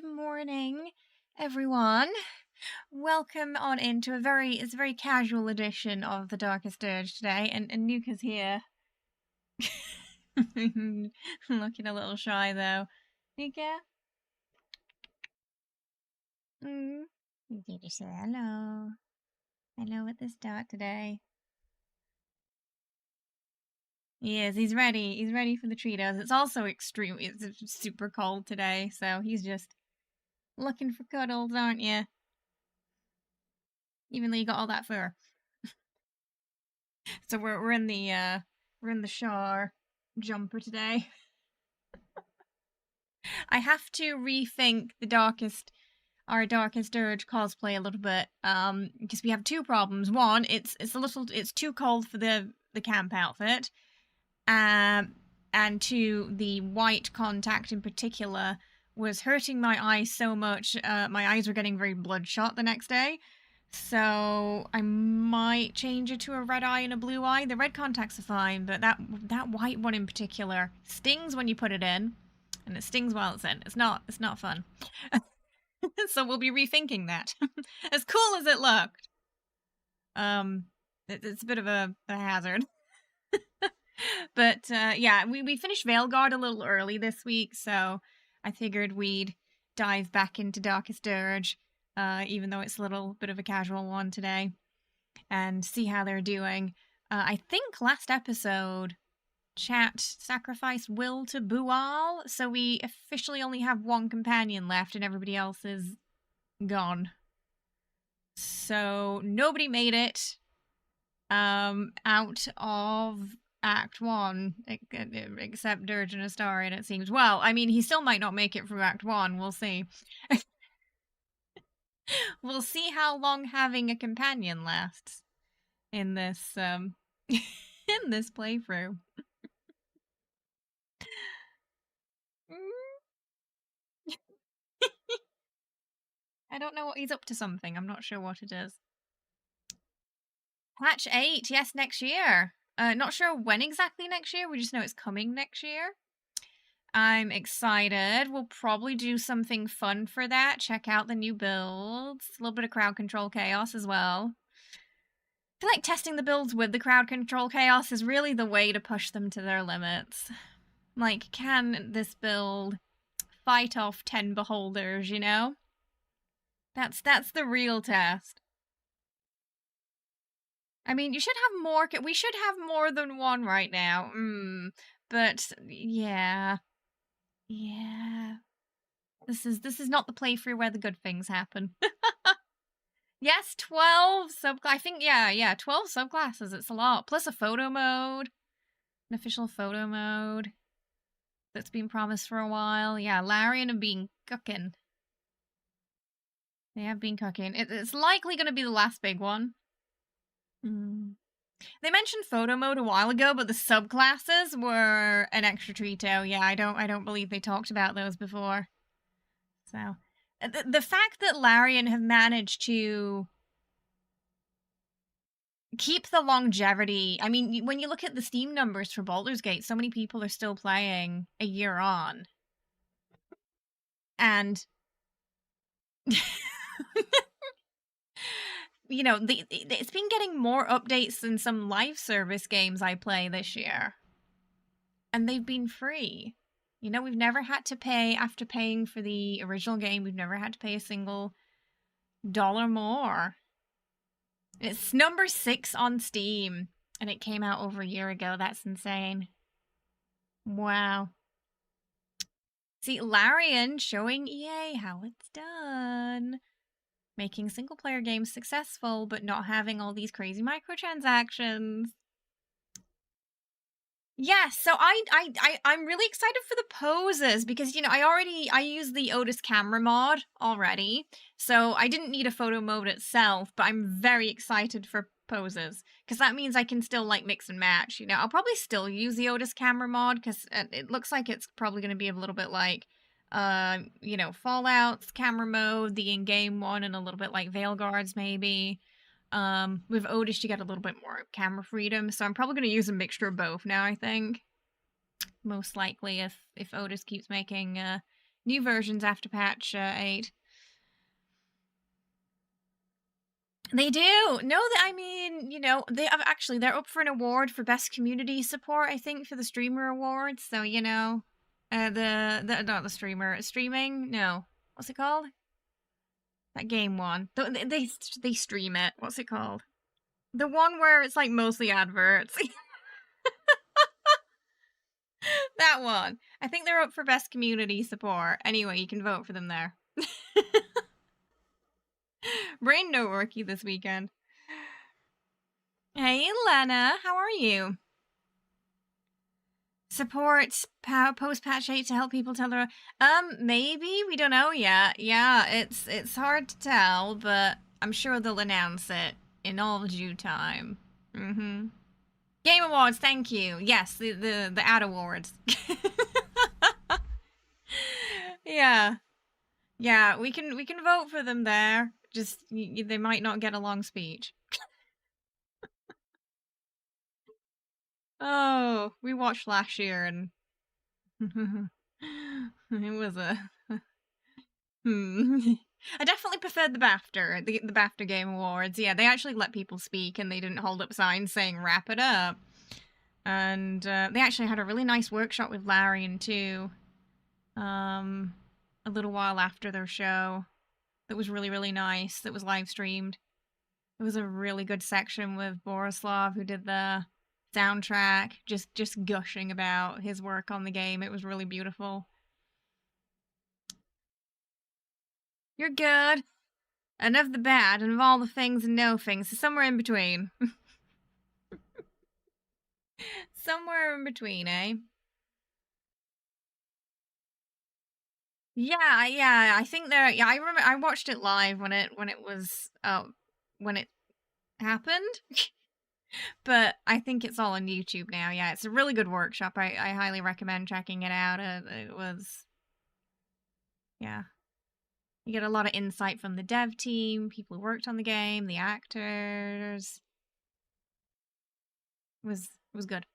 Good morning, everyone. Welcome on into it's a very casual edition of the Darkest Dirge today, and Nuka's here. Looking a little shy though. Nuka? You did just say hello. Hello with this dot today. He is, he's ready. He's ready for the Cheetos. It's also it's super cold today, so he's just looking for cuddles, aren't you? Even though you got all that fur. So we're in the Shar jumper today. I have to rethink our Darkest Dirge cosplay a little bit, because we have two problems. One, it's too cold for the camp outfit, and two, the white contact in particular was hurting my eyes so much. My eyes were getting very bloodshot the next day. So I might change it to a red eye and a blue eye. The red contacts are fine, but that white one in particular stings when you put it in, and it stings while it's in. It's not fun. So we'll be rethinking that. As cool as it looked, it's a bit of a hazard. But yeah, we finished Veilguard a little early this week, so I figured we'd dive back into Darkest Dirge. Even though it's a little bit of a casual one today, and see how they're doing. I think last episode, chat sacrificed Will to Bual, so we officially only have one companion left and everybody else is gone. So nobody made it out of Act 1, except Dirge and Astarion, it seems. Well, I mean, he still might not make it through Act 1, we'll see. We'll see how long having a companion lasts in this in this playthrough. I don't know what he's up to something. I'm not sure what it is. Patch 8, yes, next year. Not sure when exactly next year. We just know it's coming next year. I'm excited. We'll probably do something fun for that. Check out the new builds. A little bit of crowd control chaos as well. I feel like testing the builds with the crowd control chaos is really the way to push them to their limits. Like, can this build fight off 10 beholders, you know? That's the real test. I mean, you should have more. We should have more than one right now. But yeah. This is not the playthrough where the good things happen. Yes, 12 I think, yeah, 12 subclasses. It's a lot. Plus a photo mode. An official photo mode that's been promised for a while. Yeah, Larian have been cooking. They have been cooking. It's likely going to be the last big one. They mentioned photo mode a while ago, but the subclasses were an extra treato. Yeah, I don't believe they talked about those before. So, the fact that Larian have managed to keep the longevity. I mean, when you look at the Steam numbers for Baldur's Gate, so many people are still playing a year on. And you know, it's been getting more updates than some live service games I play this year. And they've been free. You know, we've never had to pay, after paying for the original game, we've never had to pay a single dollar more. It's number 6 on Steam, and it came out over a year ago. That's insane. Wow. See, Larian showing EA how it's done. Making single-player games successful, but not having all these crazy microtransactions. Yes, so I'm really excited for the poses because, you know, I use the Otis camera mod already, so I didn't need a photo mode itself, but I'm very excited for poses because that means I can still like mix and match. You know, I'll probably still use the Otis camera mod because it looks like it's probably going to be a little bit like, you know, Fallout's camera mode, the in-game one, and a little bit like Veilguard's maybe. With Otis, you get a little bit more camera freedom, so I'm probably going to use a mixture of both now, I think. Most likely, if Otis keeps making New versions after patch 8. They do. No, I mean, you know, they have actually they're up for an award for best community support, I think, for the streamer awards. So, you know, the not the streamer, streaming. No, what's it called? That game one. They stream it. What's it called? The one where it's like mostly adverts. That one. I think they're up for best community support. Anyway, you can vote for them there. Brain noteworky this weekend. Hey, Lena, how are you? Support post-patch 8 to help people tell their... maybe? We don't know yet. Yeah, it's hard to tell, but I'm sure they'll announce it in all due time. Mm-hmm. Game Awards, thank you. Yes, the ad awards. Yeah. Yeah, we can vote for them there. Just, they might not get a long speech. Oh, we watched last year and it was a I definitely preferred the BAFTA, the BAFTA Game Awards. Yeah, they actually let people speak and they didn't hold up signs saying wrap it up. And they actually had a really nice workshop with Larian too. A little while after their show. That was really, really nice. That was live streamed. It was a really good section with Borislav, who did the soundtrack, just gushing about his work on the game. It was really beautiful. You're good. And of the bad, and of all the things and no things, so somewhere in between. Somewhere in between, eh? Yeah, I think there. Yeah, I remember. I watched it live when it was when it happened. But I think it's all on YouTube now. Yeah, it's a really good workshop. I highly recommend checking it out. It was, yeah, you get a lot of insight from the dev team, people who worked on the game, the actors. It was good.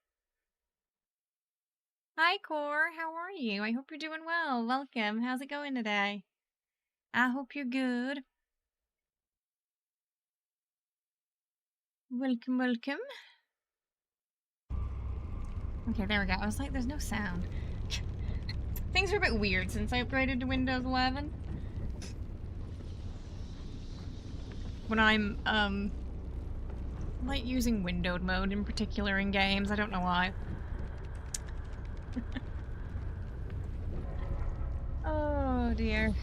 Hi, Core. How are you? I hope you're doing well. Welcome. How's it going today? I hope you're good. Welcome, welcome. Okay, there we go. I was like, there's no sound. Things are a bit weird since I upgraded to Windows 11. When I'm, like using windowed mode in particular in games. I don't know why. Oh dear.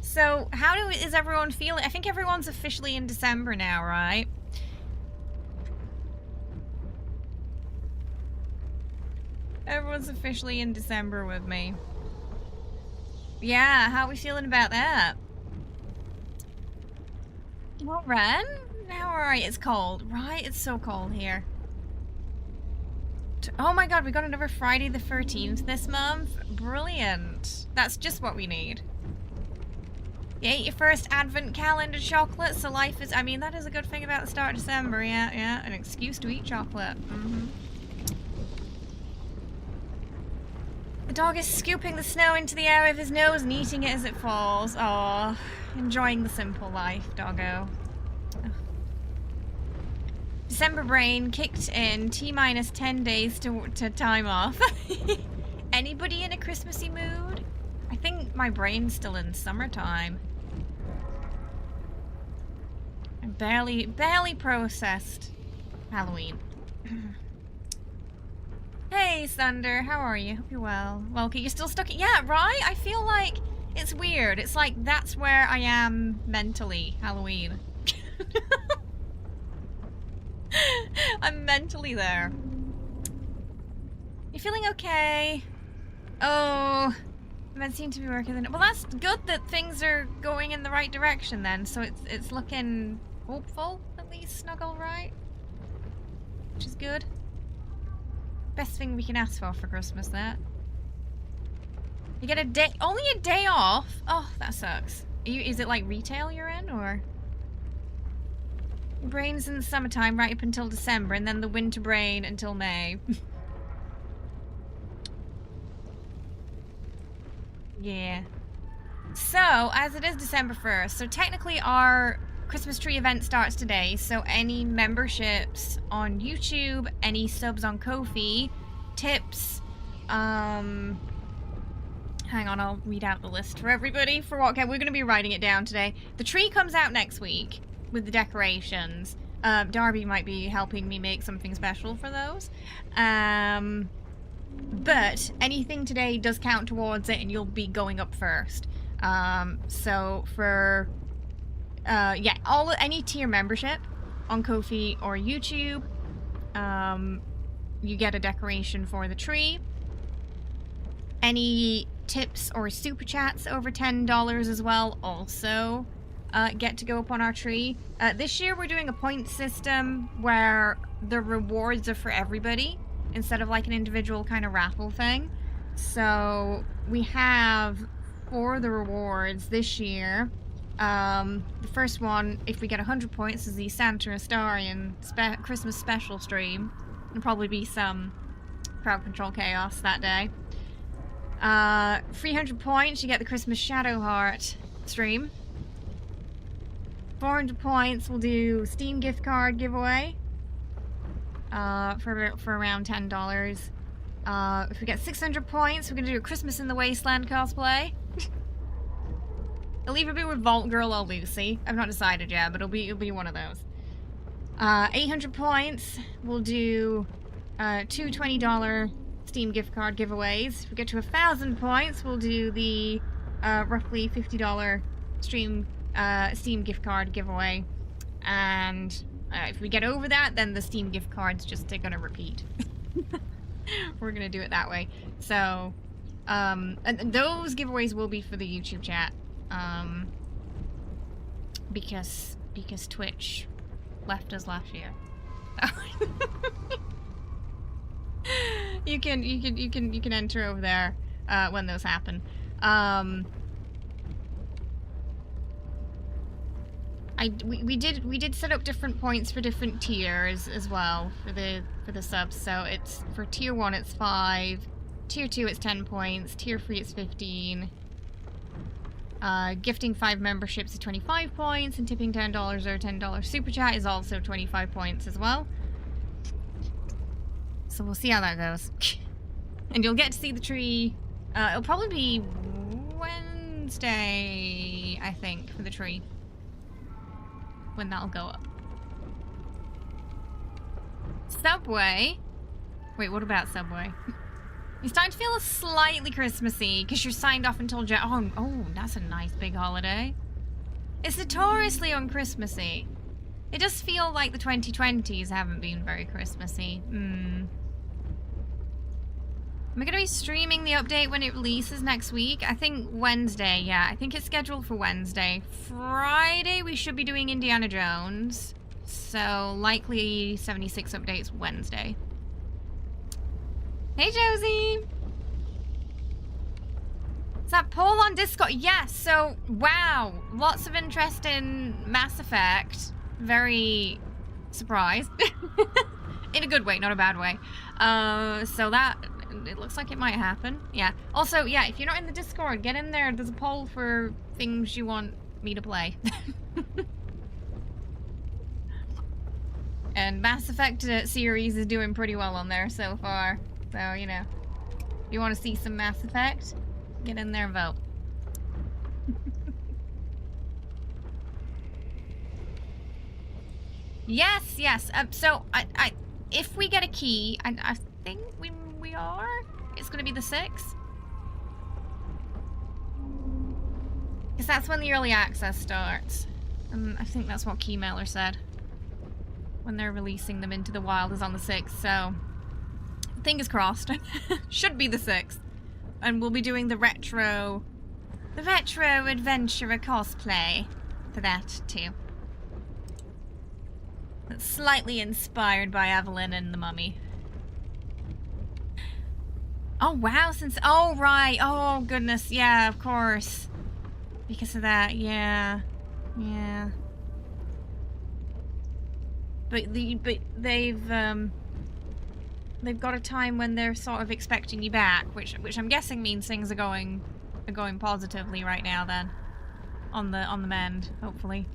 So, is everyone feeling? I think everyone's officially in December now, right? Everyone's officially in December with me. Yeah, how are we feeling about that? Well, Ren? How are you? It's cold, right? It's so cold here. Oh my god, we got another Friday the 13th this month. Brilliant. That's just what we need. You ate your first advent calendar chocolate, so life is... I mean, that is a good thing about the start of December, yeah. An excuse to eat chocolate. Mm-hmm. The dog is scooping the snow into the air with his nose and eating it as it falls. Aww. Enjoying the simple life, doggo. December brain kicked in. T-minus 10 days to time off. Anybody in a Christmassy mood? I think my brain's still in summertime. I barely processed Halloween. Hey, Thunder, how are you? Hope you're well. Welky, you're still stuck. Yeah, right? I feel like it's weird. It's like that's where I am mentally, Halloween. I'm mentally there. You feeling okay? Oh, meds seem to be working. Well, that's good that things are going in the right direction then. So it's looking hopeful, at least, Snuggle, right? Which is good. Best thing we can ask for Christmas, that. You get a day, only a day off? Oh, that sucks. Is it like retail you're in, or? Your brain's in the summertime right up until December, and then the winter brain until May. Yeah. So, as it is December 1st, so technically our Christmas tree event starts today, so any memberships on YouTube, any subs on Ko-fi, tips, hang on, I'll read out the list for everybody for what, okay, we're going to be writing it down today. The tree comes out next week with the decorations. Darby might be helping me make something special for those. But anything today does count towards it and you'll be going up first. So for, yeah, any tier membership on Ko-fi or YouTube, you get a decoration for the tree. Any tips or super chats over $10 as well also get to go up on our tree. This year we're doing a point system where the rewards are for everybody instead of like an individual kind of raffle thing. So we have, for the rewards this year, the first one, if we get 100 points, is the Santa Astarian Christmas special stream. There'll probably be some crowd control chaos that day. 300 points, you get the Christmas Shadow Heart stream. 400 points, we'll do Steam gift card giveaway. For around $10. If we get 600 points, we're gonna do a Christmas in the Wasteland cosplay. It'll either be with Vault Girl or Lucy. I've not decided yet, but it'll be one of those. 800 points, we'll do two $20 Steam gift card giveaways. If we get to 1,000 points, we'll do the roughly $50 Steam gift card giveaway. And if we get over that, then the Steam gift cards just are gonna repeat. We're gonna do it that way. So, and those giveaways will be for the YouTube chat. Because Twitch left us last year. You can enter over there when those happen. We did set up different points for different tiers as well for the subs. So it's for tier 1 it's 5, tier 2 it's 10 points, tier 3 it's 15. Gifting 5 memberships is 25 points, and tipping $10 or $10 super chat is also 25 points as well. So we'll see how that goes. And you'll get to see the tree. It'll probably be Wednesday, I think, for the tree. When that'll go up. Subway. Wait, what about Subway? You're starting to feel slightly Christmassy because you're signed off until oh, that's a nice big holiday. It's notoriously un-Christmassy. It does feel like the 2020s haven't been very Christmassy. Am I going to be streaming the update when it releases next week? I think Wednesday, yeah. I think it's scheduled for Wednesday. Friday, we should be doing Indiana Jones. So, likely 76 updates Wednesday. Hey, Josie! Is that poll on Discord? Yes, so, wow. Lots of interest in Mass Effect. Very surprised. In a good way, not a bad way. So that... it looks like it might happen. Yeah. Also, yeah, if you're not in the Discord, get in there. There's a poll for things you want me to play. And Mass Effect series is doing pretty well on there so far. So, you know, if you want to see some Mass Effect, get in there and vote. Yes, yes. So, if we get a key, I think we are. It's going to be the 6th. Because that's when the early access starts. And I think that's what Keymailer said. When they're releasing them into the wild is on the 6th, so... fingers crossed. Should be the 6th. And we'll be doing the retro adventurer cosplay for that, too. That's slightly inspired by Evelyn and the Mummy. Oh, wow, oh, right. Oh, goodness. Yeah, of course. Because of that, yeah. Yeah. But they've got a time when they're sort of expecting you back, which I'm guessing means things are going are going positively right now then. On the mend, hopefully.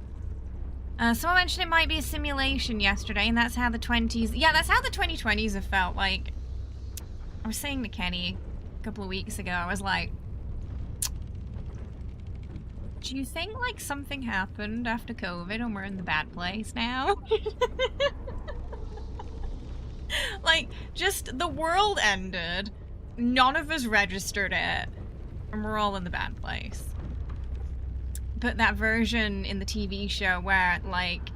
Someone mentioned it might be a simulation yesterday, and that's how the 20s... Yeah, that's how the 2020s have felt. Like, I was saying to Kenny a couple of weeks ago, I was like, do you think, like, something happened after COVID and we're in the bad place now? Like, just the world ended, none of us registered it, and we're all in the bad place. But that version in the TV show where, like,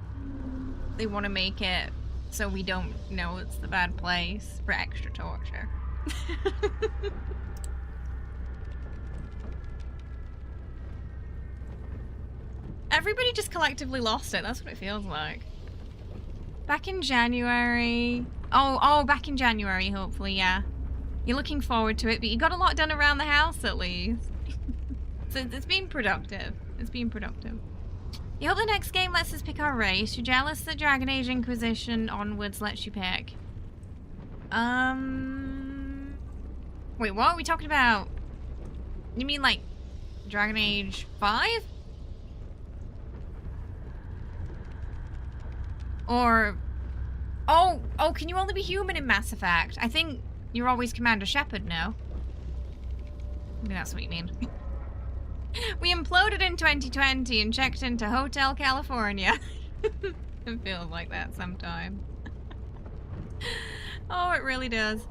they want to make it so we don't know it's the bad place for extra torture. Everybody just collectively lost it. That's what it feels like. Back in January. Oh, back in January, hopefully, yeah. You're looking forward to it, but you got a lot done around the house, at least. So it's been productive. It's been productive. You hope the next game lets us pick our race. You're jealous that Dragon Age Inquisition onwards lets you pick. Wait, what are we talking about? You mean, like, Dragon Age 5? Or... Oh, can you only be human in Mass Effect? I think you're always Commander Shepard now. Maybe that's what you mean. We imploded in 2020 and checked into Hotel California. It feels like that sometimes. Oh, it really does.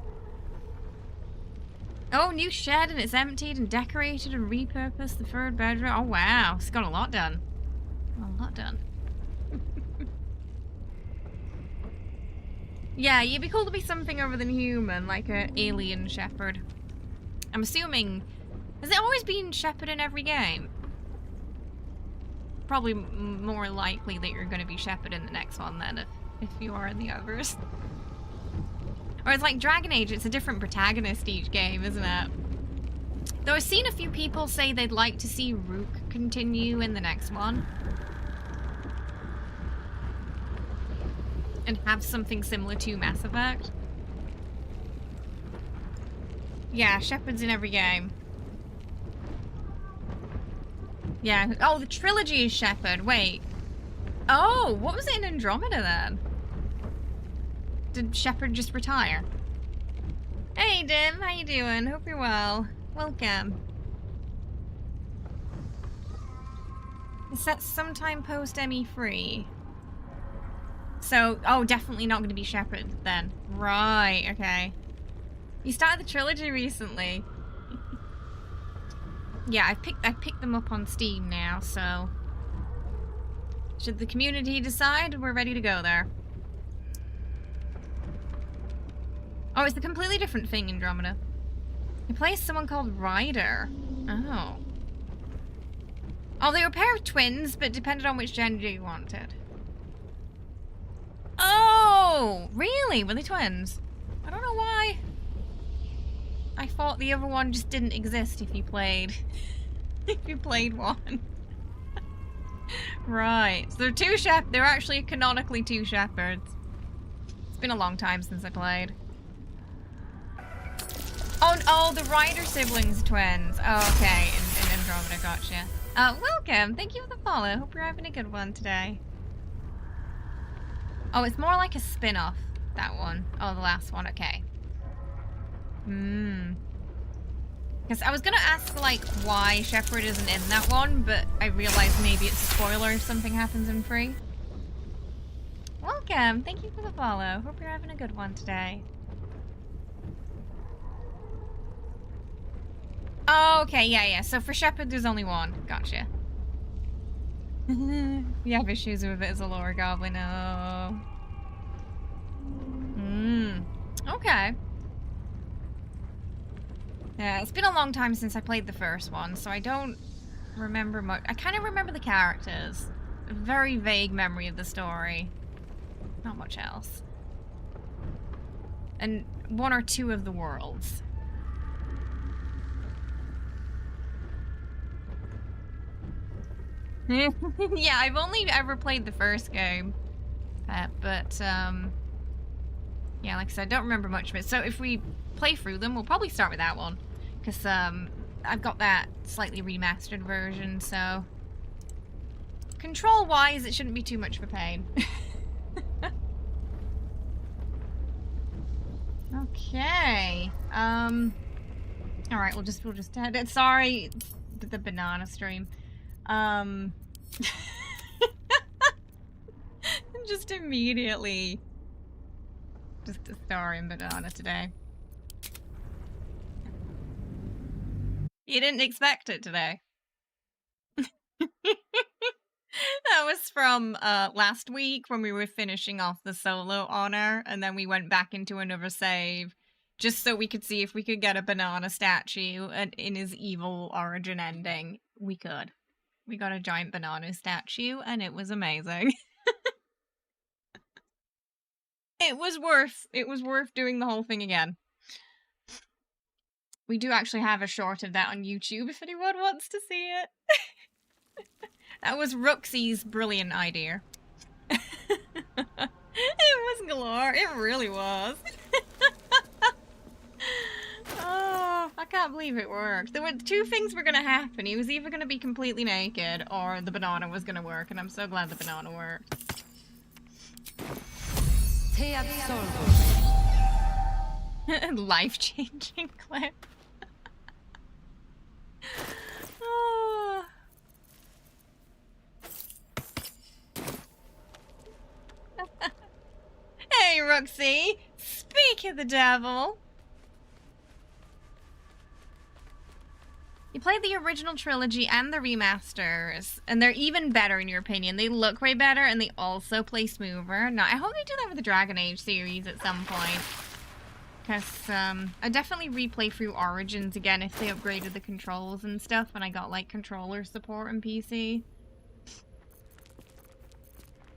Oh, new shed, and it's emptied and decorated and repurposed. The third bedroom. Oh, wow. It's got a lot done. A lot done. Yeah, you'd be cool to be something other than human, like an alien shepherd. I'm assuming... Has it always been shepherd in every game? Probably more likely that you're going to be shepherd in the next one then, if you are in the others. Or it's like Dragon Age, it's a different protagonist each game, isn't it? Though I've seen a few people say they'd like to see Rook continue in the next one. And have something similar to Mass Effect. Yeah, Shepard's in every game. Yeah. Oh, the trilogy is Shepard. Wait. Oh, what was it in Andromeda then? Did Shepard just retire? Hey, Dim. How you doing? Hope you're well. Welcome. Is that sometime post ME3? So, oh, definitely not going to be Shepard then. Right, okay. You started the trilogy recently. Yeah, I picked them up on Steam now, so... Should the community decide, we're ready to go there. Oh, it's a completely different thing, Andromeda. You play as someone called Ryder. Oh. Oh, they were a pair of twins, but depended on which gender you wanted. Oh, really? Were they twins? I don't know why. I thought the other one just didn't exist if you played. If you played one. Right. So they're two they're actually canonically two shepherds. It's been a long time since I played. Oh, the Ryder siblings are twins. Oh, okay. In Andromeda, gotcha. Welcome. Thank you for the follow. Hope you're having a good one today. Oh, it's more like a spin-off, that one. Oh, the last one, okay. Because I was gonna ask, like, why Shepard isn't in that one, but I realized maybe it's a spoiler if something happens in 3. Welcome! Thank you for the follow. Hope you're having a good one today. Oh, okay, yeah. So for Shepard, there's only one. Gotcha. You have issues with it as a lore goblin. Oh. Okay. Yeah, it's been a long time since I played the first one, so I don't remember much. I kind of remember the characters. A very vague memory of the story. Not much else. And 1 or 2 of the worlds. Yeah, I've only ever played the first game. But, yeah, like I said, I don't remember much of it. So if we play through them, we'll probably start with that one. Because, I've got that slightly remastered version, so control-wise, it shouldn't be too much of a pain. Okay. All right, we'll just head it. Sorry, the banana stream. Just immediately just a starring banana today. You didn't expect it today. That was from last week when we were finishing off the solo honor, and then we went back into another save just so we could see if we could get a banana statue and in his evil origin ending. We could. We got a giant banana statue, and it was amazing. It was worth doing the whole thing again. We do actually have a short of that on YouTube if anyone wants to see it. That was Roxy's brilliant idea. It was galore. It really was. Oh, I can't believe it worked. There were two things were going to happen. He was either going to be completely naked or the banana was going to work, and I'm so glad the banana worked. Life-changing clip. Oh. Hey, Roxy! Speak of the devil! You played the original trilogy and the remasters, and they're even better in your opinion. They look way better, and they also play smoother. Now, I hope they do that with the Dragon Age series at some point. Because, I definitely replay through Origins again if they upgraded the controls and stuff, and I got, like, controller support in PC.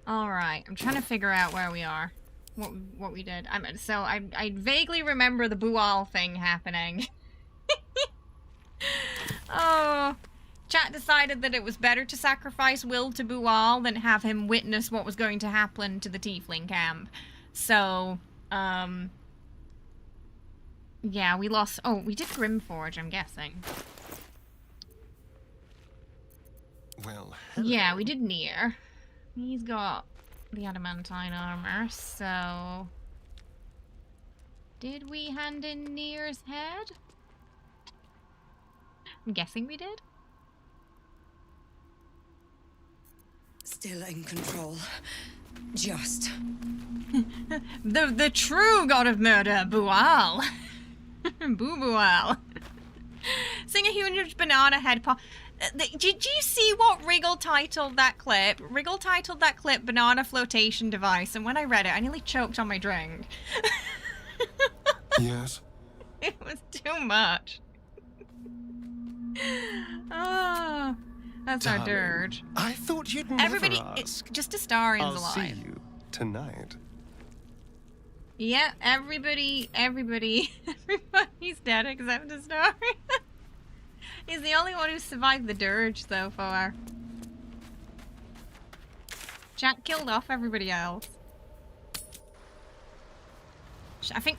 Alright, I'm trying to figure out where we are. What we did. So, I vaguely remember the Bual thing happening. Oh, chat decided that it was better to sacrifice Will to Bual than have him witness what was going to happen to the Tiefling camp. So, yeah, we lost... Oh, we did Grimforge, I'm guessing. Well, hello. Yeah, we did Nier. He's got the adamantine armor, so... Did we hand in Nier's head? I'm guessing we did. Still in control. Just. the true god of murder, Bual. Bual. Sing a huge banana head pop. Did you see what Wriggle titled that clip? Wriggle titled that clip Banana Flotation Device, and when I read it, I nearly choked on my drink. Yes? It was too much. Oh, that's Darling, our dirge. I thought you'd never Everybody, ask. just Astarian's I'll alive. see you tonight. Yeah, everybody's dead except Astarian. He's the only one who survived the dirge so far. Jack killed off everybody else.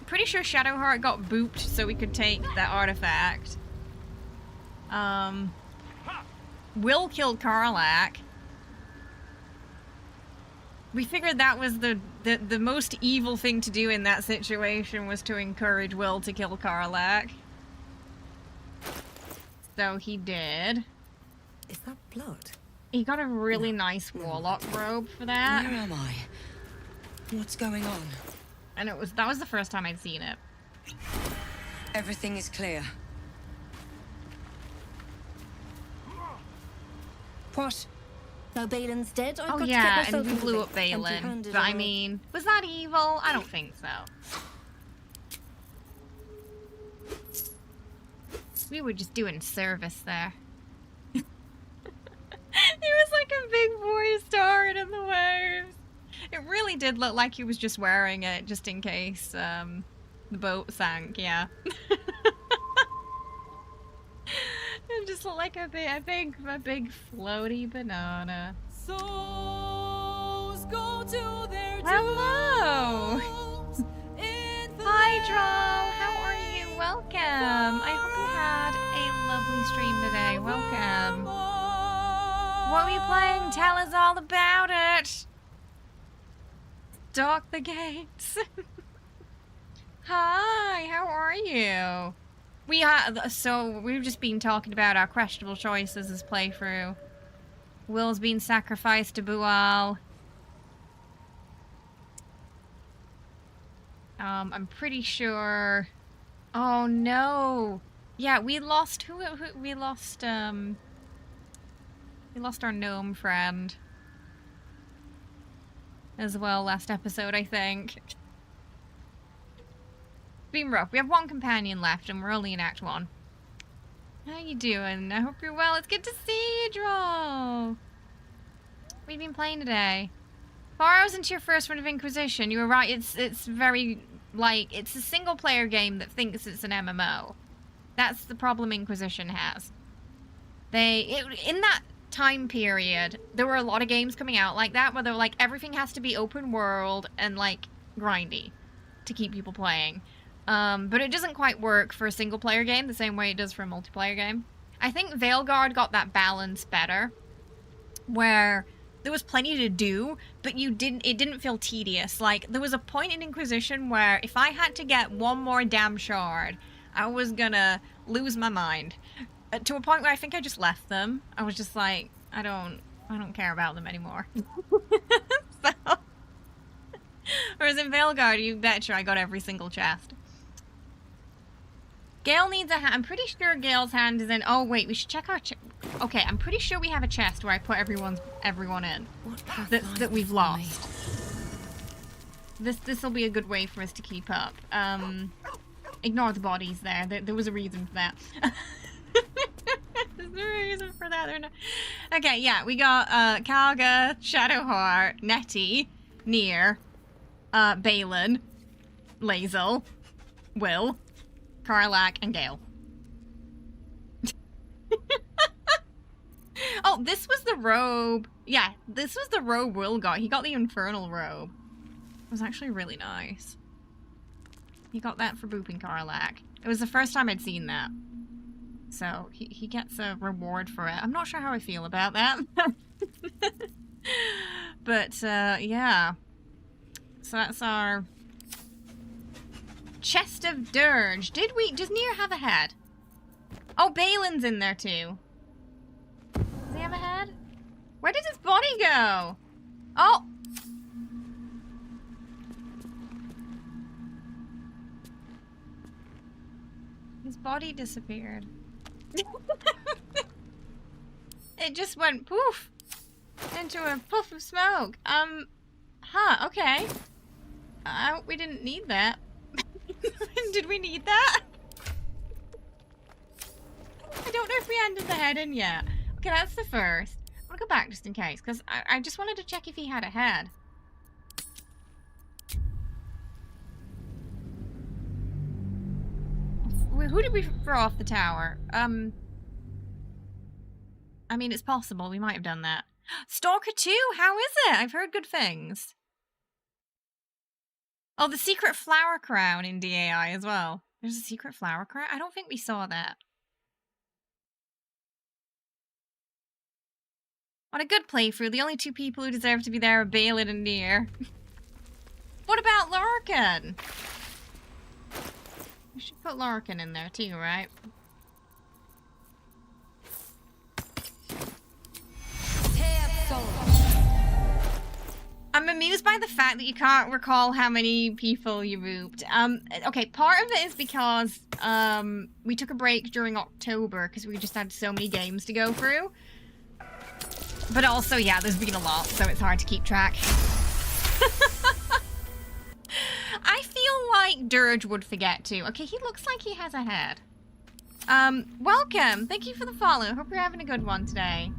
Pretty sure Shadowheart got booped so we could take that artifact. Will killed Karlach. We figured that was the most evil thing to do in that situation was to encourage Will to kill Karlach. So he did. Is that blood? He got a really nice warlock robe for that. Where am I? What's going on? And that was the first time I'd seen it. Everything is clear. What? Now Balin's dead? I've Oh got to yeah, get and myself we blew up moving. Balin. Empty-handed But I and all. mean, was that evil? I don't think so. We were just doing service there. He was like a big boy starring in the waves. It really did look like he was just wearing it just in case the boat sank, yeah. It just looked like a big floaty banana. Souls go to their Hello! doors in the Hi, Droll. How are you? Welcome. I hope you had a lovely stream today. Welcome. What are we playing? Tell us all about it. Stalk the gates. Hi, how are you? We've just been talking about our questionable choices this playthrough. Will's been sacrificed to Bual. I'm pretty sure. Oh no! Yeah, we lost we lost our gnome friend as well last episode, I think. It's been rough. We have one companion left, and we're only in Act 1. How you doing? I hope you're well. It's good to see you, Droll. What have you been playing today? 4 hours into your first run of Inquisition, you were right. It's very, like, it's a single-player game that thinks it's an MMO. That's the problem Inquisition has. In that time period, there were a lot of games coming out like that, where they're like, everything has to be open world and, like, grindy to keep people playing. But it doesn't quite work for a single-player game the same way it does for a multiplayer game. I think Veilguard got that balance better, where there was plenty to do, but it didn't feel tedious. Like, there was a point in Inquisition where if I had to get one more damn shard, I was gonna lose my mind. To a point where I think I just left them. I was just like, I don't care about them anymore. So, whereas in Veilguard, you betcha I got every single chest. Gale needs a hand. I'm pretty sure Gale's hand is in. Oh wait, we should check our. Okay, I'm pretty sure we have a chest where I put everyone in that we've lost. This will be a good way for us to keep up. Ignore the bodies there. There was a reason for that. There's a reason for that. Okay, yeah, we got Karga, Shadowheart, Nettie, Nier, Balin, lae'zel, Will, Karlach, and Gale. Oh, this was the robe. Yeah, this was the robe Will got. He got the infernal robe. It was actually really nice. He got that for booping Karlach. It was the first time I'd seen that. So, he gets a reward for it. I'm not sure how I feel about that. But, yeah. So that's our chest of dirge. Does Nier have a head? Oh, Balin's in there too. Does he have a head? Where did his body go? Oh! His body disappeared. It just went poof into a puff of smoke. Huh, okay. We didn't need that. Did we need that? I don't know if we ended the head in yet. Okay, that's the first. I'm gonna go back just in case, because I just wanted to check if he had a head. Who did we throw off the tower? I mean, it's possible. We might have done that. Stalker 2? How is it? I've heard good things. Oh, the secret flower crown in DAI as well. There's a secret flower crown? I don't think we saw that. What a good playthrough. The only two people who deserve to be there are Balin and Nier. What about Larkin? We should put Larkin in there too, right? I'm amused by the fact that you can't recall how many people you moved. Okay, part of it is because we took a break during October because we just had so many games to go through. But also, yeah, there's been a lot, so it's hard to keep track. I feel like Dirge would forget too. Okay, he looks like he has a head. Welcome! Thank you for the follow. Hope you're having a good one today.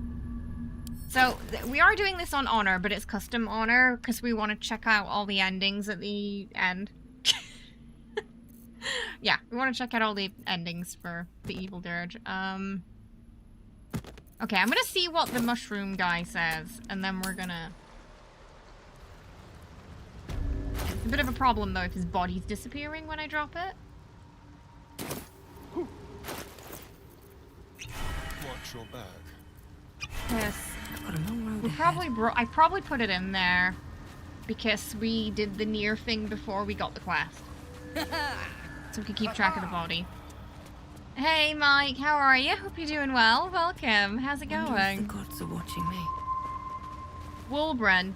So, we are doing this on Honor, but it's custom Honor, because we want to check out all the endings at the end. Yeah, we want to check out all the endings for the Evil Dirge. Okay, I'm gonna see what the mushroom guy says, and then we're gonna... It's a bit of a problem, though, if his body's disappearing when I drop it. actual bag. Yes. I've got a long road We ahead. probably I probably put it in there because we did the near thing before we got the quest. So we could keep track of the body. Hey Mike, how are you? Hope you're doing well. Welcome. How's it Wonder if the going? gods are watching me. Wolbrun.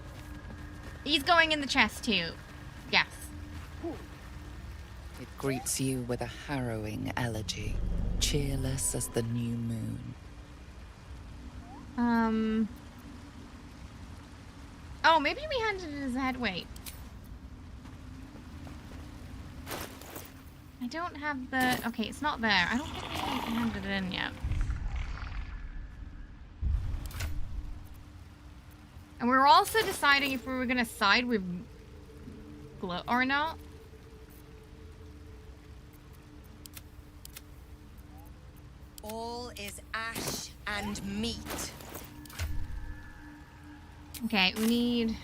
He's going in the chest too. Yes. It greets you with a harrowing elegy, cheerless as the new moon. Oh, maybe we handed it as a head weight. I don't have the... Okay, it's not there. I don't think we handed it in yet. And we were also deciding if we were going to side with Glut or not. All is ash and meat. Okay, we need...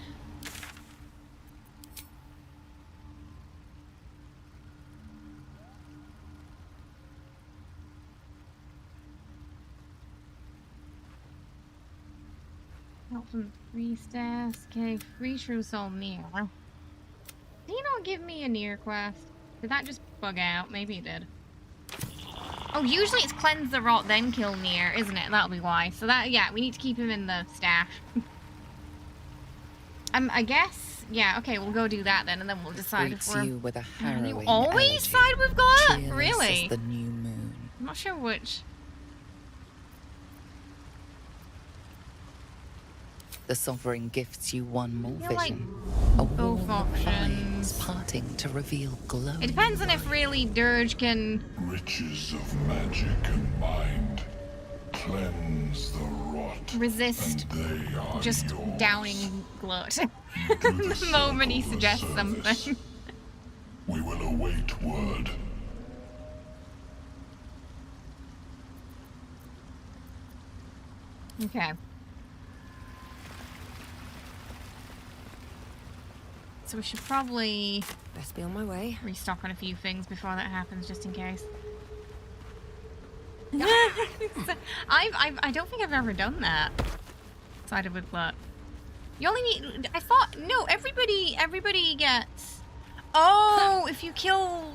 Help from priestess. Okay, free true soul near. Did he not give me a near quest? Did that just bug out? Maybe it did. Oh, usually it's cleanse the rot, then kill near, isn't it? That'll be why. So that, yeah, we need to keep him in the stash. I guess, yeah, okay, we'll go do that then, and then we'll decide if Greets we're... you with a harrowing You always elegy, side with Glut? cheerless Really? as the new moon. I'm not sure which. The sovereign gifts you one more I feel like vision. A wall both of vines options. parting to reveal glowing It depends on if light. really Dirge can... Riches of magic and mind cleanse the rot, resist and they are just yours. downing Glut. You do the the moment he circle a suggests service. something. We will await word. Okay. So we should probably Best be on my way. restock on a few things before that happens, just in case. I don't think I've ever done that. Sided with Glut. You only need... I thought... No, everybody gets... Oh, if you kill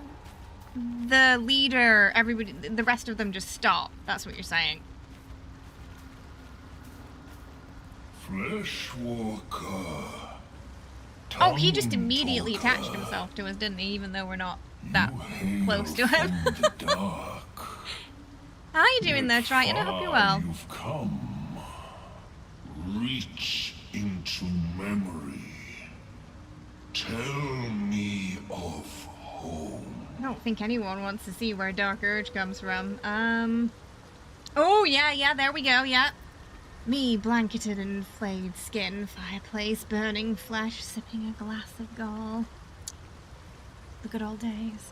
the leader, everybody... The rest of them just stop. That's what you're saying. Fleshwalker. Oh, he just Tongue immediately talker. attached himself to us, didn't he? Even though we're not that You hail close to him. from the dark. How you doing there, Triton? I hope you're well. You've come. Reach into memory. Tell me of home. I don't think anyone wants to see where Dark Urge comes from. Oh, yeah, there we go, yeah. Me, blanketed in flayed skin, fireplace, burning flesh, sipping a glass of gall. The good old days.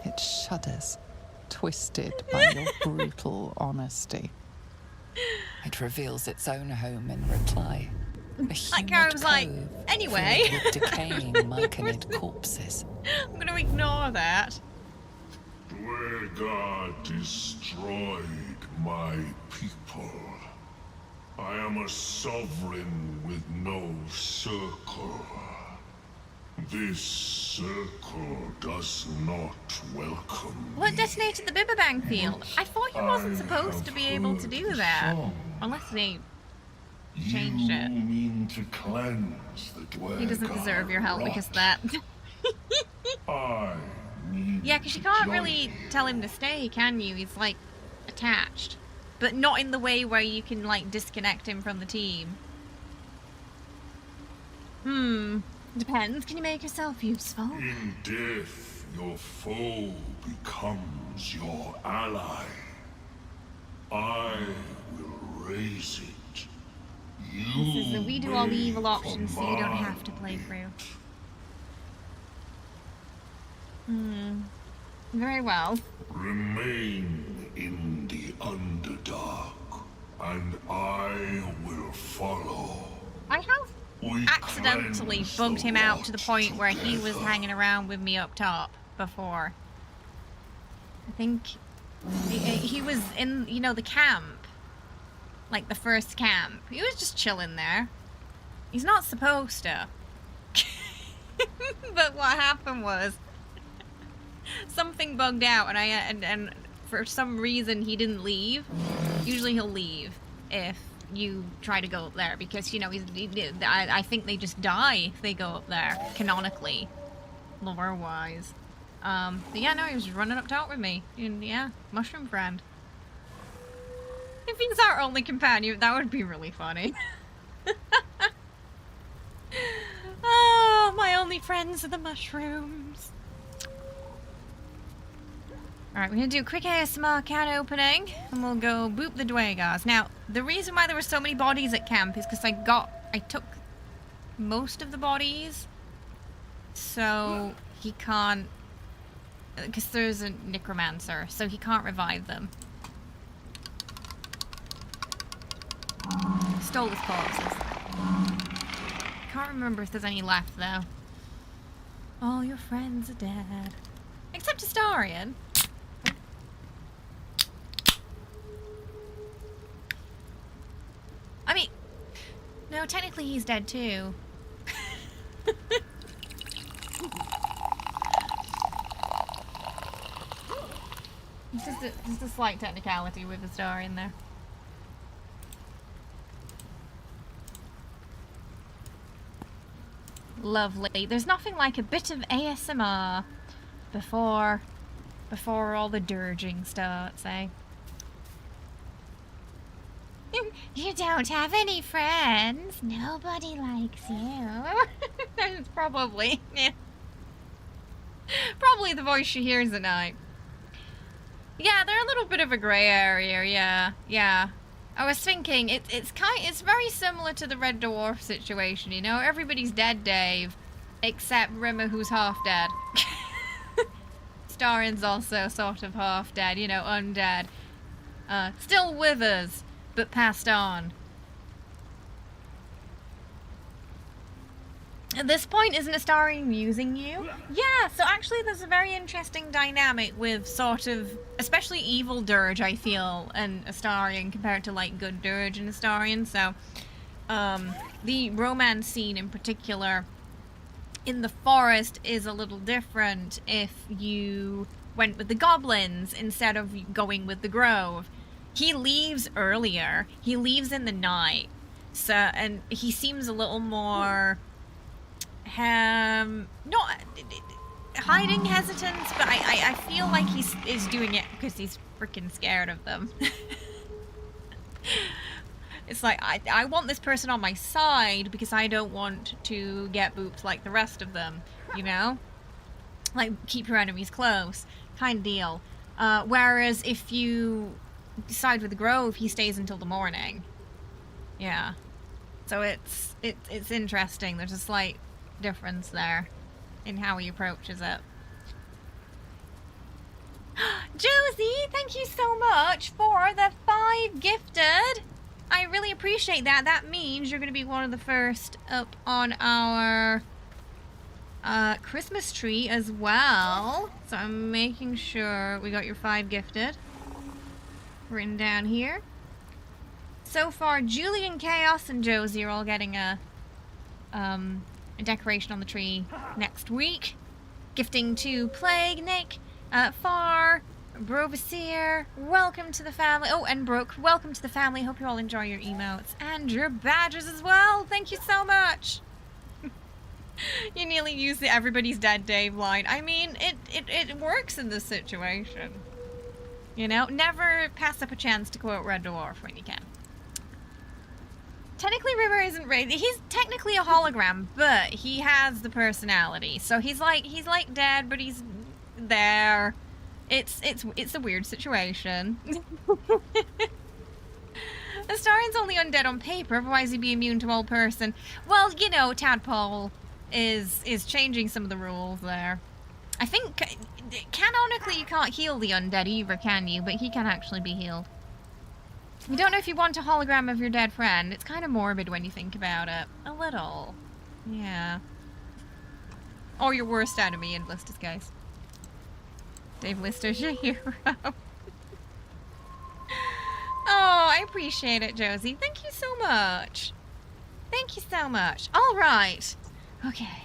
It shudders, twisted by your brutal honesty. It reveals its own home in reply. A That guy humid was like, cove anyway. filled with decaying myconid corpses. I'm gonna ignore that. Dwegar destroyed my people. I am a sovereign with no circle. This circle does not welcome What me. detonated the Bibberbang field? I thought he wasn't I supposed to have be able to heard do the that. song. Unless they changed You it. mean to cleanse the Dwegar He doesn't deserve your help because of that. I need Yeah, because you to can't join really you. tell him to stay, can you? He's, like, attached. But not in the way where you can, like, disconnect him from the team. Depends. Can you make yourself useful? In death, your foe becomes your ally. I will raise it. You This is the we do all the may evil options so you don't have to command play it. through. Very well. Remain in the Underdark, and I will follow. I have We accidentally cleanse bugged the him out to the rot point where he was together. hanging around with me up top before. I think He was in, you know, the camp. Like the first camp. He was just chilling there. He's not supposed to. But what happened was something bugged out and for some reason he didn't leave. Usually he'll leave if you try to go up there because, you know, I think they just die if they go up there, canonically, lore-wise. But yeah, no, he was just running up to talk with me. And yeah, mushroom friend. If he's our only companion, that would be really funny. Oh, my only friends are the mushrooms. Alright, we're gonna do a quick ASMR can opening, and we'll go boop the Dwagars. Now, the reason why there were so many bodies at camp is because I took most of the bodies, so he can't, because there's a necromancer, so he can't revive them. Stole his corpses. Can't remember if there's any left, though. All your friends are dead. Except Astarion. I mean, no, technically he's dead too. It's just a slight technicality with Astarion there. Lovely. There's nothing like a bit of ASMR before all the dirging starts, eh? You don't have any friends. Nobody likes you. That's probably, yeah. Probably the voice she hears at night. Yeah, they're a little bit of a grey area, yeah. I was thinking, it's very similar to the Red Dwarf situation, you know? Everybody's dead, Dave, except Rimmer, who's half dead. Starion's also sort of half dead, you know, undead. Still with us, but passed on. At this point, isn't Astarion using you? Yeah, so actually there's a very interesting dynamic with sort of, especially evil Dirge, I feel, and Astarion compared to, like, good Dirge and Astarion. So, the romance scene in particular in the forest is a little different if you went with the goblins instead of going with the grove. He leaves earlier. He leaves in the night. So, and he seems a little more... not hiding hesitance, but I feel like he's doing it because he's freaking scared of them. It's like, I want this person on my side because I don't want to get booped like the rest of them, you know? Like, keep your enemies close, kind of deal. Whereas if you side with the Grove, he stays until the morning. Yeah. So it's interesting. There's a slight difference there in how he approaches it. Josie, thank you so much for the 5 gifted. I really appreciate that. That means you're going to be one of the first up on our Christmas tree as well. So I'm making sure we got your 5 gifted written down here. So far, Julian, Chaos, and Josie are all getting a decoration on the tree next week. Gifting to Plague, Nick, Far, Brovasir, welcome to the family. Oh, and Brooke, welcome to the family. Hope you all enjoy your emotes and your badges as well. Thank you so much. You nearly used the everybody's dead Dave line. I mean, it works in this situation. You know, never pass up a chance to quote Red Dwarf when you can. Technically, River isn't ready. He's technically a hologram, but he has the personality. So he's like dead, but he's there. It's a weird situation. Astarion's only undead on paper, otherwise he'd be immune to all person. Well, you know, Tadpole is changing some of the rules there. I think canonically you can't heal the undead either, can you? But he can actually be healed. You don't know if you want a hologram of your dead friend. It's kind of morbid when you think about it. A little. Yeah. Or your worst enemy in Blister's case. Dave Lister's your hero. I appreciate it, Josie. Thank you so much. Thank you so much. All right. Okay.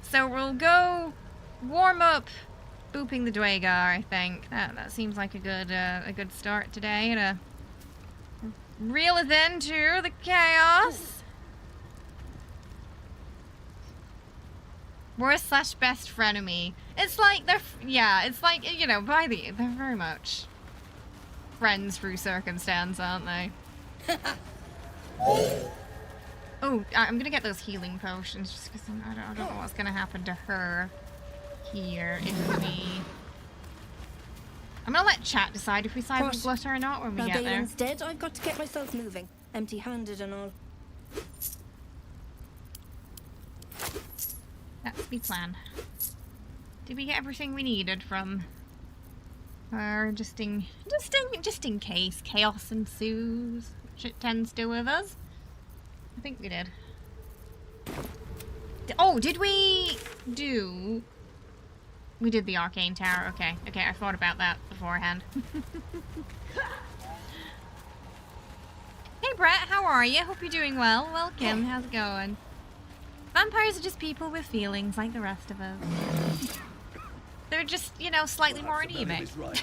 So we'll go warm up booping the Dwagar, I think. That seems like a good start today to reel us into the chaos. Worst / best frenemy. It's like they're, it's like, you know, they're very much friends through circumstance, aren't they? Oh, I'm gonna get those healing potions just because I don't know what's gonna happen to her here if we... I'm gonna let chat decide if we side with Glutter or not when we get there. Balin's dead. I've got to get myself moving. Empty-handed and all. That's the plan. Did we get everything we needed from her? Just in case chaos ensues, which it tends to with us. I think we did. Oh, did we do? We did the arcane tower. Okay, I thought about that beforehand. Hey Brett, how are you? Hope you're doing well. Welcome. How's it going? Vampires are just people with feelings like the rest of us. They're just, you know, slightly more anemic. Right.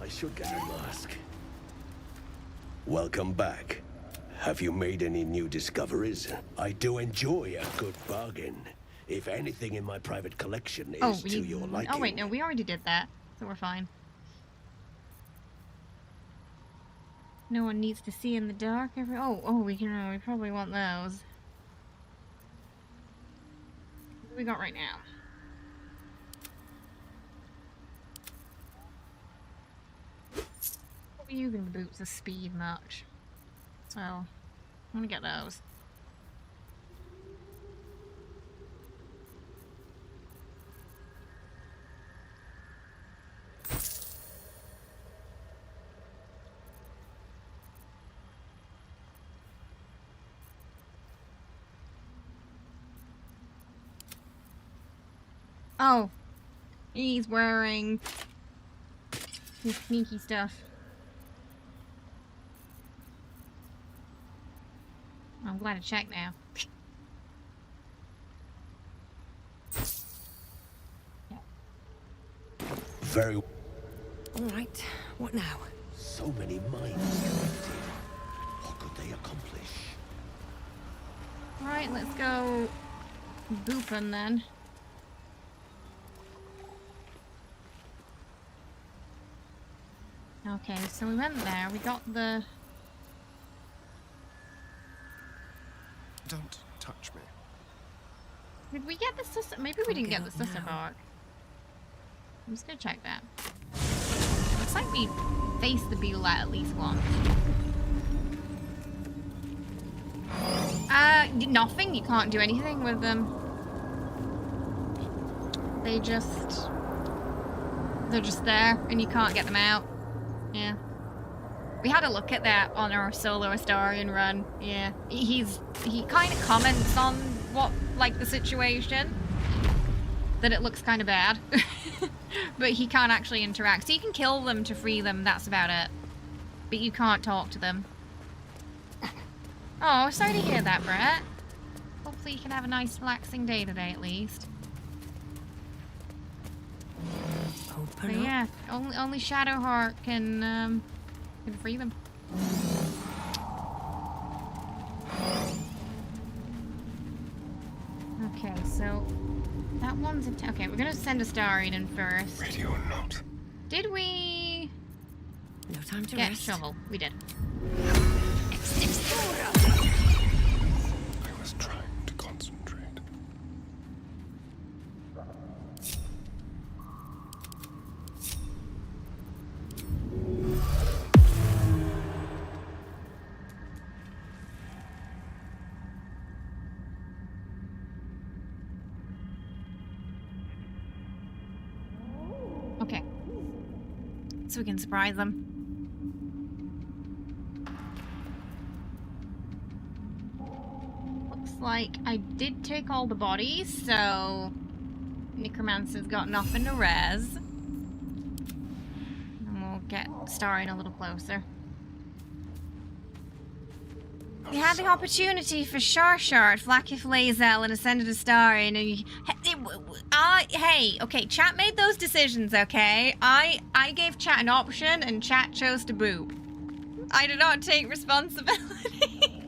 I should get a mask. Welcome back. Have you made any new discoveries? I do enjoy a good bargain. If anything in my private collection is to your liking. Oh wait, no, we already did that, so we're fine. No one needs to see in the dark. We probably want those. What do we got right now? What are you using the boots of speed much? So, I'm gonna get those. Oh, he's wearing his sneaky stuff. I'm glad to check now. Very. All right, what now? So many minds connected. What could they accomplish? Right, let's go booping then. Okay, so we went there, we got the... Don't touch me. Did we get the sister? Maybe we didn't get the sister bark. I'm just gonna check that. Looks like we faced the beetle at least once. Nothing. You can't do anything with them. They're just there, and you can't get them out. Yeah. We had a look at that on our solo Astarian run. Yeah. He kind of comments on what, like, the situation. That it looks kind of bad. But he can't actually interact. So you can kill them to free them, that's about it. But you can't talk to them. Oh, sorry to hear that, Brett. Hopefully you can have a nice relaxing day today at least. But yeah, only Shadowheart can free them. Okay, so that one's okay. We're gonna send Astarian in first. Ready or not? Did we No time to get rest. shovel? We did. I was trying to concentrate. Okay. So we can surprise them. Looks like I did take all the bodies, so Necromancer's got nothing to res. And we'll get Starring a little closer. You had the opportunity for Shart, Vlaakith lae'zel, and Ascended Astarion, and you... Hey, okay, chat made those decisions, okay? I gave chat an option, and chat chose to boop. I did not take responsibility.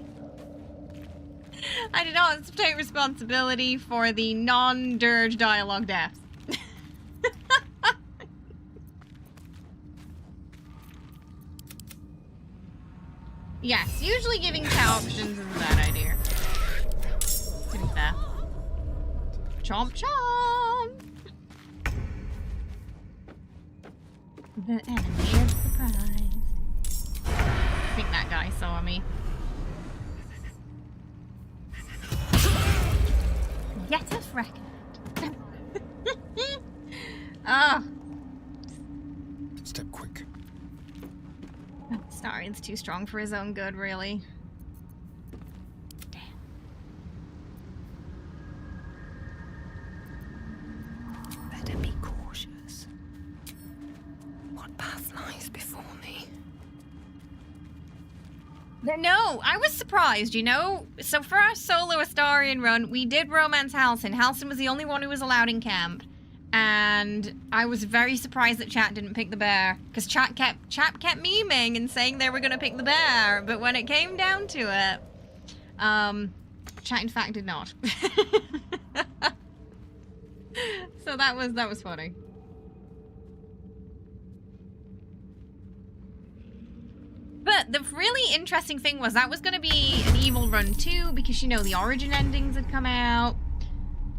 I did not take responsibility for the non-dirge dialogue deaths. Yes, usually giving chat options is a bad idea. To be fair. Chomp chomp! The enemy is surprised. I think that guy saw me. Get us reckoned. Oh. Step quick. Starion's too strong for his own good, really. Damn. Better be cautious. What path lies before me? No, I was surprised, you know? So for our solo Astarion run, we did romance Halsin. Halsin was the only one who was allowed in camp. And I was very surprised that chat didn't pick the bear. Because chat kept memeing and saying they were going to pick the bear. But when it came down to it, chat in fact did not. So that was funny. But the really interesting thing was that was going to be an evil run too, because, you know, the origin endings had come out.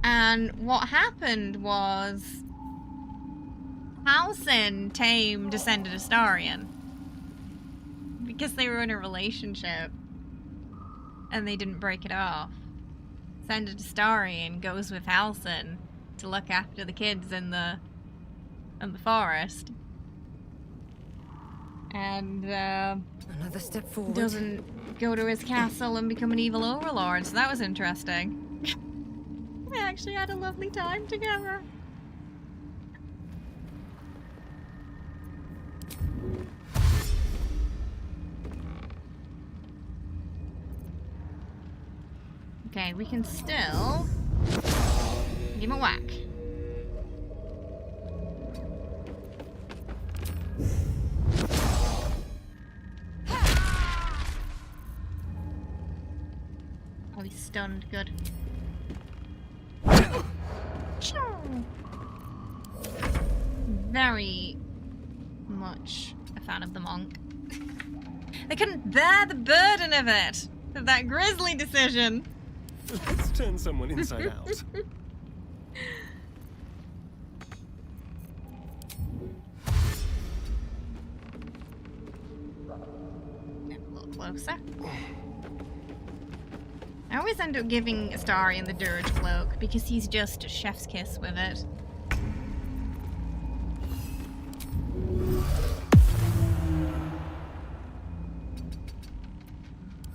And what happened was Halsin tamed Ascended Astarion because they were in a relationship and they didn't break it off. Ascended Astarion goes with Halsin to look after the kids in the forest. And Another step forward. doesn't go to his castle and become an evil overlord, so that was interesting. We actually had a lovely time together. Okay, we can still give him a whack. Oh, he's stunned. Good. Very much a fan of the monk. They couldn't bear the burden of it, of that grisly decision. Let's turn someone inside out. A little closer. I always end up giving Astarion the Dirge cloak because he's just a chef's kiss with it.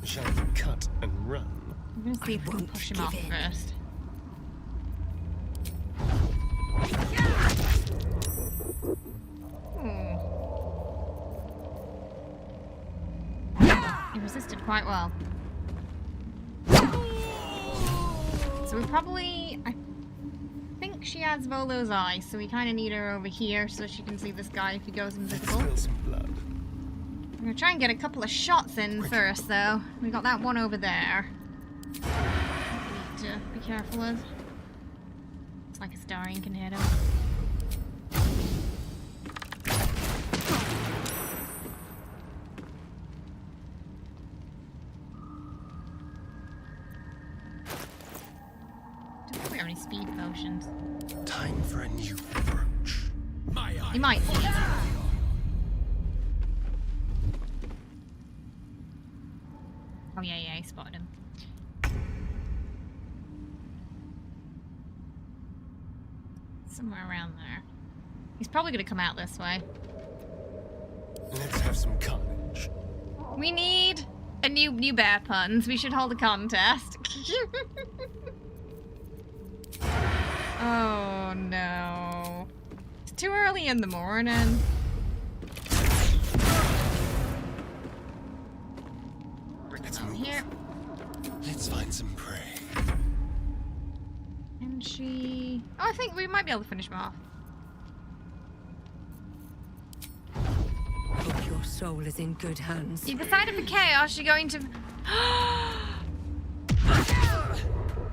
Shall we cut and run? I'm gonna see if we can push him off first. He resisted quite well. So we probably... I think she has Volo's eye, so we kind of need her over here so she can see this guy if he goes invisible. Spill some blood. I'm gonna try and get a couple of shots in first, though. We got that one over there. We need to be careful of. It's like Astarion can hit him. Don't think we have any speed potions. Time for a new approach. He might see it. Oh yeah, he spotted him. Somewhere around there. He's probably gonna come out this way. Let's have some carnage. We need a new bear puns. We should hold a contest. Oh no. It's too early in the morning. here. Let's find some prey. And she... Oh, I think we might be able to finish him off. Hope your soul is in good hands. You've decided for chaos, you're going to...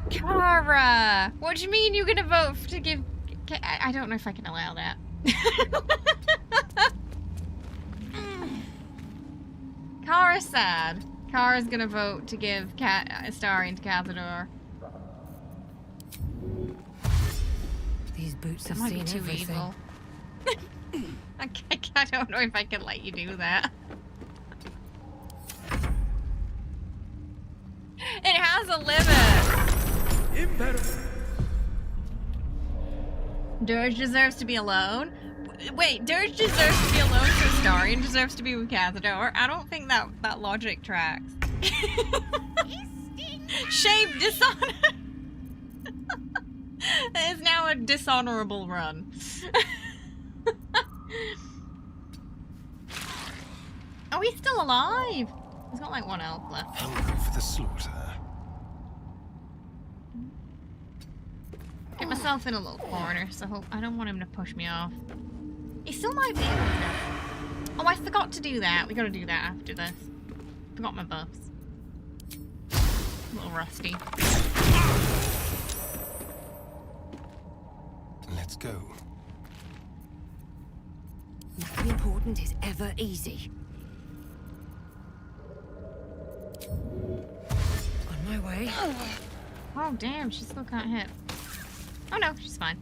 Kara! What do you mean you're gonna vote to give... I don't know if I can allow that. Kara's sad. Kara's gonna vote to give Astarion to Cazador. These boots have That might seen be too everything. evil. I don't know if I can let you do that. It has a limit. Dirge deserves to be alone. Wait, Dirge deserves to be alone, so Astarion deserves to be with Cazador. I don't think that logic tracks. Shame dishonor. That is now a dishonorable run. Are we still alive? There's got like one elf left. Hungry for the slaughter. Get myself in a little corner, so I don't want him to push me off. He still might be able to. Oh, I forgot to do that. We gotta do that after this. Forgot my buffs. A little rusty. Let's go. Nothing important is ever easy. On my way. Oh, damn, she still can't hit. Oh no, she's fine.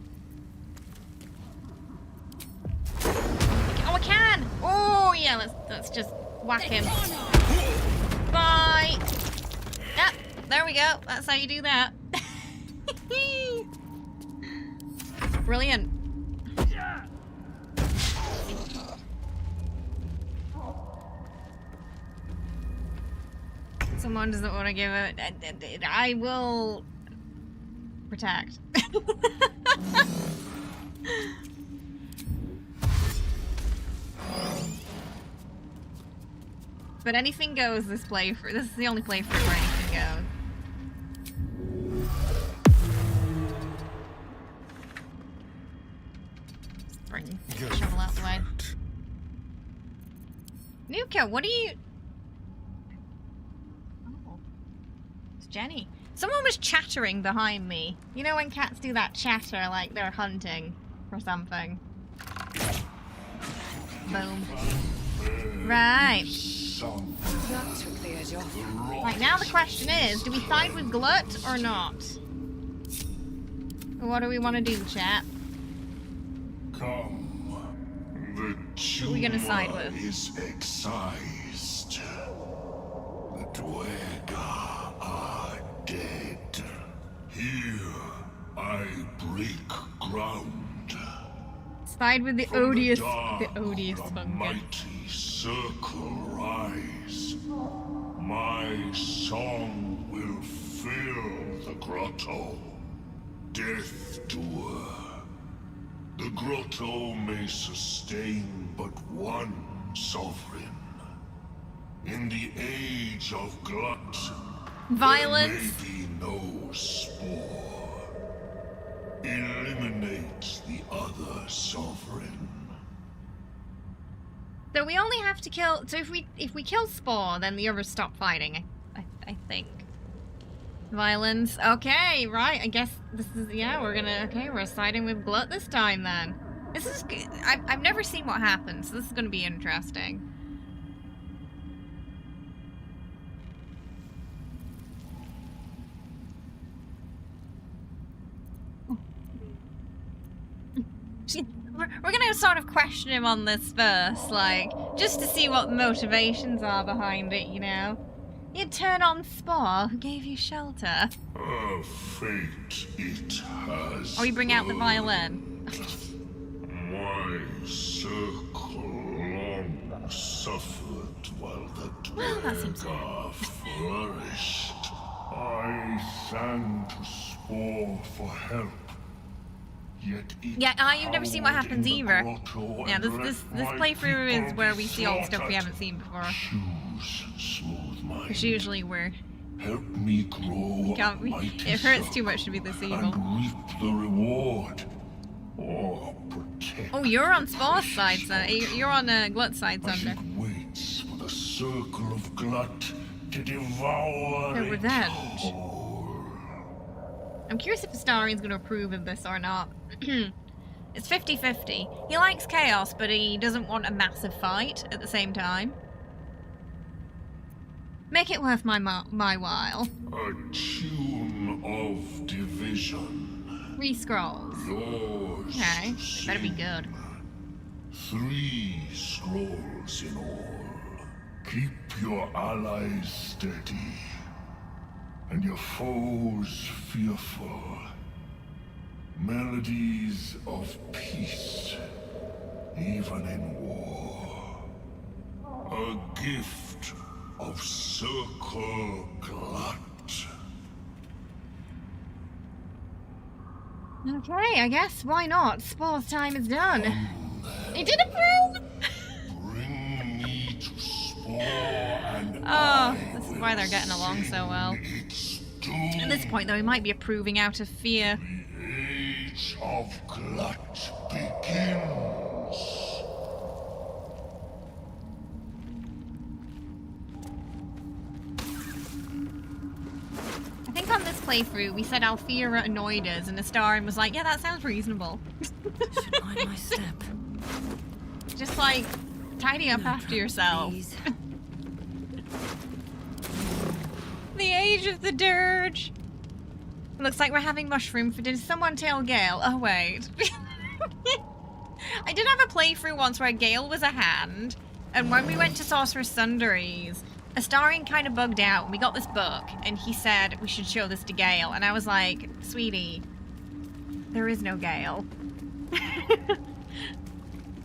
Oh, I can! Oh, yeah, let's just whack him. Bye! Yep, there we go. That's how you do that. Brilliant. Someone doesn't want to give it. I will protect. But anything goes this playthrough. This is the only playthrough where anything goes. Just bring the shovel out the way. Nuka, what are you... Oh. It's Jenny. Someone was chattering behind me. You know when cats do that chatter like they're hunting for something? Boom. Right. That took the edge off. Right, now the question is, do we side with Glut or not? What do we want to do, chat? Come. The Who are we gonna side tumor with? is excised. The Dwerga are dead. Here I break ground. Side with the From odious, dark, the odious a fungus. mighty circle rise. My song will fill the grotto. Death doer. The grotto may sustain but one sovereign. In the age of glut, Violence. there may be no spore. Eliminate the other sovereign. So we only have to kill. So if we kill Spore, then the others stop fighting. I think. Violence. Okay, right. I guess this is we're siding with Glut this time then. This is good. I've never seen what happens, so this is gonna be interesting. We're gonna sort of question him on this first, like, just to see what the motivations are behind it, you know? You'd turn on Spore, who gave you shelter. A fate it has. Or you bring out the violin. My circle long suffered while the Well, that seems Dwerga flourished. I sang to Spore for help. Yet it Yeah, you've never seen what cowered happens in the either. grotto Yeah, and this let my playthrough is people where be we see all the stuff we slaughtered. haven't seen before. Choose smooth my Because usually we're... Help me grow Can't a we? mighty It hurts too circle much to be this evil. and reap the reward. Or protect. Oh, you're on the Spaw's precious side, son. You're on Glut's side, as Thunder. it waits for the circle of Glut to devour For it revenge. whole. I'm curious if Astarian's going to approve of this or not. It's 50-50. He likes chaos, but he doesn't want a massive fight at the same time. Make it worth my while. A tune of division. 3 scrolls. Yours Okay, to they better be sing. good. 3 scrolls in all. Keep your allies steady, and your foes fearful. Melodies of peace, even in war. A gift of Circle Glut. Okay, I guess. Why not? Spaw's time is done. He did approve! Bring me to Spore and Oh, this is why they're getting along so well. its doom. At this point, though, he might be approving out of fear. The Age of Glut begins. I think on this playthrough, we said Alfira annoyed us, and Astarian was like, yeah, that sounds reasonable. Should mind my step. Just like, tidy up after yourself. Please. The age of the dirge. Looks like we're having mushroom for dinner. Someone tell Gale. Oh, wait. I did have a playthrough once where Gale was a hand, and when we went to Sorcerer's Sundries, Astarian kind of bugged out, and we got this book, and he said we should show this to Gale, and I was like, sweetie, there is no Gale.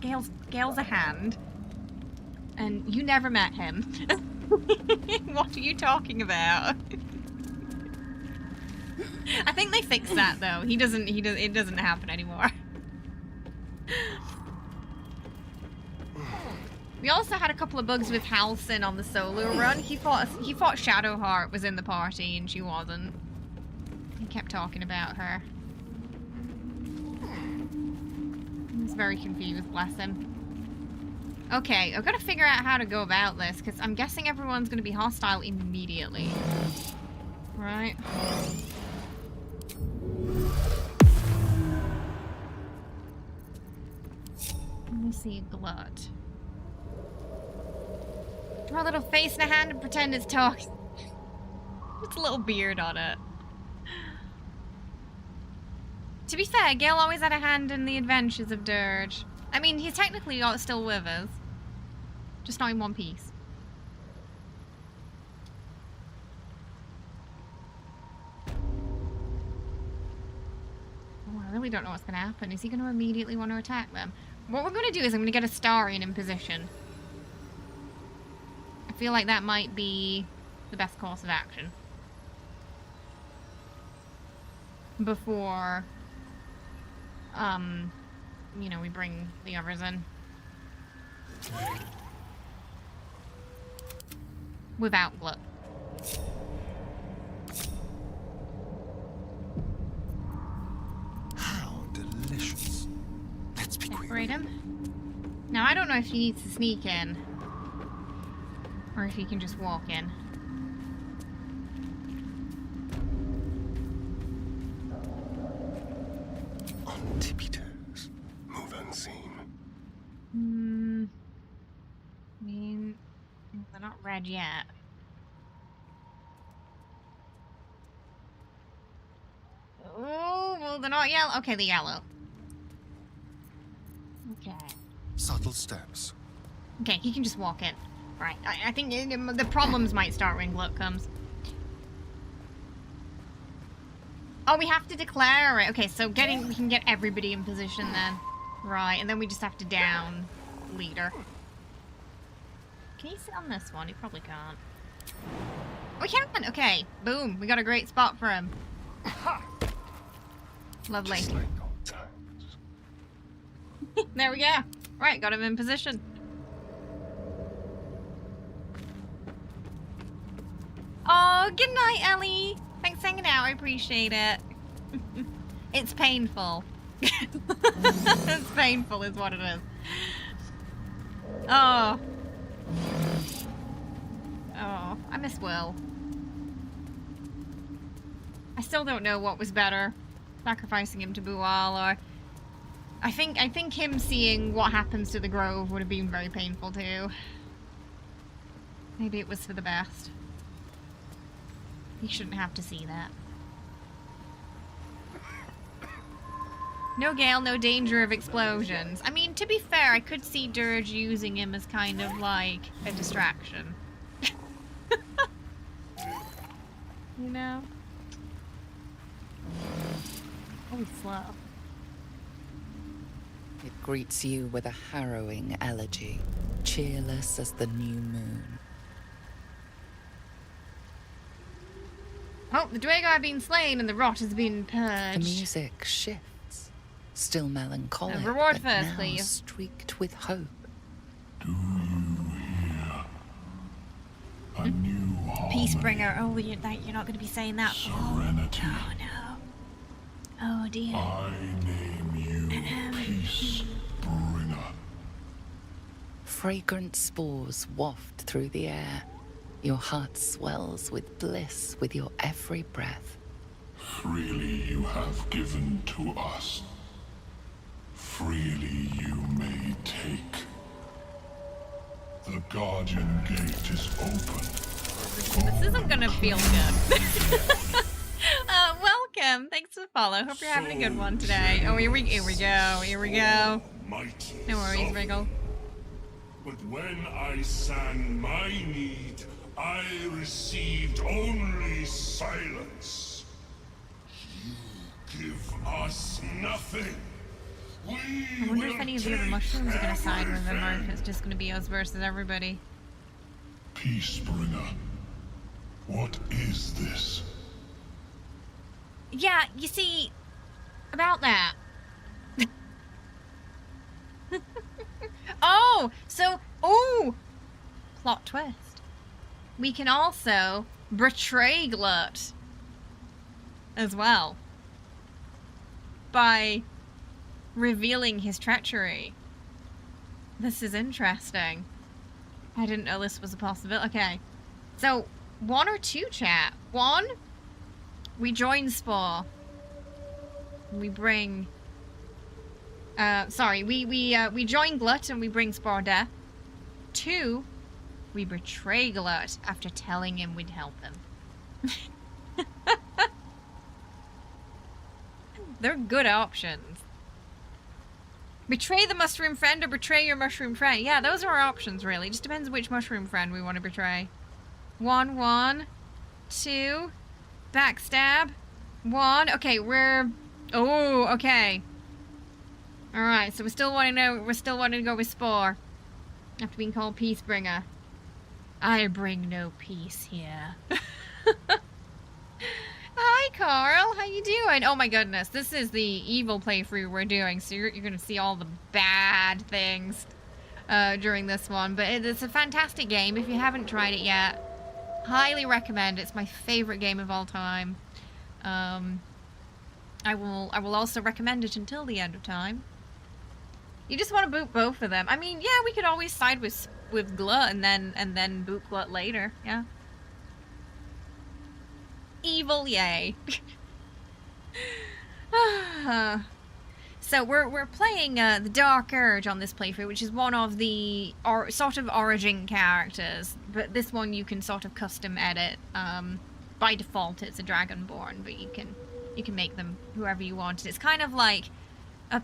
Gale's a hand, and you never met him. What are you talking about? I think they fixed that though. It doesn't happen anymore. We also had a couple of bugs with Halcyon on the solo run. He thought Shadowheart was in the party and she wasn't. He kept talking about her. He was very confused, bless him. Okay, I've got to figure out how to go about this, because I'm guessing everyone's going to be hostile immediately. Right. Let me see, Glut. Draw a little face and a hand and pretend it's talking. It's a little beard on it. To be fair, Gale always had a hand in the adventures of Dirge. I mean, he's technically still with us. Just not in one piece. Oh, I really don't know what's going to happen. Is he going to immediately want to attack them? What we're going to do is I'm going to get Astarian in position. I feel like that might be the best course of action. Before, you know, we bring the others in. Without Glut. How delicious. Let's be quick. Separate him. Now, I don't know if he needs to sneak in. Or if he can just walk in. On tippy toes. Move unseen. I mean, they're not red yet. Oh, well, they're not yellow. Okay, the yellow. Okay. Subtle steps. Okay, he can just walk in. Right, I think the problems might start when Glut comes. Oh, we have to declare it. Okay, so we can get everybody in position then. Right, and then we just have to down leader. Can he sit on this one? He probably can't. Oh, he can! Okay, boom. We got a great spot for him. Lovely. Just like old times. There we go. Right, got him in position. Oh, good night, Ellie. Thanks for hanging out. I appreciate it. It's painful. It's painful is what it is. Oh. Oh, I miss Will. I still don't know what was better. Sacrificing him to Bual, or... I think him seeing what happens to the Grove would have been very painful too. Maybe it was for the best. He shouldn't have to see that. No gale, no danger of explosions. I mean, to be fair, I could see Dirge using him as kind of like a distraction. You know? Oh, slow. It greets you with a harrowing elegy, cheerless as the new moon. Oh, the Dwago have been slain and the rot has been purged. The music shifts, still melancholic, Reward but first, now please. streaked with hope. Do you hear? A new Peacebringer. Oh, you're not going to be saying that. serenity. Oh, no. Oh, dear. I name you Peacebringer. Fragrant spores waft through the air. Your heart swells with bliss with your every breath. Freely you have given to us. Freely you may take. The Guardian Gate is open. This isn't gonna feel good. Welcome. Thanks for the follow. Hope you're having a good one today. Oh, here we go. Mighty No worries, sovereign. Wriggle. But when I sang my need, I received only silence. You give us nothing. I wonder if any of the other mushrooms are gonna side with him, or if it's just gonna be us versus everybody. Peacebringer, what is this? Yeah, you see, about that. Plot twist. We can also betray Glut as well by revealing his treachery. This is interesting. I didn't know this was a possibility. Okay, so 1 or 2, chat. 1, we join Spore. We bring. We join Glut and we bring Spore death. 2, we betray Glut after telling him we'd help him. They're good options. Betray the mushroom friend or betray your mushroom friend. Yeah, those are our options, really. Just depends which mushroom friend we want to betray. 1, 2, backstab. 1. Okay, we're... Oh, okay. Alright, so we're still wanting to go with Spore. After being called Peacebringer. I bring no peace here. Hi, Carl. How you doing? Oh my goodness, this is the evil playthrough we're doing, so you're going to see all the bad things during this one. But it's a fantastic game. If you haven't tried it yet, highly recommend. It's my favorite game of all time. I will also recommend it until the end of time. You just want to boot both of them. I mean, yeah, we could always side with Glut and then boot Glut later. Yeah. Evil, yay. So we're playing the Dark Urge on this playthrough, which is one of the sort of origin characters, but this one you can sort of custom edit. By default, it's a Dragonborn, but you can make them whoever you want. It's kind of like a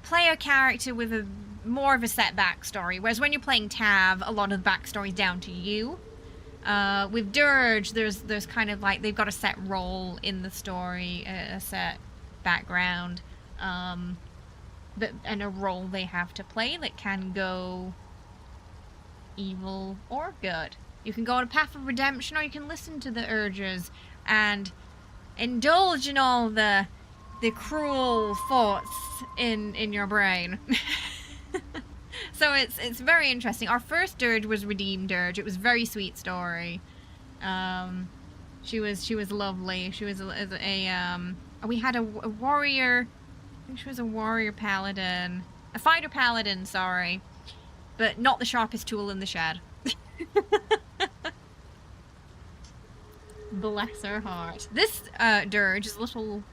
player character with a more of a set backstory, whereas when you're playing Tav, a lot of the backstory is down to you. With Dirge, there's kind of like they've got a set role in the story, a set background, and a role they have to play that can go evil or good. You can go on a path of redemption, or you can listen to the urges and indulge in all the cruel thoughts in your brain. So it's very interesting. Our first Dirge was Redeemed Dirge. It was a very sweet story. She was lovely. She was we had a warrior. I think she was a warrior paladin, a fighter paladin. Sorry, but not the sharpest tool in the shed. Bless her heart. This dirge is a little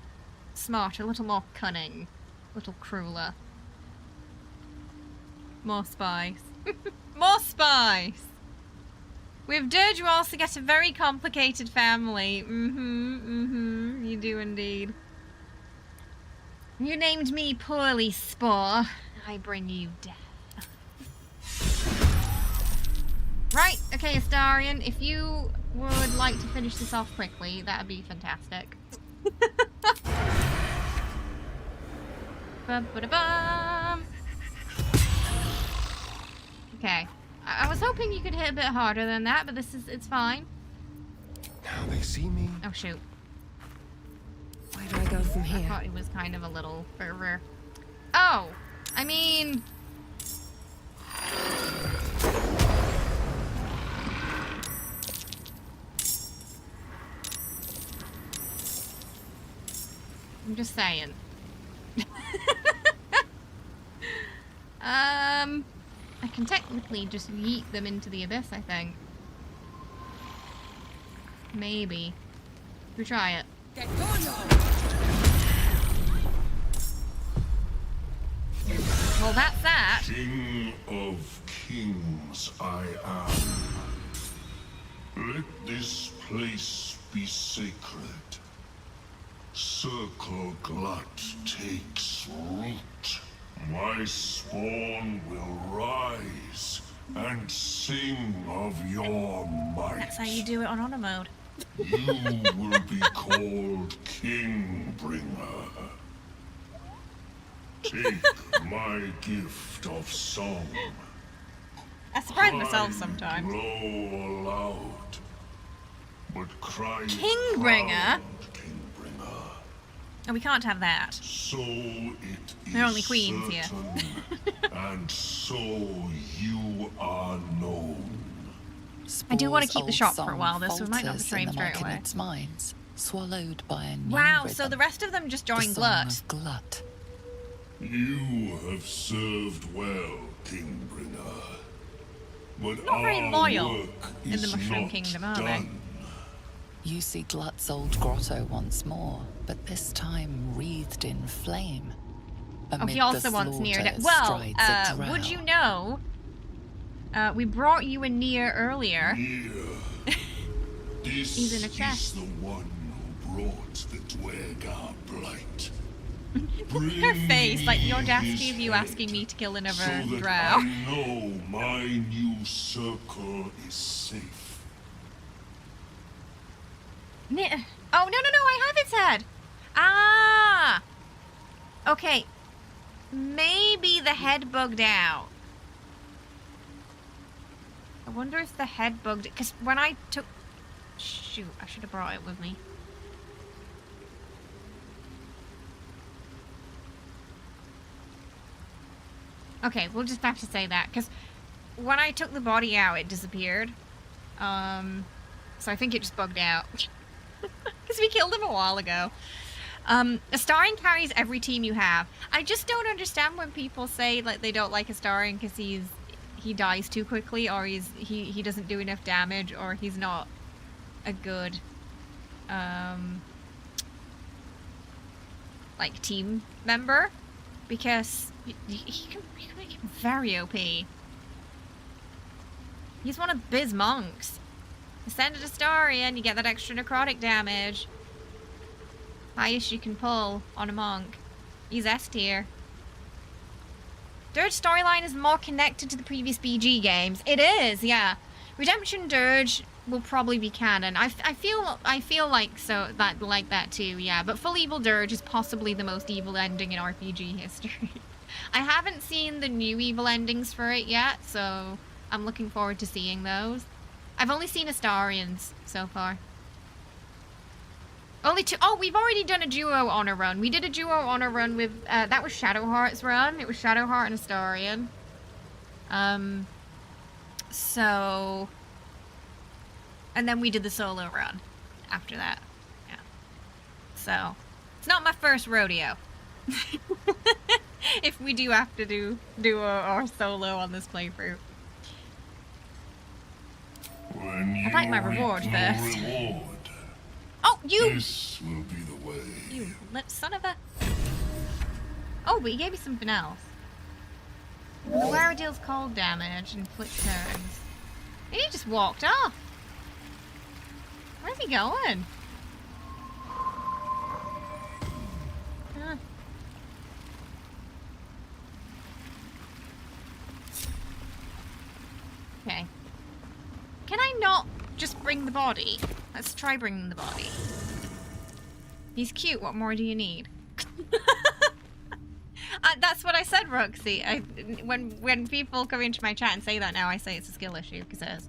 smarter, a little more cunning, a little crueler. More spice. More spice! With dirge you also get a very complicated family. You do indeed. You named me poorly, Spore. I bring you death. Right, okay, Astarion, if you would like to finish this off quickly, that would be fantastic. Ba-ba-da-bum. Okay. I was hoping you could hit a bit harder than that, but it's fine. Now they see me. Oh, shoot. Where do I go from I here? thought it was kind of a little further. Oh! I mean... I'm just saying. I can technically just yeet them into the abyss, I think. Maybe. We try it. Well, that's that. King of kings I am. Let this place be sacred. Circle Glut takes root. My spawn will rise and sing of your might. That's how you do it on honor mode. You will be called Kingbringer. Take my gift of song. I surprise myself sometimes. Blow aloud, but cry Kingbringer? proud, Kingbringer. Oh, we can't have that. So it is They're only queens here. certain, and so you are known. I do want to Spore's keep the old shop for a song while, though, so we might not falters betray in him the straight away. Machinid's minds, swallowed by a new Wow, rhythm, so the rest of them just the joined song Glut. of Glut. You have served well, Kingbringer. But Not very our loyal work in the is Mushroom not Kingdom, are they? done. You see Glut's old grotto once more, but this time wreathed in flame. Oh, Amid he also the wants Nier. slaughter Well, strides a drow. would you know? We brought you a Nier earlier. Here, this He's in a chest. is the one who brought the Dwergar blight. Her face, like the audacity his of you head, asking me to kill another so that drow. I know my new circle is safe. Oh, no, I have its head. Ah! Okay. Maybe the head bugged out. I wonder if the head bugged it. Because when I took... Shoot, I should have brought it with me. Okay, we'll just have to say that. Because when I took the body out, it disappeared. So I think it just bugged out. Because we killed him a while ago. Astarion carries every team you have. I just don't understand when people say like they don't like Astarion because he dies too quickly, or he doesn't do enough damage, or he's not a good like team member, because he can make him very OP. He's one of Biz monks. Ascended Astarion, you get that extra necrotic damage. Highest you can pull on a monk. He's S tier. Dirge storyline is more connected to the previous BG games. It is, yeah. Redemption Dirge will probably be canon. I feel like that too, yeah. But Full Evil Dirge is possibly the most evil ending in RPG history. I haven't seen the new evil endings for it yet, so I'm looking forward to seeing those. I've only seen Astarion's so far. Only two. Oh, we've already done a duo honor run. We did a duo honor run with, that was Shadowheart's run. It was Shadowheart and Astarion. So... And then we did the solo run. after that. Yeah. So, it's not my first rodeo. If we do have to do our solo on this playthrough. I'd like my reward first. Oh, you! This will be the way. You son of a... Oh, but he gave me something else. The wearer deals cold damage and flip turns. And he just walked off. Where's he going? Huh. Okay. Can I not just bring the body? Let's try bringing the body. He's cute. What more do you need? That's what I said, Roxy. When people come into my chat and say that now, I say it's a skill issue, because it is.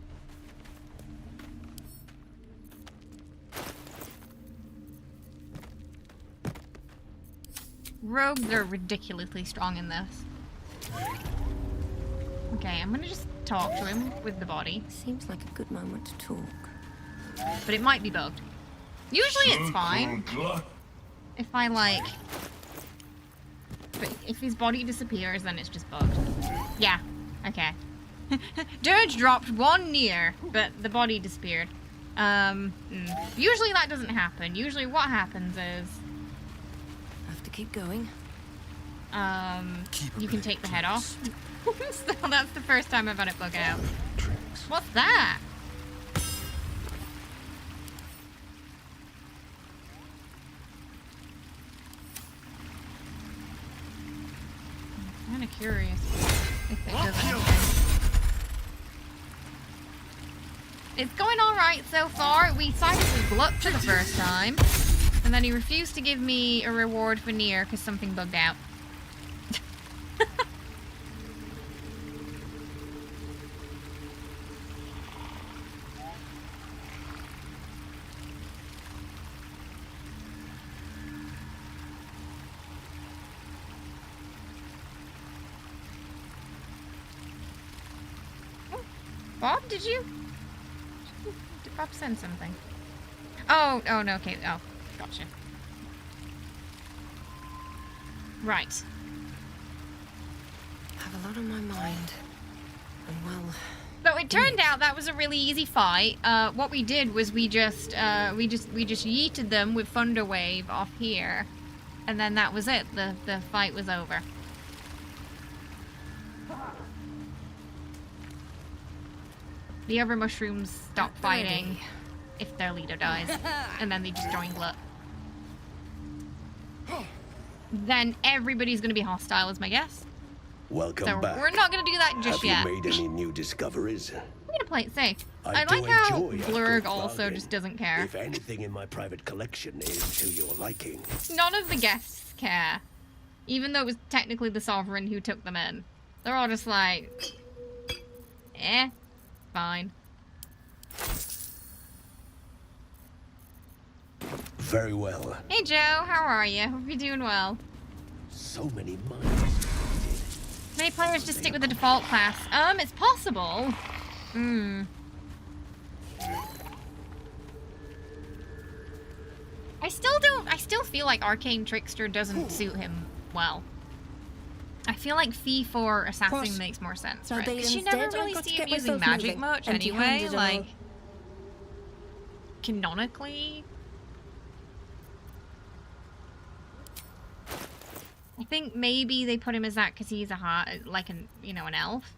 Rogues are ridiculously strong in this. Okay, I'm gonna just talk to him with the body. Seems like a good moment to talk. But it might be bugged. Usually it's fine. If I like... But if his body disappears, then it's just bugged. Yeah, okay. Dirge dropped one near, but the body disappeared. Usually that doesn't happen. Usually what happens is... Have to keep going. You can take the head off. So that's the first time I've had it bug out. What's that? I'm kind of curious if it does anything. It's going alright so far. We sided with Gluck for the first time. And then he refused to give me a reward for Nier because something bugged out. Bob, did you? Did Bob send something? Oh, no, okay. Oh, gotcha. Right. I have a lot on my mind. And well... So it turned out that was a really easy fight. What we did was we just yeeted them with Thunder Wave off here. And then that was it. The fight was over. The other mushrooms stop fighting if their leader dies. And then they just join Glut. Then everybody's going to be hostile is my guess. Welcome So back. we're not going to do that just yet. Have you made any new discoveries? I'm going to play it safe. I do like how enjoy a Blurg good also bargain. just doesn't care. If anything in my private collection is to your liking. None of the guests care. Even though it was technically the Sovereign who took them in. They're all just like... Eh. Fine. Very well. Hey Joe, how are you? Hope you're doing well. So many minds. Many players just stick with the default class. It's possible. I still feel like Arcane Trickster doesn't suit him well. I feel like Thief or Assassin Course. makes more sense, So right? they Because you instead, never I've really got to see him get using myself magic moving, much empty-handed anyway, and like... all. Canonically... I think maybe they put him as that because he's like an elf.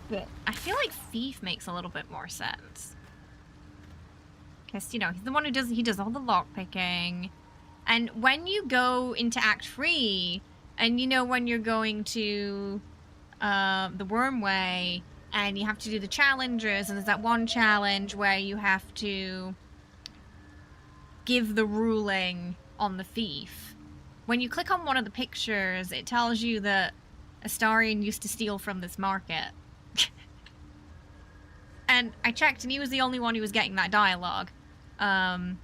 But I feel like Thief makes a little bit more sense. Because, he's the one who does all the lockpicking. And when you go into Act 3, and when you're going to the Wormway, and you have to do the challenges, and there's that one challenge where you have to give the ruling on the thief. When you click on one of the pictures, it tells you that Astarion used to steal from this market. And I checked, and he was the only one who was getting that dialogue. When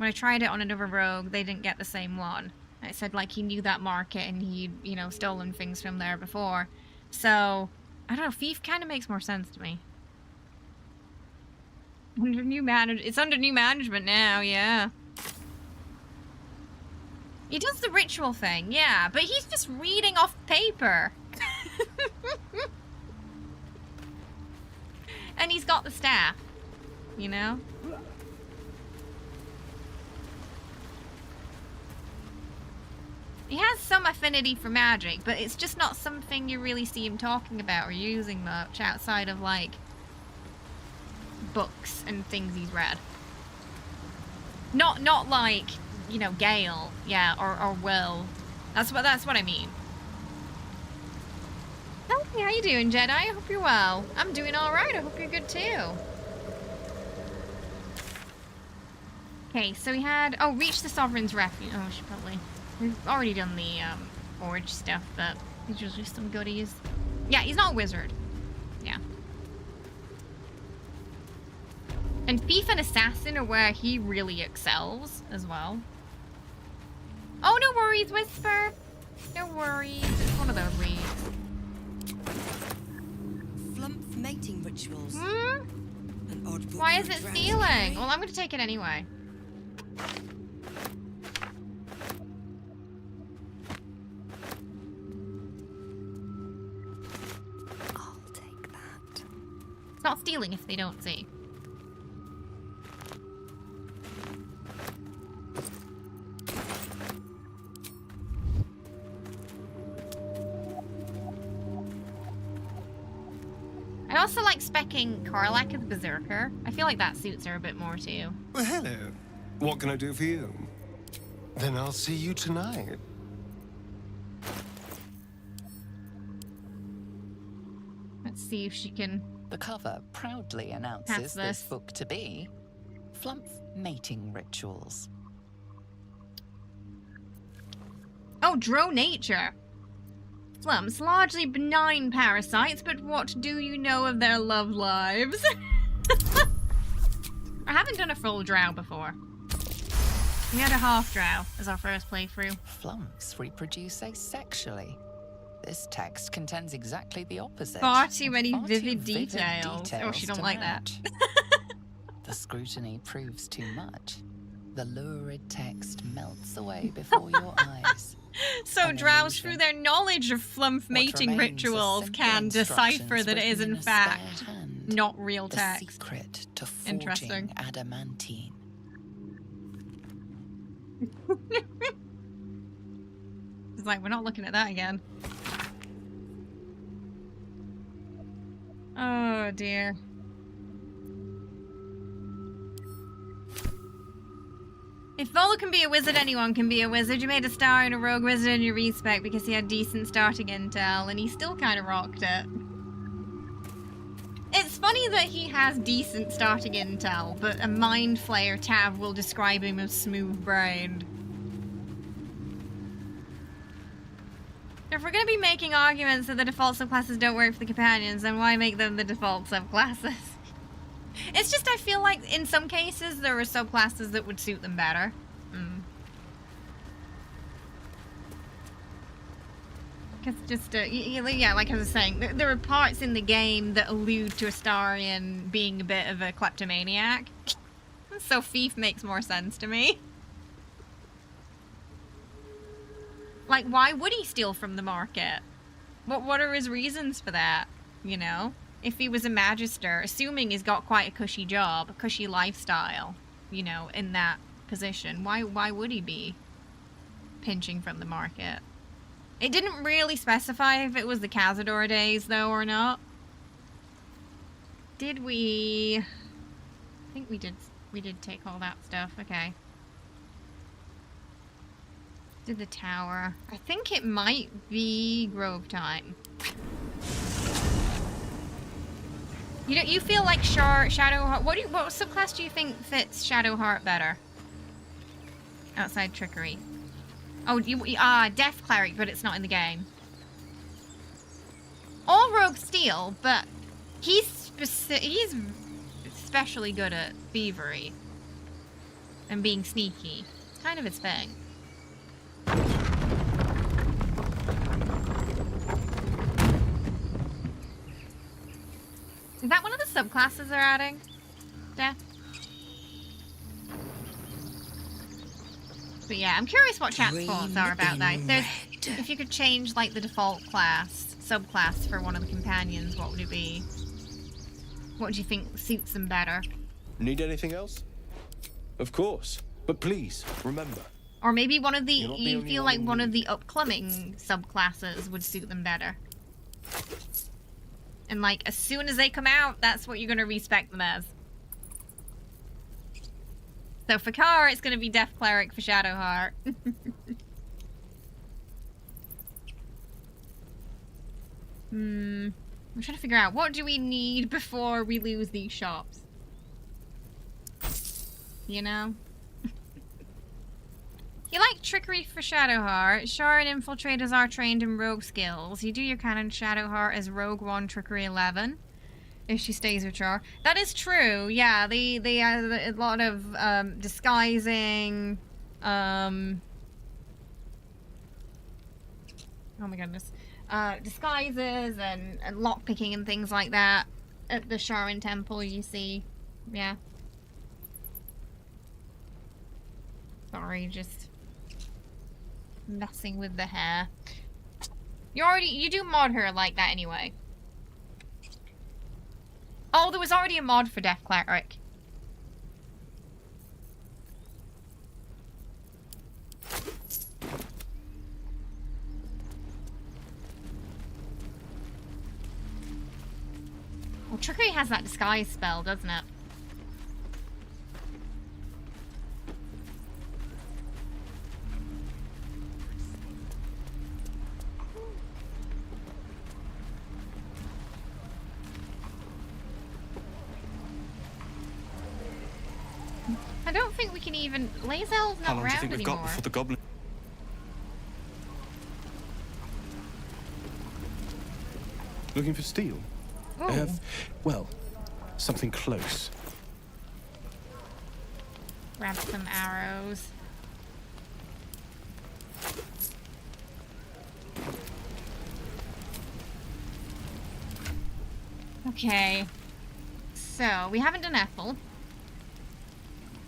I tried it on another rogue, they didn't get the same one. It said, like, he knew that market and he'd, you know, stolen things from there before. So, I don't know, thief kind of makes more sense to me. It's under new management now, yeah. He does the ritual thing, yeah, but he's just reading off paper. And he's got the staff, you know? He has some affinity for magic, but it's just not something you really see him talking about or using much outside of, like, books and things he's read. Not like, you know, Gale, yeah, or Will. That's what I mean. Hey, how you doing, Jedi? I hope you're well. I'm doing alright, I hope you're good too. Okay, so we had... Oh, reach the Sovereign's Refuge. Oh, we should probably... We've already done the forge stuff, but there's usually some goodies. Yeah, he's not a wizard. Yeah. And Thief and Assassin are where he really excels as well. Oh, no worries, Whisper. No worries. It's one of those weeks. Flump mating rituals. Hmm? An odd book Why for is a it drow to stealing? carry. Well, I'm going to take it anyway. I'll take that. It's not stealing if they don't see. I also like specking Karlak as Berserker. I feel like that suits her a bit more too. Well, hello. What can I do for you? Then I'll see you tonight. Let's see if she can... The cover proudly Pass announces this. this book to be Flump Mating Rituals. Oh, Drow Nature. Flumps, largely benign parasites, but what do you know of their love lives? I haven't done a full drow before. We had a half drow as our first playthrough. Flumps reproduce asexually. This text contains exactly the opposite. Far too and many far too vivid vivid details. Oh, she don't to like that. match. The scrutiny proves too much. The lurid text melts away before your eyes. So An drows, illusion. through their knowledge of flump mating remains are rituals, simple can decipher instructions that it is written in a fact spare hand. not real The text. secret to Interesting. forging adamantine. It's like, we're not looking at that again. Oh dear. If Volo can be a wizard, anyone can be a wizard. You made a star and a rogue wizard in your respec because he had decent starting intel, and he still kind of rocked it. It's funny that he has decent starting intel, but a mind flayer Tav will describe him as smooth-brained. If we're going to be making arguments that the default subclasses don't work for the companions, then why make them the default subclasses? It's just I feel like in some cases there are subclasses that would suit them better. Because just, yeah, like I was saying, there are parts in the game that allude to Astarion being a bit of a kleptomaniac. So Thief makes more sense to me. Like, why would he steal from the market? What are his reasons for that, you know? If he was a magister, assuming he's got quite a cushy job, a cushy lifestyle, you know, in that position, why would he be pinching from the market? It didn't really specify if it was the Cazador days, though, or not. Did we... I think we did take all that stuff, okay. Did the tower. I think it might be Grove time. You know, you feel like Shadowheart. What subclass do you think fits Shadowheart better? Outside trickery. Oh, Death Cleric, but it's not in the game. All rogues steal, but he's especially good at thievery and being sneaky. It's kind of his thing. subclasses they're adding? Death? But yeah, I'm curious what chat's thoughts are about that. If you could change, like, the default class, subclass for one of the companions, what would it be? What do you think suits them better? Need anything else? Of course. But please, remember. Or maybe one of the, You're not the you only feel one like in one of need. the upcoming subclasses would suit them better. And like, as soon as they come out, that's what you're gonna respec them as. So for Kara, it's gonna be Death Cleric for Shadowheart. I'm trying to figure out, what do we need before we lose these shops? You know? You like Trickery for Shadowheart. Shard Infiltrators are trained in rogue skills. You do your canon Shadowheart as Rogue 1 Trickery 11. If she stays with Char. That is true, yeah. They have a lot of disguising. Oh my goodness. Disguises and lockpicking and things like that at the Sharon Temple, you see. Yeah. Sorry, just messing with the hair. You do mod her like that anyway. Oh, there was already a mod for Death Cleric. Well, Trickery has that disguise spell, doesn't it? I don't think we can even... lae'zel's not How long do you around think we've anymore. got before the goblin... Looking for steel? Ooh. I have, well, something close. Grab some arrows. Okay. So, we haven't done Ethel.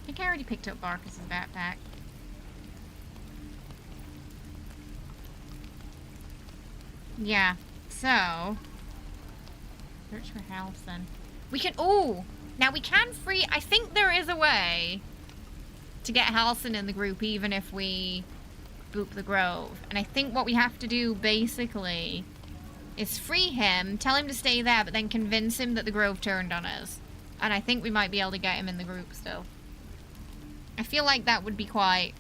I think I already picked up Barkus's backpack. Yeah. So... search for Halson. We can... oh! Now we can free... I think there is a way to get Halson in the group even if we boop the Grove. And I think what we have to do, basically, is free him, tell him to stay there, but then convince him that the Grove turned on us. And I think we might be able to get him in the group still. I feel like that would be quite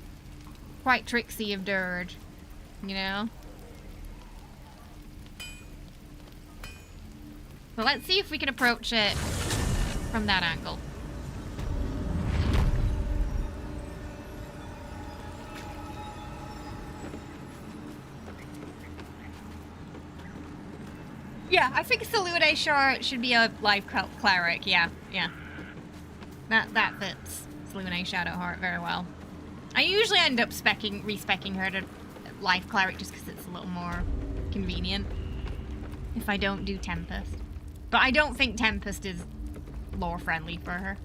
tricksy of Dirge, you know? But let's see if we can approach it from that angle. Yeah, I think Salute Shard should be a life cleric. Yeah. That fits Salute Shadowheart very well. I usually end up respecking her to life cleric just because it's a little more convenient if I don't do Tempest. But I don't think Tempest is lore friendly for her.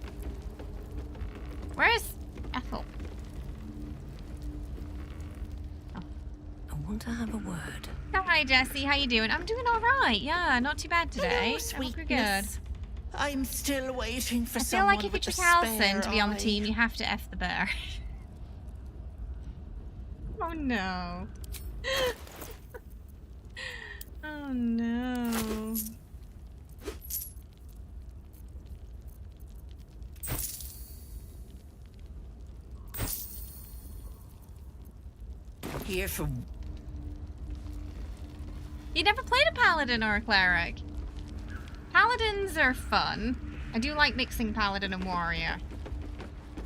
Where's Ethel? I want to have a word. Oh, hi Jessie, how you doing? I'm doing alright, yeah, not too bad today. Hello, I hope you're good. sweetness. I'm still waiting for I feel someone like if with you pick a Alison spare to be on the eye. team, you have to F the bear. Oh no. Oh no. Here for... You never played a paladin or a cleric? Paladins are fun. I do like mixing paladin and warrior.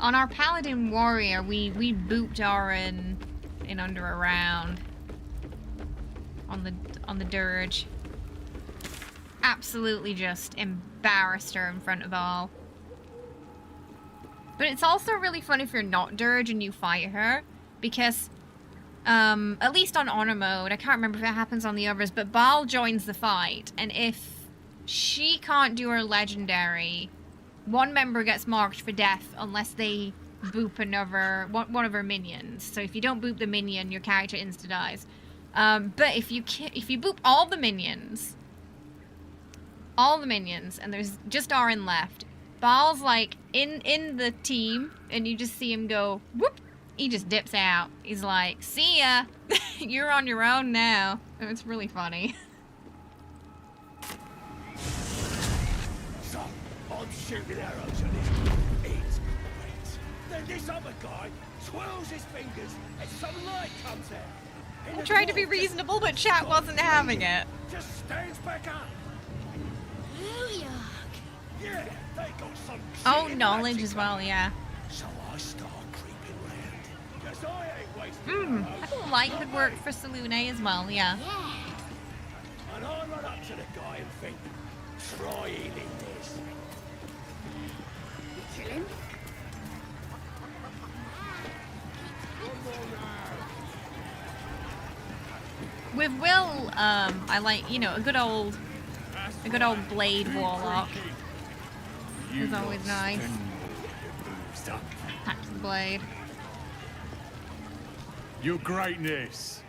On our paladin warrior, we booped Orin in under a round. On the dirge. Absolutely just embarrassed her in front of all. But it's also really fun if you're not dirge and you fight her, because at least on honor mode, I can't remember if it happens on the others, but Baal joins the fight, and if she can't do her legendary. One member gets marked for death unless they boop one of her minions. So if you don't boop the minion, your character insta dies. But if you boop all the minions, and there's just Arin left, Baal's like in the team, and you just see him go whoop. He just dips out. He's like, "See ya, you're on your own now." And it's really funny. So, I'm shooting arrows at it. It's great. Then this other guy twirls his fingers and some light comes out. I tried to be reasonable, but chat wasn't having it. Just stands back up. Yeah, they got some Oh, shit knowledge magic as well, on. yeah. So I start creeping round. 'Cause I ain't wasting I think light could work for Salune as well, yeah. And I run up to the guy and think, try healing this. Kill him? With Will, I like, you know, a good old blade warlock. Is always nice. Packs the blade. Your greatness.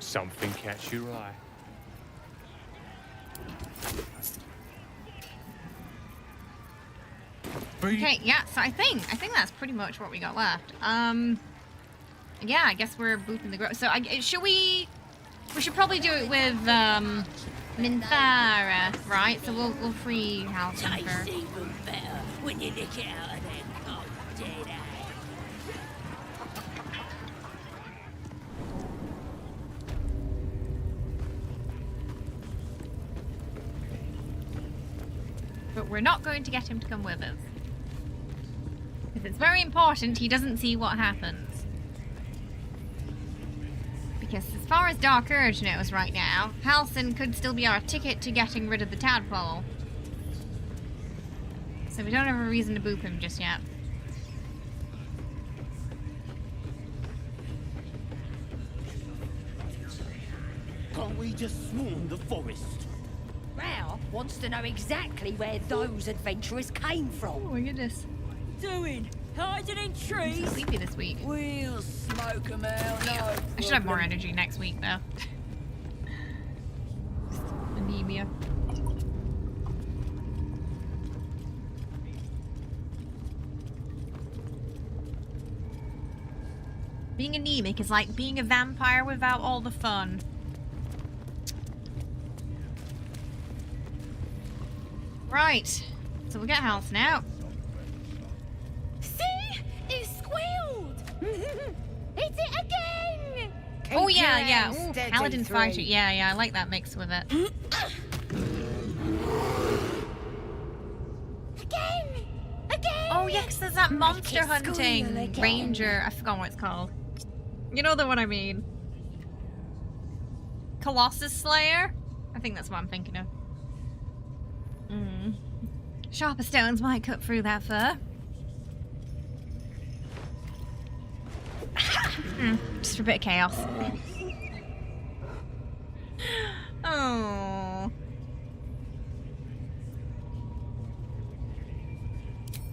Something catch your eye. Okay, yeah, so I think that's pretty much what we got left. Yeah, I guess we're booping the growth. So we should probably do it with Minthara, right? So we'll free Halcyon first. Even better when you nick it out of them cold dead eyes. But we're not going to get him to come with us. Because it's very important he doesn't see what happens. Because as far as Dark Urge knows right now, Halcyon could still be our ticket to getting rid of the tadpole. So we don't have a reason to boop him just yet. Can't we just swarm the forest? Rao wants to know exactly where those adventurers came from. Oh my goodness. Doing? Hiding in I'm so trees? sleepy this week. We'll smoke 'em out, no I should have more problem. energy next week though. Anemia. Being anemic is like being a vampire without all the fun. Right, so we'll get House now. See? It squealed! It's it again! Oh Keep yeah, your yeah. hands Ooh, steady, Paladin's three. Fighter. Yeah, I like that mix with it. Again! Oh yes, there's that monster it squeal hunting again. ranger. I forgot what it's called. You know the one I mean. Colossus Slayer? I think that's what I'm thinking of. Sharper stones might cut through that fur. Just for a bit of chaos. Oh.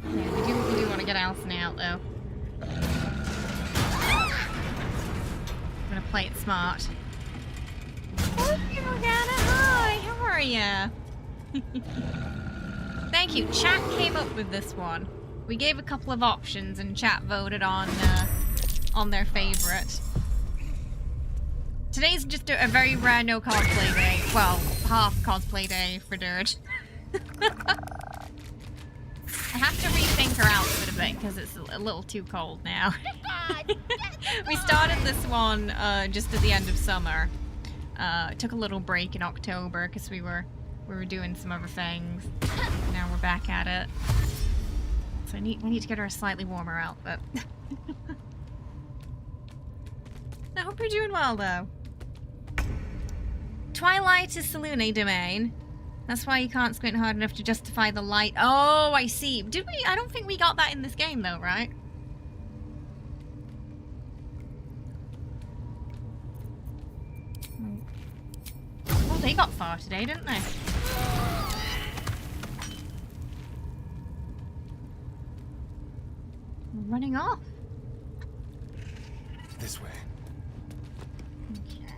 Yeah, we do want to get Alison out though. I'm gonna play it smart. Oh, Morgana, hi, how are ya? Thank you. Chat came up with this one. We gave a couple of options and chat voted on their favorite. Today's just a very rare no cosplay day. Well, half cosplay day for Dirge. I have to rethink her outfit a bit because it's a little too cold now. We started this one just at the end of summer. Took a little break in October because we were doing some other things. Now we're back at it. So I need to get her a slightly warmer outfit. I hope you're doing well though. Twilight is Salune domain. That's why you can't squint hard enough to justify the light. Oh, I see. Did we? I don't think we got that in this game though, right? Oh, they got far today, didn't they? running off. This way. Okay.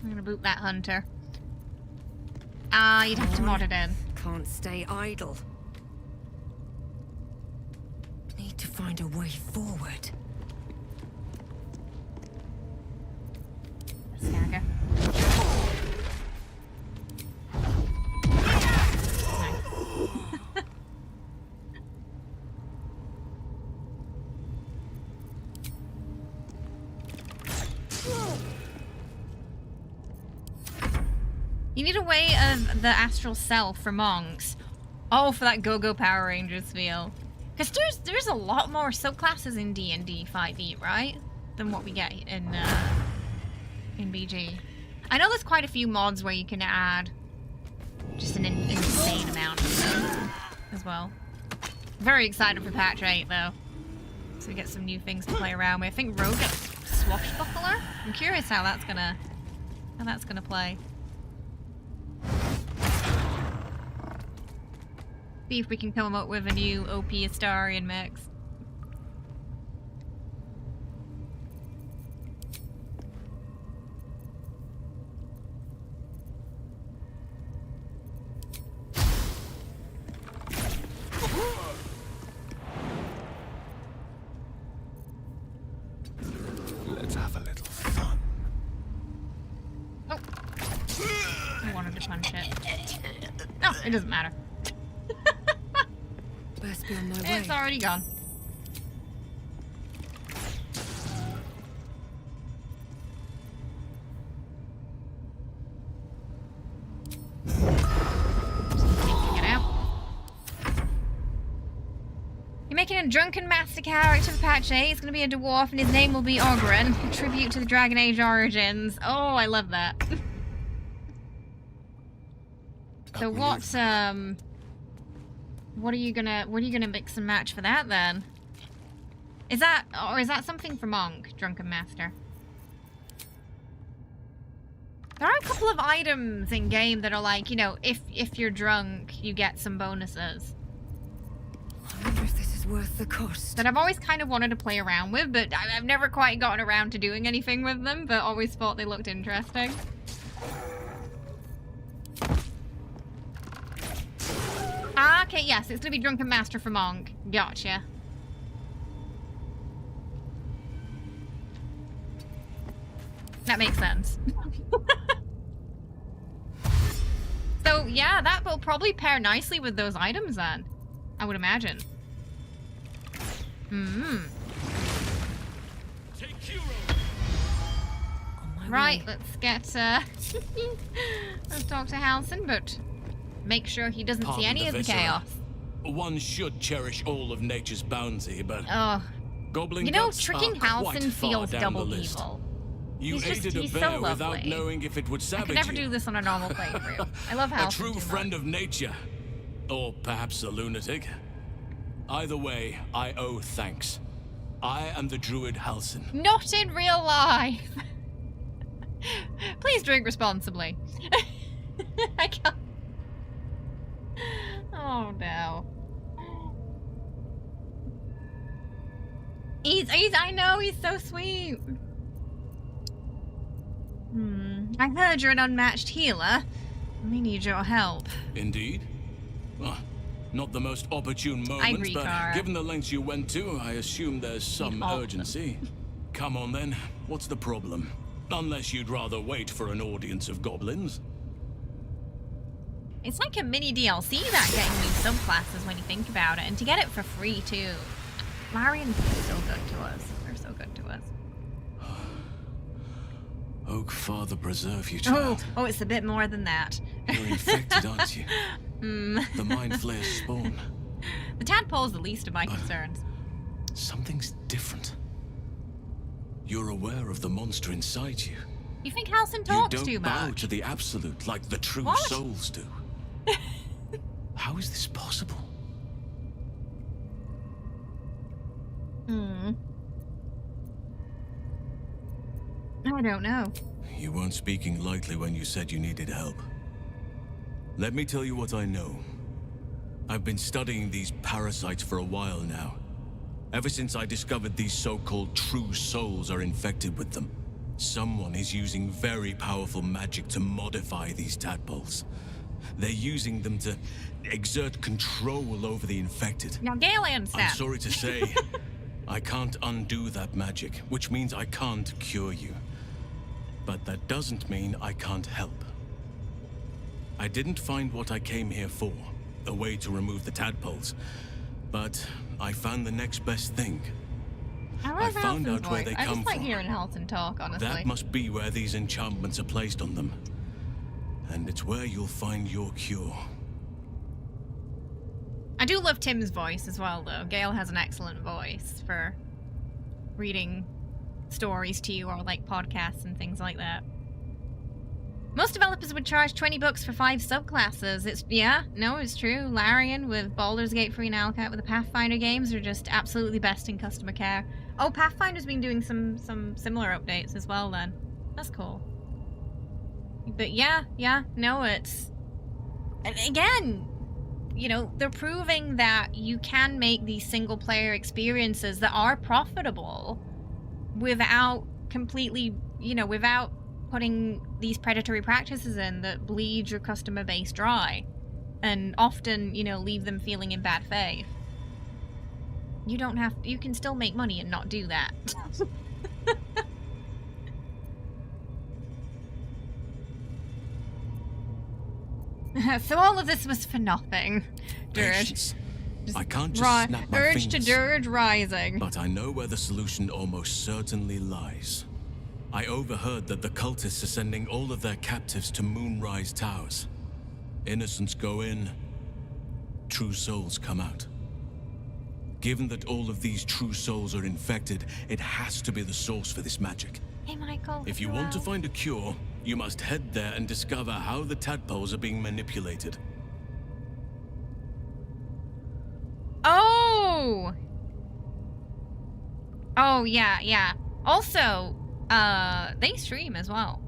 I'm gonna boot that hunter. You'd have to mod it in. Can't stay idle. Need to find a way forward. Snagger. You need a way of the astral self for monks. Oh, for that go-go Power Rangers feel. Because there's a lot more subclasses in D&D 5e, right? Than what we get in BG. I know there's quite a few mods where you can add just an insane amount of them as well. Very excited for patch 8 though. So we get some new things to play around with. I think Rogue gets Swashbuckler? I'm curious how that's gonna play. See if we can come up with a new OP Astarian mix. Let's have a little fun. Oh. I wanted to punch it. No, it doesn't matter. Best be on my way. It's already gone. Get out. You're making a drunken master character for patch 8. It's going to be a dwarf and his name will be Ogren. A tribute to the Dragon Age origins. Oh, I love that. So what are you gonna mix and match for that then? Is that something for Monk, Drunken Master? There are a couple of items in game that are like, you know, if you're drunk, you get some bonuses. I wonder if this is worth the cost. That I've always kind of wanted to play around with, but I've never quite gotten around to doing anything with them, but always thought they looked interesting. Ah, okay, yes, it's gonna be Drunken Master for Monk. Gotcha. That makes sense. So, yeah, that will probably pair nicely with those items then. I would imagine. Right, let's get, let's talk to Halsin, but make sure he doesn't see any of the chaos. One should cherish all of nature's bounty, but goblin you know, guts tricking are quite Halsin far feels down double the list. evil. You aided a he's bear so without lovely. knowing if it would I savage could never you. do this on a normal playthrough. I love Halsin A true too friend much. of nature. Or perhaps a lunatic. Either way, I owe thanks. I am the druid Halsin. Not in real life. Please drink responsibly. I can't. Oh no. I know, he's so sweet. I heard you're an unmatched healer. We need your help. Indeed. Well, not the most opportune moment, agree, but Kara. given the lengths you went to, I assume there's some urgency. Come on then, what's the problem? Unless you'd rather wait for an audience of goblins. It's like a mini DLC that getting new subclasses when you think about it, and to get it for free too. Larians are so good to us. They're so good to us. Oak Father preserve you, child. Oh, it's a bit more than that. You're infected, aren't you? The Mind Flayer's spawn. The tadpole's the least of my concerns. Something's different. You're aware of the monster inside you. You think Halsin talks you too don't bow much? to the absolute like the true What? souls do. How is this possible? I don't know. You weren't speaking lightly when you said you needed help. Let me tell you what I know. I've been studying these parasites for a while now. Ever since I discovered these so-called true souls are infected with them, someone is using very powerful magic to modify these tadpoles. They're using them to exert control over the infected. Now, Gale, I I'm understand. sorry to say, I can't undo that magic, which means I can't cure you. But that doesn't mean I can't help. I didn't find what I came here for, a way to remove the tadpoles, but I found the next best thing. I found Halson's out where voice. they I come just like from. hearing Halson talk, honestly. That must be where these enchantments are placed on them. And it's where you'll find your cure. I do love Tim's voice as well, though. Gale has an excellent voice for reading stories to you or like podcasts and things like that. Most developers would charge $20 for 5 subclasses. It's true. Larian with Baldur's Gate 3 and Alcat with the Pathfinder games are just absolutely best in customer care. Oh, Pathfinder's been doing some similar updates as well then. That's cool. But it's... And again, you know, they're proving that you can make these single-player experiences that are profitable without completely, without putting these predatory practices in that bleed your customer base dry and often, leave them feeling in bad faith. You can still make money and not do that. So all of this was for nothing. Dirge. Patience. I can't just snap my Urge fingers. to Dirge rising. But I know where the solution almost certainly lies. I overheard that the cultists are sending all of their captives to Moonrise Towers. Innocents go in, true souls come out. Given that all of these true souls are infected, it has to be the source for this magic. Hey, Michael. If you want to find a cure, you must head there and discover how the tadpoles are being manipulated. Oh! Oh, yeah. Also, they stream as well.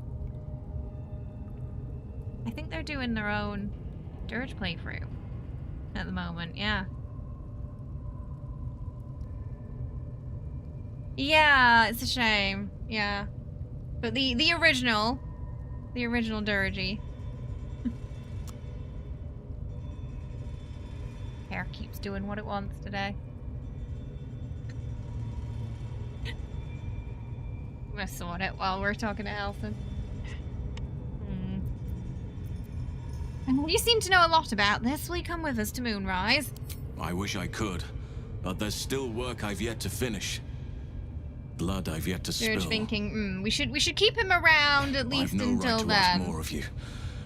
I think they're doing their own Dirge playthrough at the moment, yeah. Yeah, it's a shame, yeah. But the original Dirgy. Hair keeps doing what it wants today. I'm gonna sort it while we're talking to Elson. You seem to know a lot about this. Will you come with us to Moonrise? I wish I could, but there's still work I've yet to finish. Blood I've yet to spill. Dirge thinking, we should keep him around at least I've no until right to then. ask more of you,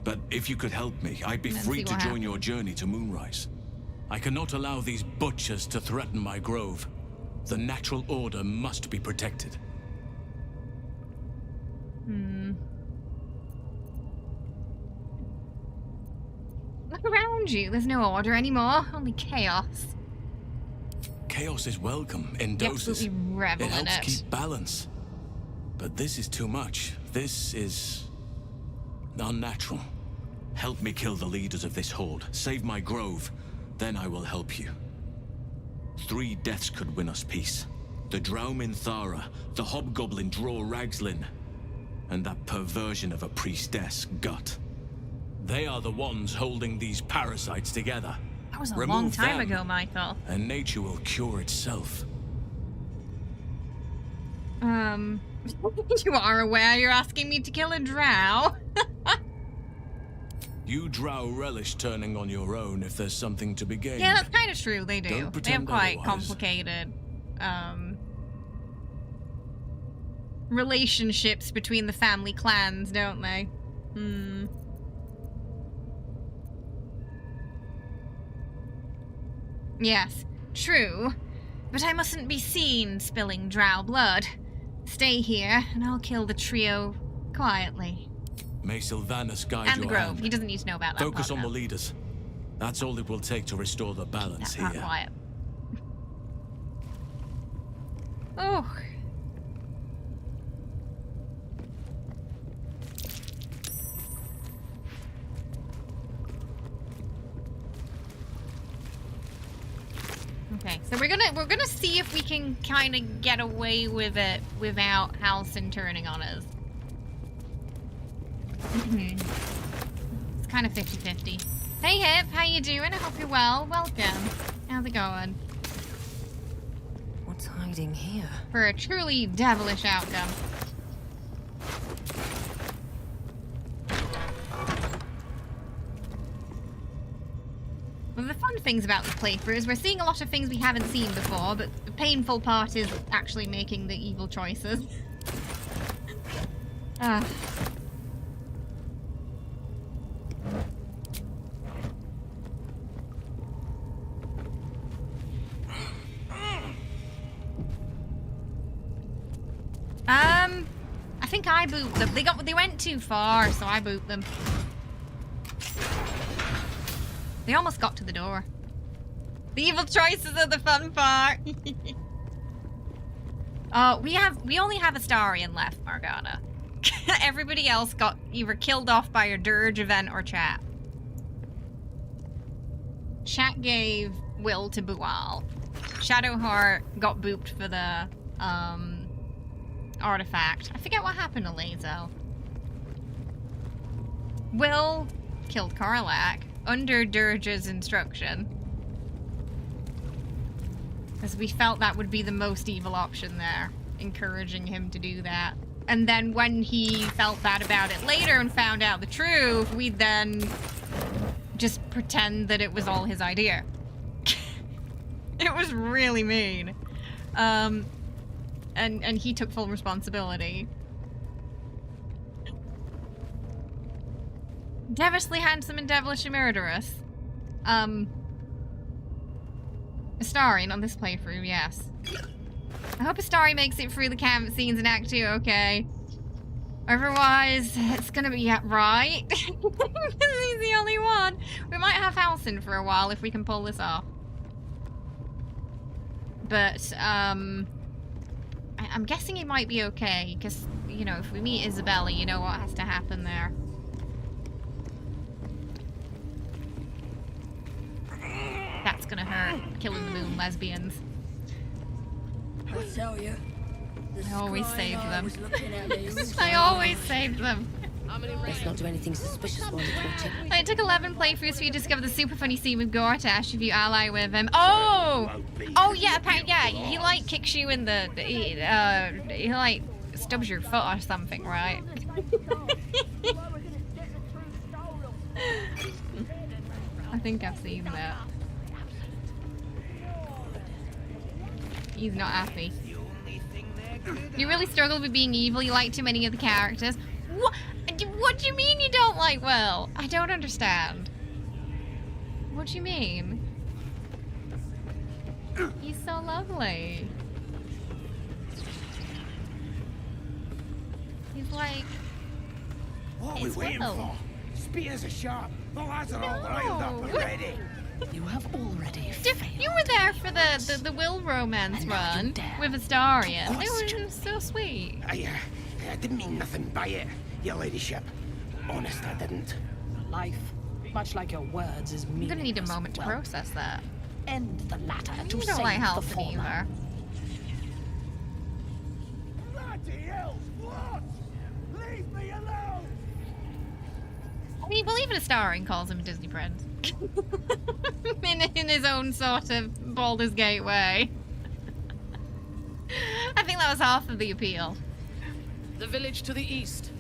but if you could help me, I'd be Let's free see to what join your journey to Moonrise. I cannot allow these butchers to threaten my grove. The natural order must be protected. Look around you. There's no order anymore. Only chaos. Chaos is welcome in You doses. absolutely revel It in helps it. keep balance. But this is too much. This is unnatural. Help me kill the leaders of this horde. Save my grove. Then I will help you. 3 deaths could win us peace. The Drow Minthara, the Hobgoblin Draw Ragslin, and that perversion of a priestess, Gut. They are the ones holding these parasites together. That was a Remove long time them, ago, Michael. and nature will cure itself. You are aware you're asking me to kill a drow? You Drow relish turning on your own if there's something to be gained. Yeah, that's kind of true. They do. Don't They have pretend quite otherwise. complicated relationships between the family clans, don't they? Yes, true. But I mustn't be seen spilling drow blood. Stay here, and I'll kill the trio quietly. May Sylvanas guide And the your Grove. hand. He doesn't need to know about that. Focus part on the now. leaders. That's all it will take to restore the Keep balance that part here. quiet. Oh. Okay, so we're gonna see if we can kind of get away with it without Halsin turning on us. It's kind of 50-50. Hey Hip, how you doing? I hope you're well. Welcome. How's it going? What's hiding here? For a truly devilish outcome. One of the fun things about this playthrough is we're seeing a lot of things we haven't seen before, but the painful part is actually making the evil choices. I think I booped them. They went too far, so I booped them. They almost got to the door. The evil choices are the fun part. We only have Astarion left, Morgana. Everybody else got either killed off by a dirge event or chat. Chat gave Will to Bual. Shadowheart got booped for the artifact. I forget what happened to lae'zel. Will killed Karlak under Dirge's instruction, because we felt that would be the most evil option there, encouraging him to do that. And then when he felt bad about it later and found out the truth, we then just pretend that it was all his idea. It was really mean. And he took full responsibility. Devilishly handsome and devilishly murderous. Astari on this playthrough, yes. I hope Astari makes it through the camp scenes in Act 2, okay? Otherwise, it's gonna be right. He's the only one. We might have Halsin for a while if we can pull this off. But, I'm guessing it might be okay, because, you know, if we meet Isabella, you know what has to happen there. That's gonna hurt. Killing the moon lesbians. I tell you, I always save them. I I always save them. Let's not do anything suspicious while you're watching. It took 11 playthroughs for you to discover the super funny scene with Gortash if you ally with him. Oh! Oh yeah, apparently, yeah, he like kicks you in the, he like stubs your foot or something, right? I think I've seen that. He's not happy. You really struggle with being evil, you like too many of the characters. What do you mean you don't like Will? I don't understand. What do you mean? He's so lovely. He's like... What are we waiting for? Spears are sharp. The lads are all riled up and ready. You have already You were there for the Will romance run with Astarion. It was so sweet. I didn't mean nothing by it, your ladyship. Honest, I didn't. Life, much like your words, is meaningless. I'm gonna need a moment to process that. End the latter to You save don't like the Halsin former. either. Bloody hell! What? Leave me alone! I mean, well, even Astarion calls him a Disney prince. in his own sort of Baldur's Gate way. I think that was half of the appeal. The village to the east.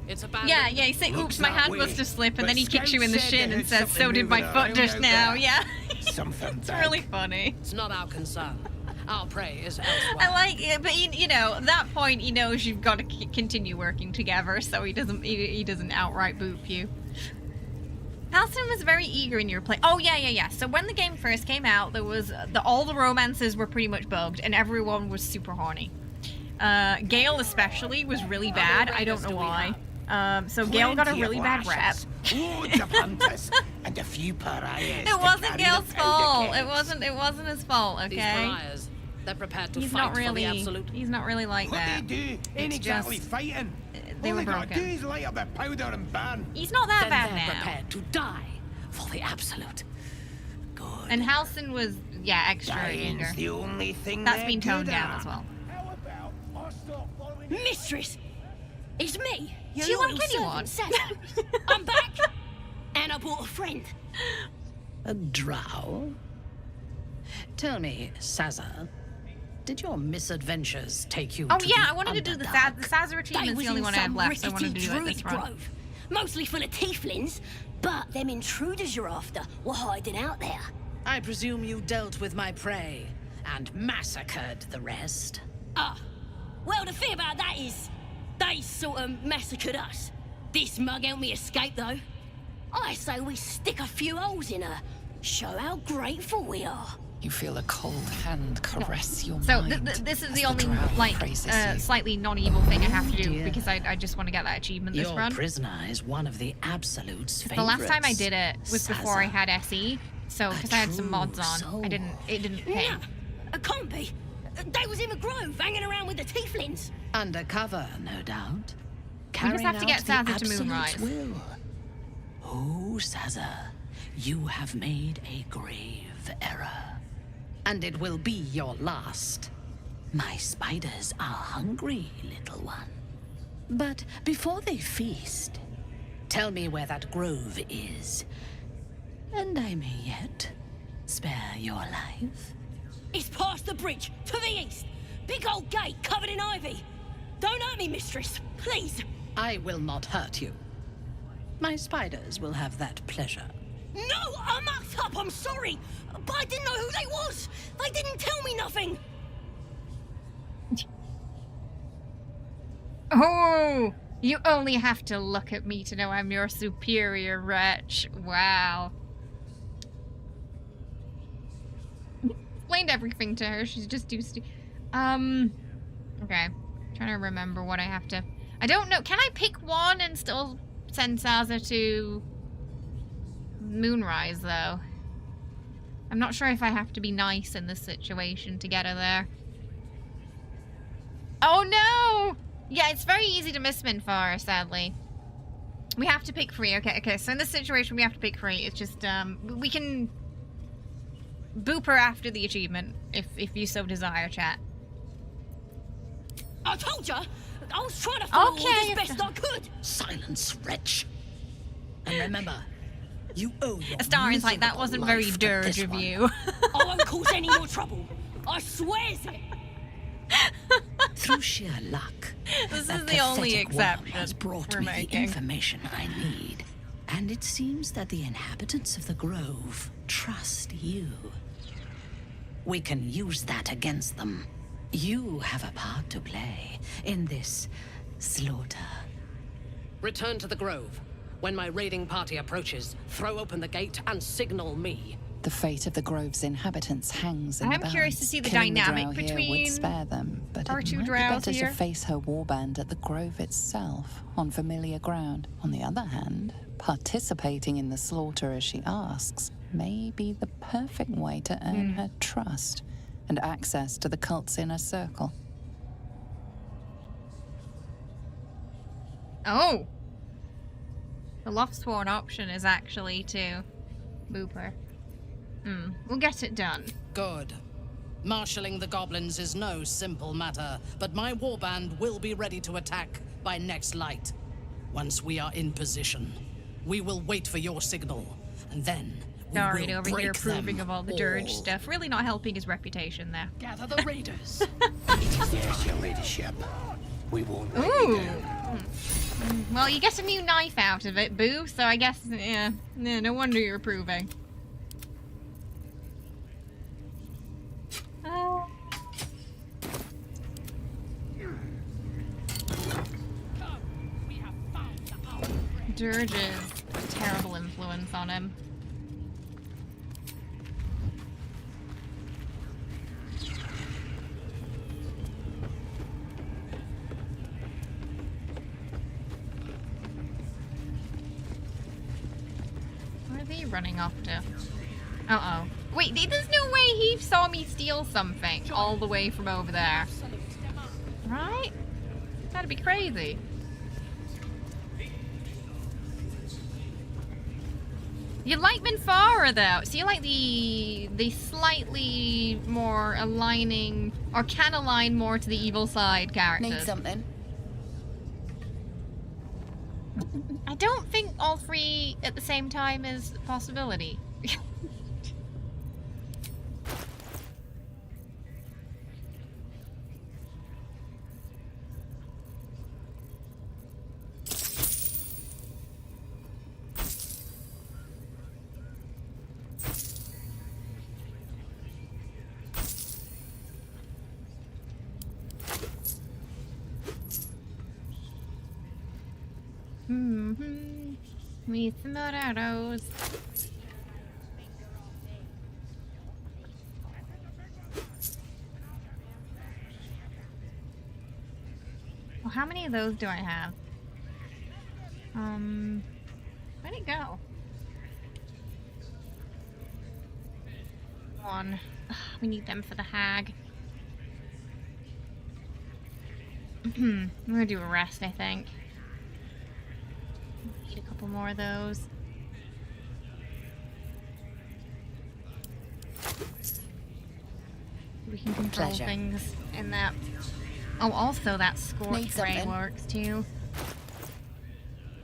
It's abandoned. Yeah, you say, oops, my hand must have slipped, and then he kicks you in the shin and says, so did my foot just now. Yeah. Something It's really funny. It's not our concern. Our prey is elsewhere. I like it, but you know, at that point, he knows you've got to continue working together, so he doesn't outright boop you. Halsin was very eager in your play. Oh yeah. So when the game first came out, there was all the romances were pretty much bugged, and everyone was super horny. Gale especially was really bad. I don't know why. So Gale got a really bad rep. Loads of hunters and a few pariahs. It wasn't Gale's fault. It wasn't his fault. These Okay. pariahs, they're prepared to He's fight not for the really. absolute. He's not really like What that. they do ain't It's exactly just- fighting. They All were they gotta do broken. is light up a powder and burn. He's not that Then bad they're now. prepared to die for the absolute. And Halcyon was, yeah, extra eager. Dying's the only thing That's they're been toned good down at. as well. How about I start following Mistress! It's me, your She loyal like anyone. servant, Sazza. I'm back! And I brought a friend. A drow? Tell me, Sazza, did your misadventures take you Oh to yeah, the I wanted to do the Underdark? Sazza achievement's the only one I have left, so I wanted to do it this run. grove. Mostly full of tieflings, but them intruders you're after were hiding out there. I presume you dealt with my prey and massacred the rest. Ah, well, the thing about that is, they sort of massacred us. This mug helped me escape, though. I say we stick a few holes in her, show how grateful we are. You feel a cold hand caress your So mind. this is as the only, drow like, praises you. slightly non-evil thing I have to do, dear. because I just want to get that achievement this Your run. prisoner is one of the Absolute's favorites. The last time I did it was before I Sazza. had SE, so because I had some mods on, it didn't pay. Nah, it can't be. They was in the grove, hanging around with the tieflings. Undercover, no doubt. We just have to get Carrying out Sazza the to Moonrise. Absolute's will. Oh, Sazza, you have made a grave error. And it will be your last. My spiders are hungry, little one. But before they feast, tell me where that grove is. And I may yet spare your life. It's past the bridge, to the east. Big old gate covered in ivy. Don't hurt me, mistress, please. I will not hurt you. My spiders will have that pleasure. No, I mucked up, I'm sorry. But I didn't know who they was. They didn't tell me nothing. Oh, you only have to look at me to know I'm your superior wretch. Wow. Explained everything to her. She's just too okay. Trying to remember what I have to. I don't know. Can I pick one and still send Sazza to Moonrise, though? I'm not sure if I have to be nice in this situation to get her there. Oh no! Yeah, it's very easy to miss Minfar, sadly. We have to pick free. Okay, so in this situation we have to pick free. It's just, we can boop her after the achievement, if you so desire, chat. I told ya! I was trying to follow Okay, as best I could! Silence, wretch. And remember, you owe your Astarian's like, that miserable wasn't very life to dirge this of one. you. I won't cause any more trouble. I swears it. Through sheer luck, This that is the only pathetic exception worm has brought we're me the making. information I need. And it seems that the inhabitants of the grove trust you. We can use that against them. You have a part to play in this slaughter. Return to the grove. When my raiding party approaches, throw open the gate and signal me. The fate of the grove's inhabitants hangs in the I'm curious to balance. see the Killing dynamic drow here between would spare them, but our it two might be drows better here. to face her warband at the grove itself, on familiar ground. On the other hand, participating in the slaughter as she asks may be the perfect way to earn her trust and access to the cult's inner circle. Oh! The Loftsworn option is actually to boop her. We'll get it done. Good. Marshalling the goblins is no simple matter, but my warband will be ready to attack by next light. Once we are in position, we will wait for your signal, and then we Darian will over break here approving them of all the dirge all. stuff. Really not helping his reputation there. Gather the raiders. Yes, your ladyship. We won't let you Ooh! down. Well, you get a new knife out of it, Boo, so I guess, yeah, no wonder you're approving. Dirge is a terrible influence on him. Where are they running off to? Uh-oh. Wait, there's no way he saw me steal something all the way from over there. Right? That'd be crazy. You like Minfara though, so you like the slightly more aligning, or can align more to the evil side characters. Need something? I don't think all three at the same time is a possibility. With some arrows. Well, how many of those do I have? Where'd it go? One. Ugh, we need them for the hag. I'm gonna do a rest, I think. Need a couple more of those. We can control things in that. Oh, also that scorch ray works too.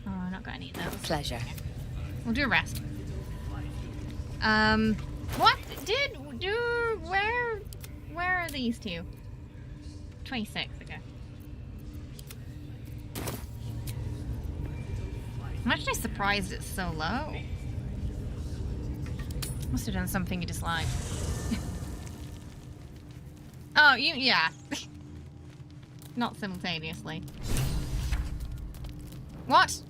Oh, I'm not gonna need those. Pleasure. Okay. We'll do a rest. What did do? Where are these two? 26. Okay. I'm actually surprised it's so low. Must have done something you disliked. Oh, yeah. Not simultaneously. What?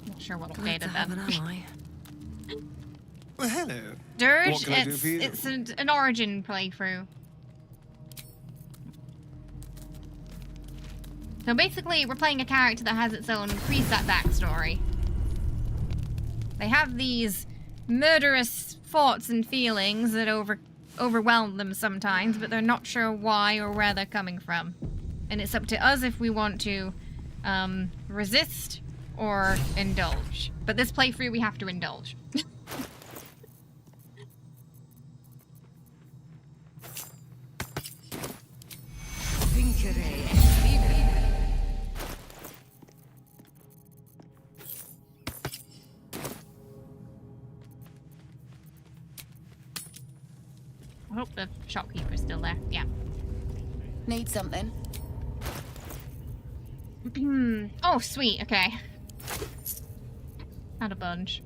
Not sure what updated that. Well, hello. Dirge, What can I do for you? it's an origin playthrough. So basically, we're playing a character that has its own preset backstory. They have these murderous thoughts and feelings that overwhelm them sometimes, but they're not sure why or where they're coming from. And it's up to us if we want to resist or indulge. But this playthrough, we have to indulge. I hope the shopkeeper's still there. Yeah. Need something? Oh, sweet. Okay. Had a bunch.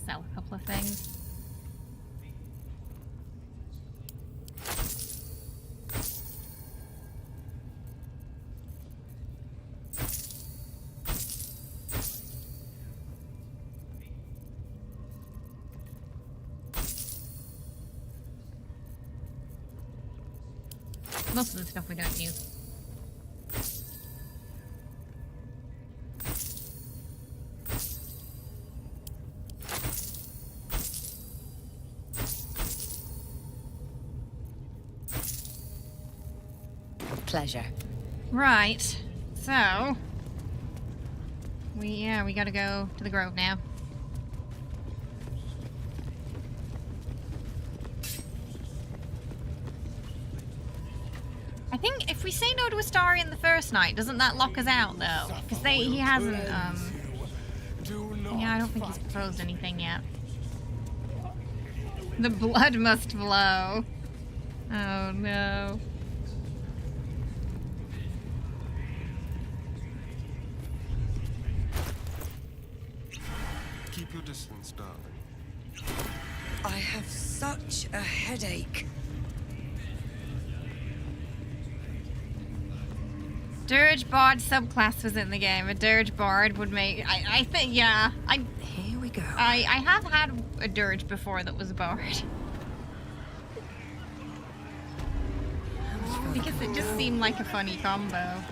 Sell a couple of things. Most of the stuff we don't use. Pleasure. Right. So we gotta go to the grove now. I think if we say no to Astarion the first night, doesn't that lock us out though? Because he hasn't yeah, I don't think he's proposed anything yet. The blood must flow. Oh no. Keep your distance, darling. I have such a headache. Dirge Bard subclass was in the game. A Dirge Bard would make... I think, yeah. Here we go. I have had a Dirge before that was a Bard. Because it just seemed like a funny combo.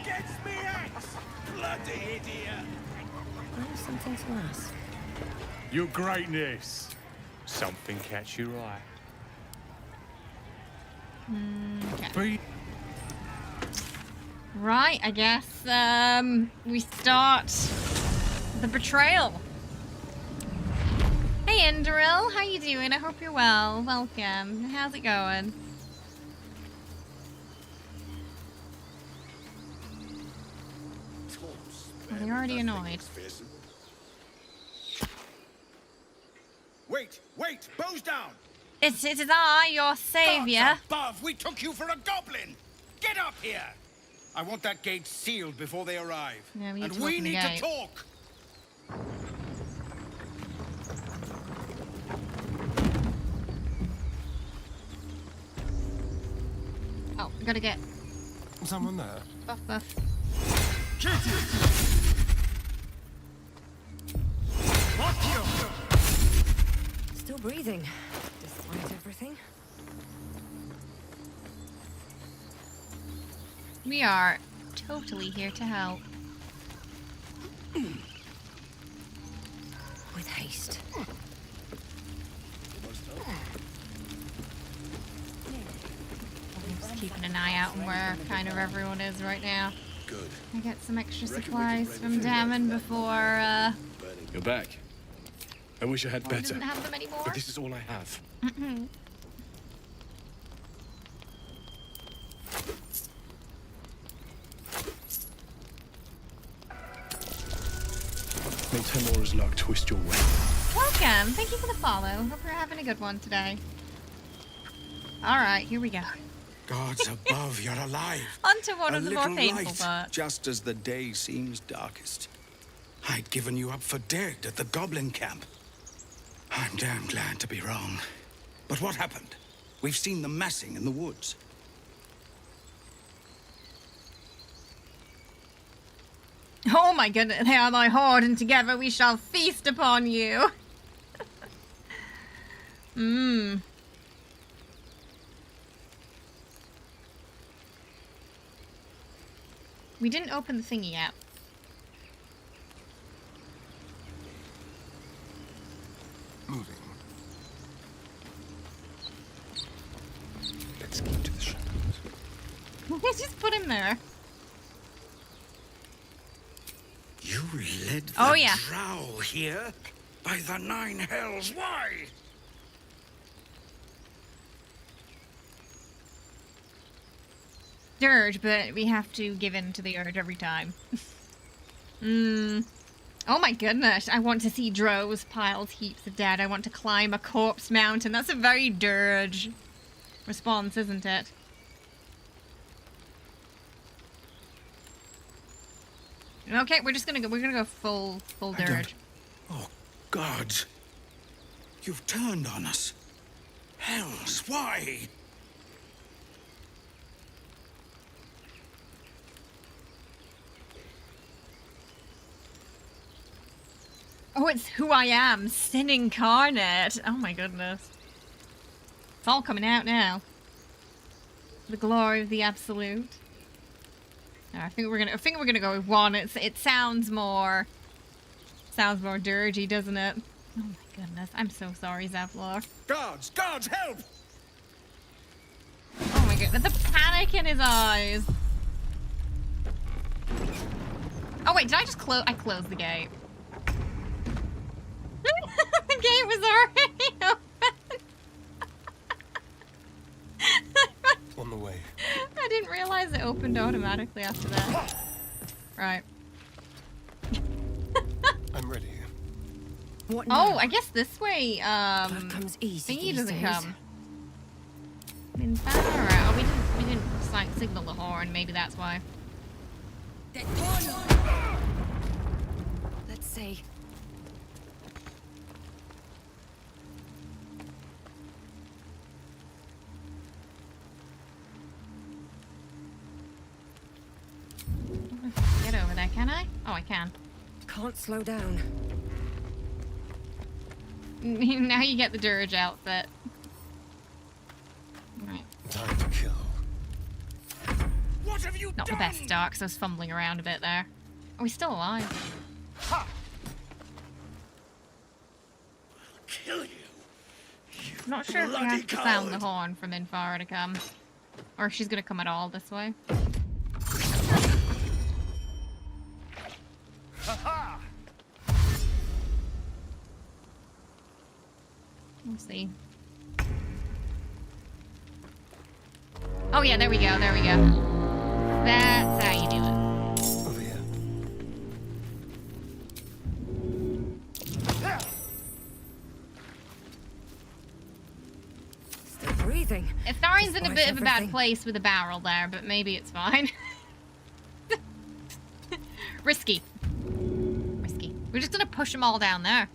Against me, axe! Bloody idiot! There's something to ask. Your greatness. Something catch your eye. Okay. Right, I guess we start the betrayal. Hey Enderil, how you doing? I hope you're well. Welcome. How's it going? Are they already annoyed? Wait! Bows down! It is I, your savior. Gods above, we took you for a goblin! Get up here! I want that gate sealed before they arrive. Yeah, we need and to we open the need gate. to talk! Oh, we gotta get Someone there? buff. Still breathing, despite everything. We are totally here to help. With haste. Just keeping an eye out on where kind of everyone is right now. Good. I get some extra supplies from Damon before, You're back. I wish I had he better, doesn't have them anymore. but this is all I have. May Temora's luck twist your way. Welcome. Thank you for the follow. Hope you're having a good one today. Alright, here we go. Gods above, you're alive! On to one a of the more little painful light, parts. just as the day seems darkest. I'd given you up for dead at the goblin camp. I'm damn glad to be wrong. But what happened? We've seen them massing in the woods. Oh my goodness, they are thy horde, and together we shall feast upon you. We didn't open the thingy yet. Moving. Let's keep to the shadows. Just put him there. You led the Oh, yeah. drow here? By the nine hells, why? Dirge, but we have to give in to the urge every time. Oh my goodness, I want to see drows, piles, heaps of dead. I want to climb a corpse mountain. That's a very dirge response, isn't it? Okay, we're gonna go full dirge. Oh, gods. You've turned on us. Hells, why? Oh, it's who I am, sin incarnate. Oh my goodness. It's all coming out now. The glory of the absolute. I think we're gonna go with one. It sounds more dirgy, doesn't it? Oh my goodness. I'm so sorry, Zevlor. Guards, help! Oh my goodness, the panic in his eyes. Oh wait, did I just close? I closed the gate. The gate was already open. On the way. I didn't realize it opened automatically after that. Right. I'm ready. What now? Oh, I guess this way, Blood comes easy thingy these doesn't days. come. In Baldur. Oh, we didn't like signal the horn. Maybe that's why. Let's see. Can I? Oh, I can. Can't slow down. Now you get the Dirge outfit. Right. Time to kill. What have you Not done? the best start, because I was fumbling around a bit there. Are we still alive? Ha! I'll kill you. I'm not sure if we have to sound the horn from in far to come. Or if she's gonna come at all this way. Ha-ha! We'll see. Oh yeah, there we go, there we go. That's how you do it. Over here. Still breathing. Tharian's in a Despite bit of a bad everything. place with a barrel there, but maybe it's fine. Risky. Risky. We're just gonna push them all down there.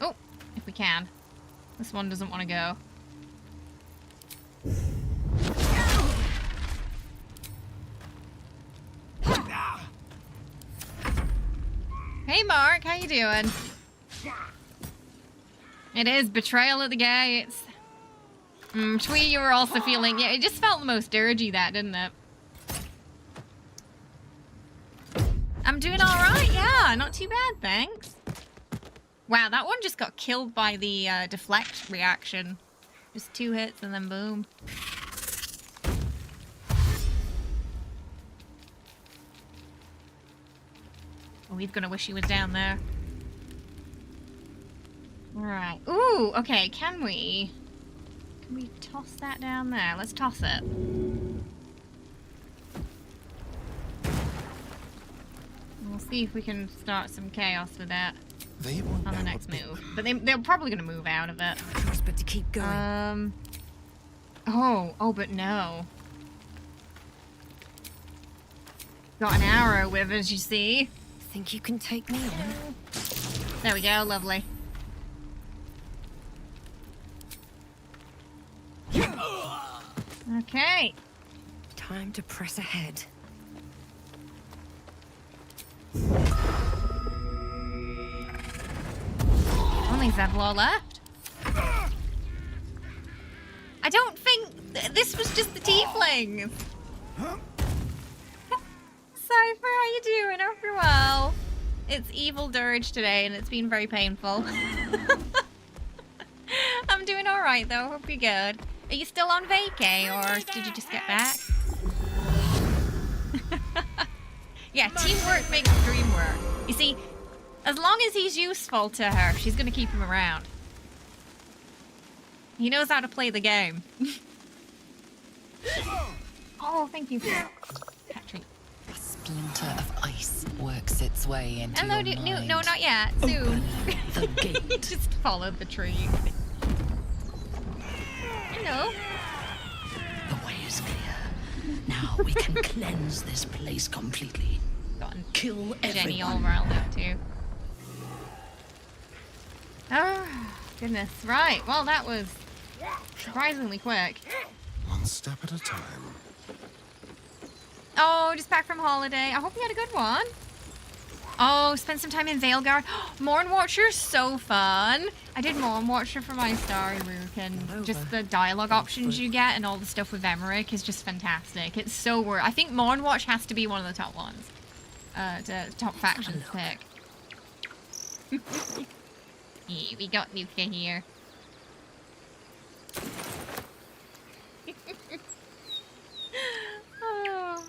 Oh, if we can. This one doesn't want to go. Hey Mark, how you doing? It is betrayal at the gates. Twee, you were also feeling... Yeah, it just felt the most dirgy, that, didn't it? I'm doing alright, yeah. Not too bad, thanks. Wow, that one just got killed by the deflect reaction. Just 2 hits and then boom. Oh, he's gonna wish he was down there. Alright. Ooh, okay, can we toss that down there? Let's toss it. We'll see if we can start some chaos with that on the next move. But they're probably gonna move out of it. Choice but to keep going. Oh, but no. Got an arrow with us, you see. Think you can take me on? There we go, lovely. Okay. Time to press ahead. Only Zevlor left. I don't think this was just the tieflings. Cypher, how you doing? Hope you're well. It's Evil Dirge today, and it's been very painful. I'm doing alright, though. Hope you're good. Are you still on vacay, or did you just get back? Yeah, teamwork makes the dream work. You see, as long as he's useful to her, she's gonna keep him around. He knows how to play the game. Oh, thank you for that treat. A splinter of ice works its way into Hello, your mind. no, not yet. Soon. The gate. Just follow the tree. Hello. The way is clear. Now we can cleanse this place completely. Kill Jenny all everyone. riled up too. Oh, goodness. Right. Well, that was surprisingly quick. One step at a time. Oh, just back from holiday. I hope you had a good one. Oh, spend some time in Veilguard. Morn Watcher's so fun. I did Morn Watcher for my Starry Rook, and just the dialogue options you get and all the stuff with Emmerich is just fantastic. It's so worth. I think Morn Watch has to be one of the top ones. The top factions pick. Yeah, we got Luca here. Oh.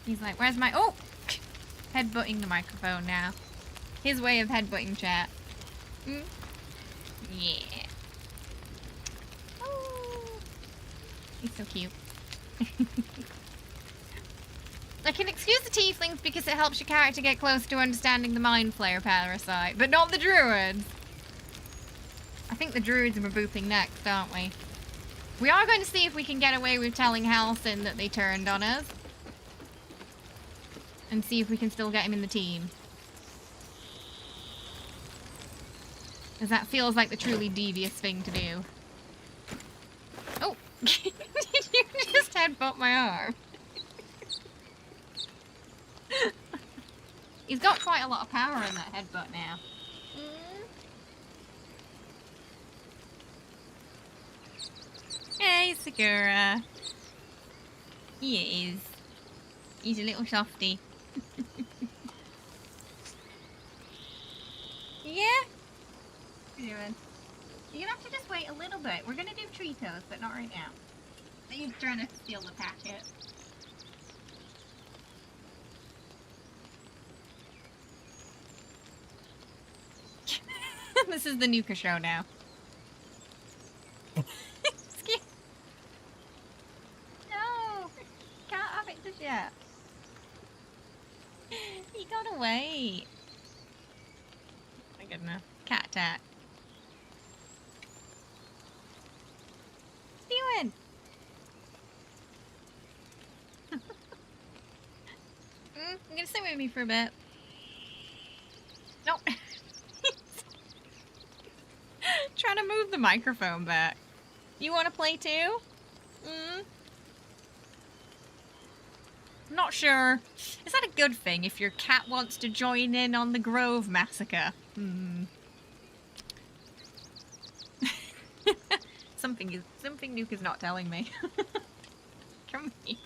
He's like, where's my... Oh! Headbutting the microphone now. His way of headbutting chat. Mm. Yeah. Oh. He's so cute. I can excuse the tieflings because it helps your character get close to understanding the Mind Flayer parasite, but not the druids. I think the druids are booping next, aren't we? We are going to see if we can get away with telling Halsin that they turned on us. And see if we can still get him in the team. Because that feels like the truly devious thing to do. Oh! Did you just headbutt my arm? He's got quite a lot of power in that headbutt now. Hey, Segura. He is. He's a little softy. Yeah? What are you doing? You're gonna have to just wait a little bit. We're gonna do tree toast, but not right now. He's trying to steal the packet. This is the Nuka show now. No! Can't have it just yet. He got away. My goodness. Cat attack. What are you doing? You gonna sit with me for a bit? Nope. Trying to move the microphone back. You want to play too? I'm not sure. Is that a good thing if your cat wants to join in on the Grove massacre? Something Nuke is not telling me. Come here.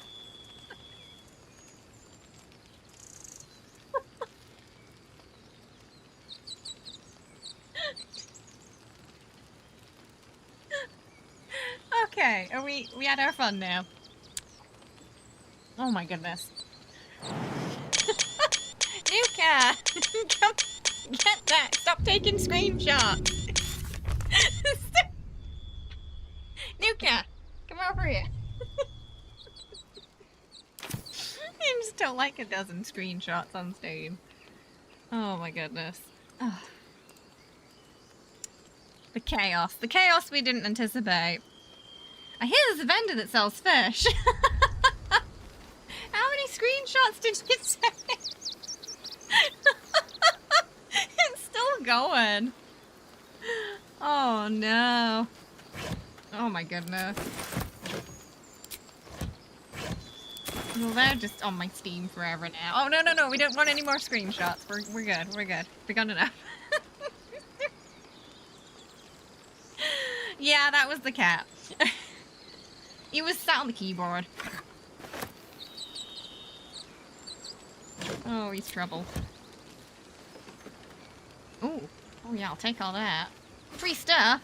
Okay, are we had our fun now? Oh my goodness. Nuka! Come get that! Stop taking screenshots! Nuka! Come over here! I just don't like a dozen screenshots on Steam. Oh my goodness. Oh. The chaos. The chaos we didn't anticipate. I hear there's a vendor that sells fish. How many screenshots did you say? It's still going. Oh no. Oh my goodness. Well, they're just on my Steam forever now. Oh no, we don't want any more screenshots. We're good, we're good. We got enough. Yeah, that was the cat. He was sat on the keyboard. Oh, he's trouble. Ooh. Oh yeah, I'll take all that. Free stuff.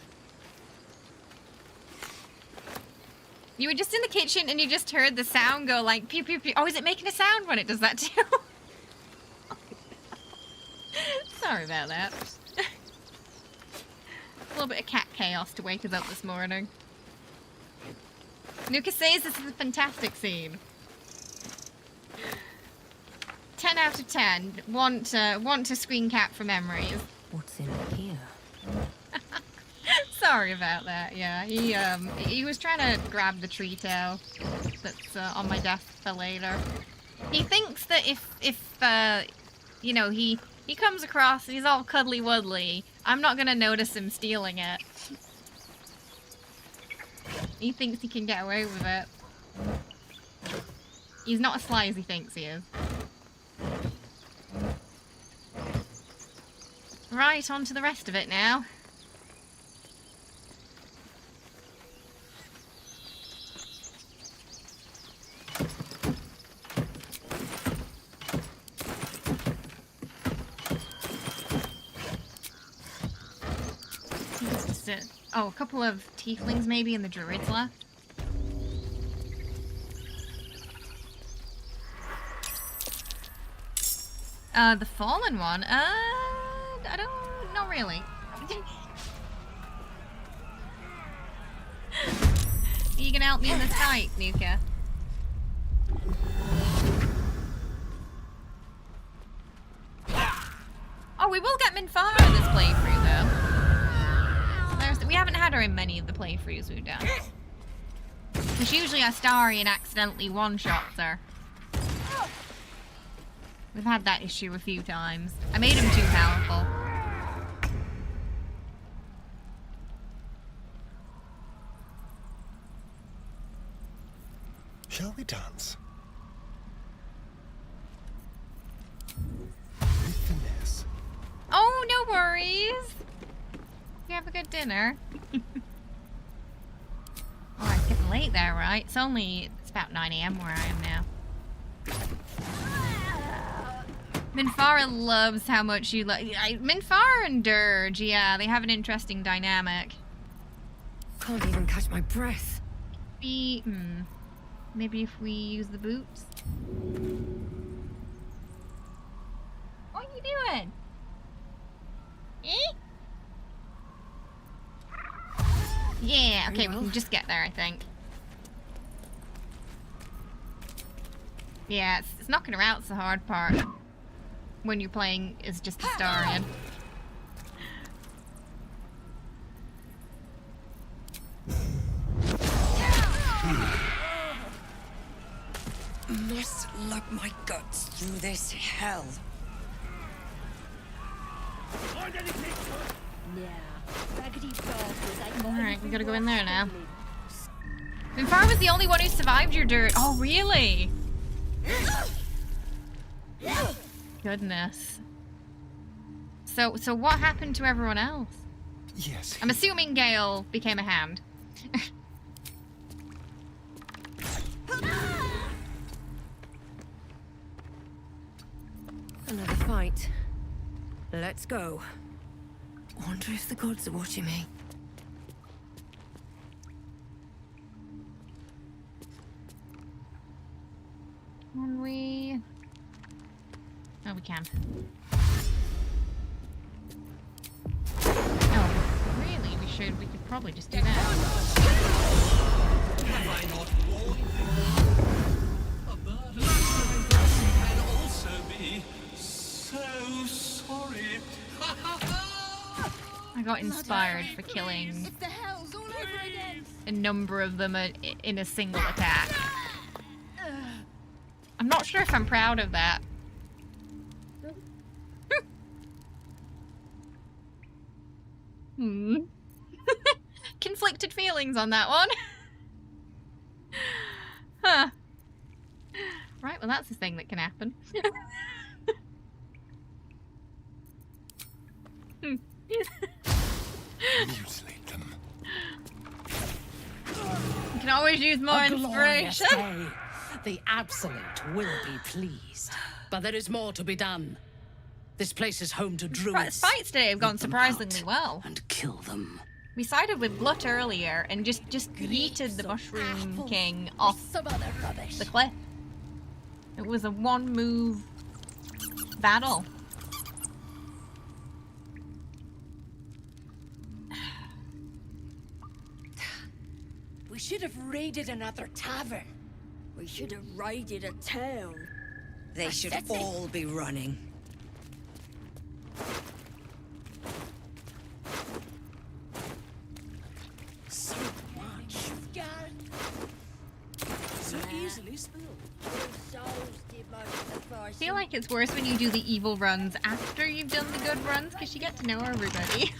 You were just in the kitchen and you just heard the sound go like pew pew pew. Oh, is it making a sound when it does that too? Sorry about that. A little bit of cat chaos to wake us up this morning. Nuka says this is a fantastic scene. 10 out of 10. Want to screen cap for memories. What's in here? Sorry about that. Yeah, he was trying to grab the tree tail that's on my desk for later. He thinks that if you know, he comes across and he's all cuddly wuddly, I'm not gonna notice him stealing it. He thinks he can get away with it. He's not as sly as he thinks he is. Right, on to the rest of it now. Oh, a couple of tieflings maybe and the druids left. The fallen one? I don't know really. Are you gonna help me in this fight, Nuka? Oh, we will get Minfara in this playthrough, though. We haven't had her in many of the playthroughs we've done. Because usually Astarion accidentally one-shots her. We've had that issue a few times. I made him too powerful. Shall we dance? Oh, no worries. You have a good dinner. Oh, it's getting late there, right? It's about 9 AM where I am now. Minfara loves how much you like. Minfara and Dirge, yeah, they have an interesting dynamic. Can't even catch my breath. Maybe if we use the boots. What are you doing? Eh? Yeah, okay, we can just get there, I think. Yeah, it's knocking her out's the hard part when you're playing as just a Starian. Must lug my guts through this hell. Alright, we gotta go in there now. Minfara was the only one who survived your dirt. Oh, really? Goodness. So what happened to everyone else? Yes. I'm assuming Gale became a hand. Another fight. Let's go. Wonder if the gods are watching me. Can we? Oh, we can. Oh, really? We could probably just do that. Have I not warned you? A bird can also be so sorry. I got inspired for killing a number of them in a single attack. I'm not sure if I'm proud of that. Conflicted feelings on that one. Huh. Right, well that's a thing that can happen. Mutilate them. You can always use more inspiration. Day. The Absolute will be pleased. But there is more to be done. This place is home to druids. Fights today have gone surprisingly well. And kill them. We sided with Glut earlier and just yeeted the Mushroom King off the cliff. It was a one-move battle. We should have raided another tavern. We should have raided a town. They should all be running. So much. So easily spilled. I feel like it's worse when you do the evil runs after you've done the good runs because you get to know everybody.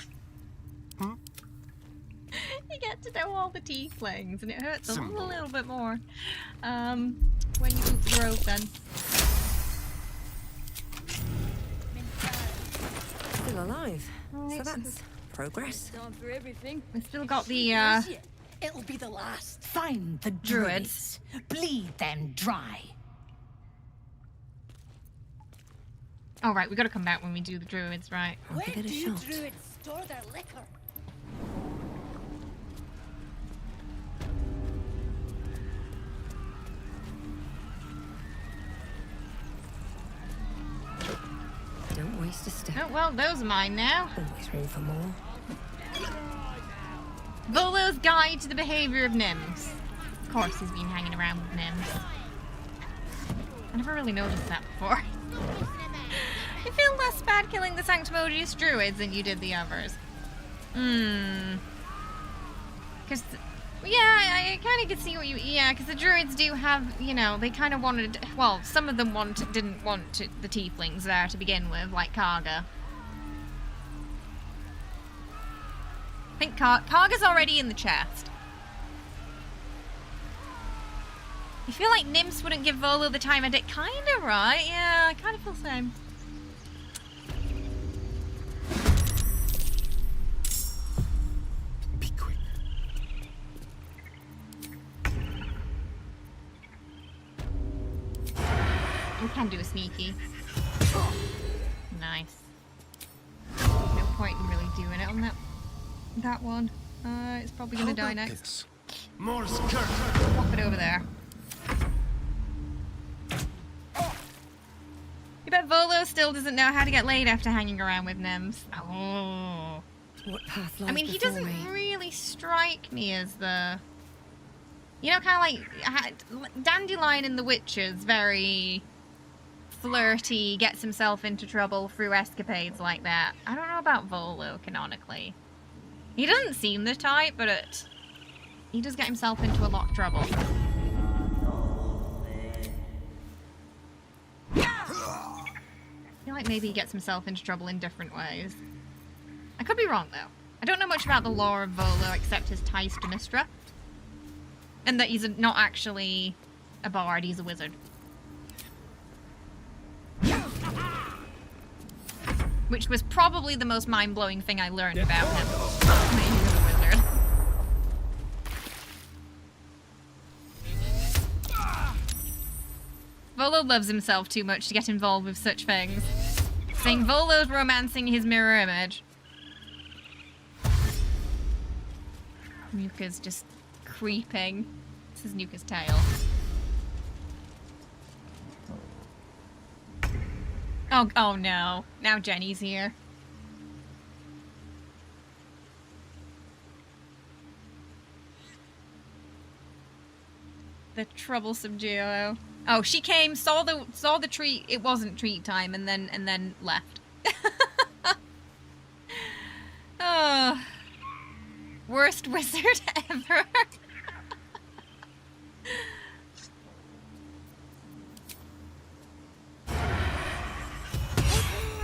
You get to know all the tieflings and it hurts a little bit more when you boot the rope then. Still alive. So that's progress. Time for everything. We still got the It'll be the last. Find the druids. Bleed them dry. Oh right, we gotta come back when we do the druids, right? Where do you druids store their liquor? Don't waste a step. Oh well, those are mine now. Always room for more. Volo's Guide to the Behaviour of Nymphs. Of course he's been hanging around with nymphs. I never really noticed that before. I feel less bad killing the Sanctimonious Druids than you did the others. Because, yeah, I kind of could see what you... Yeah, because the Druids do have, you know, they kind of wanted... Well, some of them didn't want the Tieflings there to begin with, like Karga. I think Karga's already in the chest. You feel like nymphs wouldn't give Volo the time of day? Kinda, right? Yeah, I kind of feel the same. can do a sneaky. Nice. No point in really doing it on that one. It's probably gonna die next. More skirt. Pop it over there. You bet Volo still doesn't know how to get laid after hanging around with nymphs. Oh. What path lies I mean, he before doesn't me? really strike me as the... You know, kind of like... Dandelion in The Witcher's very flirty, gets himself into trouble through escapades like that. I don't know about Volo, canonically. He doesn't seem the type, but he does get himself into a lot of trouble. I feel like maybe he gets himself into trouble in different ways. I could be wrong, though. I don't know much about the lore of Volo except his ties to Mystra. And that he's not actually a bard, he's a wizard. Which was probably the most mind-blowing thing I learned about him. That he was a wizard. Volo loves himself too much to get involved with such things. Saying Volo's romancing his mirror image. Nuka's just creeping. This is Nuka's tail. Oh no. Now Jenny's here. The troublesome duo. Oh, she came, saw the treat. It wasn't treat time, and then left. Oh, worst wizard ever.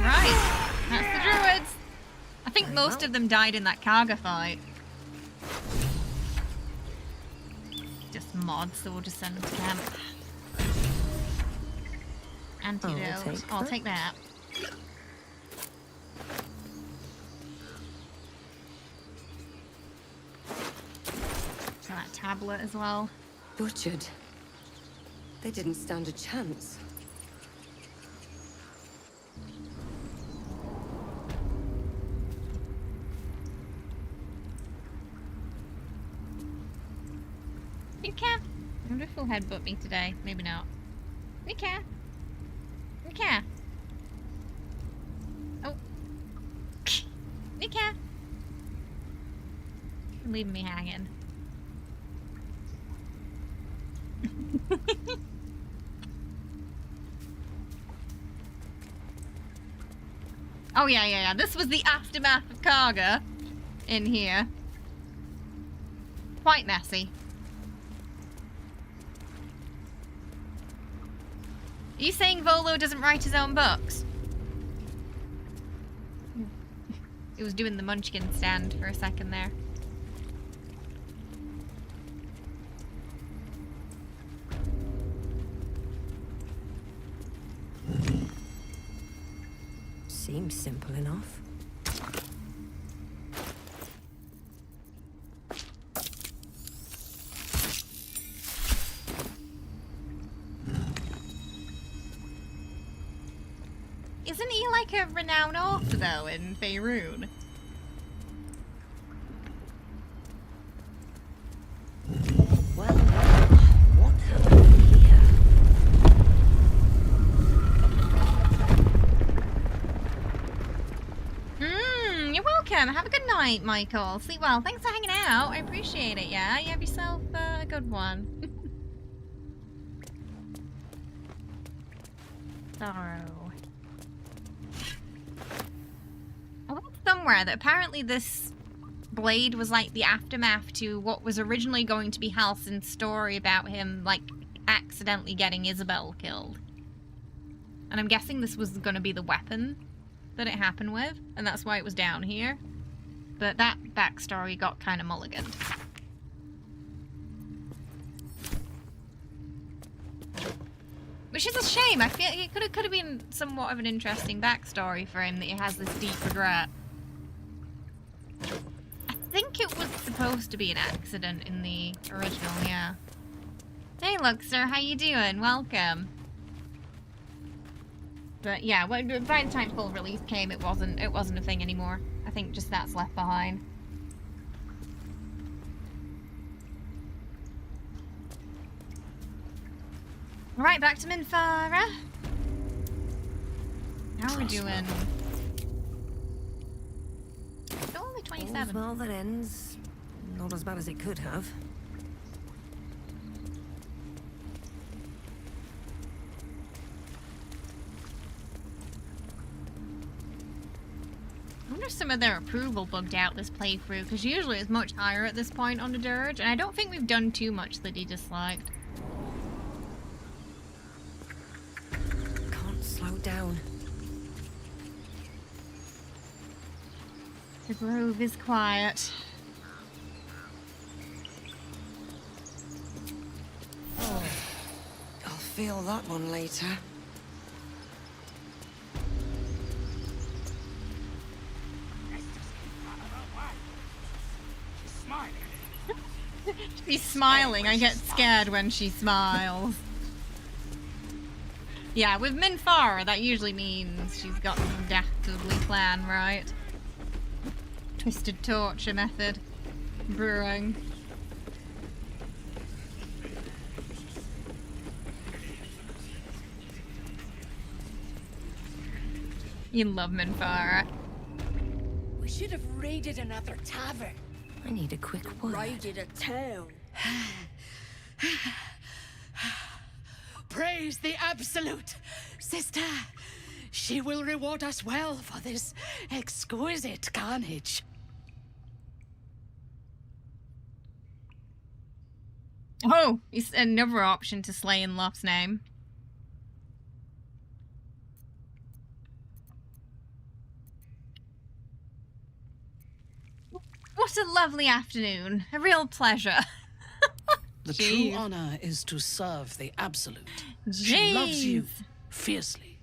Right, that's the druids. I think most of them died in that Karga fight. Just mods, so we'll just send them to camp. Antidote. I'll take that. So that tablet as well. Butchered. They didn't stand a chance. Nika? I wonder if he'll headbutt me today. Maybe not. Nika? Nika? Oh. Nika? You're leaving me hanging. Oh yeah. This was the aftermath of Karga in here. Quite messy. Are you saying Volo doesn't write his own books? He was doing the Munchkin stand for a second there. Seems simple enough. Isn't he like a renowned author though in Faerun? Well, what happened here? You're welcome. Have a good night, Michael. Sleep well. Thanks for hanging out. I appreciate it, yeah? You have yourself a good one. Sorrow. I read somewhere that apparently this blade was like the aftermath to what was originally going to be Halsin's story about him, like, accidentally getting Isabel killed. And I'm guessing this was going to be the weapon that it happened with, and that's why it was down here. But that backstory got kind of mulliganed. Which is a shame. I feel it could have been somewhat of an interesting backstory for him, that he has this deep regret. I think it was supposed to be an accident in the original, yeah. Hey, Luxor, how you doing? Welcome. But yeah, by the time full release came, it wasn't a thing anymore. I think just that's left behind. Right, back to Minthara. How are we doing? Still only 27. Well, that ends. Not as bad as it could have. I wonder if some of their approval bugged out this playthrough, because usually it's much higher at this point on the Dirge, and I don't think we've done too much that he disliked. Can't slow down. The grove is quiet. Oh, I'll feel that one later. She's smiling. I get scared when she smiles. Yeah, with Minthara, that usually means she's got some dastardly plan, right? Twisted torture method. Brewing. You love Minthara. We should have raided another tavern. I need a quick word. Raided a town. Praise the Absolute, sister. She will reward us well for this exquisite carnage. Oh, it's another option to slay in Loth's name. What a lovely afternoon. A real pleasure. The Jeez. true honor is to serve the Absolute. Jeez. She loves you fiercely.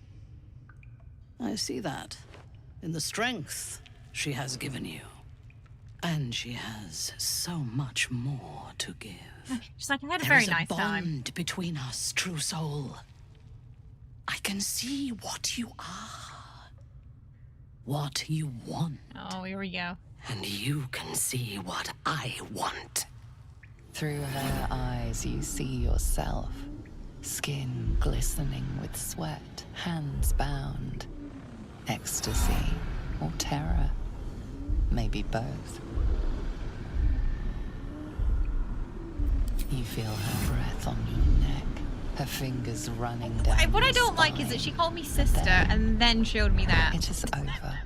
I see that in the strength she has given you. And she has so much more to give. She's like, I had a There very is nice a time. bond between us, true soul. I can see what you are. What you want. Oh, here we go. And you can see what I want. Through her eyes, you see yourself. Skin glistening with sweat, hands bound. Ecstasy or terror. Maybe both. You feel her breath on your neck. Her fingers running down What I your don't like is that she called me sister and then showed me that. It is over.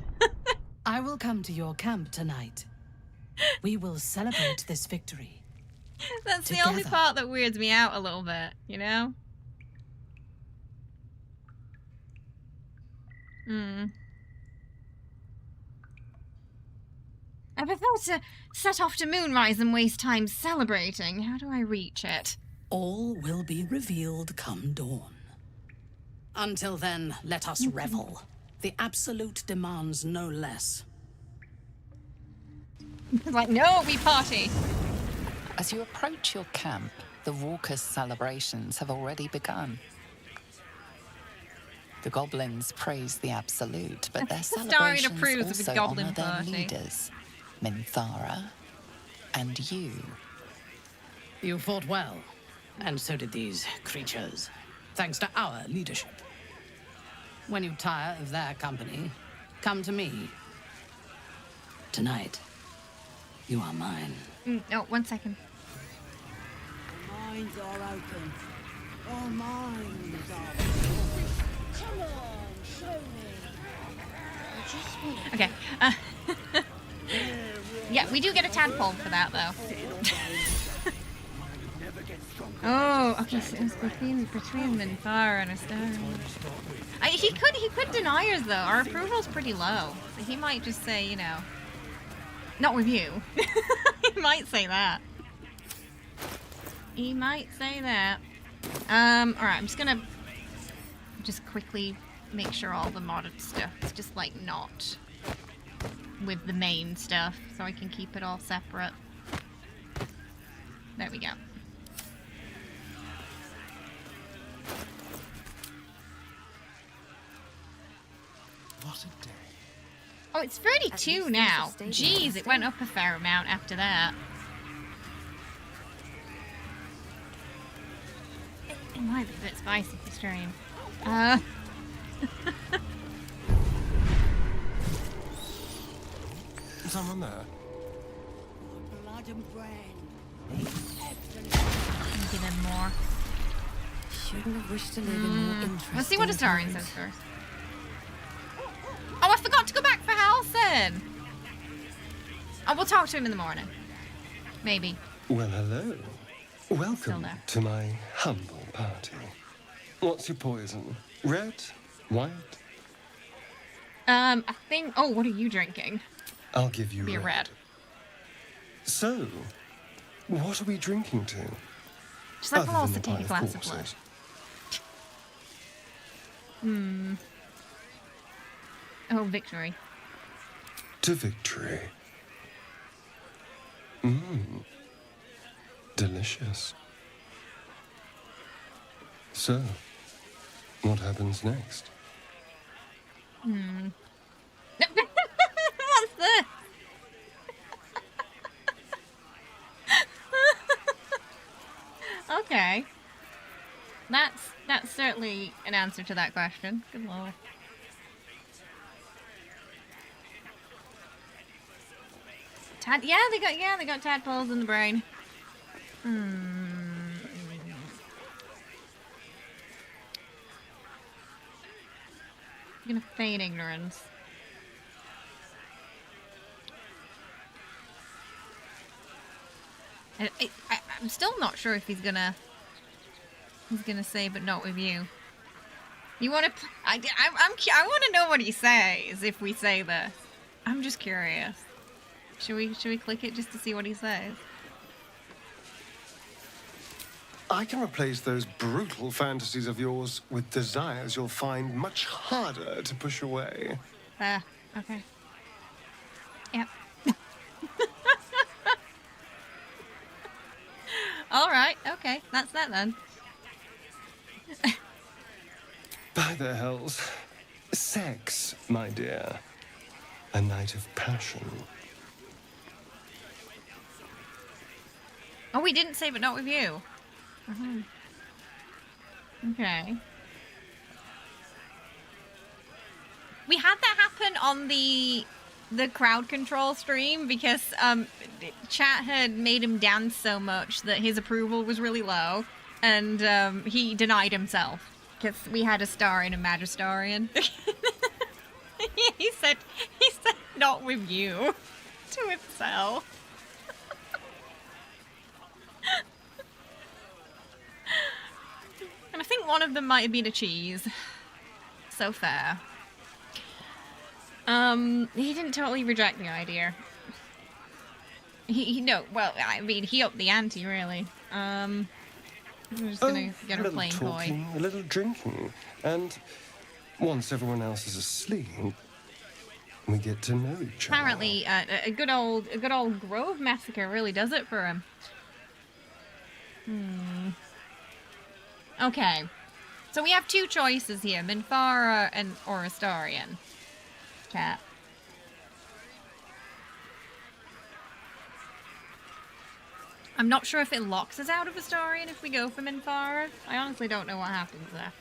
I will come to your camp tonight. We will celebrate this victory. That's Together. the only part that weirds me out a little bit, you know? I prefer to set off to Moonrise and waste time celebrating. How do I reach it? All will be revealed come dawn. Until then, let us revel. The Absolute demands no less. It's like, no, we party. As you approach your camp, the raucous celebrations have already begun. The goblins praise the Absolute, but their Starring celebrations approves of the also goblin honor their party. leaders, Minthara and you. You fought well, and so did these creatures, thanks to our leadership. When you tire of their company, come to me. Tonight, you are mine. No, 1 second. Minds are open. Our minds are open. Come on, show me. I just want Okay. Yeah, we do get a tadpole for that, though. Oh, okay, so it was between Minthara and Astarion. He could deny us, though. Our approval's pretty low. So he might just say, you know, not with you. He might say that. He might say that. Alright, I'm just gonna quickly make sure all the modded stuff is just, like, not with the main stuff, so I can keep it all separate. There we go. What a day. Oh, it's 32 now. Jeez, it went up a fair amount after that. It might be a bit spicy for stream. Someone there? Blood and brand. Give him more. Shouldn't have wished to live in more interesting Let's see what Astarion times. says first. Oh, I forgot to go back for Halson. Oh, we'll talk to him in the morning. Maybe. Well, hello. Welcome there. to my humble party. What's your poison? Red? White? I think... Oh, what are you drinking? I'll give you Be a red. So, what are we drinking to? Just like Other we'll than also the take a pile glass of corpses. blood. Oh, victory. To victory. Mmm. Delicious. So, what happens next? What's this? Okay. That's certainly an answer to that question. Good lord. They got tadpoles in the brain. I'm gonna feign ignorance. I'm still not sure if he's gonna say, but not with you. You want to? I want to know what he says if we say this. I'm just curious. Should we click it just to see what he says? I can replace those brutal fantasies of yours with desires you'll find much harder to push away. Okay. Yep. Alright, okay. That's that then. By the hells. Sex, my dear. A night of passion. Oh, we didn't say, but not with you. Okay. We had that happen on the crowd control stream because chat had made him dance so much that his approval was really low, and he denied himself because we had a Starion and Magistarian. he said not with you to himself. And I think one of them might have been a cheese. So fair. He didn't totally reject the idea. Well, I mean, he upped the ante, really. I'm just gonna get a plain talking, koi. a little drinking, and once everyone else is asleep, we get to know each other. Apparently, a good old Grove massacre really does it for him. Okay. So we have two choices here, Minfara or Astarion. Chat. I'm not sure if it locks us out of Astarion if we go for Minfara. I honestly don't know what happens there.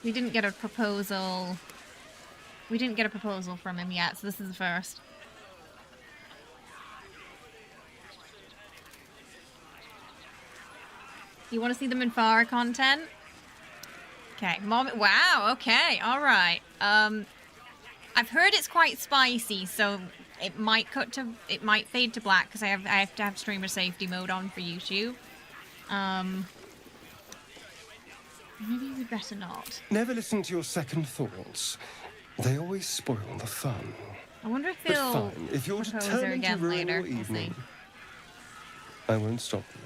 We didn't get a proposal. We didn't get a proposal from him yet, so this is the first. You want to see the Minfara content? Okay, wow, okay, alright. I've heard it's quite spicy, so it might fade to black because I have to have streamer safety mode on for YouTube. Maybe we'd better not. Never listen to your second thoughts. They always spoil the fun. I wonder if But he'll fine, if you're propose her determined to again ruin later. your We'll evening, see. I won't stop you.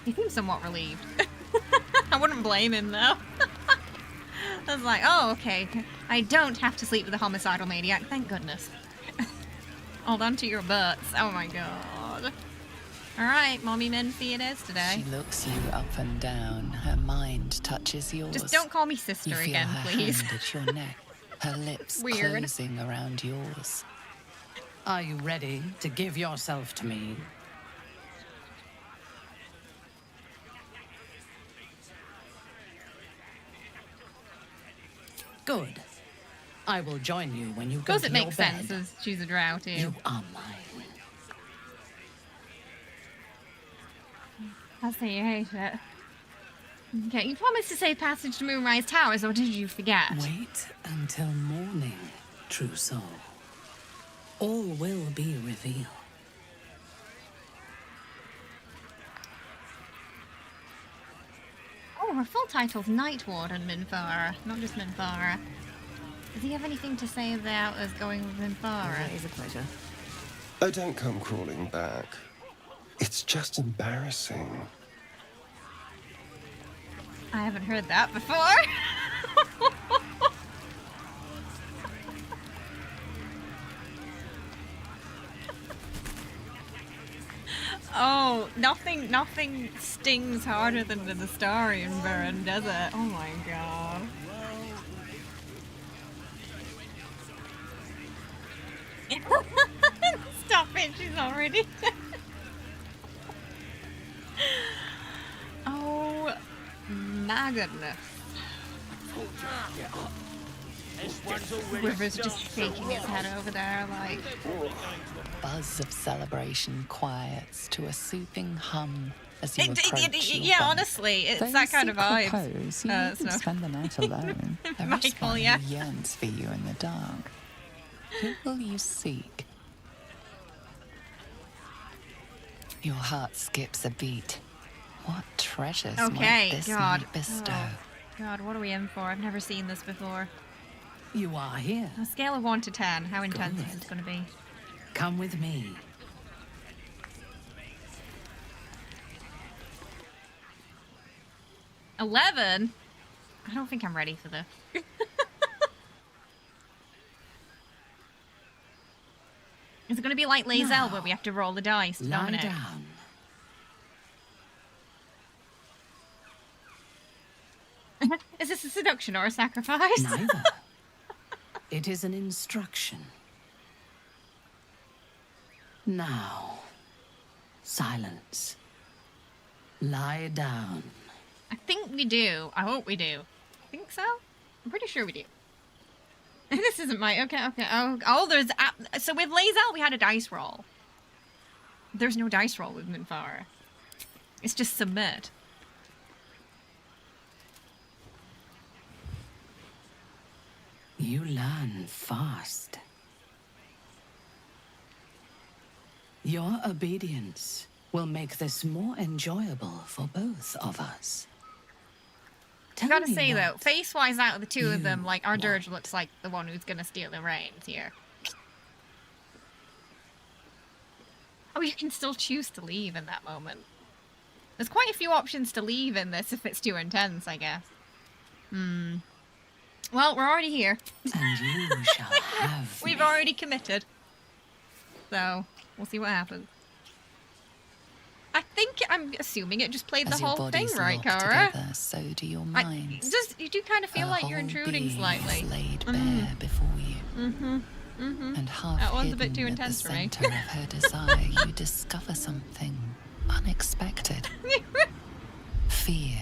He seems somewhat relieved. I wouldn't blame him, though. I was like, oh, okay. I don't have to sleep with a homicidal maniac. Thank goodness. Hold on to your butts. Oh, my God. Alright, Mommy Menfee it is today. She looks you up and down. Her mind touches yours. Just don't call me You sister feel again, her please. hand at your neck. Her lips Weird. closing around yours. Are you ready to give yourself to me? Good. I will join you when you go Does to it your make bed. sense as she's a drow too? You are mine. I say you hate it. Okay, you promised to say passage to Moonrise Towers, or did you forget? Wait until morning, true soul. All will be revealed. Oh, her full title's Night Warden Minfara, not just Minfara. Does he have anything to say about us going with Minfara? It's a pleasure. Oh, don't come crawling back. It's just embarrassing. I haven't heard that before. Oh, nothing stings harder than the Astarian burn, does it? Oh my god. Stop it, she's already Oh my goodness. River's just shaking his head over there like... Buzz of celebration quiets to a soothing hum as you approach your yeah, bed. honestly, it's Though that kind you of vibe. propose, you wouldn't spend the night alone. There is Michael, one yeah. who yearns for you in the dark. Who will you seek? Your heart skips a beat. What treasures Okay, might this God. night bestow? Oh, God, what are we in for? I've never seen this before. You are here. On a scale of 1 to 10, how intense is this going to be? Come with me. $11? I don't think I'm ready for this. Is it going to be like lae'zel where we have to roll the dice to Lie nominate? down. Is this a seduction or a sacrifice? Neither. It is an instruction. Now, silence. Lie down. I think we do. I hope we do. I think so? I'm pretty sure we do. This isn't my... Okay. Oh, there's... So with lae'zel, we had a dice roll. There's no dice roll with Minfara. It's just submit. You learn fast. Your obedience will make this more enjoyable for both of us. I gotta me say though, what face-wise out of the two of them, you like, our dirge looks like the one who's gonna steal the reins here. Oh, you can still choose to leave in that moment. There's quite a few options to leave in this if it's too intense, I guess. Well, we're already here. And you shall have We've me. already committed. So, we'll see what happens. I think, I'm assuming it just played As the your whole thing, bodies right, lock Kara? together, so do your minds. You do kind of feel Her like you're whole intruding being slightly. is laid bare before you. And half That one's a hidden bit too at intense the for me. center of her desire, you discover something unexpected. Fear.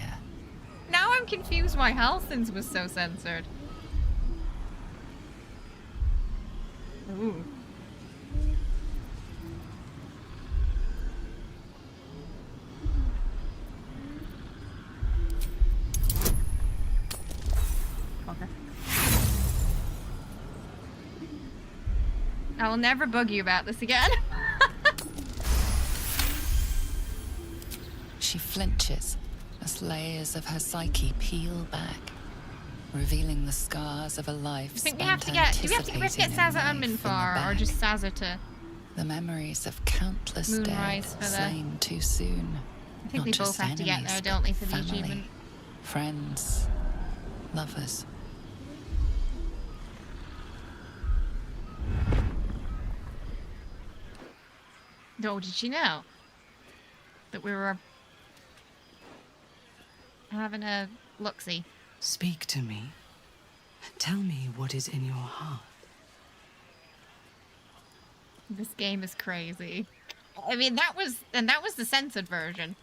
Now I'm confused why Halston's was so censored. Ooh. Okay. I will never bug you about this again. She flinches as layers of her psyche peel back, revealing the scars of a life I think spent we have to get. Do we have to get anticipating Saza a and knife in the Minfar, or back. just Saza to? The memories of countless Moonrise dead for the- slain too soon. I think Not we just both have to get enemies, there, don't we, for the family, achievement? friends, lovers. Oh, did she know? that we were having a look-see. Speak to me. Tell me what is in your heart. This game is crazy. I mean, that was the censored version.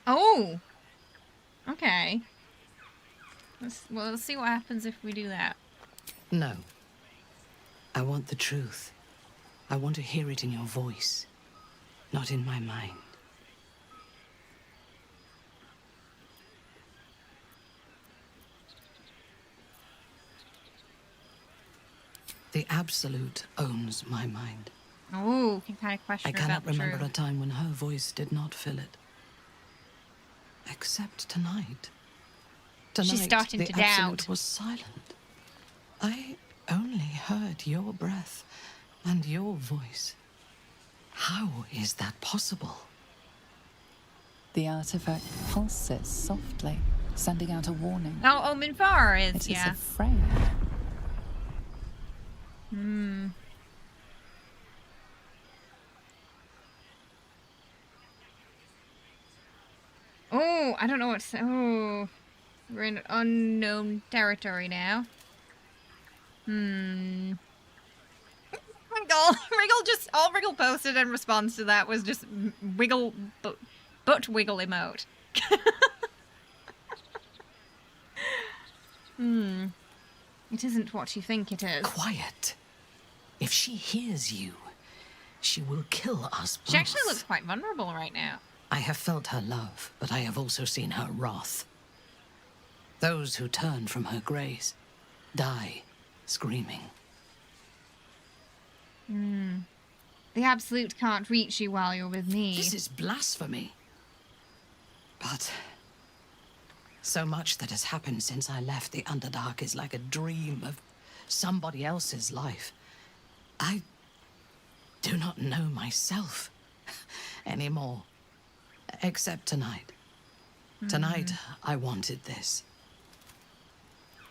Oh! Okay. Let's see what happens if we do that. No. I want the truth. I want to hear it in your voice, not in my mind. The Absolute owns my mind. Oh, can kind of question I her cannot about the remember a truth. time when her voice did not fill it. Except tonight. She's starting the to Absolute doubt. was silent. I only heard your breath and your voice. How is that possible? The artifact pulses softly, sending out a warning. Oh, Minfar is, It is yeah. afraid. Hmm. Oh, I don't know what to say. Oh, we're in unknown territory now. Wriggle just, all Wriggle posted in response to that was just wiggle, butt wiggle emote. It isn't what you think it is. Quiet. If she hears you, she will kill us both. She actually looks quite vulnerable right now. I have felt her love, but I have also seen her wrath. Those who turn from her grace die screaming. The Absolute can't reach you while you're with me. This is blasphemy. But so much that has happened since I left the Underdark is like a dream of somebody else's life. I do not know myself anymore. Except tonight. Tonight, I wanted this.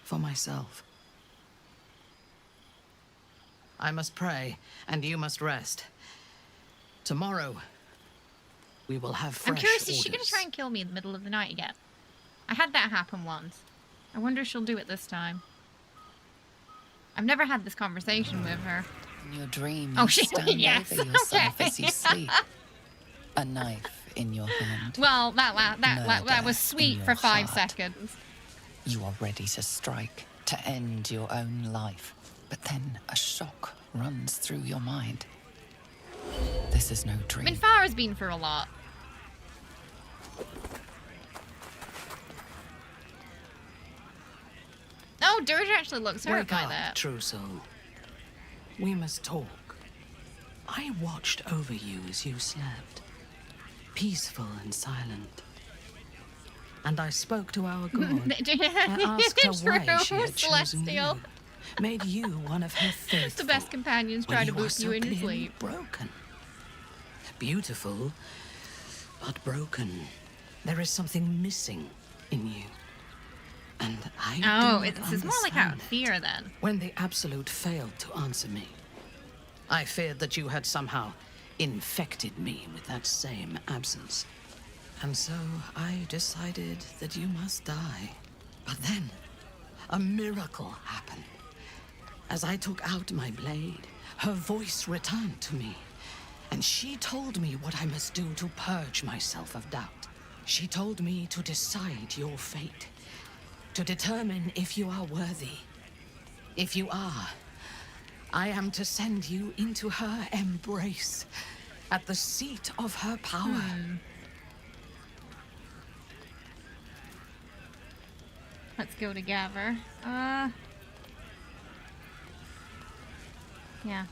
For myself. I must pray, and you must rest. Tomorrow, we will have fresh I'm curious, orders. is she going to try and kill me in the middle of the night again? I had that happen once. I wonder if she'll do it this time. I've never had this conversation with her. In your dream, Oh, you she- stand yes, over yourself okay. as you sleep. A knife in your hand. Well, that Murder was in sweet your for 5 heart. seconds. You are ready to strike, to end your own life. But then a shock runs through your mind. This is no dream. Minfar has been through a lot. Oh, Dirge actually looks hurt Wake by up, that. true soul. We must talk. I watched over you as you slept. Peaceful and silent. And I spoke to our god. I asked her why she had chosen Celestial. you. Made you one of her faithful. The best companions try when to you are boop you so in your clearly sleep. broken. Beautiful, but broken. There is something missing in you. And I Oh, do not it's more like out of understand it. fear then. When the Absolute failed to answer me, I feared that you had somehow infected me with that same absence. And so I decided that you must die. But then, a miracle happened. As I took out my blade, her voice returned to me. And she told me what I must do to purge myself of doubt. She told me to decide your fate. To determine if you are worthy. If you are, I am to send you into her embrace, at the seat of her power. Let's go together. Yeah.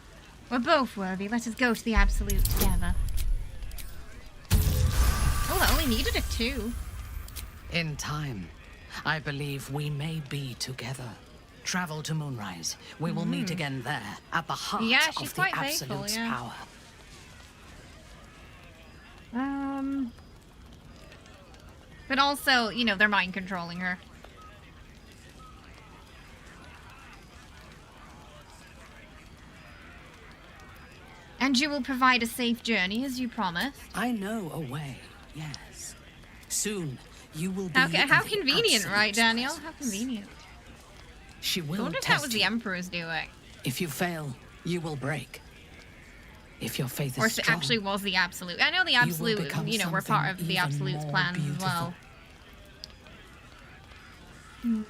We're both worthy. Let us go to the Absolute together. Oh, I only needed a 2. In time, I believe we may be together. Travel to Moonrise. We will meet again there, at the heart Yeah, she's of the quite faithful, Absolute's yeah. power. But also, you know, they're mind controlling her. And you will provide a safe journey, as you promised. I know a way, yes. Soon, you will be How in the convenient, right, absolute Daniel? presence. How convenient. She I will wonder if that was test the you. Emperor's doing. If you fail, you will break. If your faith Or is if it strong, actually was the Absolute. I know the you will Absolute, become you know, we're part of something the even Absolute's more plans as beautiful. well.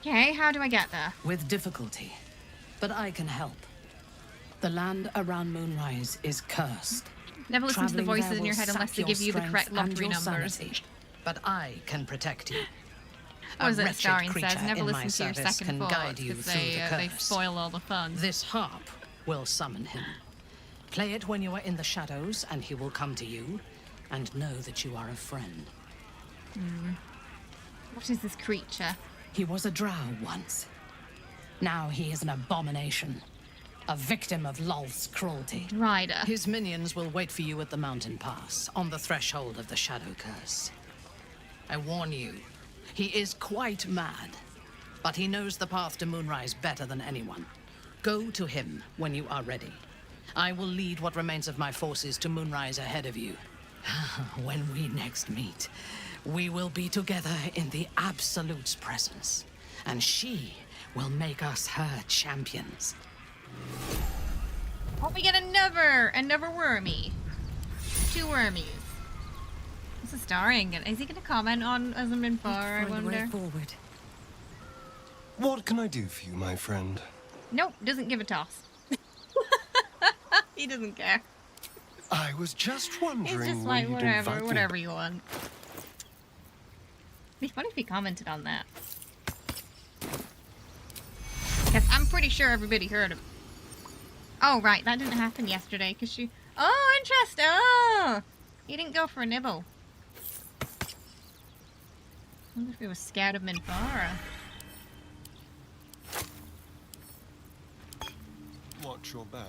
Okay, how do I get there? with difficulty, but I can help. The land around Moonrise is cursed. Never listen to the Traveling voices there in your will head unless sap they your give you the strength correct and lottery your numbers. sanity. But I can protect you. What is A it, wretched Starring creature says? Never in listen my to your service second can thoughts guide you because through the they curse. spoil all the fun. This harp will summon him. Play it when you are in the shadows, and he will come to you, and know that you are a friend. What is this creature? He was a drow once. Now he is an abomination. A victim of Lolth's cruelty. Rider. His minions will wait for you at the mountain pass, on the threshold of the Shadow Curse. I warn you, he is quite mad, but he knows the path to Moonrise better than anyone. Go to him when you are ready. I will lead what remains of my forces to Moonrise ahead of you. When we next meet, we will be together in the Absolute's presence, and she will make us her champions. Oh, we get another wormy. 2 wormies. What's the Starring? Is he going to comment on as I'm in far, I wonder? Forward. What can I do for you, my friend? Nope, doesn't give a toss. He doesn't care. I was just He's wondering just when like, you'd invite me. whatever you want. It'd be funny if he commented on that. Because I'm pretty sure everybody heard him. Oh, right, that didn't happen yesterday, because she... Oh, interesting! Oh! He didn't go for a nibble. I wonder if he was scared of Minfara. Watch your back.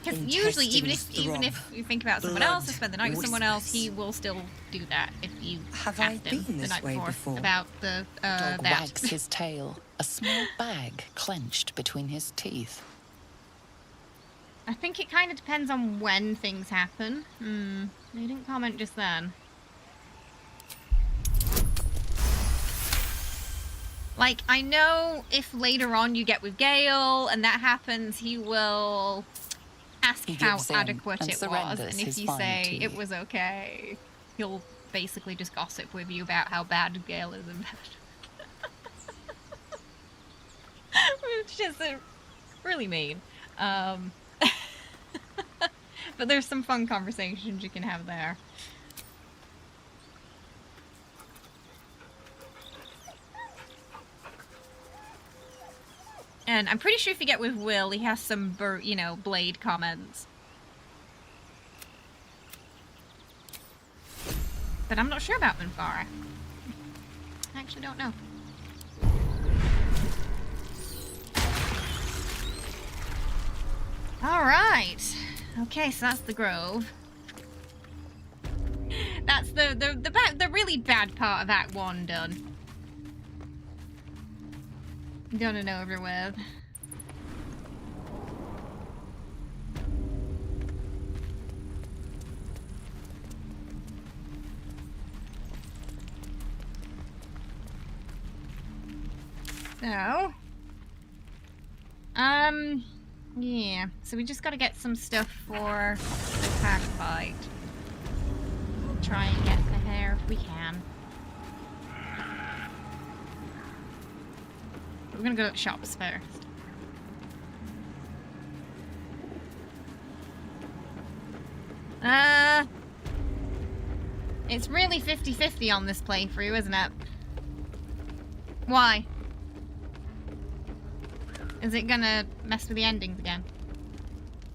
Because usually, even if you think about someone else or spend the night with someone else, he will still do that if you Have I asked him been the this night way before? about the Dog that. wags his tail, a small bag clenched between his teeth. I think it kind of depends on when things happen. They didn't comment just then. Like, I know if later on you get with Gale and that happens, he will ask He how gives in adequate and it was. surrenders And if his you fine say to it you. was okay, he'll basically just gossip with you about how bad Gale is in bed. Which is really mean. But there's some fun conversations you can have there. And I'm pretty sure if you get with Will, he has some, blade comments. But I'm not sure about Minfara. I actually don't know. Alright. Okay, so that's the grove. That's the really bad part of Act 1 done. Done and over with. So, yeah. So we just gotta get some stuff for the pack fight. Try and get the hair if we can. We're gonna go to shops first. It's really 50-50 on this playthrough, isn't it? Why? Is it gonna mess with the endings again?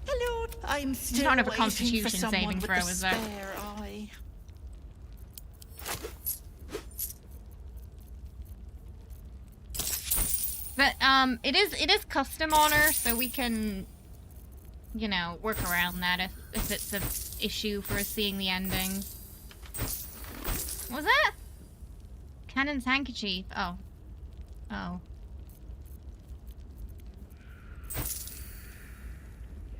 Hello, I'm still You don't have a waiting constitution for someone saving with throw, the is there? spare eye. But it is custom honor, so we can, work around that if it's an issue for us seeing the ending. What was that? Cannon's handkerchief. Oh.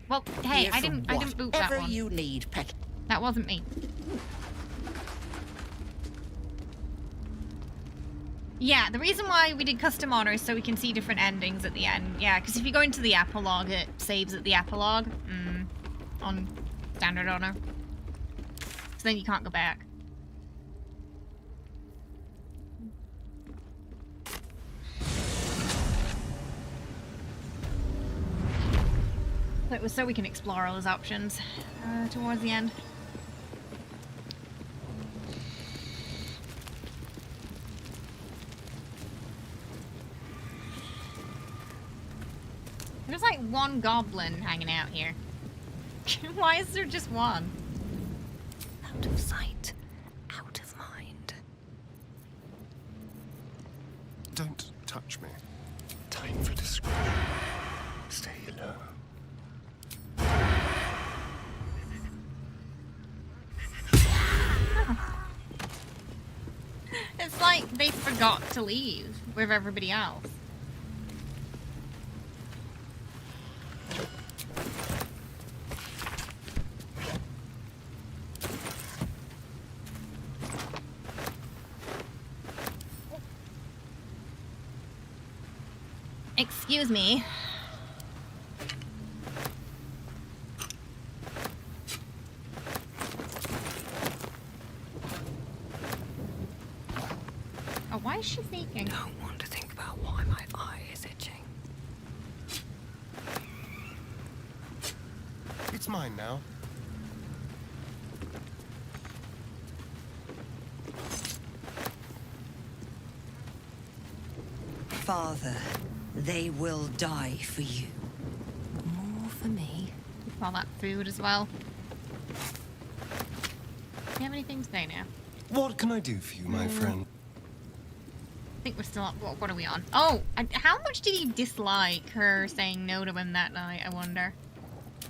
Well, hey, Here I for didn't boot that whatever one. you need, Peck. That wasn't me. Yeah, the reason why we did custom honor is so we can see different endings at the end. Yeah, because if you go into the epilogue, it saves at the epilogue on standard honor. So then you can't go back. So it was so we can explore all those options towards the end. There's like one goblin hanging out here. Why is there just one? Out of sight, out of mind. Don't touch me. Time for discretion. Stay low. It's like they forgot to leave with everybody else. Excuse me. Oh, why is she sneaking? Don't want to think about why my eye is itching. It's mine now. Father, they will die for you. More for me. All that food as well. Do you have anything to say now? What can I do for you, my friend? I think we're still on. What are we on? Oh, how much did he dislike her saying no to him that night, I wonder?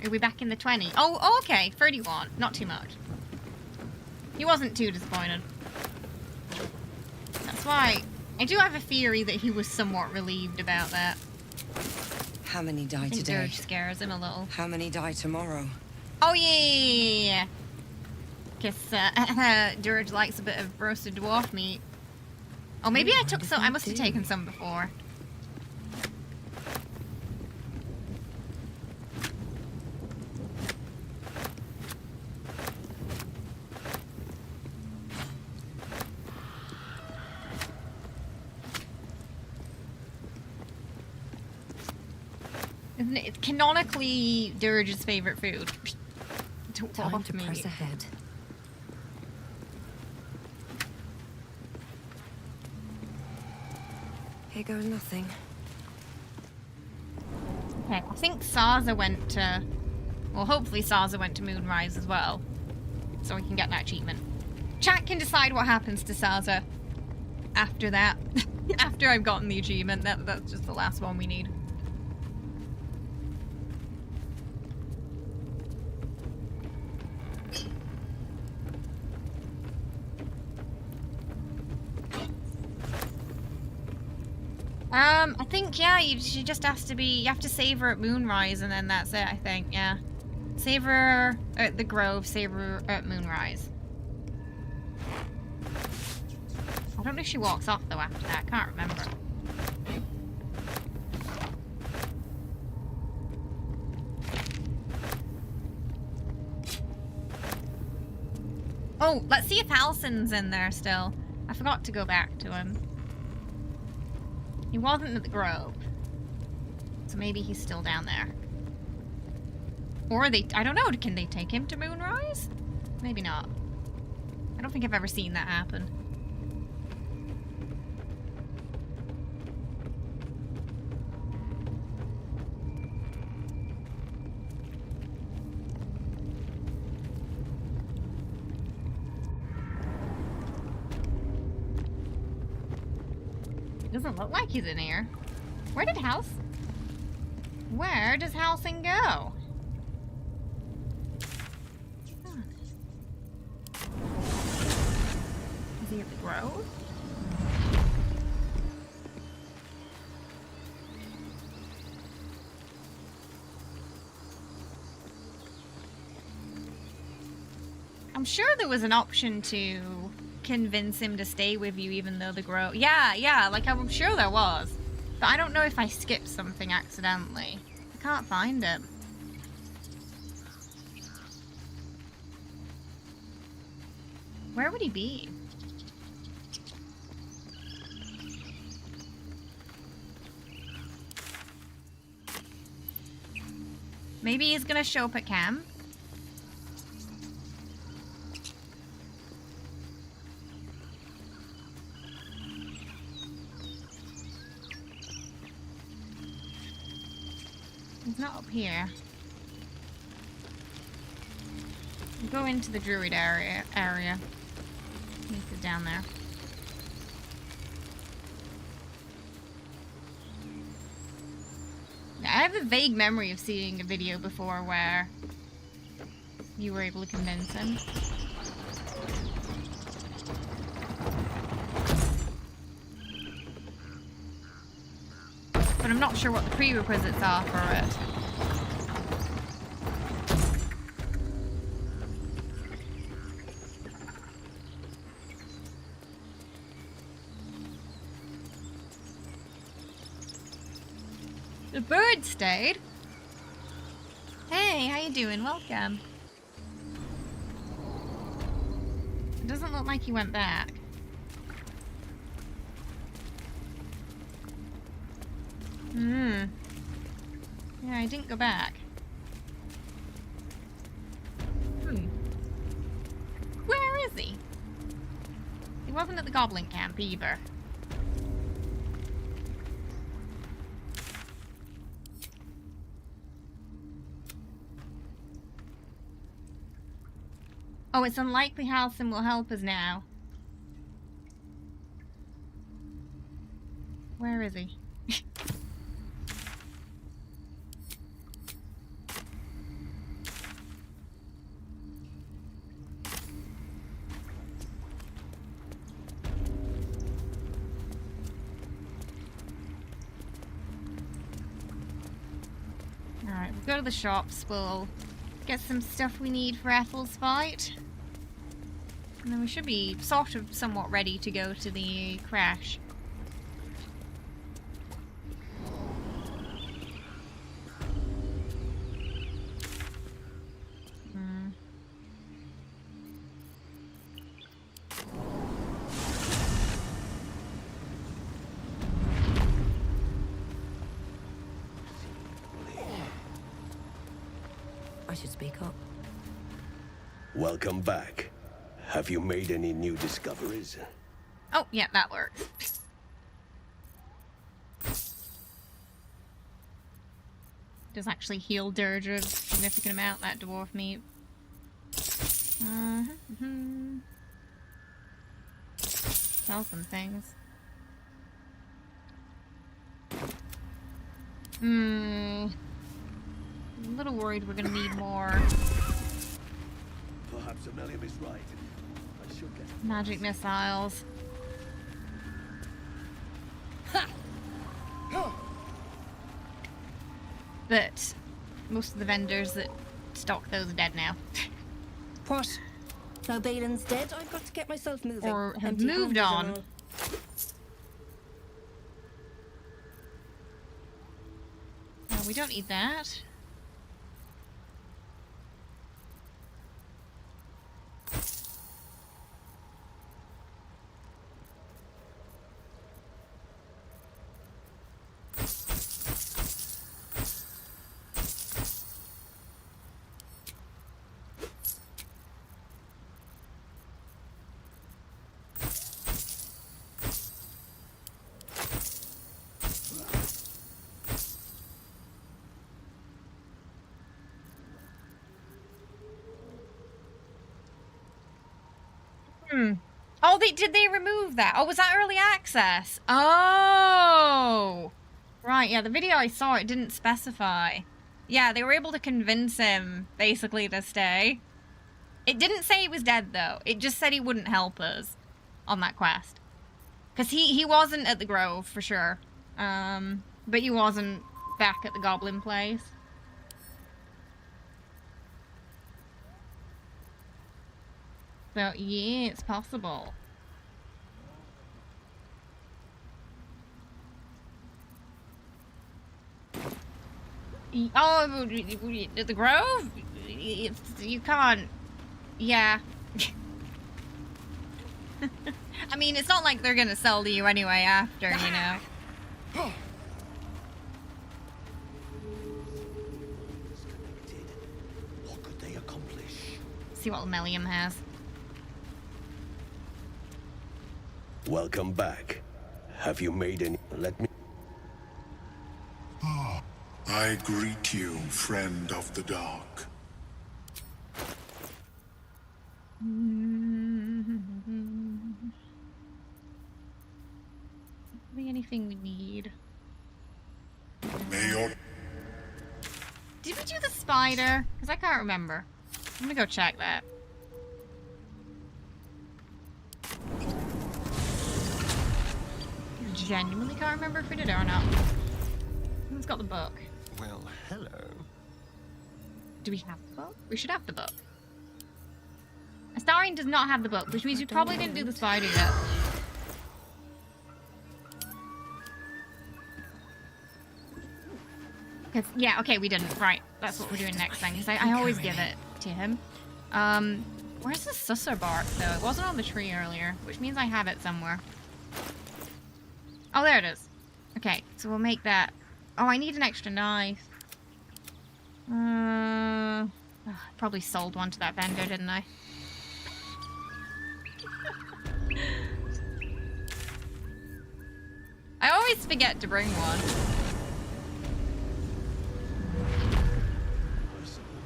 Are we back in the 20? Oh, okay. 31. Not too much. He wasn't too disappointed. That's why I do have a theory that he was somewhat relieved about that. How many die I think today? Dirge scares him a little. How many die tomorrow? Oh, yeah! Because Dirge likes a bit of roasted dwarf meat. Oh, maybe I took some. I must have taken some before. Isn't it? It's canonically Dirge's favorite food. Time to press ahead. Here goes nothing. Okay, I think Sarza went to... Well, hopefully Sarza went to Moonrise as well. So we can get that achievement. Chat can decide what happens to Sarza after that. After I've gotten the achievement. That's just the last one we need. I think, yeah, she just has to be... You have to save her at Moonrise, and then that's it, I think, yeah. Save her at the Grove, save her at Moonrise. I don't know if she walks off, though, after that. I can't remember. Oh, let's see if Halsin's in there still. I forgot to go back to him. He wasn't at the Grove. So maybe he's still down there. Or they... I don't know. Can they take him to Moonrise? Maybe not. I don't think I've ever seen that happen. Doesn't look like he's in here. Where does Halsin go? Huh. Is he at the Grove? I'm sure there was an option to convince him to stay with you even though the grove... Yeah, like I'm sure there was. But I don't know if I skipped something accidentally. I can't find it. Where would he be? Maybe he's gonna show up at camp. He's not up here. We'll go into the druid area. He's down there. I have a vague memory of seeing a video before where you were able to convince him. But I'm not sure what the prerequisites are for it. The bird stayed. Hey, how you doing? Welcome. It doesn't look like he went back. Yeah, I didn't go back. Where is he? He wasn't at the goblin camp either. Oh, it's unlikely Halcyon will help us now. Where is he? Alright, we'll go to the shops. We'll get some stuff we need for Ethel's fight. And then we should be sort of somewhat ready to go to the crash. I should speak up. Welcome back. Have you made any new discoveries? Oh, yeah, that works. Does actually heal Dirge a significant amount, that dwarf meat. Sell some things. I'm a little worried we're gonna need more. Perhaps Amelia is right. I should get Magic missiles. But most of the vendors that stock those are dead now. What? Now Balin's dead? I've got to get myself moving. Or have Empty moved handed and on. all. No, we don't need that. Oh, did they remove that? Oh, was that early access? Oh! Right, yeah, the video I saw, it didn't specify. Yeah, they were able to convince him, basically, to stay. It didn't say he was dead, though. It just said he wouldn't help us on that quest. Because he wasn't at the Grove, for sure. But he wasn't back at the Goblin place. So, yeah, it's possible. Oh, the Grove? You can't... Yeah. I mean, it's not like they're gonna sell to you anyway after, you know. What could they accomplish? See what Melium has. Welcome back. Have you made any... Let me... Ah, I greet you, friend of the dark. Probably anything we need. May your... Did we do the spider? Because I can't remember. I'm gonna go check that. Genuinely can't remember if we did it or not. Who's got the book? Well, hello. Do we have the book? We should have the book. Astarion does not have the book, which means we probably didn't do the spider yet. Because, yeah, okay, we didn't. Right, that's what we're doing next thing. Because I always give it to him. Where's the susser bark, though? It wasn't on the tree earlier, which means I have it somewhere. Oh, there it is. Okay, so we'll make that. Oh, I need an extra knife. Probably sold one to that vendor, didn't I? I always forget to bring one.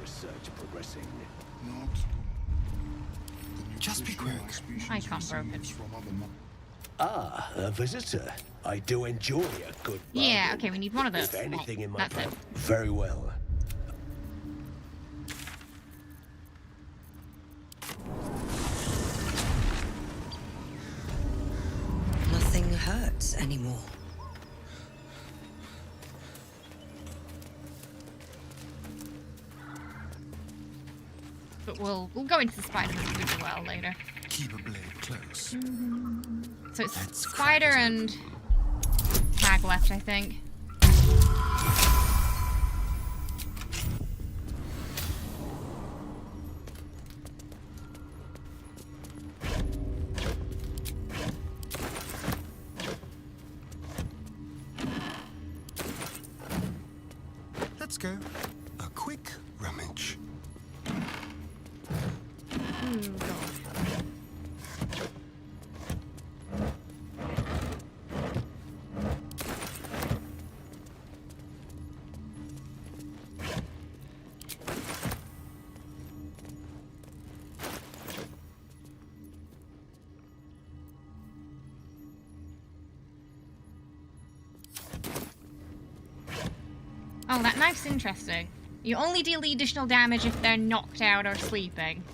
Research progressing. Just be quick. I can't broken. Ah, a visitor. I do enjoy a good Yeah, bargain. okay, we need one of those. If anything in my That's it. Very well. Nothing hurts anymore. But we'll go into the Spider-Man as well later. Keep a blade close. So it's Spider and Tag left, I think. Let's go. A quick rummage. Oh, that knife's interesting. You only deal the additional damage if they're knocked out or sleeping.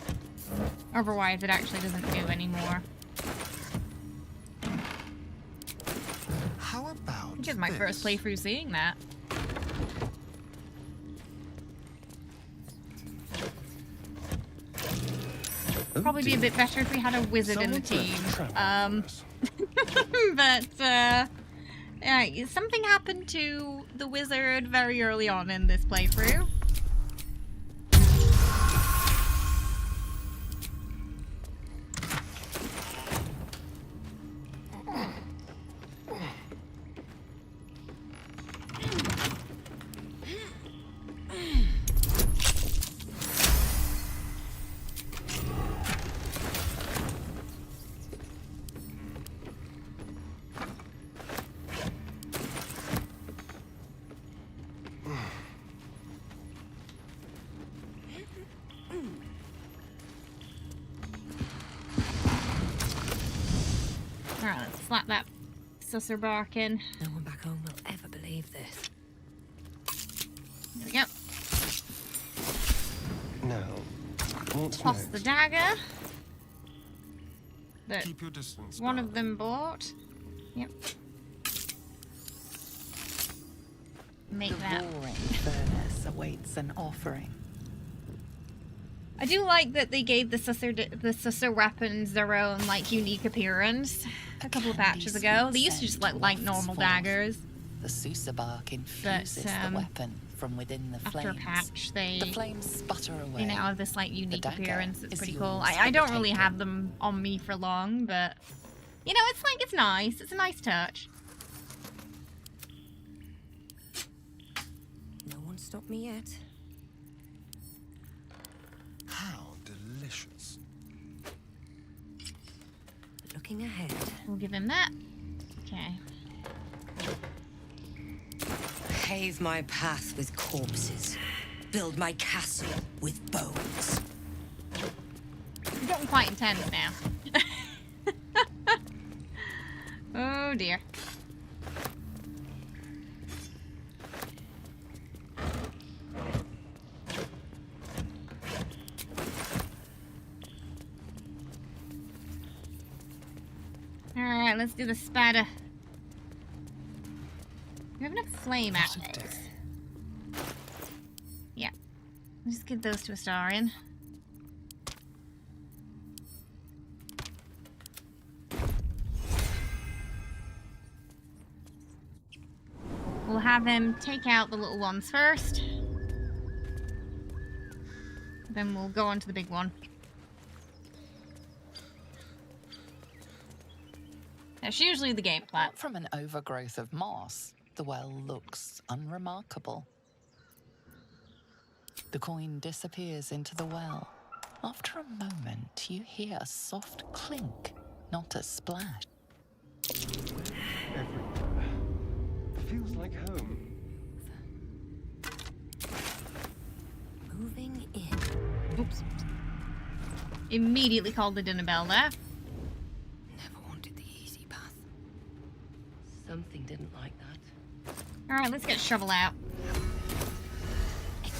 Otherwise, it actually doesn't do anymore. How about I think it's my first playthrough seeing that. Probably be a bit better if we had a wizard in the team. But, yeah, something happened to the wizard very early on in this playthrough. Alright, let's slap that susser bark in. No one back home will ever believe this. There we go. Now, what's Toss next? the dagger. That Keep your distance. one of them bought. Yep. Make The that. roaring furnace awaits an offering. I do like that they gave the Susser weapons their own, like, unique appearance a couple of patches ago. They used to just look like normal daggers. The Susa bark infuses the weapon from within the flames. After a patch, the flames sputter away. They now have this, like, unique appearance. It's pretty cool. yours I for don't the really taking. have them on me for long, but, you know, it's like, it's nice. It's a nice touch. No one stopped me yet. How delicious. Looking ahead. We'll give him that. Okay. Pave my path with corpses. Build my castle with bones. We're getting quite intense now. Oh dear. Alright, let's do the spider. We have enough flame arrows. Yeah. We'll just give those to Astarion. We'll have him take out the little ones first. Then we'll go on to the big one. That's usually the game plan. From an overgrowth of moss, the well looks unremarkable. The coin disappears into the well. After a moment, you hear a soft clink, not a splash. Everywhere. Feels like home. Moving in. Oops. Immediately called the dinner bell there. Never wanted the easy path. Something didn't like that. Alright, let's get shovel out. 50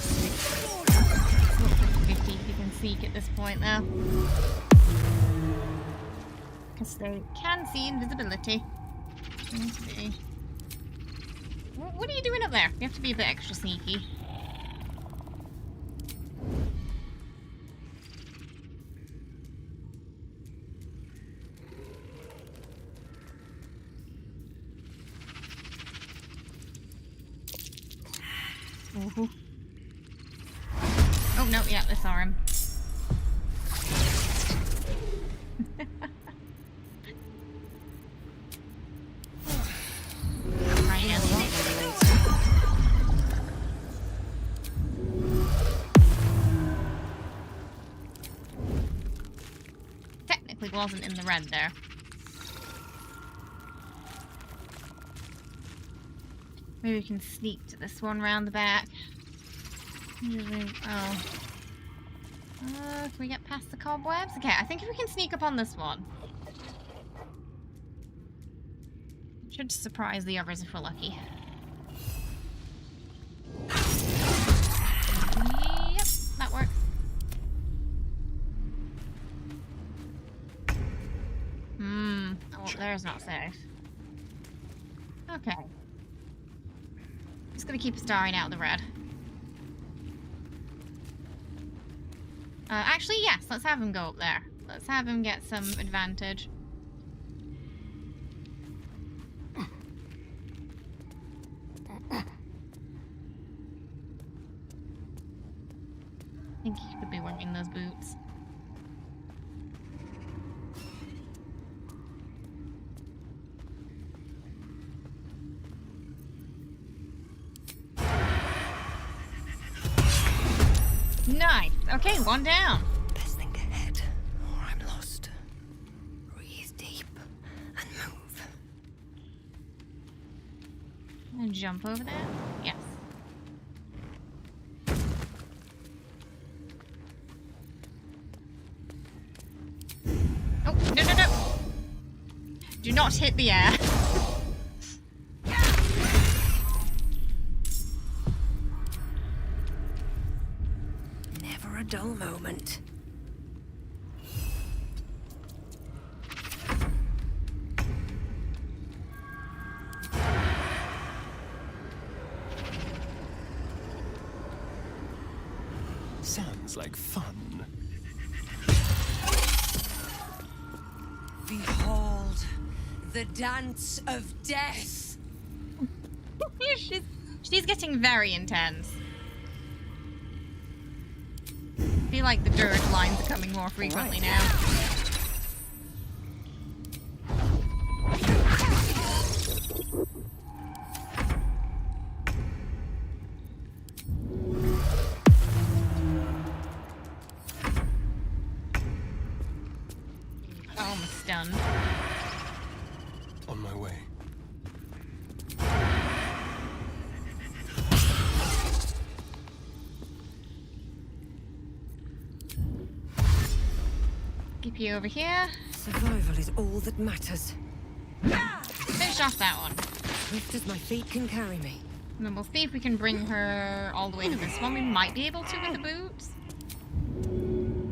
if you can seek at this point now. Because they can see invisibility. Let's see. What are you doing up there? You have to be a bit extra sneaky. Ooh. Oh no, yeah, I saw him. Right, yeah. Technically wasn't in the red there. Maybe we can sneak to this one round the back. Oh. Can we get past the cobwebs? Okay, I think if we can sneak up on this one. Should surprise the others if we're lucky. Yep, that works. Oh, there's not safe. Okay. Just gonna keep Starring out of the red. Actually, yes, let's have him go up there. Let's have him get some advantage. I think he could be wearing those boots. Nice. Okay, one down. Best think ahead, or I'm lost. Breathe deep and move. And jump over there? Yes. Oh, no, no, no! Do not hit the air. Never a dull moment. Sounds like fun. the dance of death. she's getting very intense. I feel like the dirge lines are coming more frequently now. Almost done. On my way. Keep you over here. Survival is all that matters. Finish off that one. Swift as my feet can carry me. And then we'll see if we can bring her all the way to this one. We might be able to with the boots.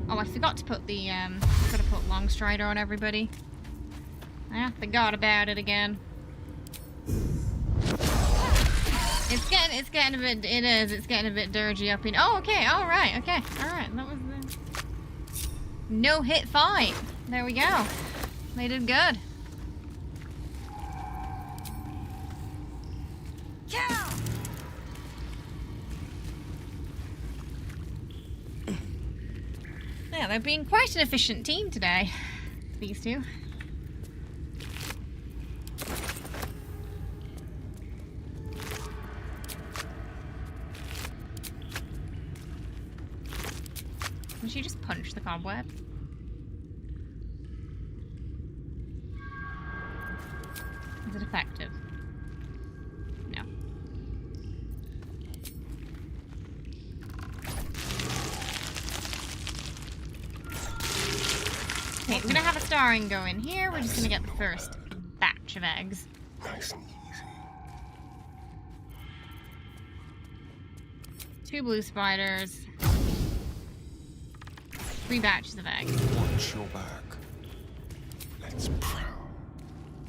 Oh, I forgot to put the, gotta put Longstrider on everybody. I forgot about it again. It's getting a bit, it's getting a bit dirgy up in, oh, okay, alright, that was the no hit fight. There we go. They did good. Yeah, they're being quite an efficient team today, these two. Did she just punch the cobweb? Is it effective? No. Okay, we're gonna have a starring go in here. We're just gonna get the first batch of eggs. Nice and easy. 2 blue spiders. 3 batches of eggs. Watch your back. Let's prowl.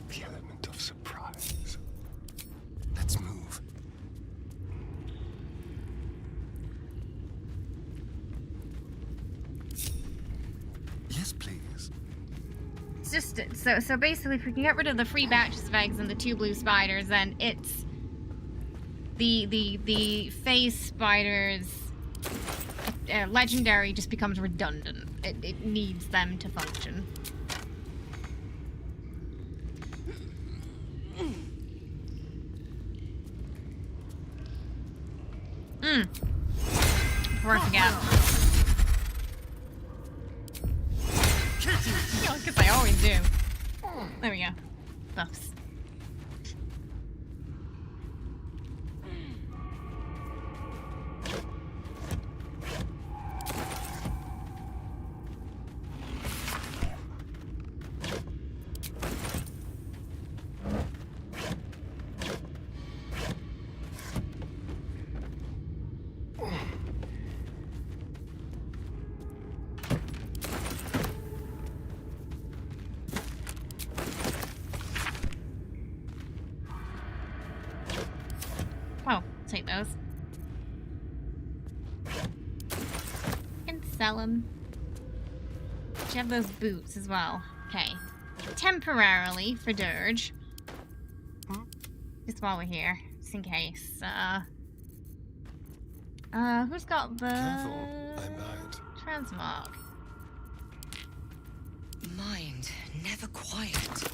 The element of surprise. Let's move. Yes, please. It's just so basically, if we can get rid of the 3 batches of eggs and the 2 blue spiders, then it's the phase spiders. Legendary just becomes redundant. It needs them to function. Before I forget. Because I always do. There we go. Buffs. Oh, take those. And sell them. You have those boots as well. Okay. Temporarily for Dirge. Just while we're here, just in case. Who's got the transmog? Mind never quiet.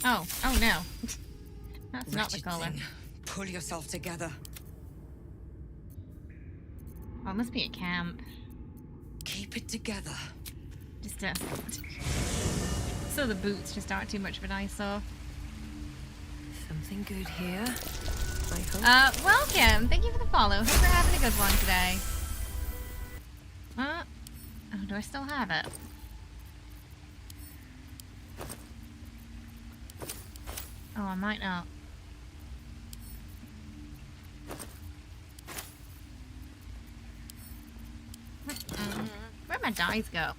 Oh no. That's not the color. Pull yourself together. Oh, it must be a camp. Keep it together. Just so the boots just aren't too much of an eyesore. Something good here, I hope. Welcome. Thank you for the follow. Hope you're having a good one today. Oh, do I still have it? Oh, I might not. my dice go?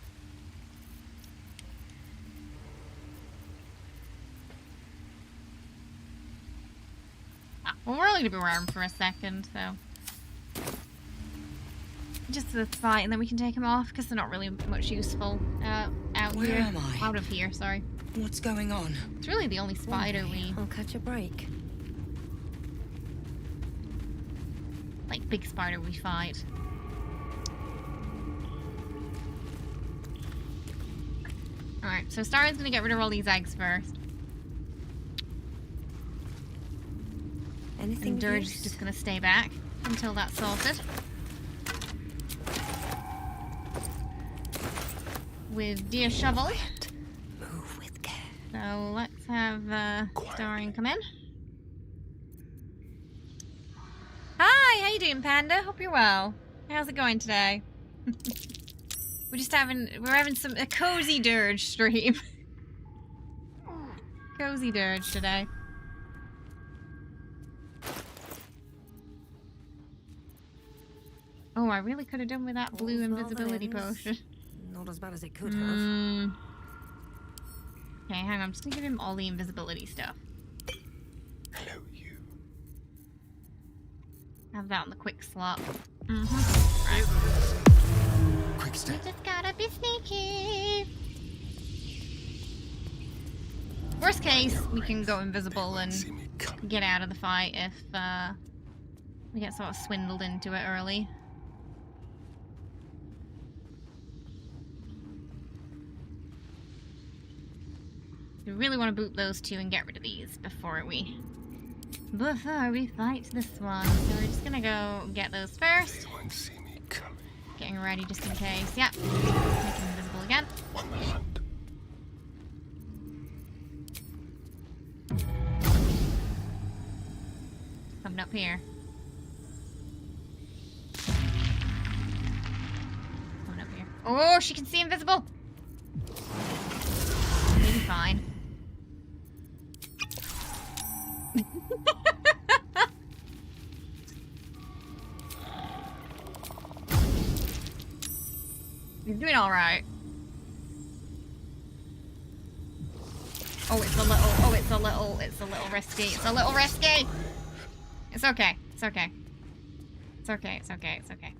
Well, we're only gonna be around for a second, so just the fight, and then we can take them off because they're not really much useful out Where here. am I? Out of here, sorry. What's going on? It's really the only spider I'll catch a break. like big spider we fight. All right, so Star's gonna get rid of all these eggs first. Anything And Dirge's just gonna stay back until that's sorted. With Deer Shovel. Move with care. So let's have Starian come in. Hi, how you doing, Panda? Hope you're well. How's it going today? we're having a cozy Dirge stream. Cozy Dirge today. Oh, I really could have done with that blue invisibility potion. Not as bad as it could have. Okay, hang on. I'm just gonna give him all the invisibility stuff. Hello, you. Have that on the quick slot. Right. Quick step. Just gotta be sneaky. Worst case, we can go invisible and get out of the fight if we get sort of swindled into it early. We really want to boot those two and get rid of these before we fight this one. So we're just gonna go get those first. They won't see me coming. Getting ready just in case. Yeah. Make him invisible again. On the hunt. Coming up here. Coming up here. Oh, she can see invisible. Maybe fine. He's doing all right. Oh, it's a little risky. It's a little risky. It's okay. It's okay. It's okay. It's okay. It's okay.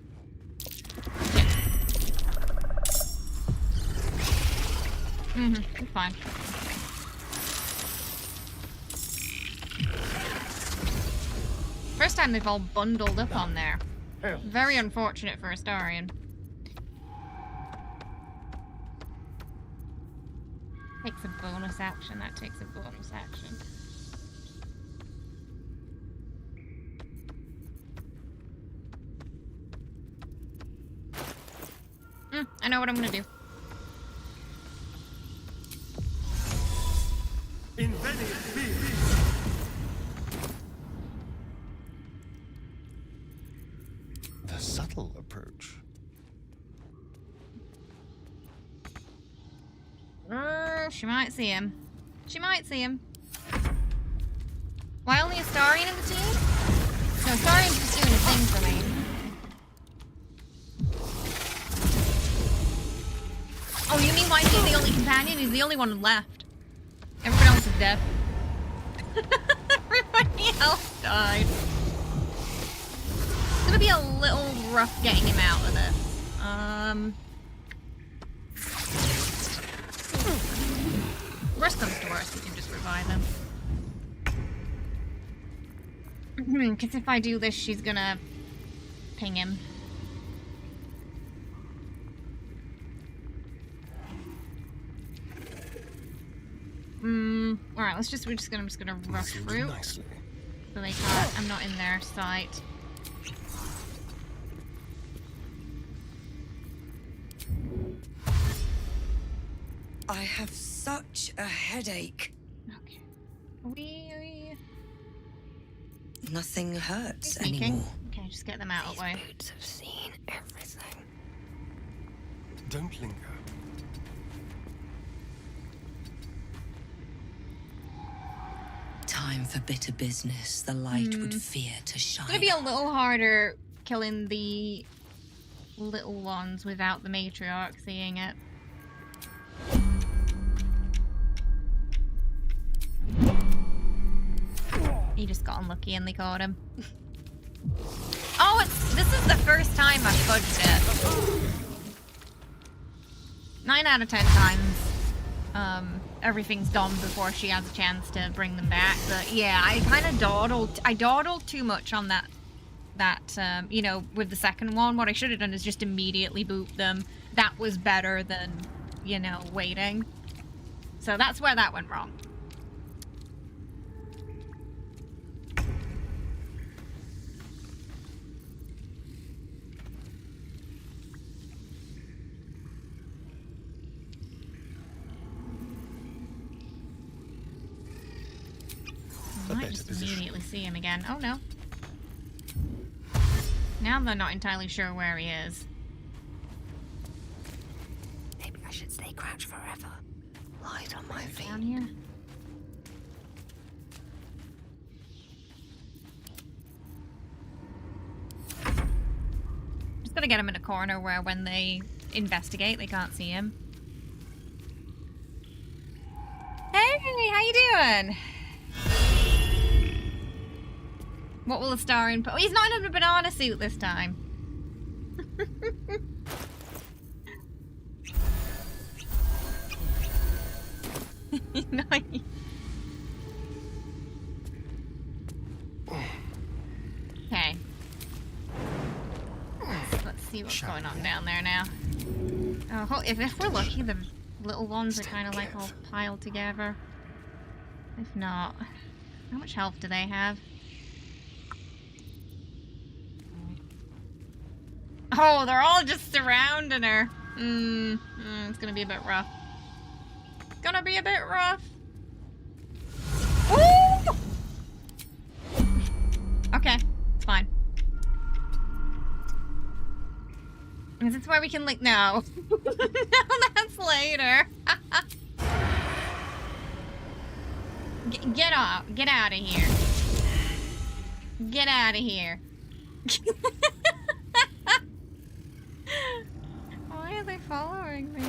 It's fine. First time they've all bundled up on there. Very unfortunate for Astarion. Takes a bonus action. That takes a bonus action. I know what I'm gonna do. The subtle approach. She might see him. She might see him. Why only Astarion in the team? No, Astarion's just doing a thing for me. Oh, you mean why he's the only companion? He's the only one left. Everyone else is dead. Everybody else died. It's gonna be a little rough getting him out of this. Worst comes to worst, we can just revive him. Because if I do this, she's gonna ping him. Alright, I'm just gonna rush through. So they can't, I'm not in their sight. I have such a headache. Okay. Nothing hurts Sneaking. anymore. Okay, just get them out of the way. Boots have seen everything. Don't linger. Time for bitter business. The light would fear to shine. It's gonna be a little harder killing the little ones without the matriarch seeing it. He just got unlucky and they caught him. Oh, this is the first time I've fudged it. 9 out of 10 times, everything's gone before she has a chance to bring them back. But yeah, I kind of dawdled. I dawdled too much on that, you know, with the second one. What I should have done is just immediately boot them. That was better than, you know, waiting. So that's where that went wrong. I might just immediately see him again. Oh no. Now they're not entirely sure where he is. Maybe I should stay crouched forever. Light on my feet. Down here. Just gonna get him in a corner where when they investigate, they can't see him. Hey, how you doing? What will a star in? Oh, he's not in a banana suit this time. Nice. Okay. Let's see what's going on down there now. Oh, if we're lucky, the little ones are kind of like all piled together. If not, how much health do they have? Oh, they're all just surrounding her. It's gonna be a bit rough. It's gonna be a bit rough. Ooh! Okay, it's fine. Is this where we can like no? No, that's later. Get off! Get out of here! Get out of here! Why are they following me?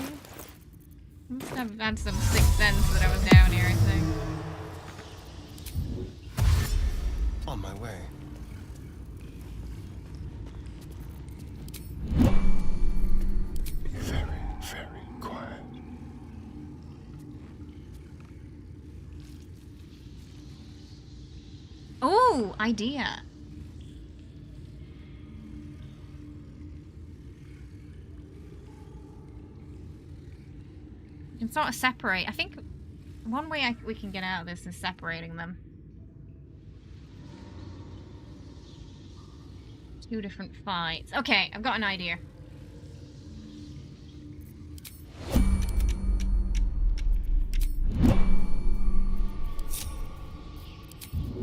I must have had some sixth sense that I was down here, I think. On my way. Very, very quiet. Ooh, idea. You can sort of separate. I think one way we can get out of this is separating them. Two different fights. Okay, I've got an idea.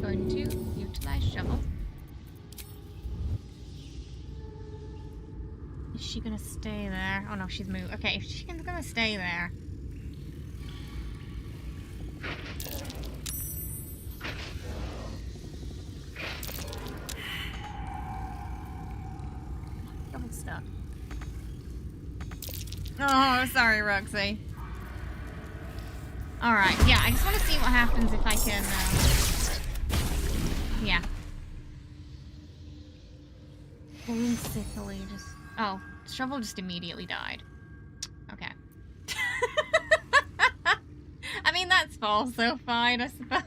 Going to utilize shovel. Is she gonna stay there? Oh no, she's moved. Okay, if she's gonna stay there. Double stuck. Oh, sorry, Roxy. Alright, yeah, I just want to see what happens if I can, yeah. Basically just... Oh, shovel just immediately died. Okay. I mean, that's false, so fine, I suppose.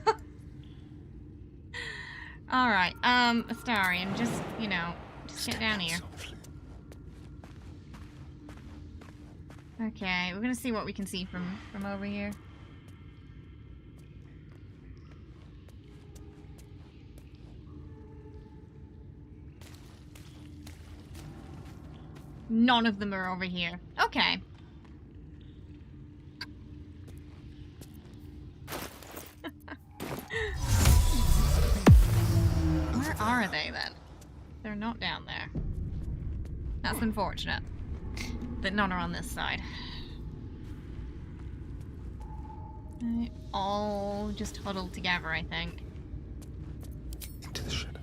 Alright, Astarion, just, you know, just get down here. Okay, we're gonna see what we can see from over here. None of them are over here. Okay. Where are they then? They're not down there. That's unfortunate. That none are on this side. They all just huddled together, I think. Into the shadows.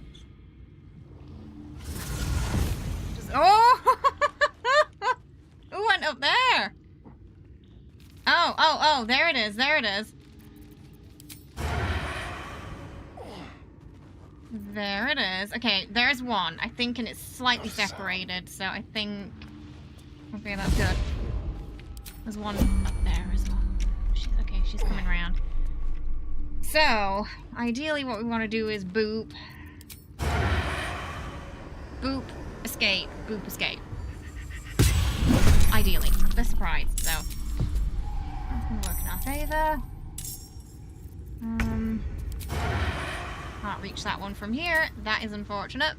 Just, oh! up there? Oh, there it is, there it is. There it is. Okay, there's one, I think, and it's slightly separated, so I think... Okay, that's good. There's one up there as well. Okay, she's coming around. So, ideally what we want to do is boop. Boop, escape, boop, escape. Ideally. They're surprised, so... That's gonna work in our favour. Can't reach that one from here. That is unfortunate.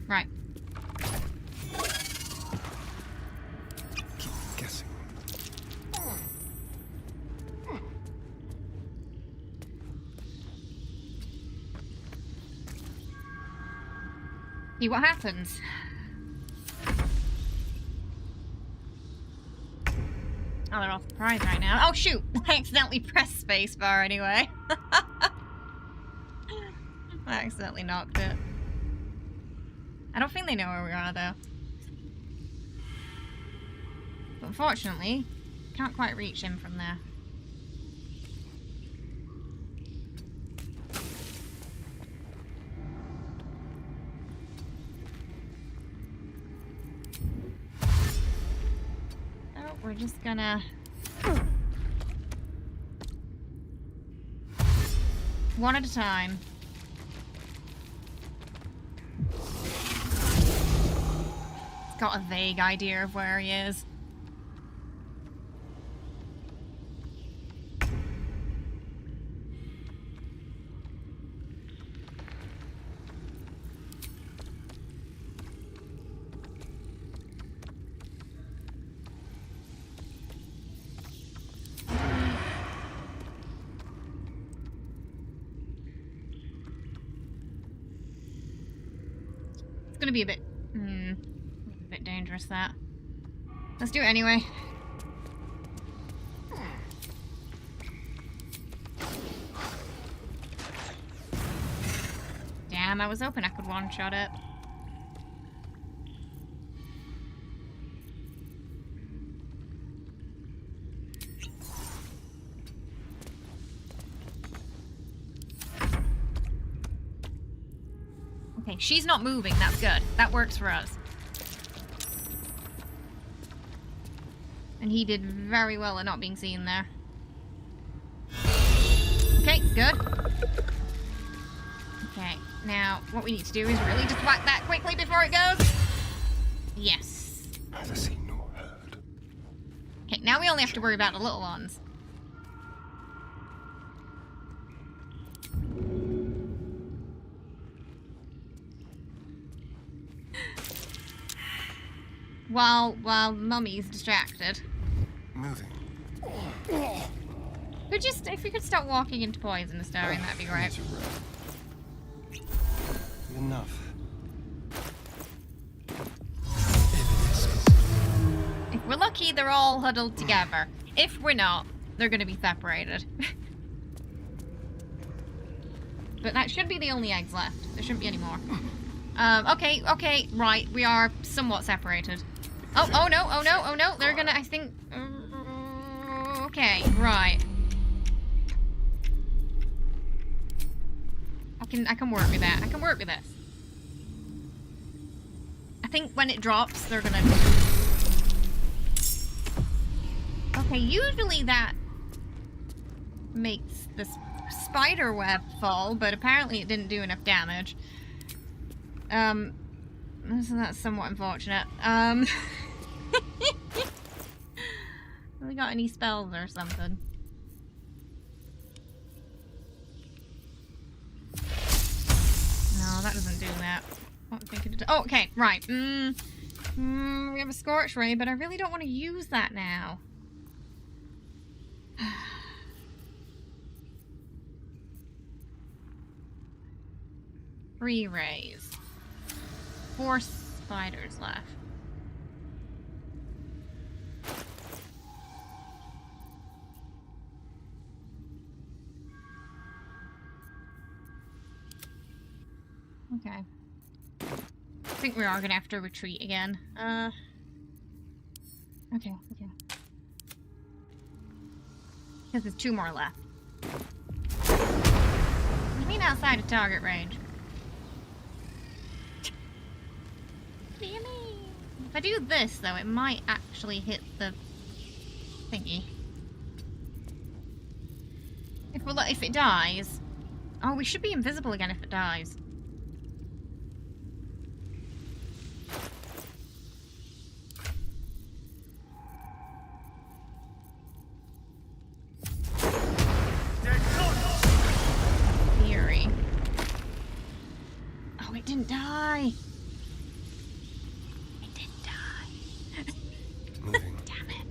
Right. Keep guessing. See what happens. Oh, they're all surprised right now. Oh, shoot! I accidentally pressed spacebar anyway. I accidentally knocked it. I don't think they know where we are, though. But unfortunately, can't quite reach him from there. We're just gonna... one at a time. It's got a vague idea of where he is. It's gonna be a bit dangerous, that. Let's do it anyway. Damn, I was hoping I could one-shot it. Okay, she's not moving. That's good. That works for us. And he did very well at not being seen there. Okay, good. Okay, now what we need to do is really just whack that quickly before it goes. Yes. Neither seen nor heard. Okay, now we only have to worry about the little ones. While Mummy's distracted. Moving. If we could stop walking into poison starring, that'd be great. Enough. If we're lucky, they're all huddled together. If we're not, they're gonna be separated. But that should be the only eggs left. There shouldn't be any more. Okay, right. We are somewhat separated. Oh no. They're gonna, I think... okay, right. I can work with that. I can work with this. I think when it drops, they're gonna... Okay, usually that makes the spider web fall, but apparently it didn't do enough damage. So that's somewhat unfortunate. Have we got any spells or something? No, that doesn't do that. What was I thinking to do? Oh, okay, right. We have a Scorch Ray, but I really don't want to use that now. 3 rays. 4 spiders left. Okay. I think we are gonna have to retreat again. Okay. Because there's 2 more left. What do you mean outside of target range? What do you mean? If I do this, though, it might actually hit the thingy. If it dies... Oh, we should be invisible again if it dies. Theory. Oh, it didn't die. It didn't die. Moving. Damn it.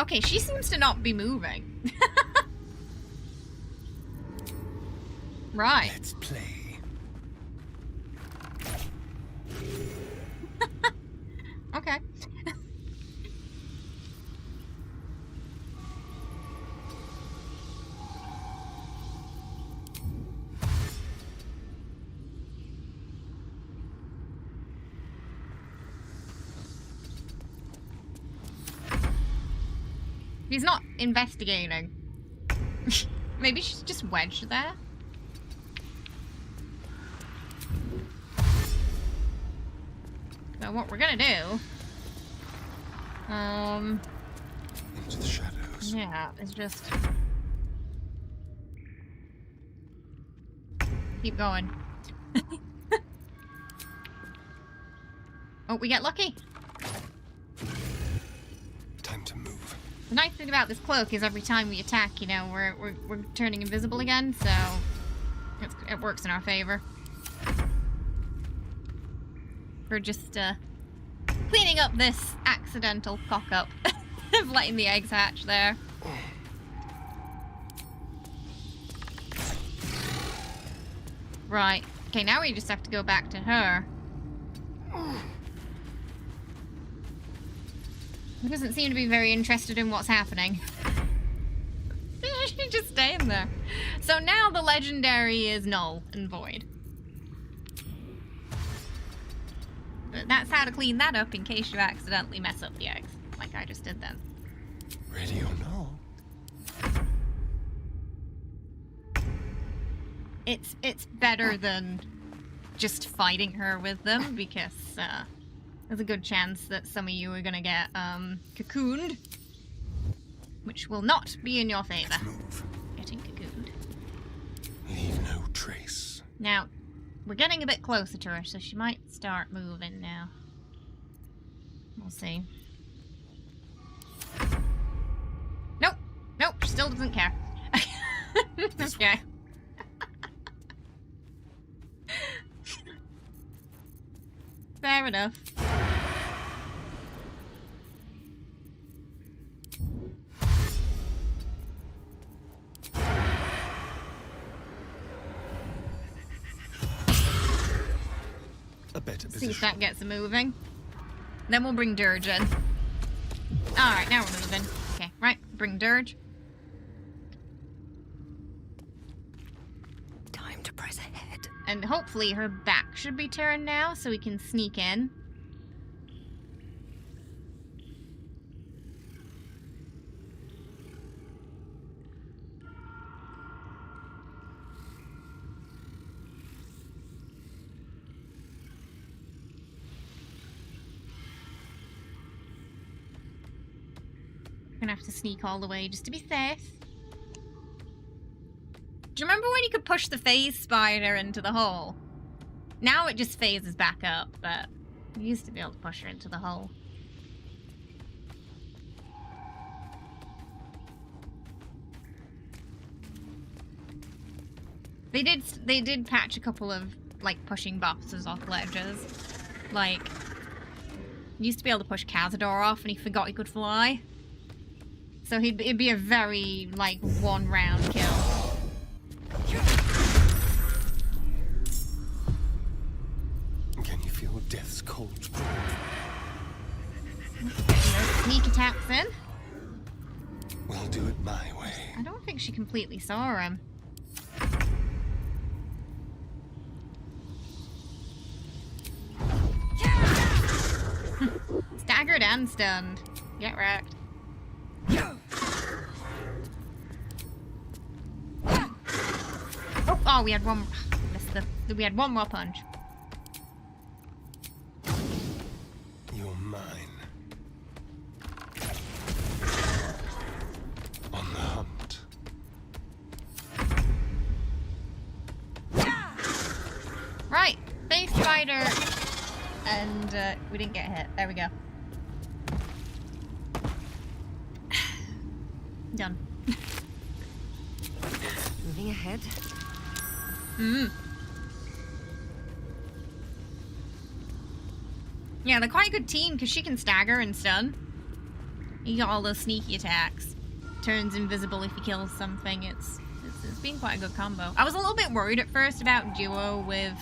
Okay, she seems to not be moving. Right. Let's play. Okay. He's not investigating. Maybe she's just wedged there. So what we're gonna do, into the shadows. Yeah, is just keep going. Oh, we get lucky. Time to move. The nice thing about this cloak is every time we attack, you know, we're turning invisible again, so it works in our favor. We're just cleaning up this accidental cock-up of letting the eggs hatch there. Right. Okay, now we just have to go back to her. He doesn't seem to be very interested in what's happening. She's just staying there. So now the legendary is null and void. But that's how to clean that up in case you accidentally mess up the eggs, like I just did then. Ready or no? It's better than just fighting her with them, because there's a good chance that some of you are gonna get cocooned, which will not be in your favor. Let's move. Getting cocooned. Leave no trace. Now, we're getting a bit closer to her, so she might start moving now. We'll see. Nope. Nope, she still doesn't care. Okay. Fair enough. A better See position. if that gets her moving. Then we'll bring Dirge in. Alright, now we're moving. Okay, right, bring Dirge. Time to press ahead. And hopefully her back should be turned now, so we can sneak in. Gonna have to sneak all the way just to be safe. Do you remember when you could push the phase spider into the hole? Now it just phases back up, but you used to be able to push her into the hole. They did patch a couple of like pushing boxes off ledges. Like, you used to be able to push Cazador off and he forgot he could fly. So it'd be a very, like, one round kill. Can you feel death's cold breath? Sneak attacks in. We'll do it my way. I don't think she completely saw him. staggered and stunned. Get wrecked. Oh, we had one. We had one more punch. You're mine. On the hunt. Right, face spider, and we didn't get hit. There we go. Done. Moving ahead. Yeah, they're quite a good team because she can stagger and stun. You got all those sneaky attacks. Turns invisible if he kills something. It's been quite a good combo. I was a little bit worried at first about duo with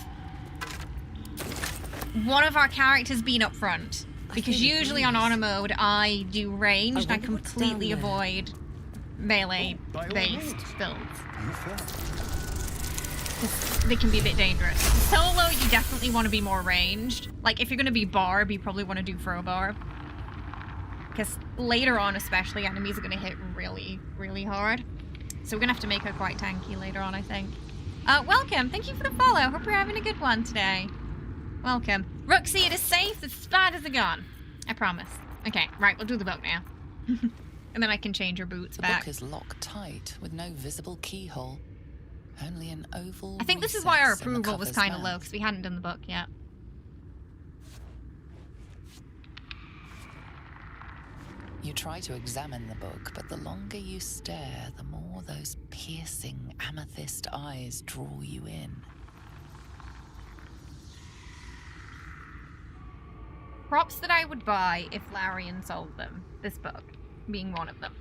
one of our characters being up front. Because usually on honor mode I do ranged and I completely avoid melee-based builds. They can be a bit dangerous. Solo, you definitely want to be more ranged. Like, if you're going to be barb, you probably want to do throw barb. Because later on, especially, enemies are going to hit really, really hard. So we're going to have to make her quite tanky later on, I think. Welcome. Thank you for the follow. Hope you're having a good one today. Welcome. Roxy, it is safe. The spiders are gone. I promise. Okay, right, we'll do the book now. And then I can change her boots back. The book is locked tight with no visible keyhole. Only an oval. I think this is why our approval was kind of low, because we hadn't done the book yet. You try to examine the book, but the longer you stare, the more those piercing amethyst eyes draw you in. Props that I would buy if Larian sold them. This book being one of them.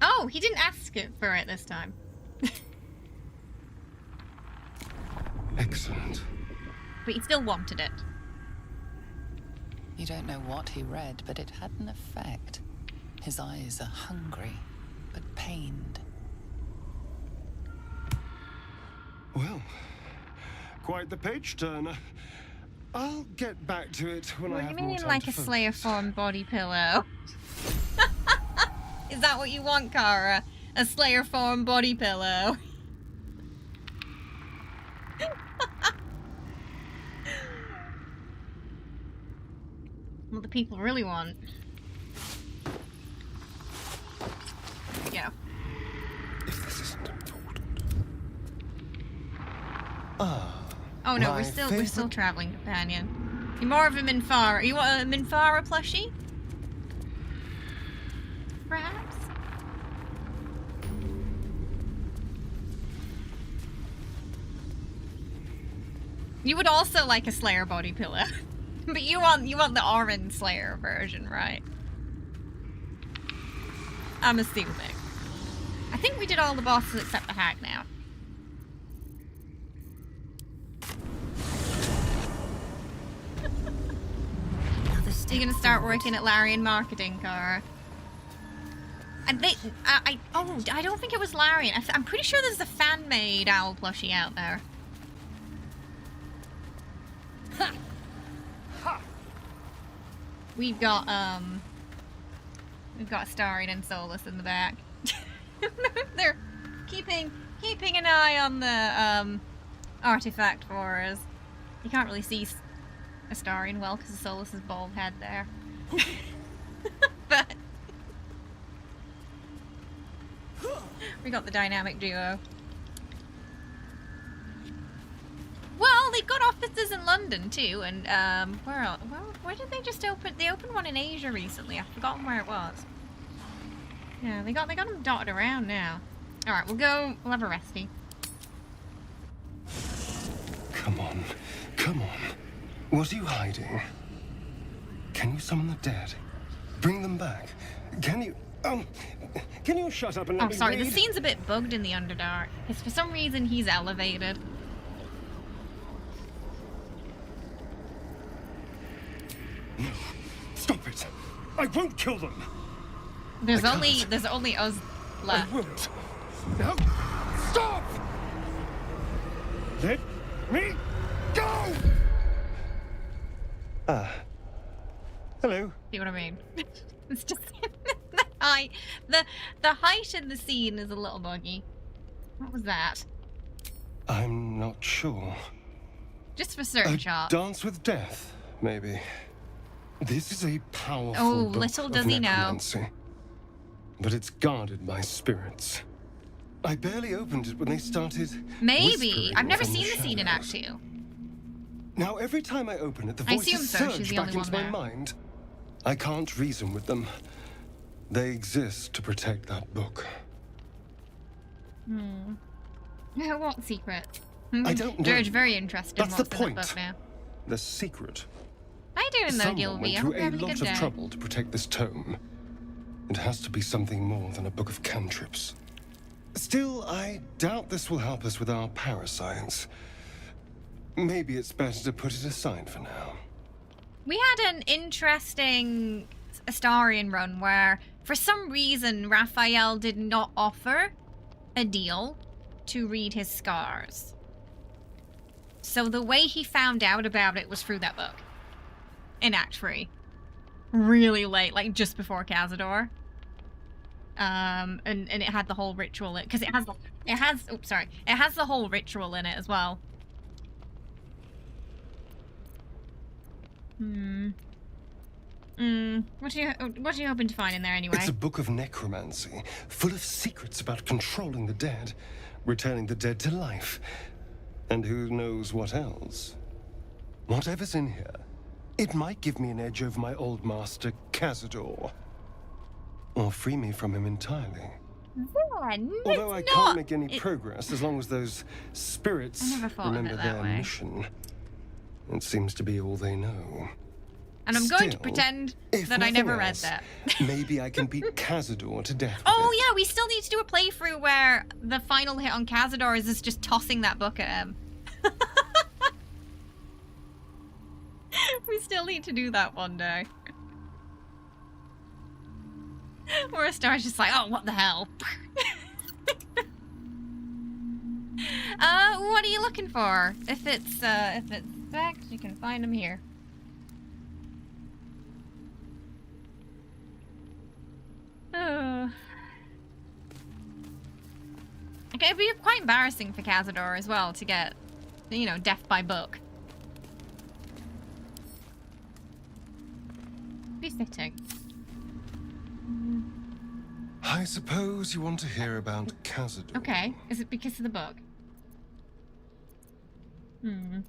Oh, he didn't ask it for it this time. Excellent. But he still wanted it. You don't know what he read, but it had an effect. His eyes are hungry, but pained. Well, quite the page turner. I'll get back to it when I have more time. What do you mean, like a Slayer form body pillow? Is that what you want, Kara? A Slayer form body pillow? What the people really want. There we go. If this isn't important. Ah. Oh no, we're still traveling companion. You're more of a Minfara. You want a Minfara plushie? Perhaps? You would also like a Slayer body pillow. But you want the orange Slayer version, right? I'm assuming. I think we did all the bosses except the hag now. You're gonna start working at Larian marketing, Cara. And I don't think it was Larian. I'm pretty sure there's a fan-made owl plushie out there. Ha! Ha! We've got Starian and Solus in the back. They're keeping an eye on the artifact for us. You can't really see Astarian well because of Solus's bald head there. But we got the dynamic duo. Well, they've got offices in London too, and where did they just open? They opened one in Asia recently. I've forgotten where it was. Yeah, they got them dotted around now. All right, we'll have a resty. Come on, come on. What are you hiding? Can you summon the dead? Bring them back? Can you? Can you shut up and let Oh, me sorry, the read? scene's a bit bugged in the Underdark. Because for some reason he's elevated. No, stop it! I won't kill them! There's only us left. I won't. No! Stop! Let me go! Hello. See what I mean? It's just the height in the scene is a little buggy. What was that? I'm not sure. Just for certain A shots. Dance with Death, maybe. This is a powerful Oh, book little of does he know. necromancy. But it's guarded by spirits. I barely opened it when they started Maybe. whispering I've never from the seen the scene in Act shadows. 2. Now, every time I open it, the I voices assume so, she's surge the back only into one my there. mind. I can't reason with them. They exist to protect that book. What secret? I don't know. George, very interested in That's the what's in point. that book now. The secret. How you doing though, Someone Gilby? went I through hope you're a having a lot good of day. trouble to protect this tome. It has to be something more than a book of cantrips. Still, I doubt this will help us with our parascience. Maybe it's better to put it aside for now. We had an interesting Astarian run where, for some reason, Raphael did not offer a deal to read his scars. So the way he found out about it was through that book. In Act 3. Really late, like just before Cazador. And it had the whole ritual because it has the whole ritual in it as well. What are you hoping to find in there anyway? It's a book of necromancy, full of secrets about controlling the dead, returning the dead to life, and who knows what else. Whatever's in here, it might give me an edge over my old master, Cazador. Or free me from him entirely. Although I can't make any progress as long as those spirits I never thought of remember it that their way. mission. It seems to be all they know. And I'm going to Still, pretend if that I nothing never read else, that. Maybe I can beat Cazador to death. Oh yeah, we still need to do a playthrough where the final hit on Cazador is just tossing that book at him. We still need to do that one day. Where Star's just like, oh, what the hell? What are you looking for? If it's specs, you can find them here. Okay, it'd be quite embarrassing for Cazador as well to get, you know, death by book. Be fitting. I suppose you want to hear about Cazador. Okay, is it because of the book? No,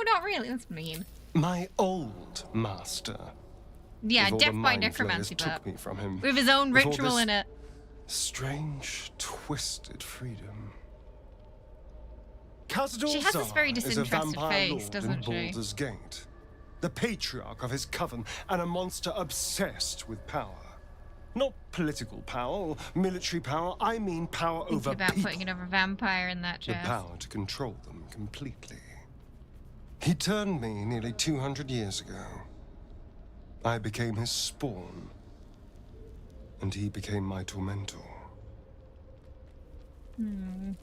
not really. That's mean. My old master. Yeah, Before death the by Mind necromancy Flayers book. took me from him. With his own Before ritual this in it. Strange, twisted freedom. Cazador She has this very is a disinterested vampire face, lord doesn't in she? Baldur's Gate. The patriarch of his coven, and a monster obsessed with power. Not political power or military power, I mean power Thinking over about people. putting another vampire in that The chest. power to control them completely. He turned me nearly 200 years ago. I became his spawn, and he became my tormentor. I don't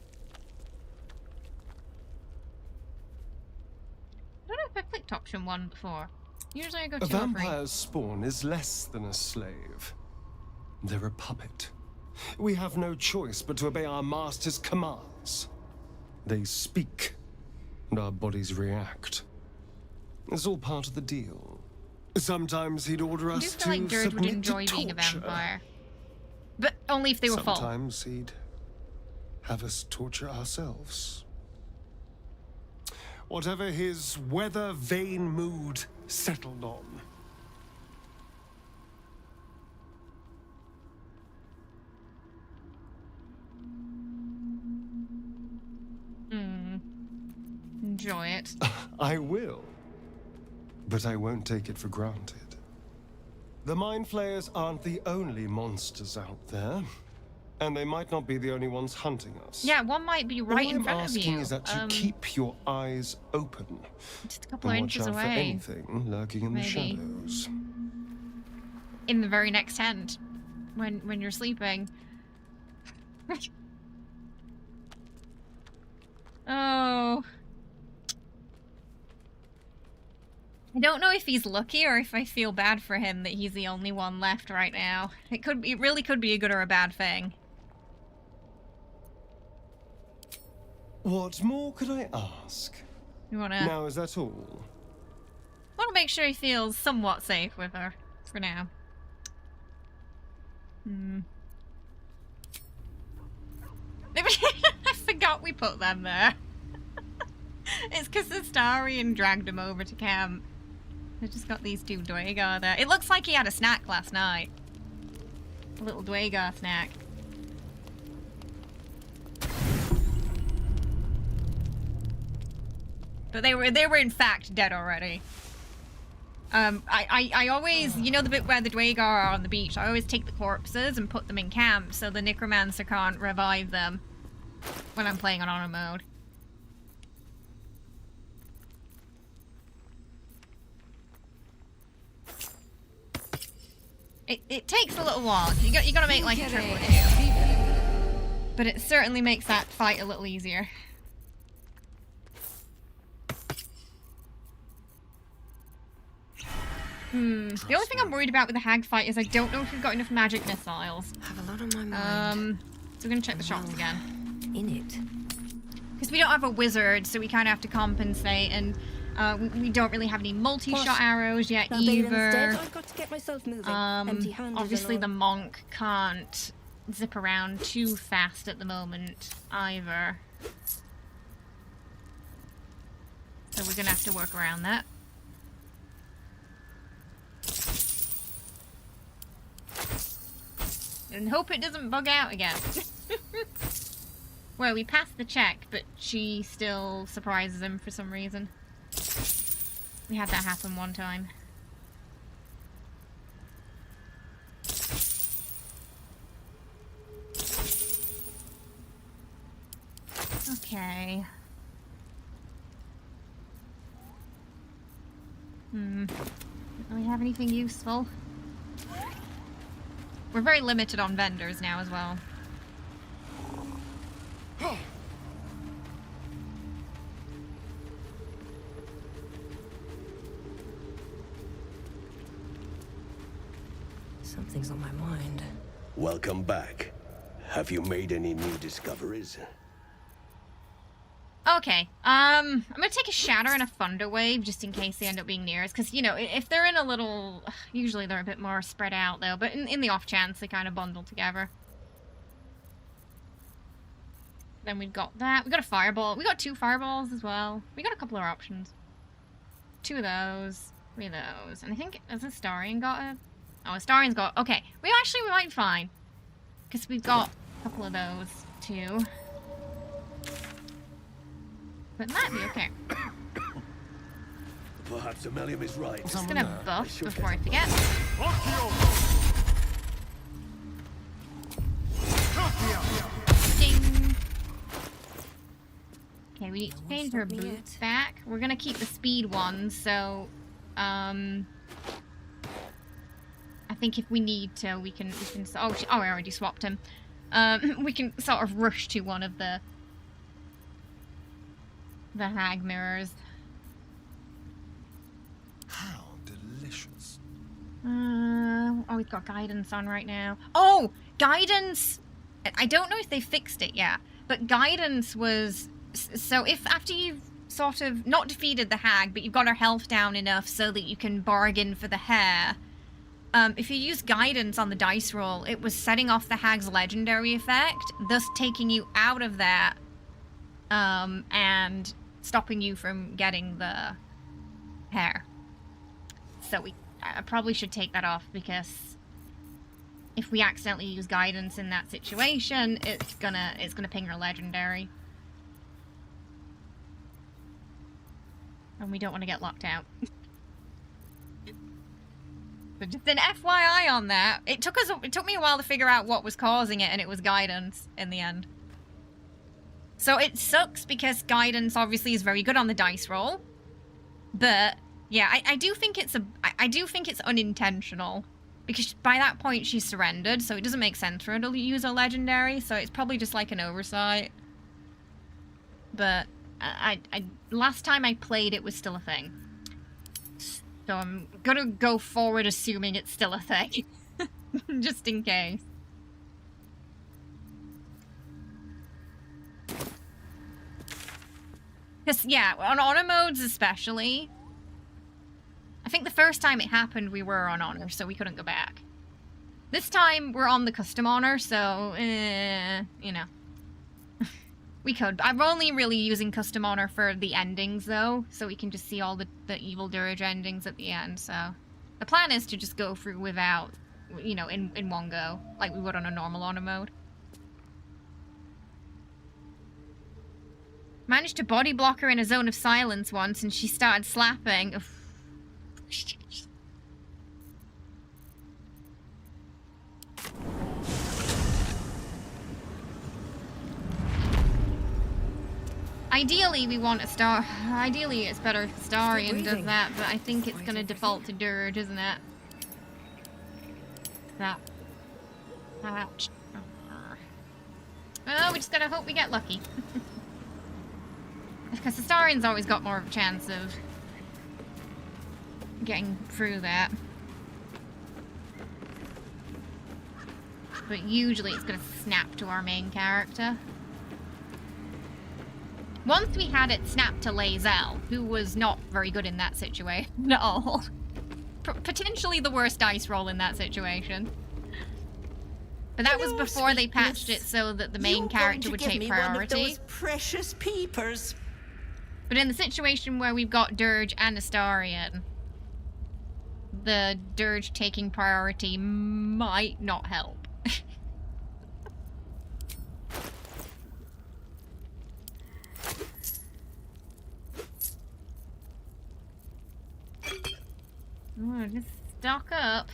know if I clicked option 1 before. Usually I go A 2 or 3. vampire's spawn is less than a slave. They're a puppet. We have no choice but to obey our master's commands. They speak, and our bodies react. It's all part of the deal. Sometimes he'd order I do us feel to like Dirge would submit enjoy to being a torture. vampire. But only if they were full. Sometimes he'd have us torture ourselves. Whatever his weather-vane mood settled on. Enjoy it. I will. But I won't take it for granted. The Mind Flayers aren't the only monsters out there. And they might not be the only ones hunting us. Yeah, one might be right in front of you. All I'm asking is that you keep your eyes open. Just a couple of and watch inches out for away. anything lurking in the shadows. In the very next tent, when you're sleeping. Oh. I don't know if he's lucky or if I feel bad for him that he's the only one left right now. It really could be a good or a bad thing. What more could I ask? You wanna... Now, is that all? I want to make sure he feels somewhat safe with her, for now. I forgot we put them there. It's because the Starian dragged him over to camp. They've just got these two Dwagar there. It looks like he had a snack last night. A little Dwagar snack. But they were in fact dead already. I always, you know the bit where the Dwagar are on the beach, I always take the corpses and put them in camp so the Necromancer can't revive them when I'm playing on auto mode. It takes a little while. You gotta make like a triple or two. But it certainly makes that fight a little easier. The only thing I'm worried about with the hag fight is I don't know if we've got enough magic missiles. Have a lot on my mind. So we're gonna check the shops again. In it. Because we don't have a wizard, so we kind of have to compensate, and we don't really have any multi-shot arrows yet either. I've got to get myself moving. Empty-handed Obviously and the monk can't zip around too fast at the moment either. So we're gonna have to work around that. And hope it doesn't bug out again. Well, we passed the check, but she still surprises him for some reason. We had that happen one time. Okay. Don't really have anything useful. We're very limited on vendors now as well. Something's on my mind. Welcome back. Have you made any new discoveries? Okay, I'm gonna take a Shatter and a Thunder Wave just in case they end up being near us, because, you know, if they're in a little... Usually they're a bit more spread out, though, but in the off chance they kind of bundle together. Then we've got that. We got a Fireball. We got 2 Fireballs as well. We got a couple of options. 2 of those. 3 of those. And I think... Has Astarion got a... Oh, Astarian's got... Okay, we might be fine. Because we've got a couple of those, too. But it might be okay. Perhaps Aemelium is right. I'm just gonna buff before I forget. Ding! Okay, we need to change her boots back. We're gonna keep the speed ones, so I think if we need to, we can oh, I already swapped him. We can sort of rush to one of the hag mirrors. How delicious. Oh, we've got guidance on right now. Oh, guidance! I don't know if they fixed it yet, but guidance was... So if after you've sort of not defeated the hag, but you've got her health down enough so that you can bargain for the hair, if you use guidance on the dice roll, it was setting off the hag's legendary effect, thus taking you out of that, and stopping you from getting the hair. So I probably should take that off, because if we accidentally use guidance in that situation, it's gonna ping her legendary. And we don't want to get locked out. So just an FYI on that. It took me a while to figure out what was causing it, and it was guidance in the end. So it sucks because guidance obviously is very good on the dice roll. But yeah, I do think it's unintentional. Because by that point she surrendered, so it doesn't make sense for her to use a legendary, so it's probably just like an oversight. But I last time I played it was still a thing. So I'm gonna go forward assuming it's still a thing. Just in case. Because, yeah, on honor modes especially, I think the first time it happened we were on honor, so we couldn't go back. This time we're on the custom honor, so, you know. We could. I'm only really using custom honor for the endings, though, so we can just see all the evil dirge endings at the end, so. The plan is to just go through without, you know, in one go, like we would on a normal honor mode. Managed to body block her in a zone of silence once, and she started slapping. Ideally, we want a star. Ideally, it's better if Starion does that, but I think it's going to default to Dirge, isn't it? That. Ouch. Well, we just gotta hope we get lucky. Because the Starion's always got more of a chance of getting through that. But usually it's gonna snap to our main character. Once we had it snap to lae'zel, who was not very good in that situation at all. Potentially the worst dice roll in that situation. But that was before they patched it so that the main character would take priority. One of those precious peepers. But in the situation where we've got Dirge and Astarion, the Dirge taking priority might not help. Oh, just stock up.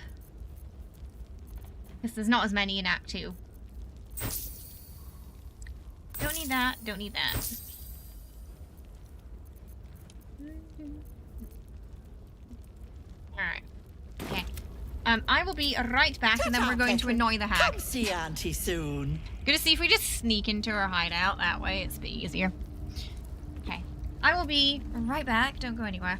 Because there's not as many in Act 2. Don't need that, don't need that. Alright. Okay. I will be right back, and then we're going to annoy the hag. Come see Auntie soon. Gonna see if we just sneak into her hideout. That way it's a bit easier. Okay. I will be right back. Don't go anywhere.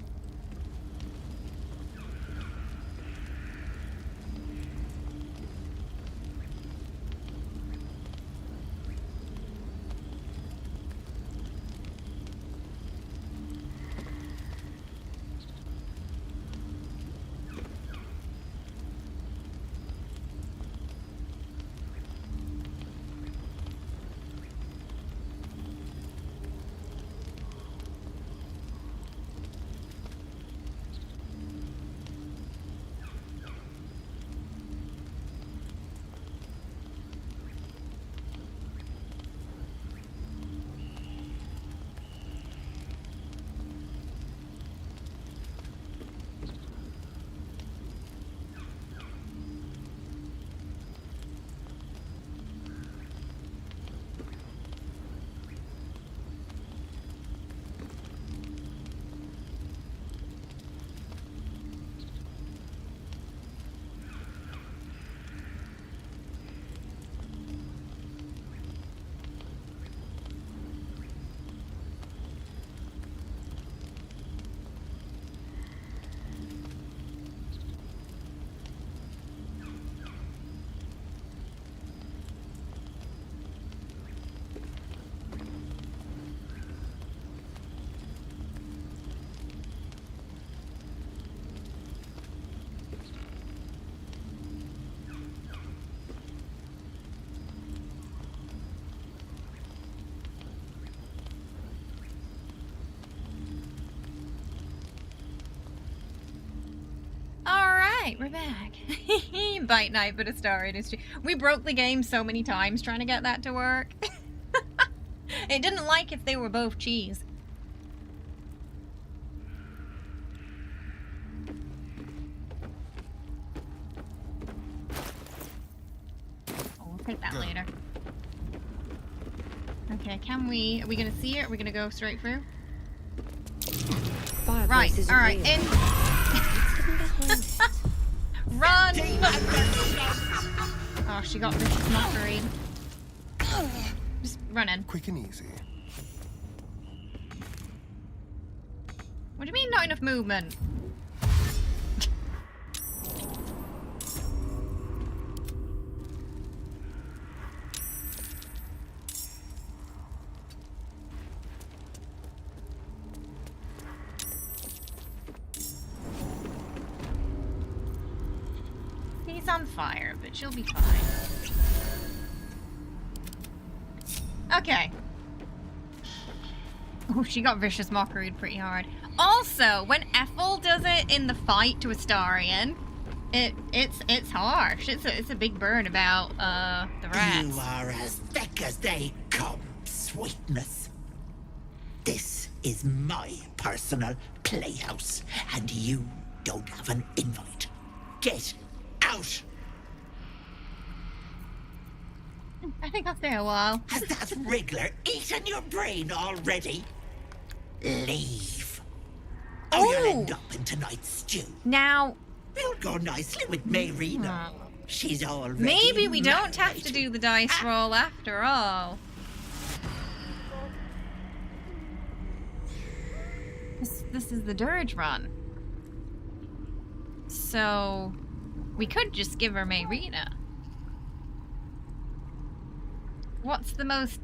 We're back. Bite night, but a star industry. We broke the game so many times trying to get that to work. It didn't like if they were both cheese. take that later. Okay, are we gonna see it? Or are we gonna go straight through? Right, alright, in. Run! Oh, she got vicious mockery. Just run in. Quick and easy. What do you mean not enough movement? He's on fire, but she'll be fine. Okay. Oh, she got vicious mockery pretty hard. Also, when Ethel does it in the fight to Astarion, it's harsh. It's a big burn about the rats. You are as thick as they come, sweetness. This is my personal playhouse, and you don't have an invite. Get out! I think I'll stay a while. Has that wriggler eaten your brain already? Leave. Or you'll end up in tonight's stew. Now... It'll go nicely with Mayrina. She's already... Maybe we don't have to do the dice roll after all. This is the dirge run. So... we could just give her Mayrina. What's the most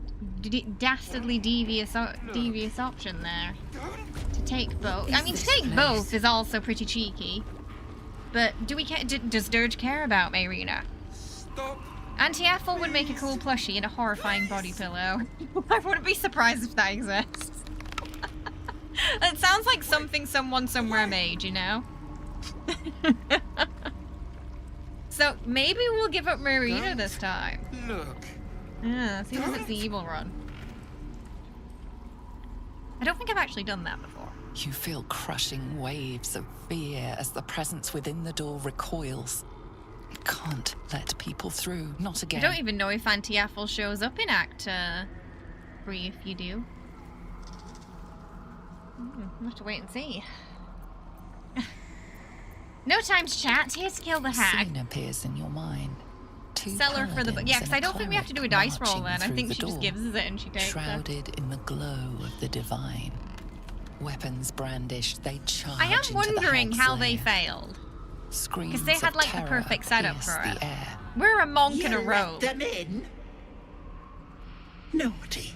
dastardly devious option there? To take both. I mean, to take both is also pretty cheeky. But do we care? Does Dirge care about Mayrina? Stop. Auntie Ethel would make a cool plushie and a horrifying body pillow. I wouldn't be surprised if that exists. It sounds like something someone somewhere made, you know? So maybe we'll give up Mayrina this time. Look. Yeah, see if it's the evil run. I don't think I've actually done that before. You feel crushing waves of fear as the presence within the door recoils. It can't let people through, not again. I don't even know if Auntie Ethel shows up in Act 3 if you do. We'll have to wait and see. No time to chat. Here to kill the hag. Scene appears in your mind. Sell her for the... Yeah, because I don't think we have to do a dice roll then. I think she just gives us it and she takes it. Shrouded in the glow of the divine. Weapons brandished, they charge. I am into wondering the how they failed. Because they had like the perfect setup for it. We're a monk and a rogue. Them in? Naughty.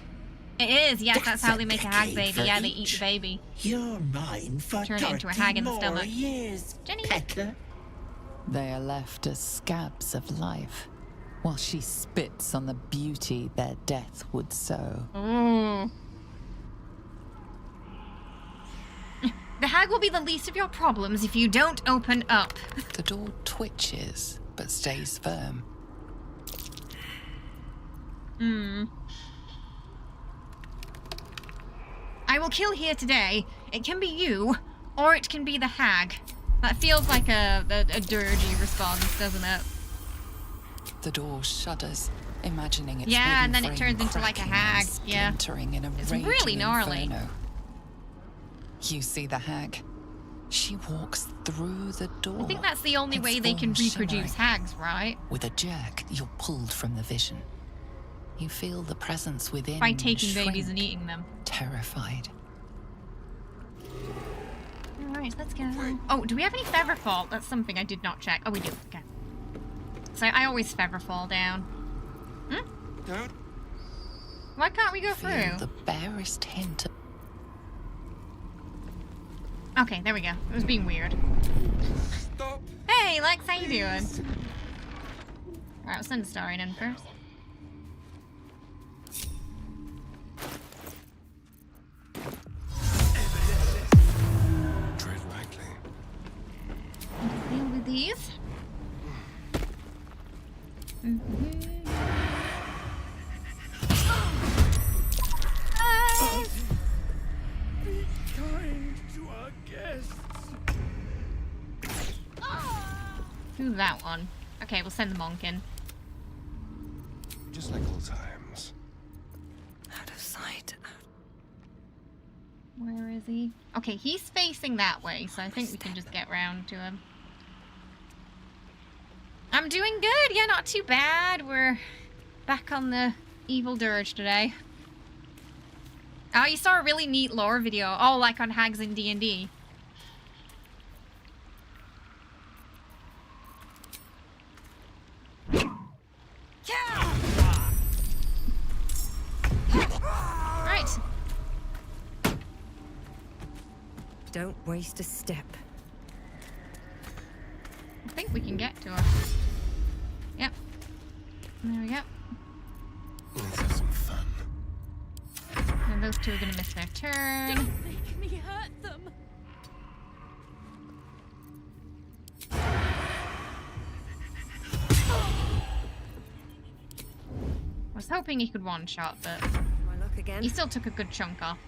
It is, yes, that's how they make a hag baby. Yeah, they eat the baby. You're mine for turn it into a hag in the stomach. Years, Jenny. Pettler. They are left as scabs of life, while she spits on the beauty their death would sow. The hag will be the least of your problems if you don't open up. The door twitches, but stays firm. I will kill here today. It can be you, or it can be the hag. That feels like a dirgy response, doesn't it? The door shudders, imagining its yeah, and then wooden it frame turns into like a cracking hag. and Yeah, splintering in a it's raging really gnarly. inferno. You see the hag. She walks through the door. I think that's the only way they can reproduce hags, right? With a jerk, you're pulled from the vision. You feel the presence within. By taking shrink, babies and eating them. Terrified. Alright, let's go. Oh, do we have any feather fall? That's something I did not check. Oh, we do. Okay. So I always feather fall down. Why can't we go Feel through? the barest hint of... Okay, there we go. It was being weird. Stop. Hey, Lex, how you doing? Alright, I'll send Astarion in first. Tread lightly. Deal with these. Be kind to our guests. Do that one. Okay, we'll send the monk in. Just like old times. Out of sight. Where is he? Okay, he's facing that way, so I think we can just get round to him. I'm doing good. Yeah, not too bad. We're back on the evil dirge today. Oh, you saw a really neat lore video. Oh, like on hags in D&D. Right. Don't waste a step. I think we can get to her. Yep. There we go. Let's have some fun. And those two are gonna miss their turn. Don't make me hurt them. I was hoping he could one-shot, but My luck again. he still took a good chunk off.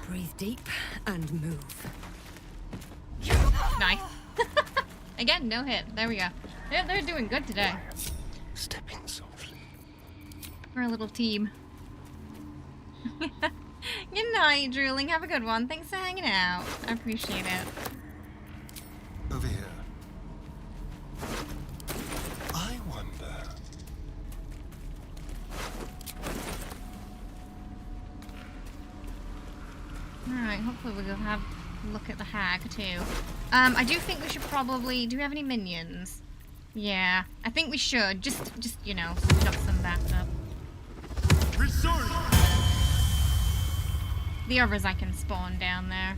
Breathe deep and move. Nice. Again, no hit. There we go. They're doing good today. Stepping softly. We're a little team. Good night, Drooling. Have a good one. Thanks for hanging out. I appreciate it. Over here. I wonder. Alright, hopefully we'll have a look at the hag too. I do think we should probably... Do we have any minions? Yeah, I think we should. Just you know, so we've got some backup. The others I can spawn down there.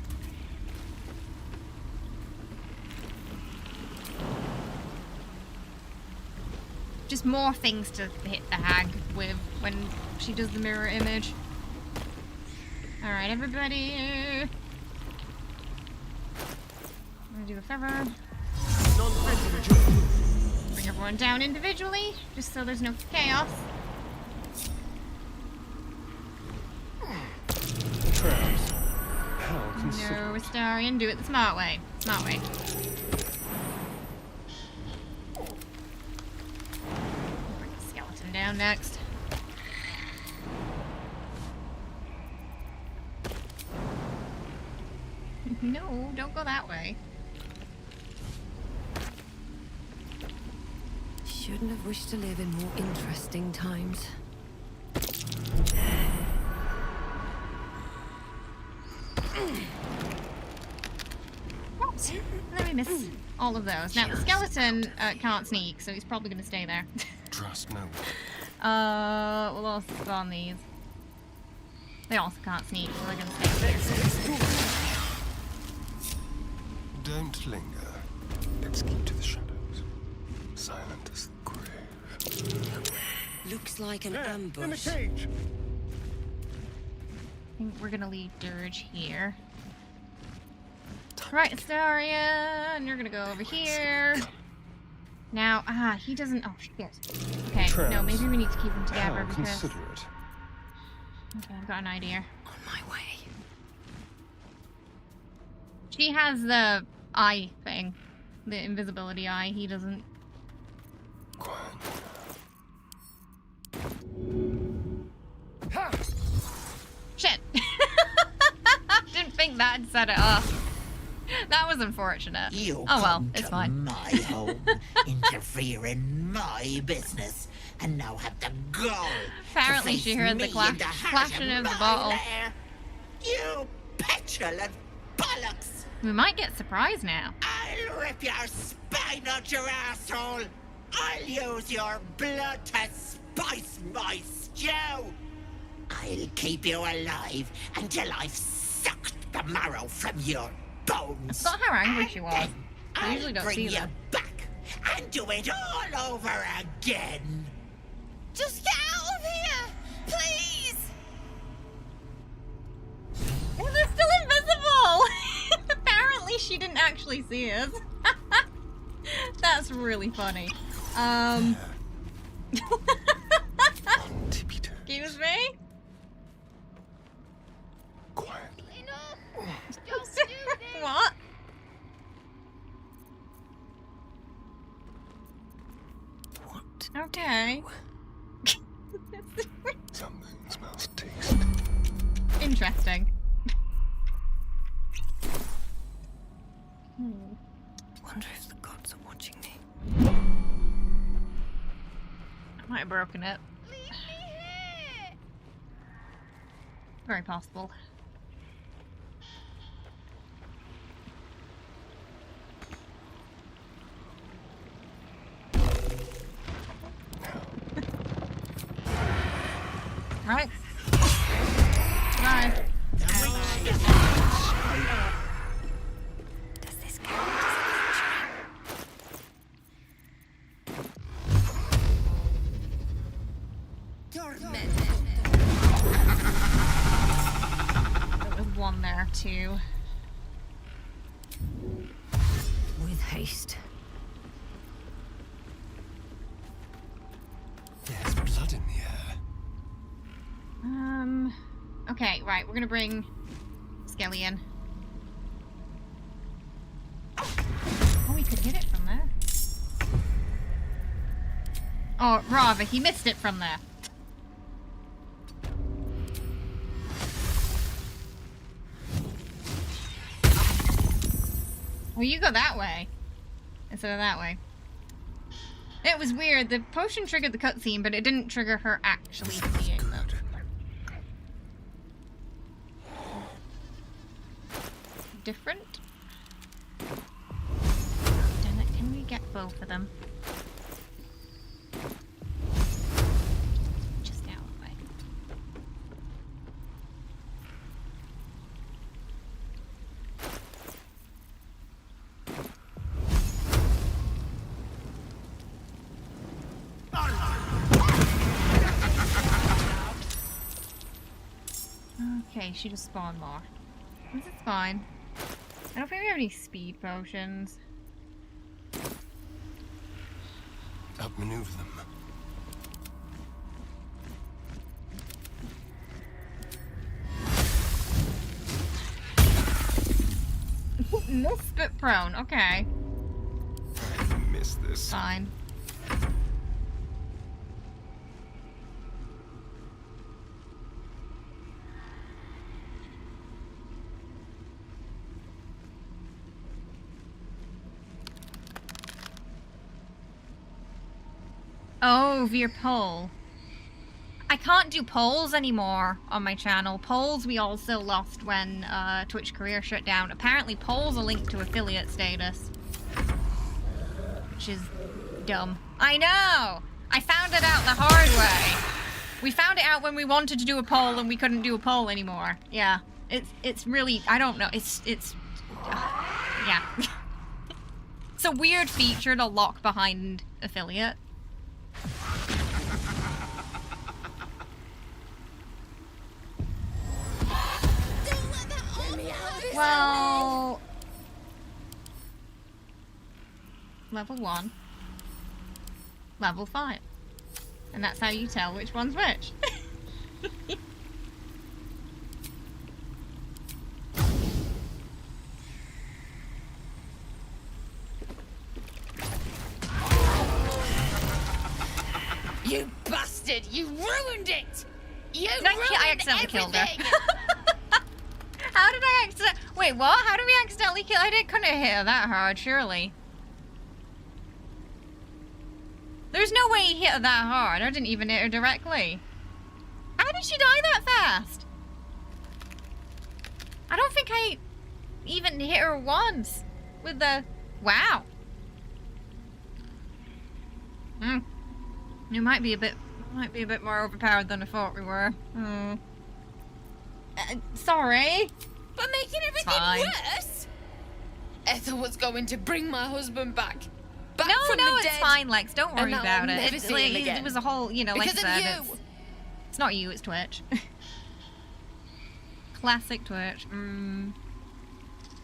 Just more things to hit the hag with when she does the mirror image. Alright, everybody. I'm gonna do a favor. Bring everyone down individually, just so there's no chaos. Traps. How considerate. No, Astarion, do it the smart way. Smart way. Bring the skeleton down next. No, don't go that way. Shouldn't have wished to live in more interesting times. Oops. Let me miss all of those. Now, the skeleton can't sneak, so he's probably going to stay there. Trust no one. What else is on these? They also can't sneak, so they're going to stay there. Don't linger. Let's keep to the shadows. Silent as the grave. Looks like an ambush. In the cage. I think we're gonna leave Dirge here. Right, Astarion, you're gonna go over here. Now, he doesn't. Oh shit. Okay, no, maybe we need to keep them together How because. considerate. Okay, I've got an idea. On my way. She has the eye thing, the invisibility eye. He doesn't. Quiet. Shit! Didn't think that'd set it off. That was unfortunate. You oh well, come it's to fine. my home, interfere in my business, and now have the gall. Apparently to she face heard the me in clashing of the my bottle. lair. You petulant bollocks! We might get surprised now. I'll rip your spine out your asshole. I'll use your blood to spice my stew. I'll keep you alive until I've sucked the marrow from your bones. I saw how angry she was. I I'll usually don't bring see you that. back and do it all over again. Just get out of here, please. Well, they're still invisible! Apparently she didn't actually see us. That's really funny. Excuse me? Quietly. Enough. Just do this. What? Okay. Something smells tasty. Interesting. Wonder if the gods are watching me. I might have broken it. Very possible. Right. Right. Does this count as There was one there too. with haste? There's blood in the air. Okay, right, we're gonna bring Skelly in. Oh, we could hit it from there. Oh, rather, he missed it from there. Well, you go that way instead of that way. It was weird. The potion triggered the cutscene, but it didn't trigger her actually seeing them. Different? Damn it, can we get both of them? Just out of the way. Okay, she just spawned more. This is fine. I don't think we have any speed potions. Outmaneuver them. Missed but prone, okay. I missed this. Fine. Oh, via poll. I can't do polls anymore on my channel. Polls we also lost when Twitch career shut down. Apparently polls are linked to affiliate status. Which is dumb. I know! I found it out the hard way. We found it out when we wanted to do a poll and we couldn't do a poll anymore. Yeah. It's really, I don't know. It's yeah. It's a weird feature to lock behind affiliate. Well, level 1, level 5, and that's how you tell which one's which. You bastard! You ruined it! You No, ruined I accidentally killed her. everything! How did I accidentally... Wait, what? How did we accidentally kill... couldn't have hit her that hard, surely. There's no way he hit her that hard. I didn't even hit her directly. How did she die that fast? I don't think I even hit her once with the... Wow. You might be a bit more overpowered than I thought we were. Sorry. But making everything worse? Ethel was going to bring my husband back. Back from the it's dead. fine, Lex. Don't worry And now about I'll it. never It's see like, him again. it was a whole, you know, like I Because of said, you. it's not you, it's Twitch. Classic Twitch.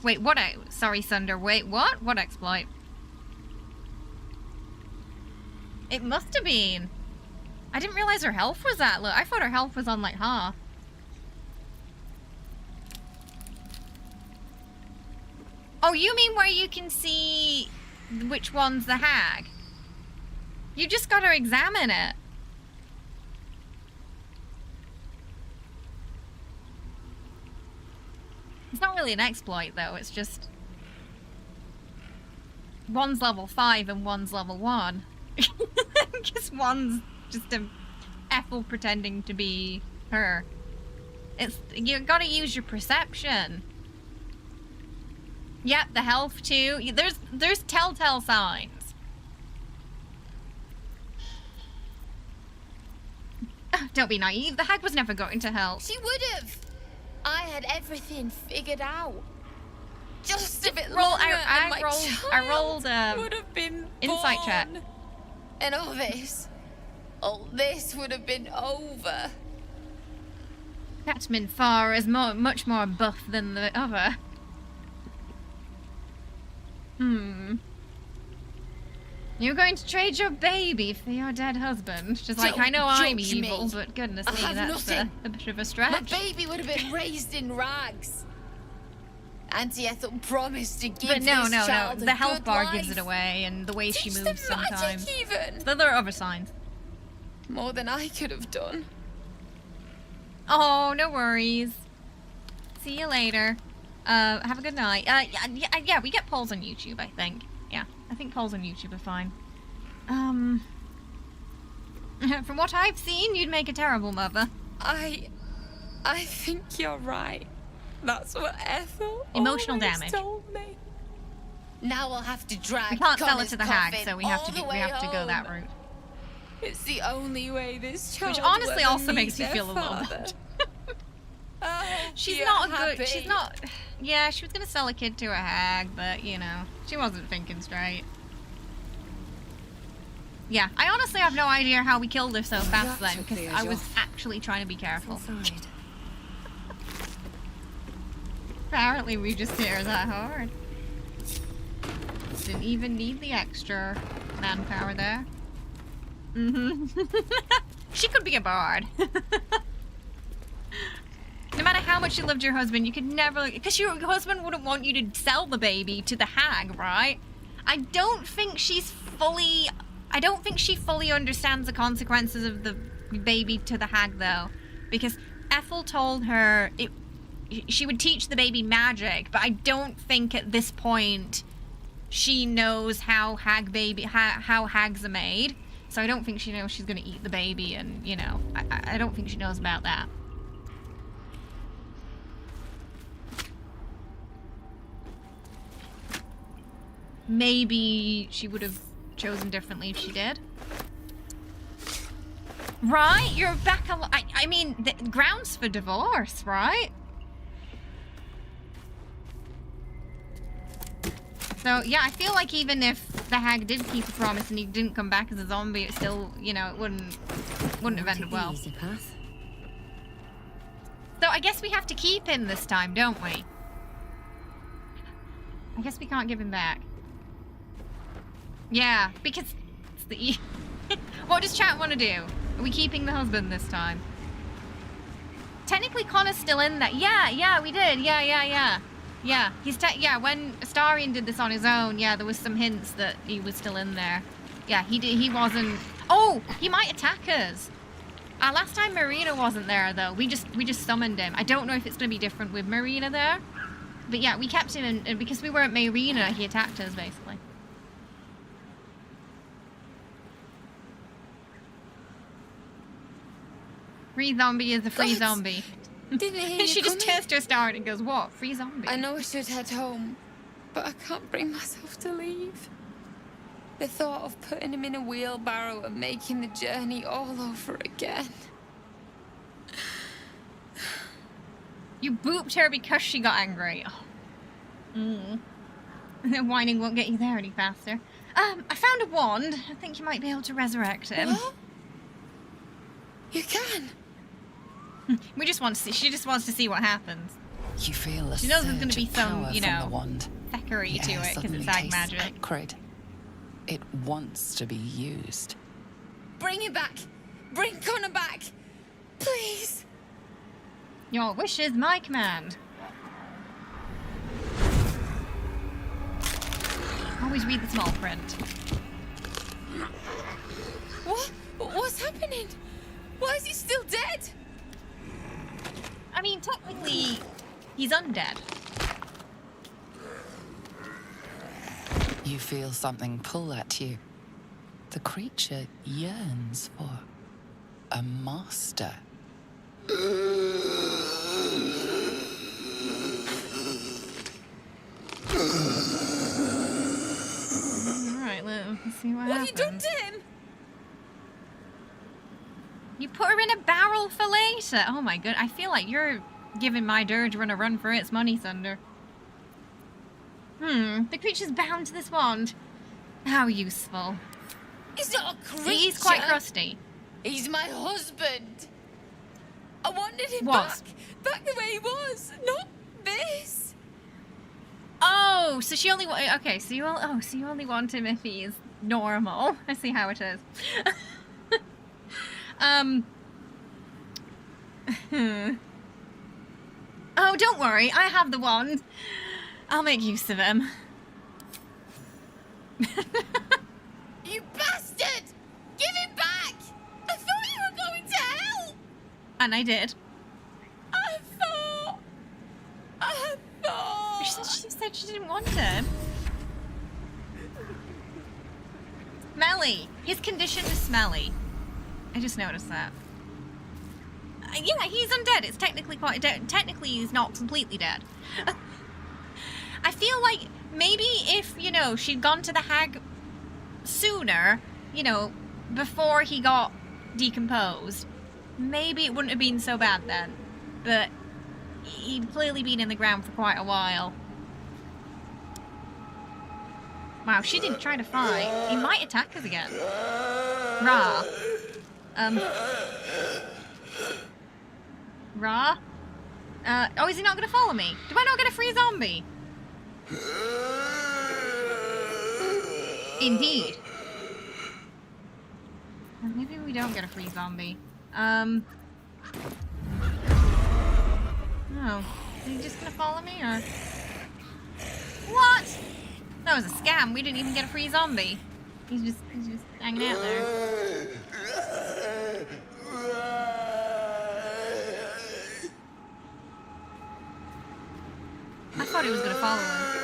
Wait, what? Sorry, Sunder. Wait, what? What exploit? It must have been. I didn't realize her health was that low. I thought her health was on like half. Oh, you mean where you can see which one's the hag? You just gotta examine it. It's not really an exploit, though. It's just... One's level 5 and one's level 1. Just one's just a Ethel pretending to be her. You gotta use your perception. Yep, the health too. There's telltale signs. Don't be naive. The hag was never going to help. She would have. I had everything figured out. Just a bit roll. longer, and I rolled. Would have been insight born. check. And all this would have been over. Captain Farr is much more buff than the other. You're going to trade your baby for your dead husband? Just like, I know I'm evil, but goodness me, that's a bit of a stretch. My baby would have been raised in rags. Auntie Ethel promised to give But no. child The a health good bar life. gives it away, and the way she Teach moves them magic sometimes. even. So there are other signs. More than I could have done. Oh, no worries. See you later. Have a good night. Yeah, we get polls on YouTube, I think. Yeah, I think polls on YouTube are fine. From what I've seen, you'd make a terrible mother. I think you're right. That's what Ethel Emotional always damage. told me. Now I'll have to drag We can't sell it Connor's to the hag, coffin so we have all to the we way have to go that home. route. It's the only way this child Which honestly will ever also makes meet me feel their a little father. bad. She's you're not happy. good. She's not. Yeah, she was gonna sell a kid to a hag, but you know, she wasn't thinking straight. Yeah, I honestly have no idea how we killed her so fast then, because I was actually trying to be careful. Apparently we just hit her that hard. Didn't even need the extra manpower there. She could be a bard. No matter how much you loved your husband, you could never... Because your husband wouldn't want you to sell the baby to the hag, right? I don't think she fully understands the consequences of the baby to the hag, though. Because Ethel told her she would teach the baby magic, but I don't think at this point she knows how hags are made. So I don't think she knows she's going to eat the baby, and, you know, I don't think she knows about that. Maybe she would have chosen differently if she did. Right? You're back alive. I mean, the grounds for divorce, right? So, yeah, I feel like even if the hag did keep a promise and he didn't come back as a zombie, it still, you know, it wouldn't have ended well. So I guess we have to keep him this time, don't we? I guess we can't give him back. Yeah, because it's the... What does chat want to do? Are we keeping the husband this time? Technically, Connor's still in there. Yeah, we did. Yeah. Yeah, when Astarion did this on his own, yeah, there was some hints that he was still in there. Yeah, he wasn't... Oh, he might attack us. Last time Marina wasn't there, though. We just summoned him. I don't know if it's going to be different with Marina there. But yeah, we kept him, and because we weren't Marina, he attacked us, basically. Free zombie is a free zombie. Didn't hear She you just coming. turns to a star and goes, what? Free zombie? I know I should head home, but I can't bring myself to leave. The thought of putting him in a wheelbarrow and making the journey all over again. You booped her because she got angry. Oh. Whining won't get you there any faster. I found a wand. I think you might be able to resurrect him. What? You can? We just want to see. She just wants to see what happens. You feel a She knows there's going to be surge of some, power you from know, the wand. theckery to it because suddenly it's ag tastes magic. acrid. It wants to be used. Bring him back. Bring Connor back. Please. Your wish is my command. Always read the small print. What? What's happening? Why is he still dead? I mean, technically, he's undead. You feel something pull at you. The creature yearns for a master. Alright, let's see what What happens. have you done to him? You put her in a barrel for later. Oh my god, I feel like you're giving my dirge run a run for its money, Thunder. The creature's bound to this wand. How useful. He's not a creature. He's quite crusty. He's my husband. I wanted him What? back the way he was, not this. Oh, so she only okay. So you only want him if he's normal. I see how it is. Oh, don't worry. I have the wand. I'll make use of him. You bastard! Give him back! I thought you were going to hell! And I did. I thought... She said she didn't want him. Smelly. His condition is smelly. I just noticed that. Yeah, he's undead. It's technically quite dead. Technically, he's not completely dead. I feel like maybe if, you know, she'd gone to the hag sooner, you know, before he got decomposed, maybe it wouldn't have been so bad then. But he'd clearly been in the ground for quite a while. Wow, she didn't try to fight. He might attack us again. Ra. Ra? Oh, is he not going to follow me? Do I not get a free zombie? Indeed. Maybe we don't get a free zombie. Oh. Is he just going to follow me, or... What? That was a scam. We didn't even get a free zombie. He's just hanging out there. I thought he was going to follow us.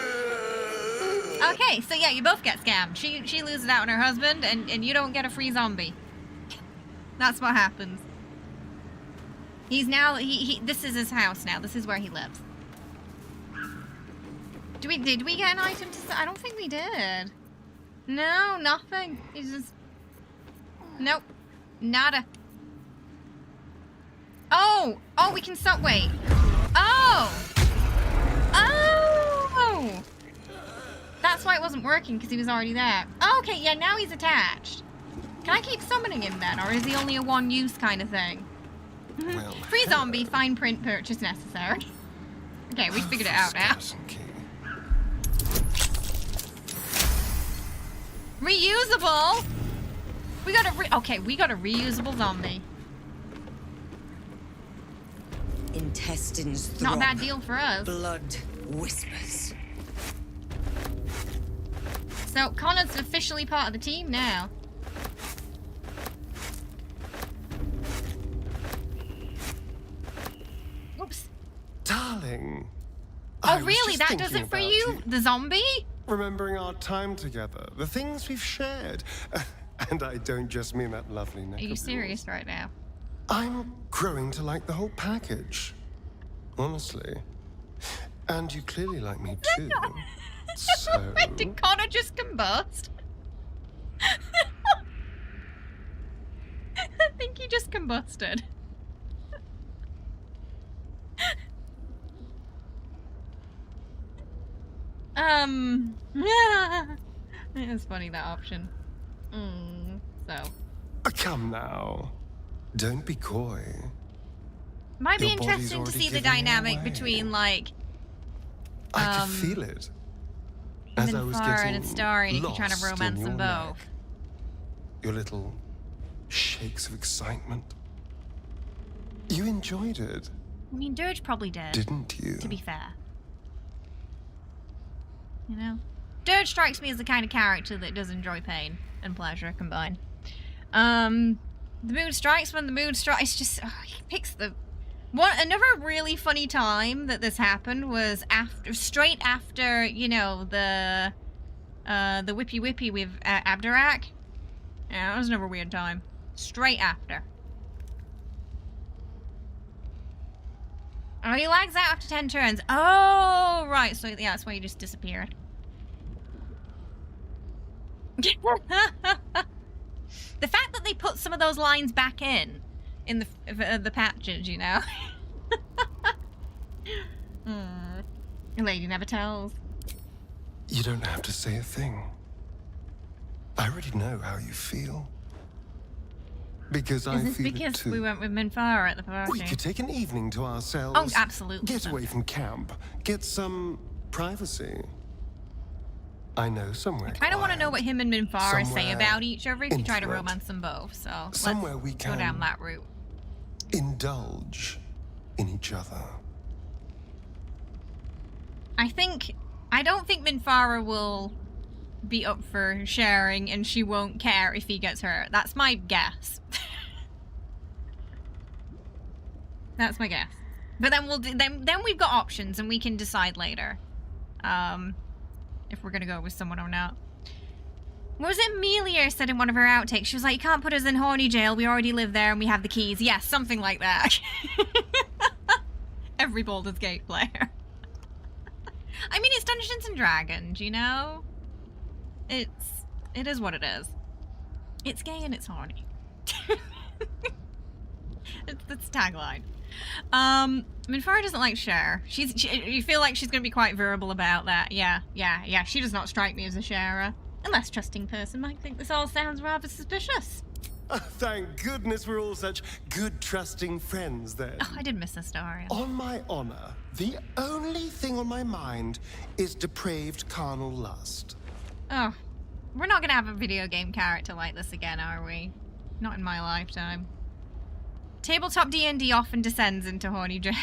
Okay, so yeah, you both get scammed. She loses out on her husband, and you don't get a free zombie. That's what happens. He's now, this is his house now. This is where he lives. Did we get an item to... I don't think we did. No, nothing. He's just... Nope. Nada. Oh! Oh, we can stop... Wait. Oh! Oh! That's why it wasn't working, because he was already there. Oh, okay, yeah, now he's attached. Can I keep summoning him then, or is he only a one-use kind of thing? Well, free zombie, fine print purchase necessary. Okay, we figured it out now. Reusable? We got a we got a reusable zombie. Intestines throb. Not a bad deal for us. Blood whispers. So Connor's officially part of the team now. Oops. Darling. Oh really? That does it for you? The zombie? Remembering our time together, the things we've shared. And I don't just mean that lovely neck. Are you serious right now? I'm growing to like the whole package. Honestly. And you clearly like me too. So... Did Connor just combust? I think he just combusted. It was funny, that option. So. Come now. Don't be coy. Might be Your body's interesting to already see the giving dynamic away. between, like... I could feel it. As I was Minfar getting and Starry, if you're trying to lost in romance your them neck. both. Your little shakes of excitement. You enjoyed it, I mean, Dirge probably did. didn't you? To be fair. You know? Dirge strikes me as the kind of character that does enjoy pain and pleasure combined. The mood strikes when the mood strikes. Just he picks the another really funny time that this happened was straight after, you know, the the Whippy Whippy with Abdurak. Yeah, that was another weird time. Straight after. Oh, he lags out after 10 turns. Oh, right. So, yeah, that's why he just disappeared. The fact that they put some of those lines back in the patches, you know? A lady never tells. You don't have to say a thing. I already know how you feel. Because I feel because it too. we went with Minfara at the party? We could take an evening to ourselves. Oh, absolutely. Get away from camp. Get some privacy. I know somewhere. I kind of want to know what him and Minfara say Somewhere about each other if you try to intimate. romance them both. So Somewhere let's we go can down that route. indulge in each other. I don't think Minfara will be up for sharing, and she won't care if he gets hurt. That's my guess. That's my guess. But then then we've got options, and we can decide later, if we're gonna go with someone or not. What was it Amelia said in one of her outtakes? She was like, "You can't put us in horny jail. We already live there, and we have the keys." Yes, something like that. Every Baldur's Gate player. I mean, it's Dungeons and Dragons, you know? It is what it is. It's gay and it's horny. That's the tagline. Minfara doesn't like Cher. You feel like she's gonna be quite verbal about that. Yeah. She does not strike me as a sharer. A less trusting person might think this all sounds rather suspicious. Thank goodness we're all such good, trusting friends then. Oh, I did miss Astarion. On my honor, the only thing on my mind is depraved carnal lust. Oh, we're not gonna have a video game character like this again, are we? Not in my lifetime. Tabletop D&D often descends into horny jail.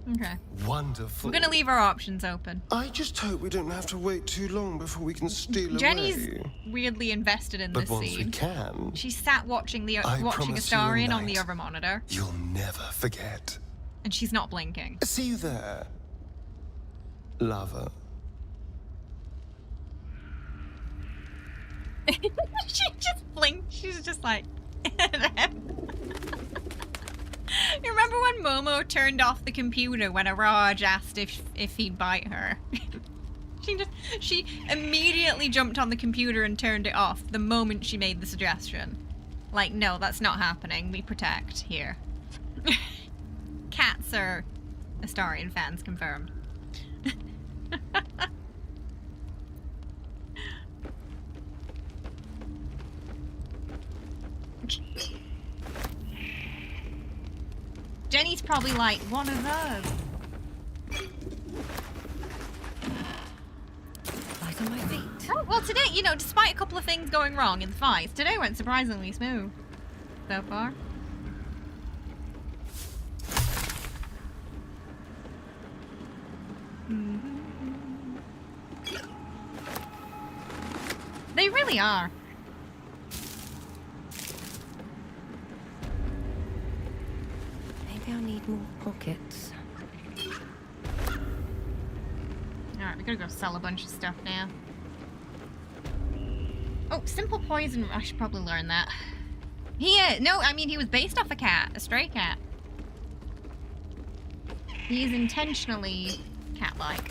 Okay. Wonderful. We're gonna leave our options open. I just hope we don't have to wait too long before we can steal Jenny's away. weirdly invested in But this once scene. we can, She sat watching I watching promise you a Astarion on the night other monitor, you'll never forget. and she's not blinking. See you there, lover. She just blinked. She's just like. You remember when Momo turned off the computer when Araj asked if he'd bite her? She immediately jumped on the computer and turned it off the moment she made the suggestion. Like, no, that's not happening. We protect here. Cats are Astarion fans confirmed. Jenny's probably like, one of those. Light on my feet. Oh, well, today, you know, despite a couple of things going wrong in the fights, today went surprisingly smooth so far. They really are. Maybe I'll need more pockets. Alright, we gotta go sell a bunch of stuff now. Oh, simple poison. I should probably learn that. No, I mean, he was based off a cat, a stray cat. He is intentionally cat-like.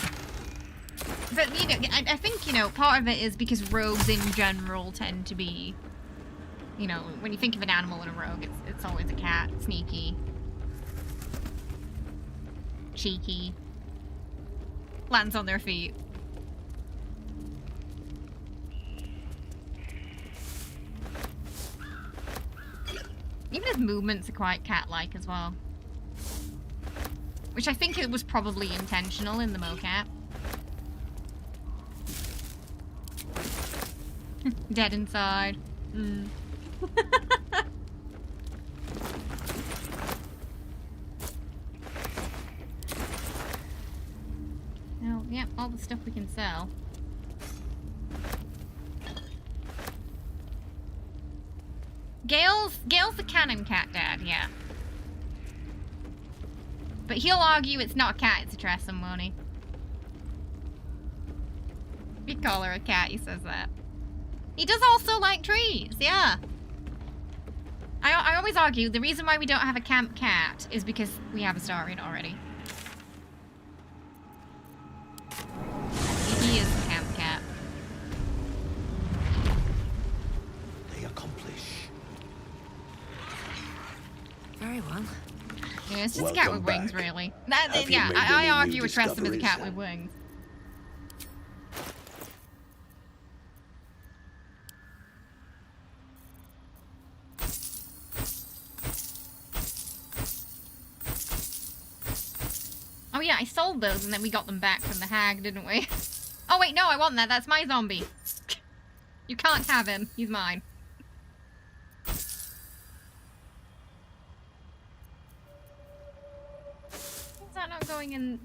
But, you know, I think, you know, part of it is because rogues in general tend to be, you know, when you think of an animal in a rogue, it's always a cat. Sneaky. Cheeky. Lands on their feet. Even his movements are quite cat-like as well. Which I think it was probably intentional in the mocap. Dead inside. Oh, yeah, all the stuff we can sell. Gale's the canon cat dad, yeah. But he'll argue it's not a cat, it's a Tressum, won't he? We call her a cat, he says that. He does also like trees, yeah. I always argue the reason why we don't have a camp cat is because we have a Starian already. He is the camp cat. They accomplish. Very well. Yeah, it's just a cat with wings, really. Yeah, I argue with Tressum as a cat with wings. Oh yeah, I sold those and then we got them back from the hag, didn't we? Oh wait, no, I want that. That's my zombie. You can't have him. He's mine. Is that not going in?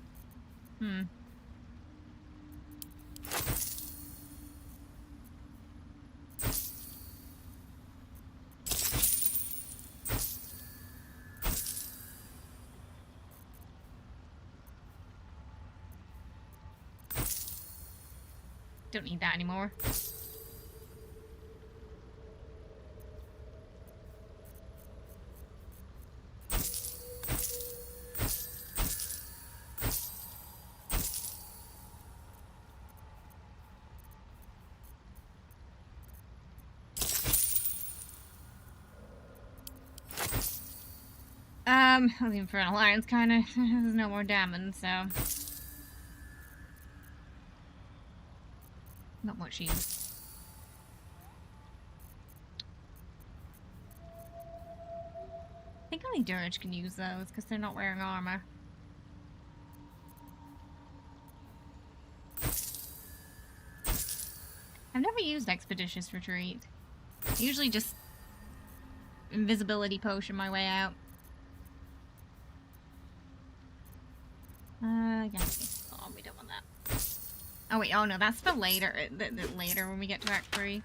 Don't need that anymore. Well, the Infernal Iron's kinda, there's no more damage, so. Not much use. I think only Dirge can use those, because they're not wearing armor. I've never used Expeditious Retreat. I usually just invisibility potion my way out. Yeah. Oh, we don't want that. Oh wait, oh no, that's for later. Later when we get to Act 3.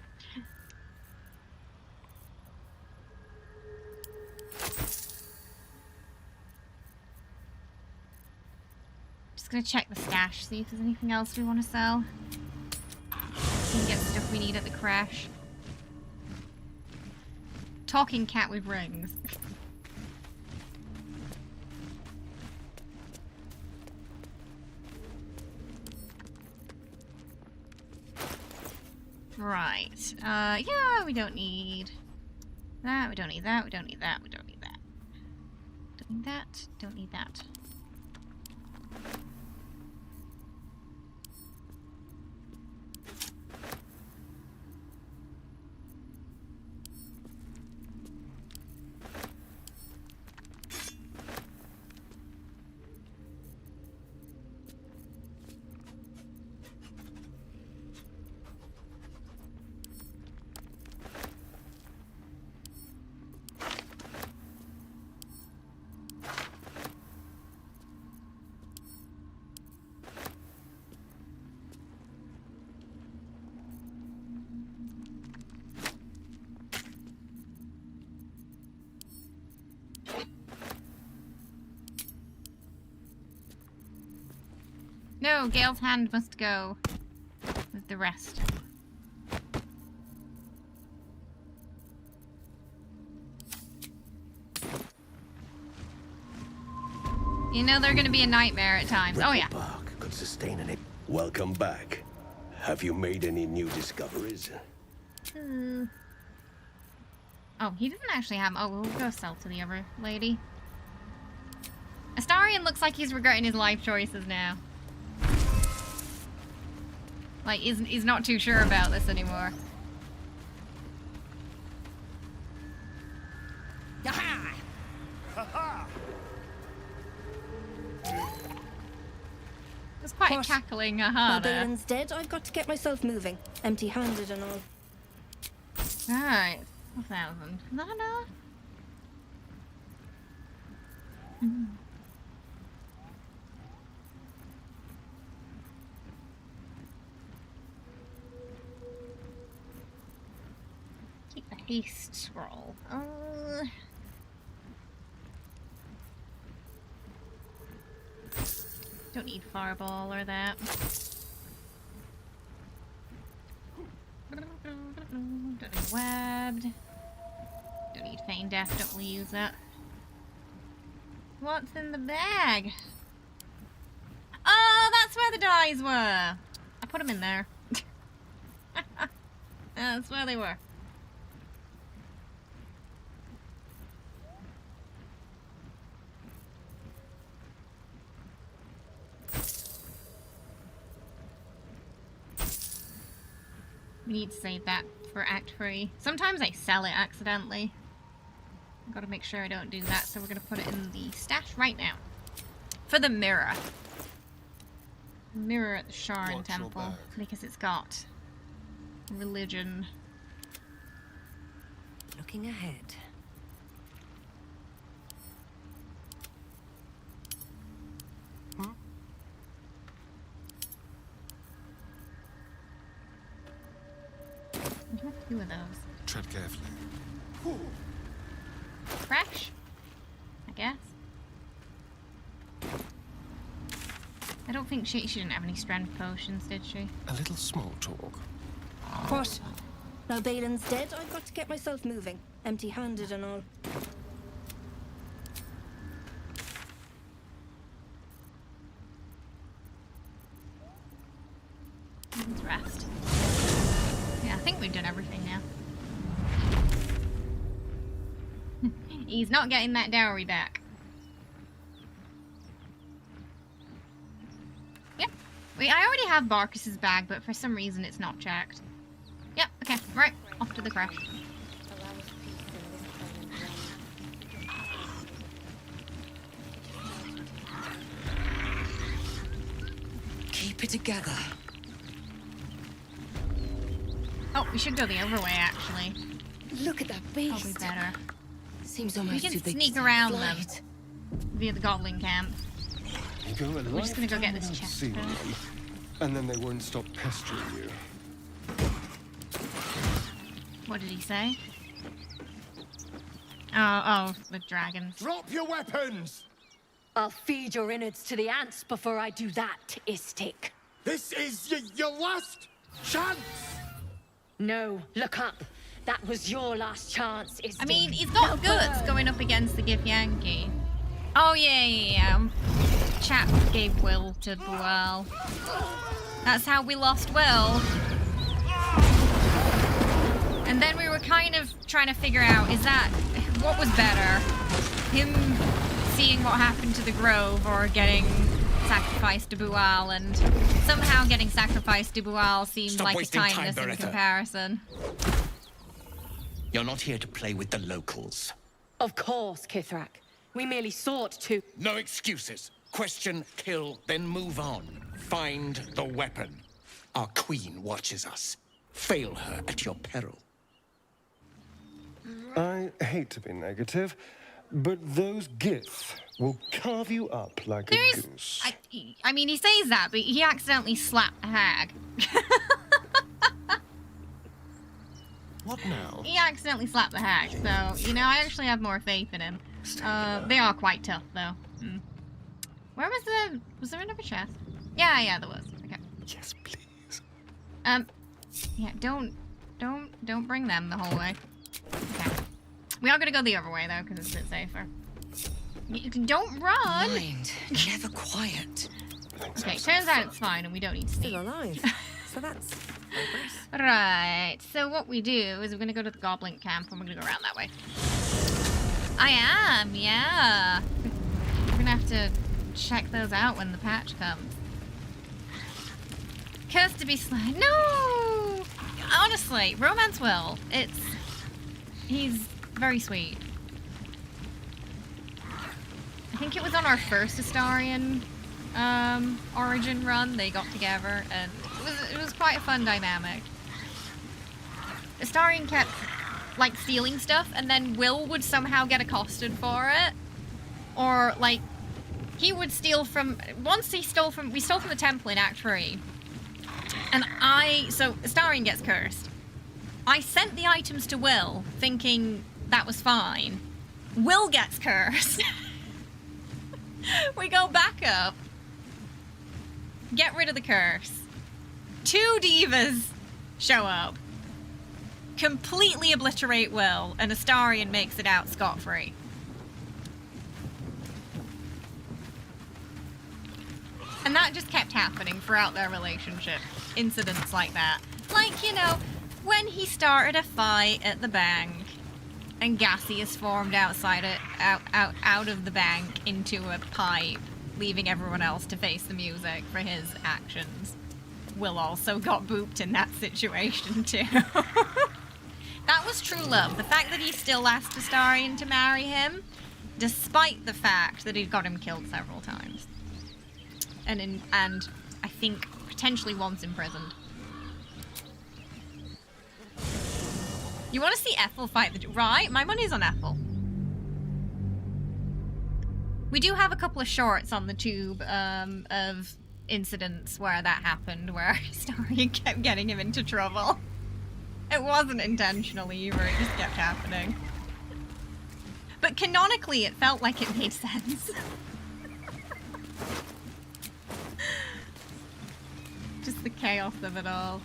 Just gonna check the stash, see if there's anything else we want to sell. We can get stuff we need at the crash. Talking cat with rings. Right. Yeah, we don't need that, we don't need that, we don't need that, we don't need that. Don't need that, don't need that. No, Gale's hand must go with the rest. You know they're gonna be a nightmare at times. Oh yeah. Bark could sustain an. Welcome back. Have you made any new discoveries? Oh, he doesn't actually have. Oh, we'll go sell to the other lady. Astarion looks like he's regretting his life choices now. Like, he's not too sure about this anymore. Aha! Ha-ha! It's quite a cackling aha there. Barbarian's dead. I've got to get myself moving. Empty-handed and all. Alright. 1,000. Is that enough? Keep the haste scroll. Don't need fireball or that. definitely use it. What's in the bag? Oh, that's where the dies were. I put them in there. That's where they were. We need to save that for Act 3. Sometimes I sell it accidentally. I've got to make sure I don't do that, so we're going to put it in the stash right now. For the mirror. Mirror at the Sharon Temple, because it's got religion. Looking ahead. You have two of those. Tread carefully. Fresh? I guess. I don't think she didn't have any strength potions, did she? A little small talk. What? Now Balin's dead, I've got to get myself moving. Empty-handed and all. Let's rest. Yeah, I think we've done everything now. He's not getting that dowry back. Yep. Wait, I already have Barkus's bag, but for some reason it's not checked. Yep, okay, right. Off to the crash. Keep it together. Oh, we should go the other way, actually. Look at that beast. Probably better. Seems We almost can too big sneak to around fly. them via the Goblin camp. You go a We're just gonna go get lifetime this without chest seeing first. them, and then they won't stop pestering you. What did he say? Oh, the dragons. Drop your weapons! I'll feed your innards to the ants before I do that, Istik. This is your last chance! No, look up. That was your last chance, Istik. I mean, he's got guts going up against the Githyanki. Oh, yeah. Chap gave Will to Bual. That's how we lost Will. And then we were kind of trying to figure out, what was better? Him seeing what happened to the Grove or getting sacrificed to Bual, and somehow getting sacrificed to Bual seemed Stop like a wasting time, kindness in Beretta. comparison. You're not here to play with the locals. Of course, Kithrak. We merely sought to... No excuses. Question, kill, then move on. Find the weapon. Our queen watches us. Fail her at your peril. I hate to be negative, but those Gith will carve you up like a goose. I mean, he says that, but he accidentally slapped a hag. What now? He accidentally slapped the hag, so, you know, I actually have more faith in him. They are quite tough, though. Mm. Where was was there another chest? Yeah, there was. Okay. Yes, please. Yeah, don't bring them the whole way. Okay. We are gonna go the other way, though, because it's a bit safer. Don't run! Mind, never quiet. Okay, turns out it's fine, and we don't need to Still alive. So that's progress. Right, so what we do is we're gonna go to the Goblin camp, and we're gonna go around that way. I am, yeah. We're gonna have to check those out when the patch comes. Cursed to be slain. No! Honestly, Romance Will. He's very sweet. I think it was on our first Astarian origin run they got together, and it was quite a fun dynamic. Astarian kept like stealing stuff, and then Will would somehow get accosted for it, or like he would steal from. Once we stole from the temple in Act 3, and so Astarian gets cursed. I sent the items to Will, thinking that was fine. Will gets cursed. We go back up. Get rid of the curse. 2 divas show up. completely obliterate Will, and Astarion makes it out scot-free. And that just kept happening throughout their relationship. Incidents like that. Like, you know, when he started a fight at the bank, and gaseous formed outside it, out of the bank into a pipe, leaving everyone else to face the music for his actions. Will also got booped in that situation too. That was true love. The fact that he still asked Astarion to marry him, despite the fact that he'd got him killed several times. And I think potentially once imprisoned. You want to see Ethel fight the... Right, my money's on Ethel. We do have a couple of shorts on the tube of incidents where that happened, where Astarion kept getting him into trouble. It wasn't intentional either, it just kept happening. But canonically, it felt like it made sense. Just the chaos of it all.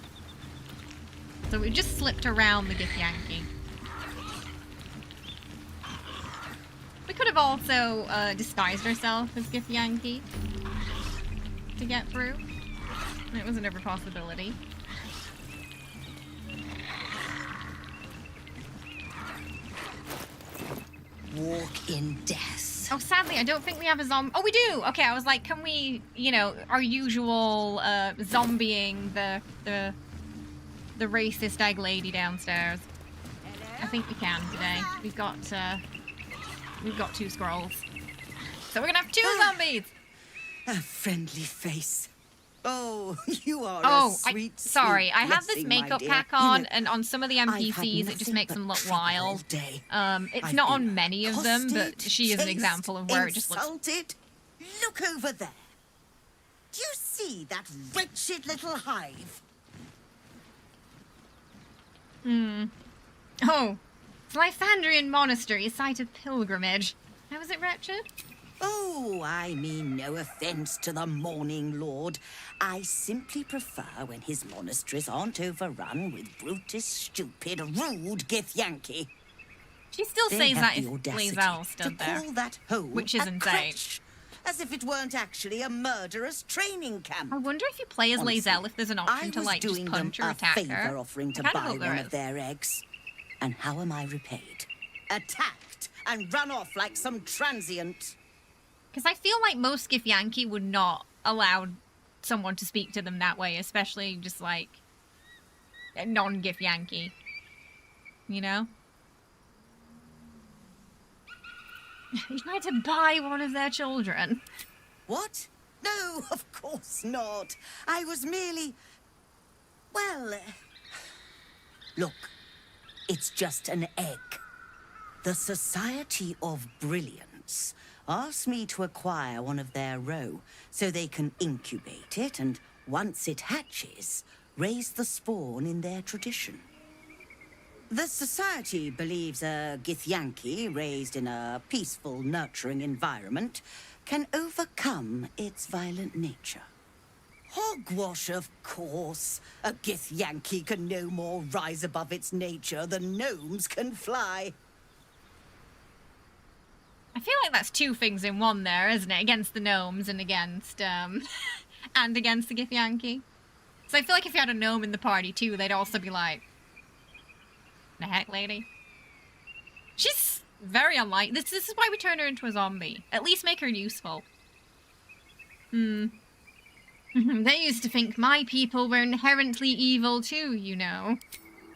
So we just slipped around the Githyanki. We could have also disguised ourselves as Githyanki to get through. It was another possibility. Walk in death. Oh, sadly, I don't think we have a zombie. Oh, we do! Okay, I was like, can we, you know, our usual zombieing the racist egg lady downstairs. I think we can today. We've got 2 scrolls. So we're gonna have 2 zombies! A friendly face. Oh, you are a sweet, sorry, sweet I have this blessing, my makeup dear. pack You on, know, and on some of the I've had NPCs it just nothing makes but them look trouble all wild. day. It's I've not been on many of them, but accosted, she is an chased, example of where it just looks... insulted. Look over there. Do you see that wretched little hive? Oh, it's Lythandrian Monastery, a site of pilgrimage. How is it wretched? Oh, I mean no offense to the Morning Lord. I simply prefer when his monasteries aren't overrun with brutish, stupid, rude Githyanki. She still They says have that the if audacity lae'zel stood to there. call that home Which is a insane. crèche, as if it weren't actually a murderous training camp. I wonder if you play as Honestly, lae'zel if there's an option I to, was like, just doing punch them or a attack favor her. offering to I kinda buy hope there one is. of their eggs. And how am I repaid? Attacked and run off like some transient. Because I feel like most Githyanki would not allow someone to speak to them that way, especially just like a non-Githyanki. You know? You tried to buy one of their children. What? No, of course not. I was merely... Well... Look, it's just an egg. The Society of Brilliance asked me to acquire one of their roe so they can incubate it and, once it hatches, raise the spawn in their tradition. The Society believes a Githyanki raised in a peaceful, nurturing environment can overcome its violent nature. Hogwash, of course. A Githyanki can no more rise above its nature than gnomes can fly. I feel like that's 2 things in one there, isn't it? Against the gnomes and against, and against the Githyanki. So I feel like if you had a gnome in the party too, they'd also be like, the heck, lady? She's very unlike... This is why we turn her into a zombie. At least make her useful. They used to think my people were inherently evil too, you know.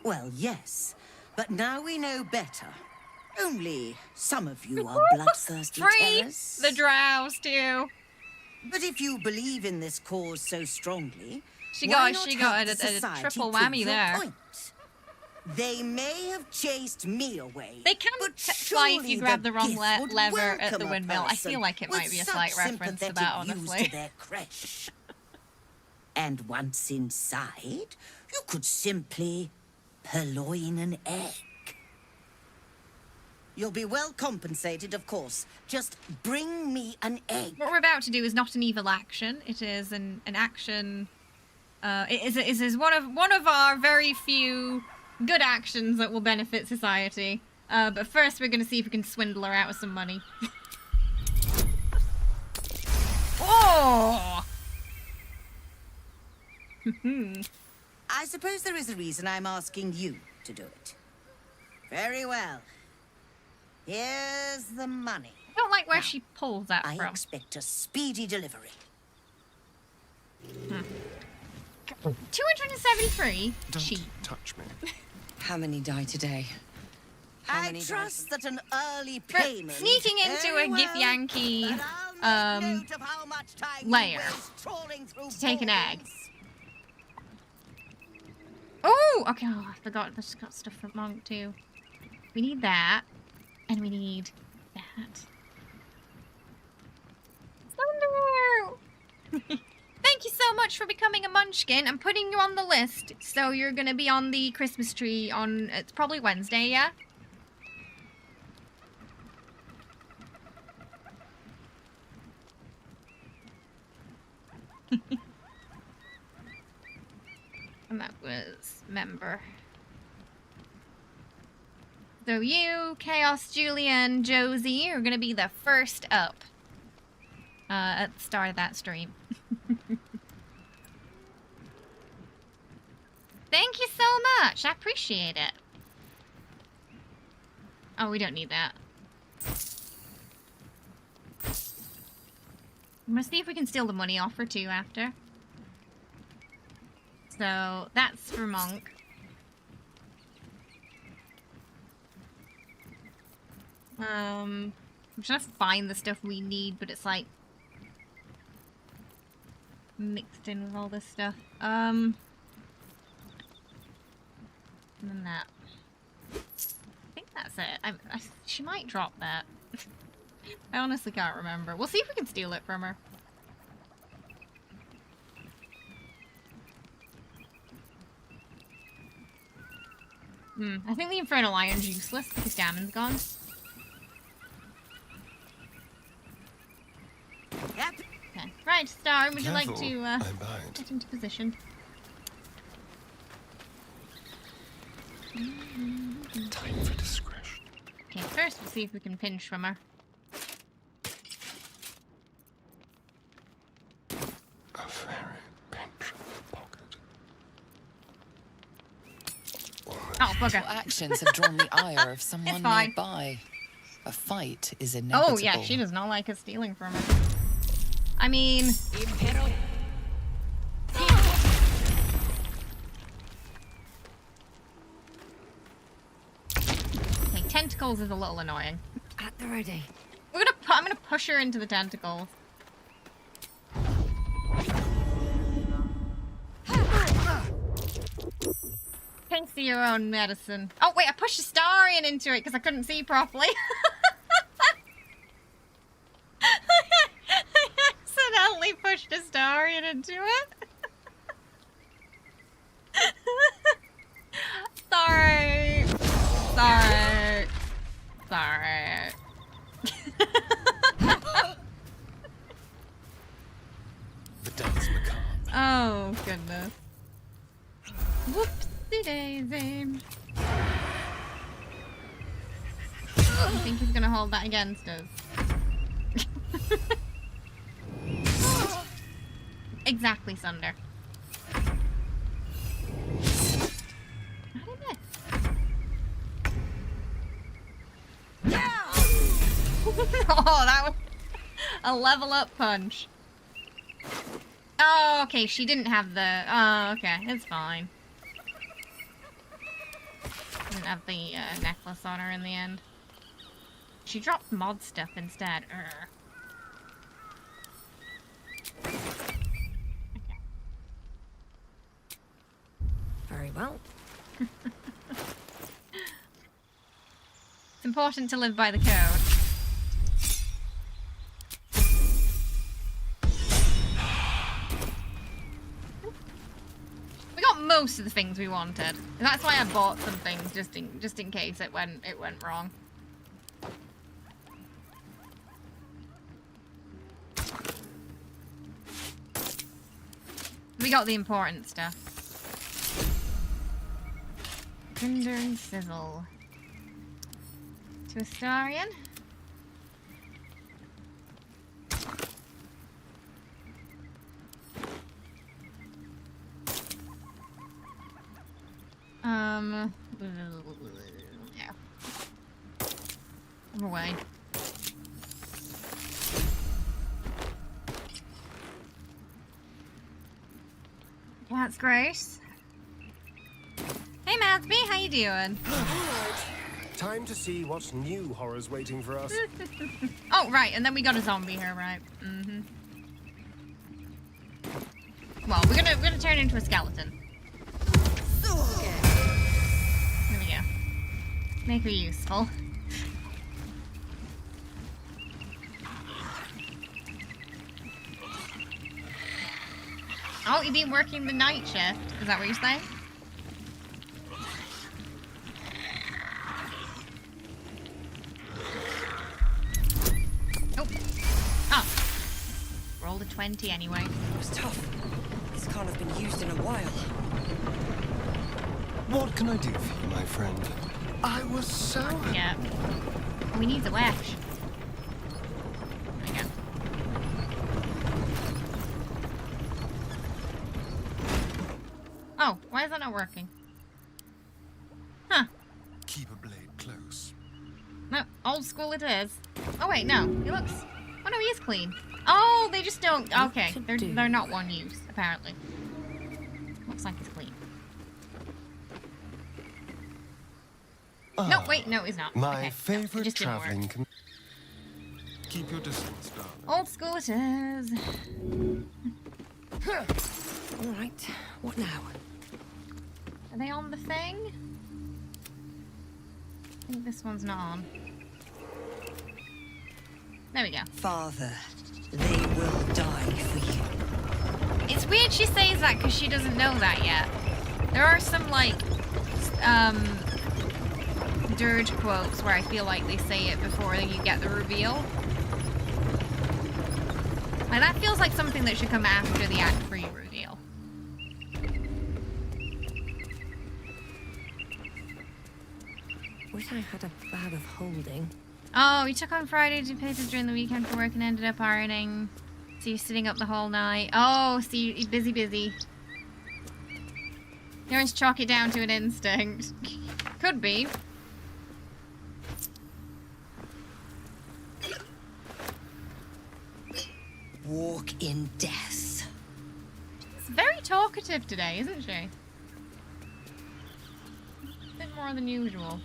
Well, yes. But now we know better. Only some of you are bloodthirsty Free terrors. the drows too. But if you believe in this cause so strongly, She why got not a help the triple society whammy prove your there. point? They may have chased me away. They can but fly if you surely grab the wrong gift would lever at welcome the a windmill. I person feel like it with might be a such slight reference to that, sympathetic views honestly. to their creche. And once inside, you could simply purloin an egg. You'll be well compensated, of course. Just bring me an egg. What we're about to do is not an evil action. It is an action. It is one of our very few good actions that will benefit society. But first we're gonna see if we can swindle her out of some money. Oh! I suppose there is a reason I'm asking you to do it. Very well. Here's the money. I don't like where she pulls that I from. expect a speedy delivery. 273? Don't touch me. How many die today? I trust that an early For payment... sneaking into a Gif Yankee lair to take an egg. Oh, okay. Oh, I forgot. This got stuff from Monk too. We need that, and we need that. Thunder! Thank you so much for becoming a munchkin. I'm putting you on the list, so you're gonna be on the Christmas tree on. It's probably Wednesday, yeah. And that was member. So you, Chaos, Julian, Josie are gonna be the first up at the start of that stream. Thank you so much. I appreciate it. Oh, we don't need that. I'm gonna see if we can steal the money off her too after. So that's for Monk. I'm trying to find the stuff we need, but it's like mixed in with all this stuff. And then that. I think that's it. She might drop that. I honestly can't remember. We'll see if we can steal it from her. I think the Infernal Iron's useless because Gammon's gone. Okay. Right, Star, would you like to get into position? Time for discretion. Okay, first we'll see if we can pinch from her. A very pinch in the pocket. Oh, bugger. Your actions have drawn the ire of someone fine. nearby. A fight is inevitable. Oh, yeah, she does not like us stealing from her. I mean... Okay, tentacles is a little annoying. At the ready. I'm gonna push her into the tentacles. Fancy your own medicine. Oh wait, I pushed Astarion into it because I couldn't see properly. I accidentally pushed Astarion into it. Sorry. Sorry. Sorry. The dance macabre. Oh, goodness. Whoopsie daisy. I think he's gonna hold that against us. Exactly, Sunder. How did I miss? Oh, that was a level up punch. Oh, okay, she didn't have the... Oh, okay, it's fine. Didn't have the necklace on her in the end. She dropped mod stuff instead. Okay. Very well. It's important to live by the code. We got most of the things we wanted. And that's why I bought some things just in case it went wrong. We got the important stuff. Cinder and sizzle. To Astarion. Yeah. I'm away. That's Grace. Hey Madsby, how you doing? Time to see what new horror's waiting for us. Oh, right, and then we got a zombie here, right? Mm-hmm. Well, we're gonna turn into a skeleton. There we go. Make her useful. Oh, you've been working the night shift. Is that what you're saying? Oh. Oh. Rolled a 20 anyway. It was tough. This can't have been used in a while. What can I do for you, my friend? I was so... Yeah. We need the wedge. There we go. Oh, why is that not working? Huh. Keep a blade close. No, old school it is. Oh wait, no. He looks... Oh no, he is clean. Oh, they just don't... Okay, they're not one use, apparently. Looks like he's clean. No, wait, no, he's not. My okay, favorite no, it just didn't work. traveling... Keep your distance, darling. Old school it is. Alright, what now? Are they on the thing? I think this one's not on. There we go. Father, they will die for you. It's weird she says that because she doesn't know that yet. There are some, like, dirge quotes where I feel like they say it before you get the reveal. Like, that feels like something that should come after the Act 3 reveal. Wish I had a bag of holding. Oh, he took on Friday to papers during the weekend for work and ended up ironing. So you're sitting up the whole night. Oh, see, so busy. You always chalk it down to an instinct. Could be. Walk in death. She's very talkative today, isn't she? A bit more than usual.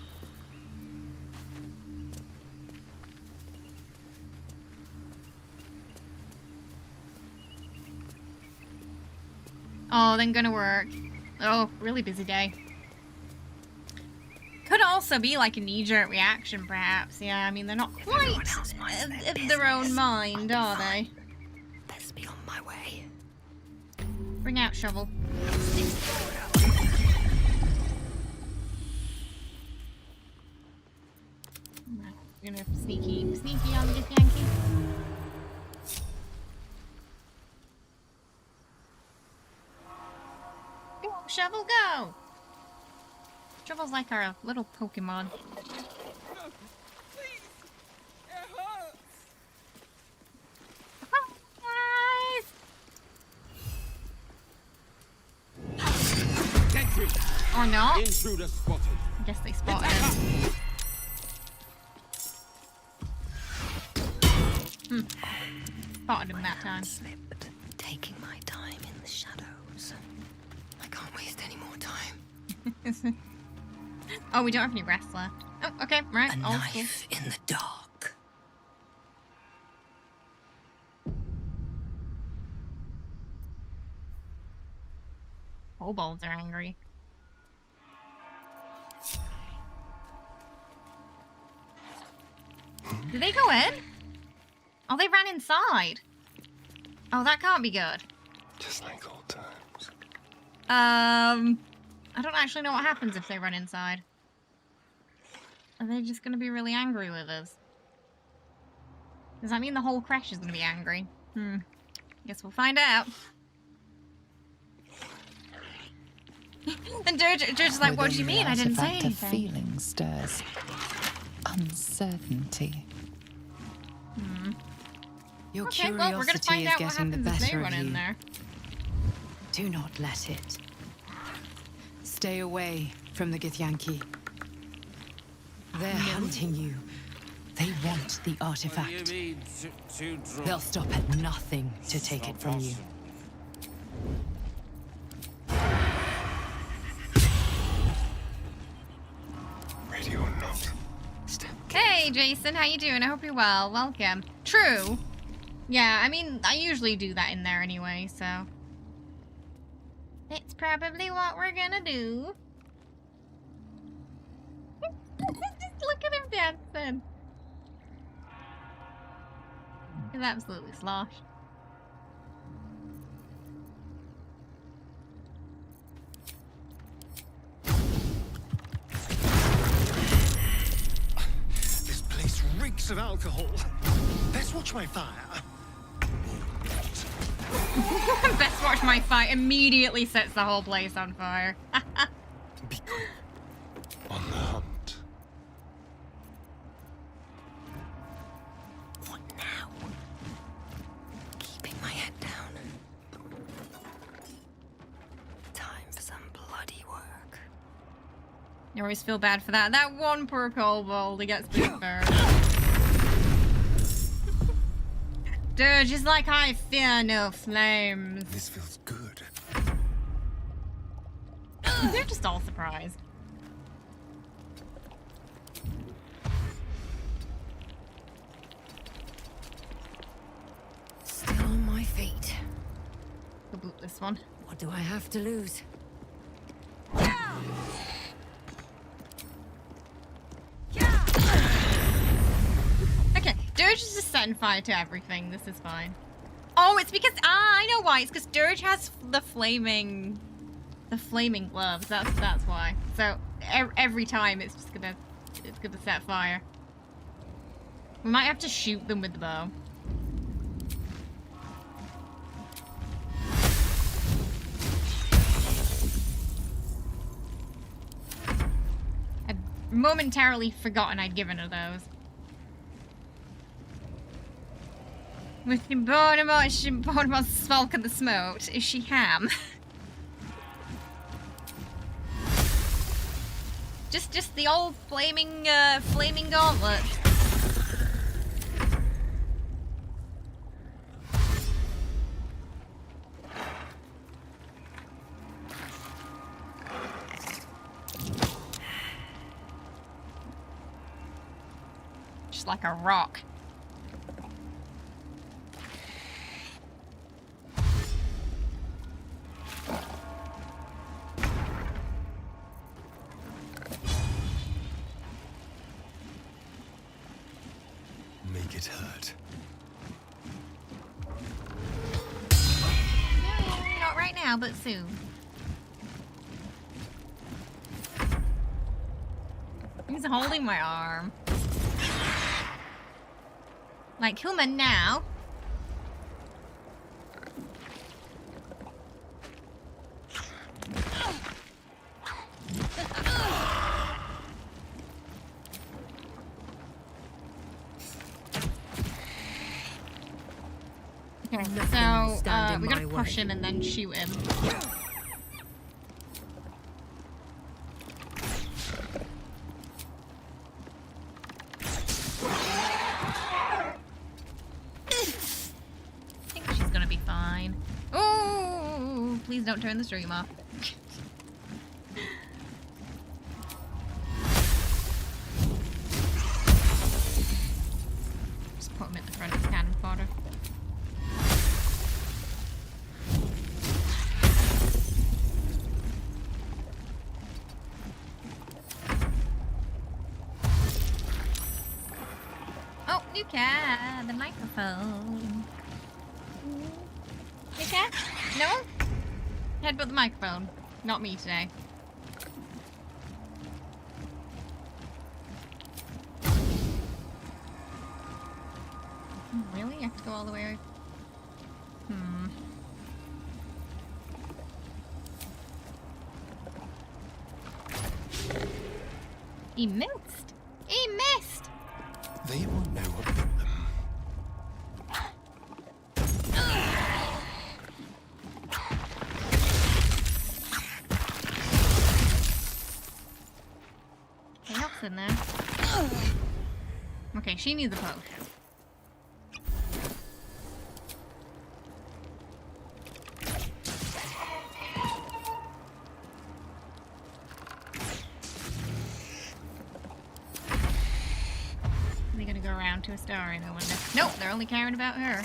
Oh, then gonna work. Oh, really busy day. Could also be like a knee-jerk reaction, perhaps. Yeah, I mean, they're not quite of their own mind, are they? Best be on my way. Bring out shovel. We're gonna sneaky on the Yankee. Go, shovel, go! Shovel's like our little Pokemon. Or not. Intruder spotted. I guess they spotted him. Spotted him that time. Slipped, taking my time in the shadows. I can't waste any more time. Oh, we don't have any rest left. Oh, okay, right. A knife in the dark. Kobolds are angry. Did they go in? Oh, they ran inside. Oh, that can't be good. Just like old times. I don't actually know what happens if they run inside. Are they just gonna be really angry with us? Does that mean the whole crash is gonna be angry? Guess we'll find out. And Dirge is like, what do you Within the mean? I didn't say artifact, a anything. feeling stirs. Uncertainty. Your Okay, well, we're gonna curiosity find is out what getting the happens if they better run of in you. there. Do not let it. Stay away from the Githyanki. They're hunting you. They want the artifact. They'll stop at nothing to take it from you. Ready or not. Hey, Jason, how you doing? I hope you're well. Welcome. True. Yeah, I mean, I usually do that in there anyway, so... It's probably what we're gonna do. Just look at him dancing. He's absolutely sloshed. This place reeks of alcohol. Let's watch my fire. Best watch my fight immediately sets the whole place on fire. Be quick. On the hunt. What now? Keeping my head down. Time for some bloody work. You always feel bad for that. That one poor kobold, he gets beat first. Dirge is like, I fear no flames. This feels good. They're just all surprised. Still on my feet. We'll boot this one. What do I have to lose? Okay, Dirge is just setting fire to everything. This is fine. Oh, it's because I know why. It's because Dirge has the flaming gloves. That's why. So every time it's gonna set fire. We might have to shoot them with the bow. I'd momentarily forgotten I'd given her those. With the Bornemo Svalk of the Smote, is she ham? just the old flaming gauntlet. Just like a rock. Make it hurt. Not right now, but soon. He's holding my arm. Like, human now. Okay, so we gotta push him and then shoot him. I think she's gonna be fine. Oh, please don't turn the stream off. Just put him at the front of the cannon fodder. Oh, new cat, the microphone. New cat? No? Headbutt the microphone. Not me today. Really? I have to go all the way? He missed. He missed. They will know what bit them. What else in there? Okay, she needs a potion. Are they gonna go around to a star? I wonder. Nope, they're only caring about her.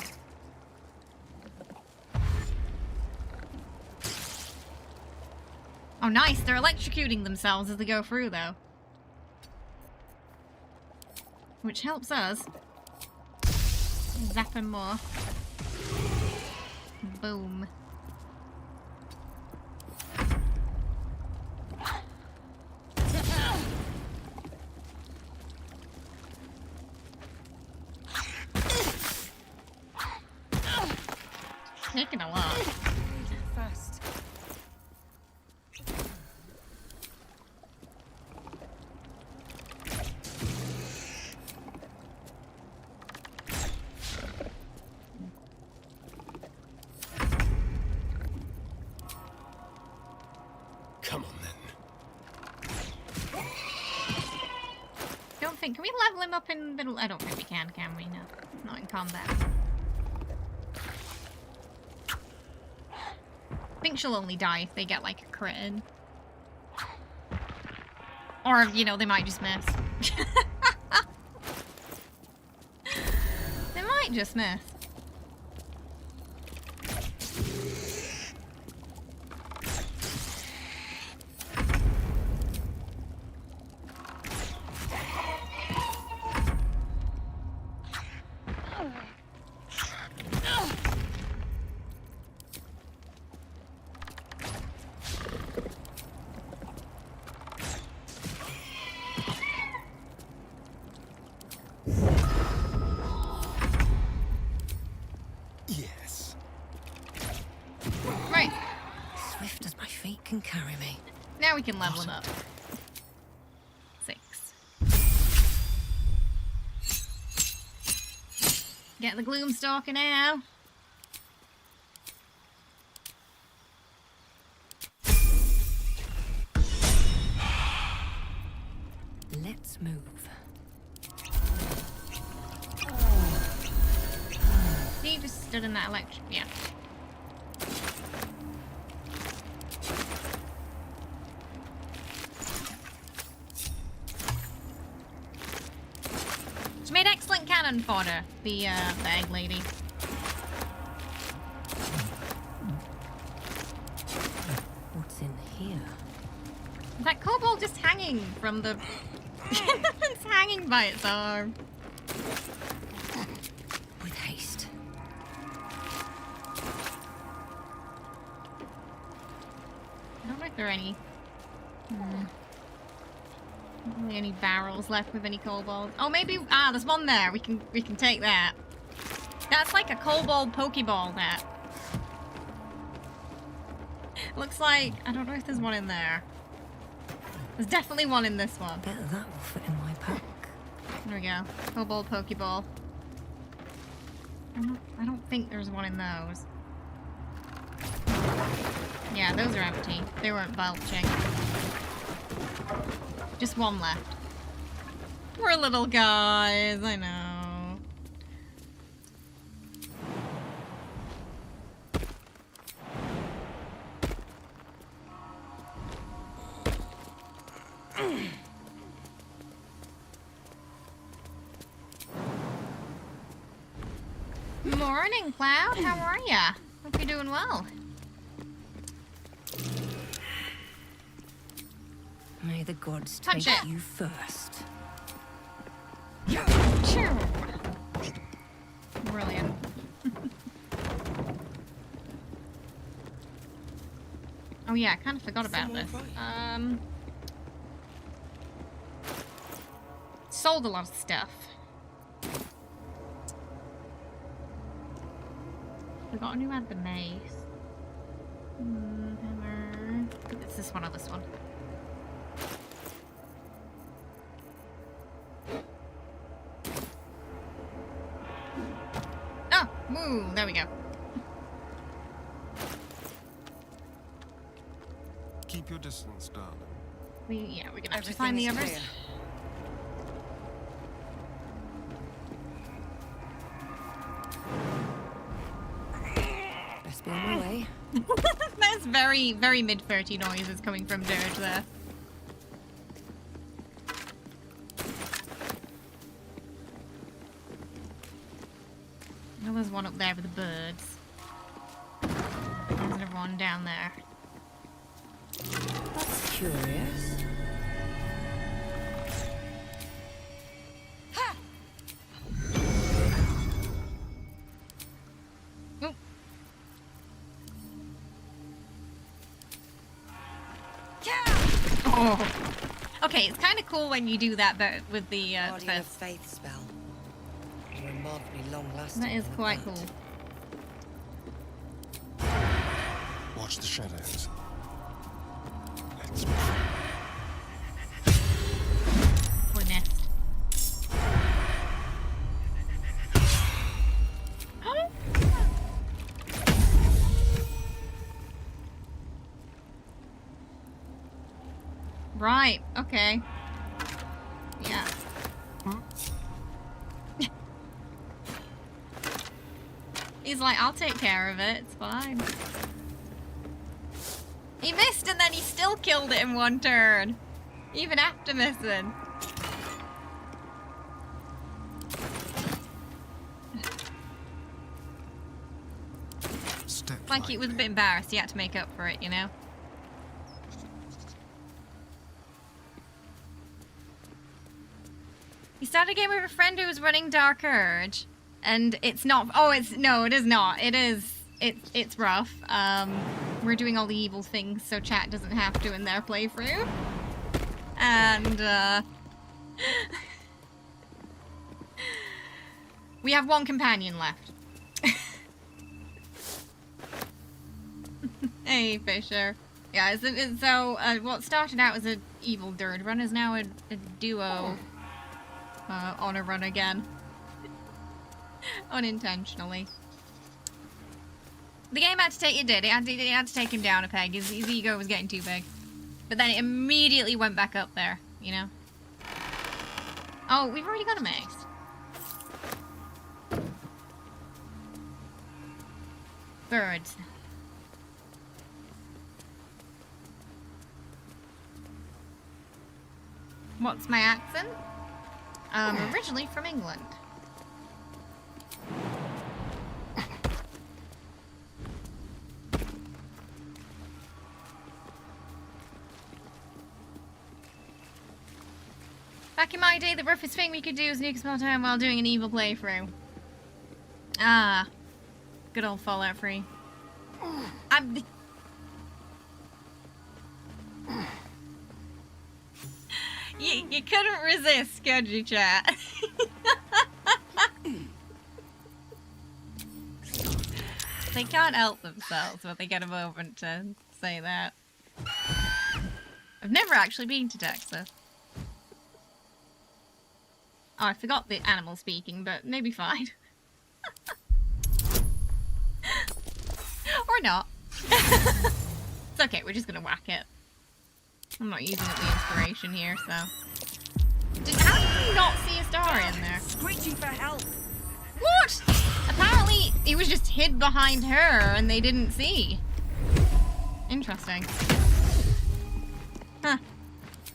Oh, nice. They're electrocuting themselves as they go through, though. Which helps us. Zap them more. Boom. Taking a lot. Fast. Come on then. Don't think. Can we level him up in middle? I don't think we can we? No. Not in combat. I think she'll only die if they get like a crit in. Or, you know, they might just miss. They might just miss. Yes. Right. Swift as my feet can carry me. Now we can level him up. 6. Get the Gloomstalker now. Let's move. He just stood in that electric. Yeah. She made excellent cannon fodder, the egg lady. What's in here? Is that kobold just hanging from the... It's hanging by its arm. With haste. I don't know if there are any... Not really any barrels left with any kobolds. Oh, maybe... Ah, there's one there. We can take that. That's like a kobold pokeball, that. Looks like... I don't know if there's one in there. There's definitely one in this one. Bet that will fit in my pack. There we go. Kobold pokeball. I don't think there's one in those. Yeah, those are empty. They weren't belching. Just one left. Poor little guys, I know. Morning, Cloud. How are ya? Hope you're doing well. May the gods Touch take it. you first. Brilliant. Oh yeah, I kind of forgot about this. Sold a lot of stuff. Forgotten who had the mace. Hammer. It's this one or this one. Ooh, there we go. Keep your distance, darling. We're gonna have to find the others. Best be on my way. That's very, very mid-30 noises coming from Dirge there. Oh, there's one up there with the birds. There's another one down there. That's curious. Oop. Oh. Okay, it's kind of cool when you do that, but with the Guardian of Faith spell. Remarkably long-lasting. That is quite cool. Watch the shadows. Let's Poor nest. Right, okay. Yeah. He's like, I'll take care of it, it's fine. He missed and then he still killed it in one turn. Even after missing. Like he was a bit embarrassed, he had to make up for it, you know? He started a game with a friend who was running Dark Urge, and it's not. Oh, no, it is not. It's rough. We're doing all the evil things, so chat doesn't have to in their playthrough. And we have one companion left. Hey, Fisher. Yeah, so what started out as an evil Dirge run is now a duo. On a run again. Unintentionally. The game had to take it had to take him down a peg. His ego was getting too big. But then it immediately went back up there, you know? Oh, we've already got a mace. Birds. What's my accent? Originally from England. Back in my day, the roughest thing we could do was nuke a small town while doing an evil playthrough. Ah. Good old Fallout 3. You couldn't resist, could you, chat? They can't help themselves, but they get a moment to say that. I've never actually been to Texas. Oh, I forgot the animal speaking, but maybe fine. Or not. It's okay, we're just gonna whack it. I'm not using up the inspiration here, so... How did you not see a star in there? Screeching for help! What? Apparently, it was just hid behind her and they didn't see. Interesting. Huh.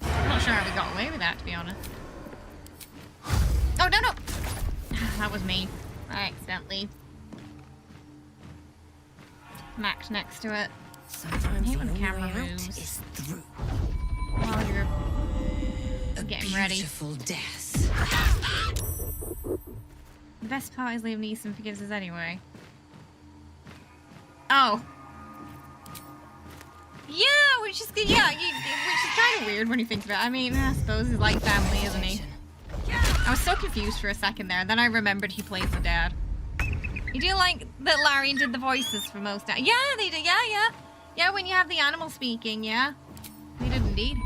I'm not sure how we got away with that, to be honest. Oh, no! That was me. I accidentally smacked next to it. Sometimes I hate the when the camera only way out moves is through. while you're getting ready. Beautiful death. The best part is Liam Neeson forgives us anyway. Oh. Yeah, which is good. Yeah, which is kind of weird when you think about it. I mean, I suppose he's like family, isn't he? I was so confused for a second there, and then I remembered he plays the dad. You do like that Larian did the voices for most dads? Yeah, they did. Yeah. Yeah, when you have the animal speaking, yeah. They did indeed.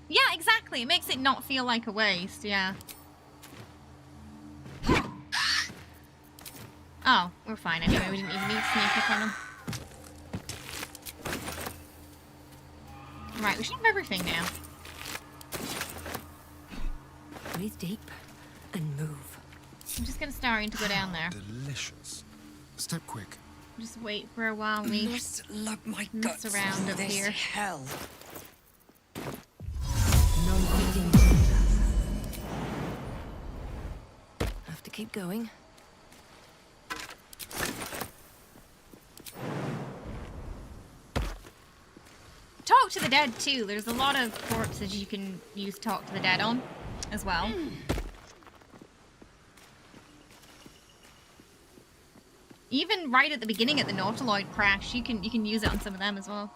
Yeah, exactly. It makes it not feel like a waste, yeah. Oh, we're fine anyway. We didn't even need to sneak up on them. Right, we should have everything now. Breathe deep and move. I'm just gonna start to go down there. Delicious. Step quick. Just wait for a while we Must lug my mess guts around through up this here. hell. Have to keep going. Talk to the dead too. There's a lot of corpses you can use talk to the dead on as well. Even right at the beginning at the Nautiloid crash, you can use it on some of them as well.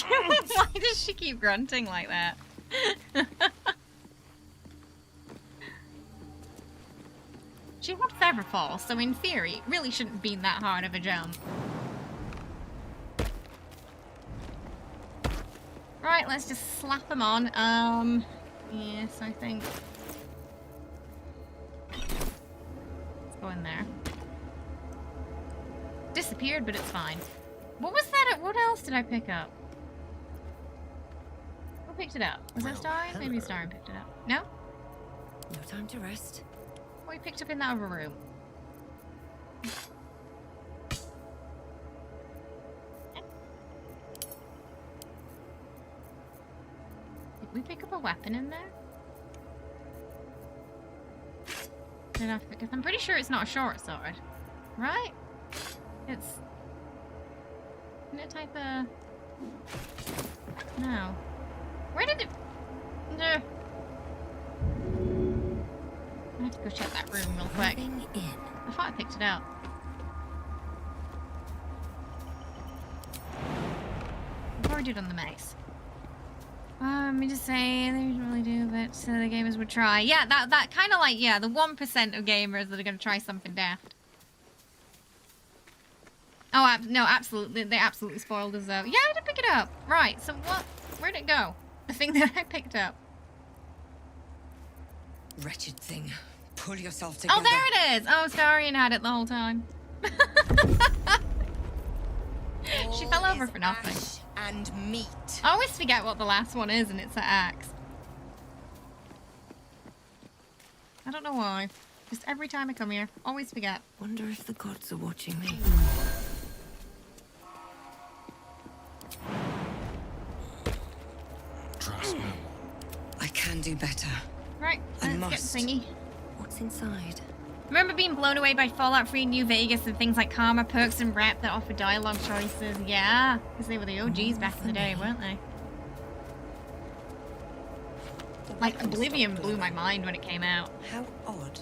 Why does she keep grunting like that? She had feather fall, so in theory, it really shouldn't have been that hard of a jump. Right, let's just slap them on. Yes, I think. Let's go in there. Disappeared, but it's fine. What was that? What else did I pick up? Who picked it up? Was that Starry? Maybe Starry picked it up. No? No time to rest. What we picked up in that other room? Did we pick up a weapon in there? Because I'm pretty sure it's not a short sword. Right? It's... Isn't it a type of... No. Where did it... No. I have to go check that room real quick. I thought I picked it up. I probably did on the mace. Let me just say, they didn't really do, but the gamers would try. Yeah, that kind of like, yeah, the 1% of gamers that are going to try something daft. Oh, no, absolutely. They absolutely spoiled us though. Yeah, I did pick it up. Right, so what? Where'd it go? The thing that I picked up. Wretched thing. Pull yourself together. Oh, there it is! Oh, Starian had it the whole time. She fell over for nothing. And meat. I always forget what the last one is, and it's an axe. I don't know why. Just every time I come here, always forget. Wonder if the gods are watching me. Trust me. I can do better. Right, let's get the thingy. What's inside? Remember being blown away by Fallout 3 New Vegas and things like Karma, Perks, and Rep that offer dialogue choices? Yeah, because they were the OGs back in the day, weren't they? Like, Oblivion blew my mind when it came out. How odd.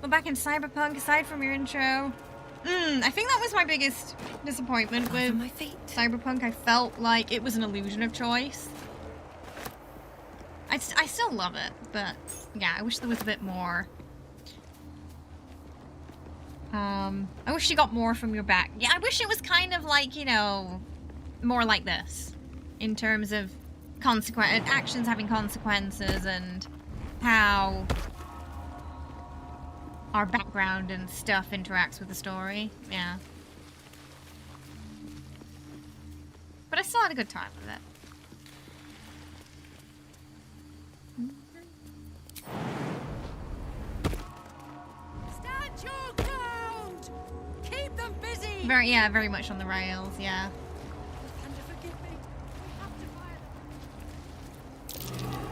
Well, back in Cyberpunk, aside from your intro, I think that was my biggest disappointment with Cyberpunk. I felt like it was an illusion of choice. I still love it, but yeah, I wish there was a bit more. I wish you got more from your back. Yeah, I wish it was kind of like, you know, more like this. In terms of actions having consequences and how our background and stuff interacts with the story. Yeah. But I still had a good time with it. Stand your ground! Keep them busy! Very much on the rails, yeah.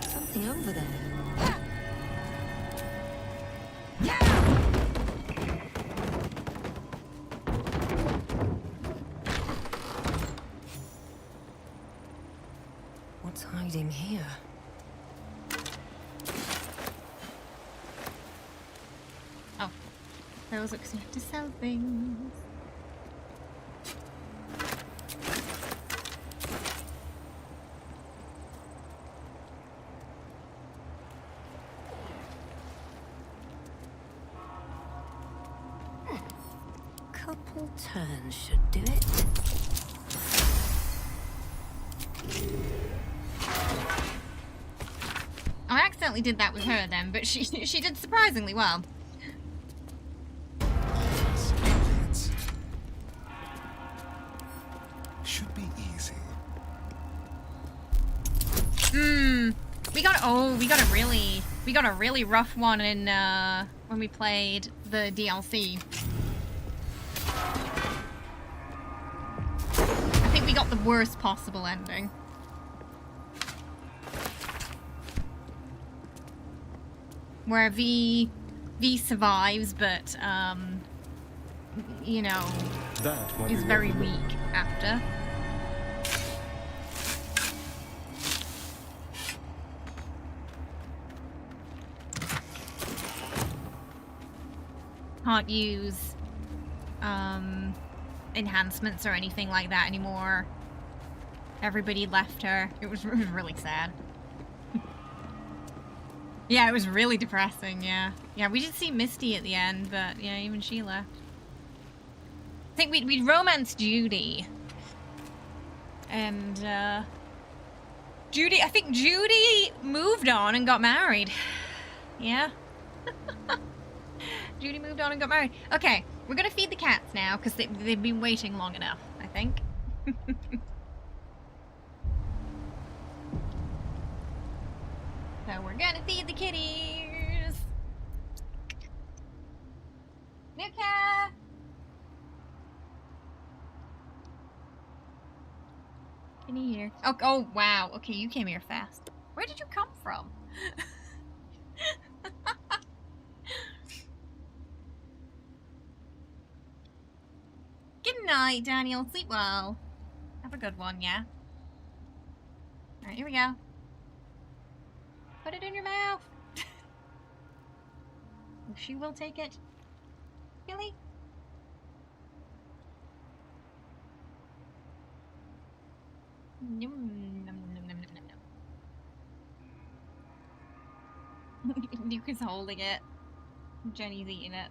Something over there. What's hiding here? Oh. Those look, you have to sell things. Couple turns should do it. accidentally did that with her then, but she did surprisingly well. Should be easy. We got a really rough one in when we played the DLC. I think we got the worst possible ending. Where V survives, but you know, is very weak after. Can't use enhancements or anything like that anymore. Everybody left her. It was really sad. Yeah, it was really depressing, yeah. Yeah, we did see Misty at the end, but yeah, even she left. I think we'd romanced Judy. And Judy, I think Judy moved on and got married. Yeah. Judy moved on and got married. Okay, we're gonna feed the cats now, because they've been waiting long enough, I think. So we're gonna feed the kitties. Nuka! Can you hear? Oh, wow. Okay, you came here fast. Where did you come from? Good night, Daniel. Sleep well. Have a good one, yeah? Alright, here we go. Put it in your mouth. She will take it. Billy? Nom, nom, nom, nom, nom, nom, nom. Duke is holding it. Jenny's eating it.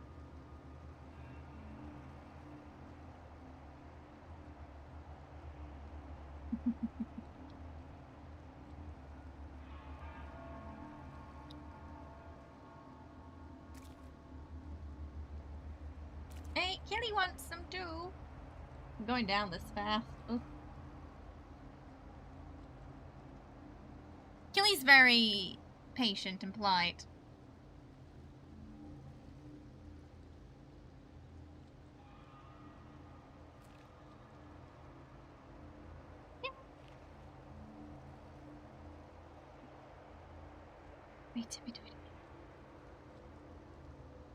Hey, Killy wants some too. I'm going down this fast. Oof. Killy's very patient and polite. Wait.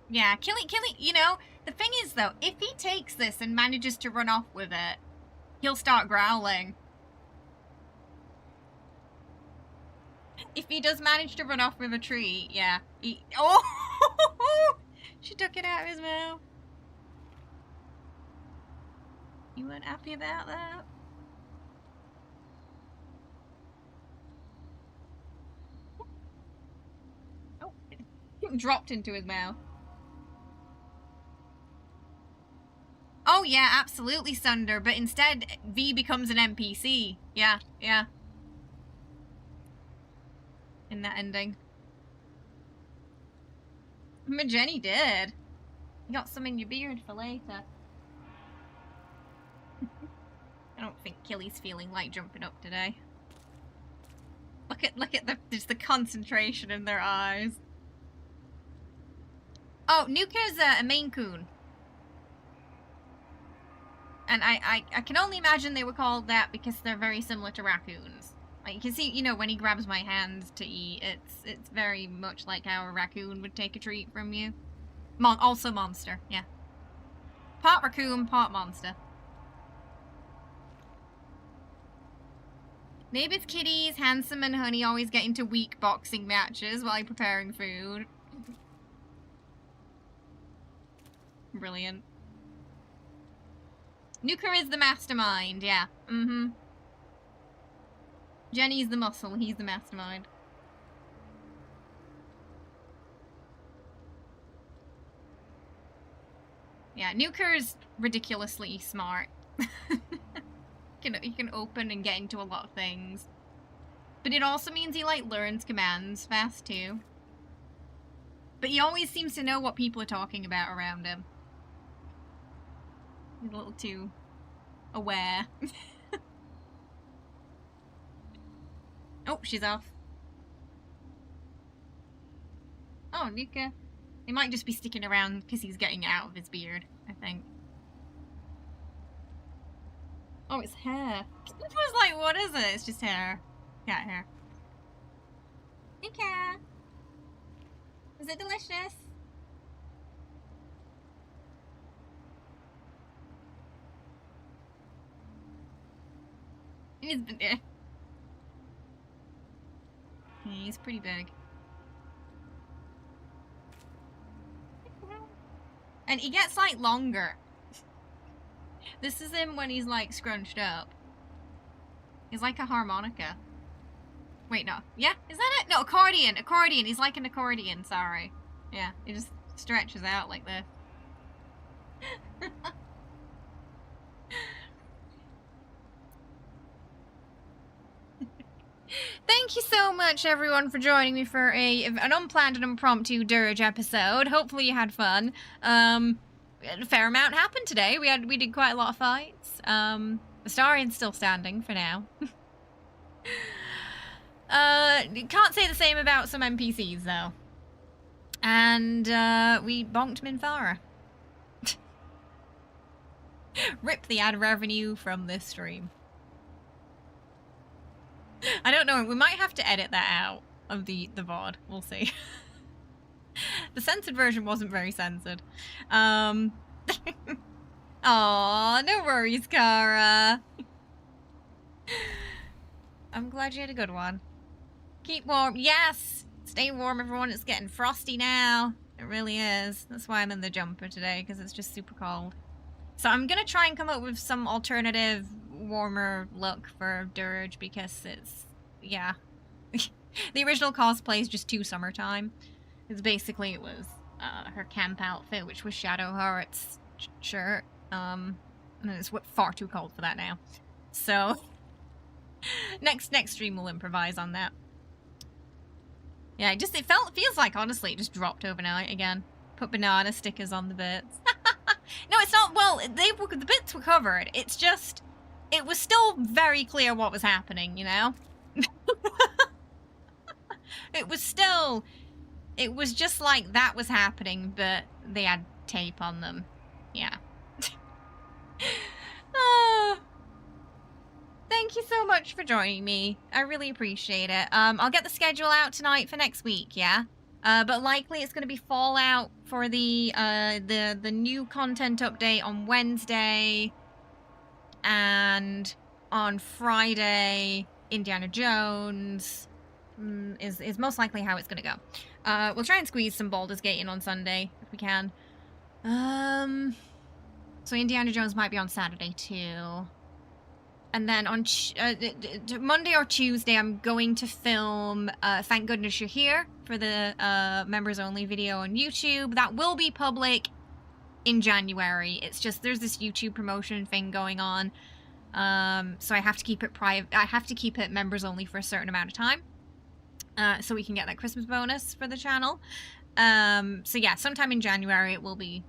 Yeah, Killy, you know, the thing is though, if he takes this and manages to run off with it, he'll start growling. If he does manage to run off with a tree, yeah. Oh! She took it out of his mouth. You weren't happy about that? Oh, it dropped into his mouth. Oh yeah, absolutely, Sunder, but instead V becomes an NPC. Yeah. In that ending. But Jenny did. You got some in your beard for later. I don't think Killy's feeling like jumping up today. Look at just the concentration in their eyes. Oh, Nuka's a Maine Coon. And I can only imagine they were called that because they're very similar to raccoons. Like, you can see, you know, when he grabs my hand to eat, it's very much like how a raccoon would take a treat from you. Also monster, yeah. Part raccoon, part monster. Neighbors kitties, Handsome and Honey always get into weak boxing matches while preparing food. Brilliant. Nuka is the mastermind, yeah. Mm-hmm. Jenny's the muscle, he's the mastermind. Yeah, Nuka's ridiculously smart. He can open and get into a lot of things. But it also means he, like, learns commands fast, too. But he always seems to know what people are talking about around him. He's a little too aware. Oh, she's off. Oh, Luca. He might just be sticking around because he's getting out of his beard, I think. Oh, it's hair. I was like, what is it? It's just hair. Cat hair. Luca! Is it delicious? He's pretty big. And he gets, like, longer. This is him when he's, like, scrunched up. He's like a harmonica. Wait, no. Yeah? Is that it? No, accordion. Accordion. He's like an accordion, sorry. Yeah, he just stretches out like this. Thank you so much, everyone, for joining me for an unplanned and impromptu Dirge episode. Hopefully you had fun. A fair amount happened today. We did quite a lot of fights. Astarian's still standing for now. Can't say the same about some NPCs, though. And, we bonked Minthara. Rip the ad revenue from this stream. I don't know, we might have to edit that out of the VOD. We'll see. The censored version wasn't very censored. Aw, no worries, Kara. I'm glad you had a good one. Keep warm. Yes! Stay warm, everyone. It's getting frosty now. It really is. That's why I'm in the jumper today, because it's just super cold. So I'm going to try and come up with some alternative, warmer look for Dirge, because it's... yeah. The original cosplay is just too summertime. It's basically, it was her camp outfit, which was Shadowheart's shirt. And it's far too cold for that now. So... next stream we'll improvise on that. Yeah, it feels like, honestly, it just dropped overnight again. Put banana stickers on the bits. No, it's not, well, the bits were covered. It's just, it was still very clear what was happening, you know? It was just like that was happening, but they had tape on them. Yeah. Oh. Thank you so much for joining me. I really appreciate it. I'll get the schedule out tonight for next week, yeah? But likely it's going to be Fallout for the new content update on Wednesday. And on Friday, Indiana Jones is most likely how it's going to go. We'll try and squeeze some Baldur's Gate in on Sunday, if we can. So Indiana Jones might be on Saturday, too. And then on Monday or Tuesday, I'm going to film Thank Goodness You're Here for the members-only video on YouTube. That will be public in January. It's just there's this YouTube promotion thing going on. So I have to keep it private. I have to keep it members-only for a certain amount of time. So we can get that Christmas bonus for the channel. So yeah, sometime in January it will be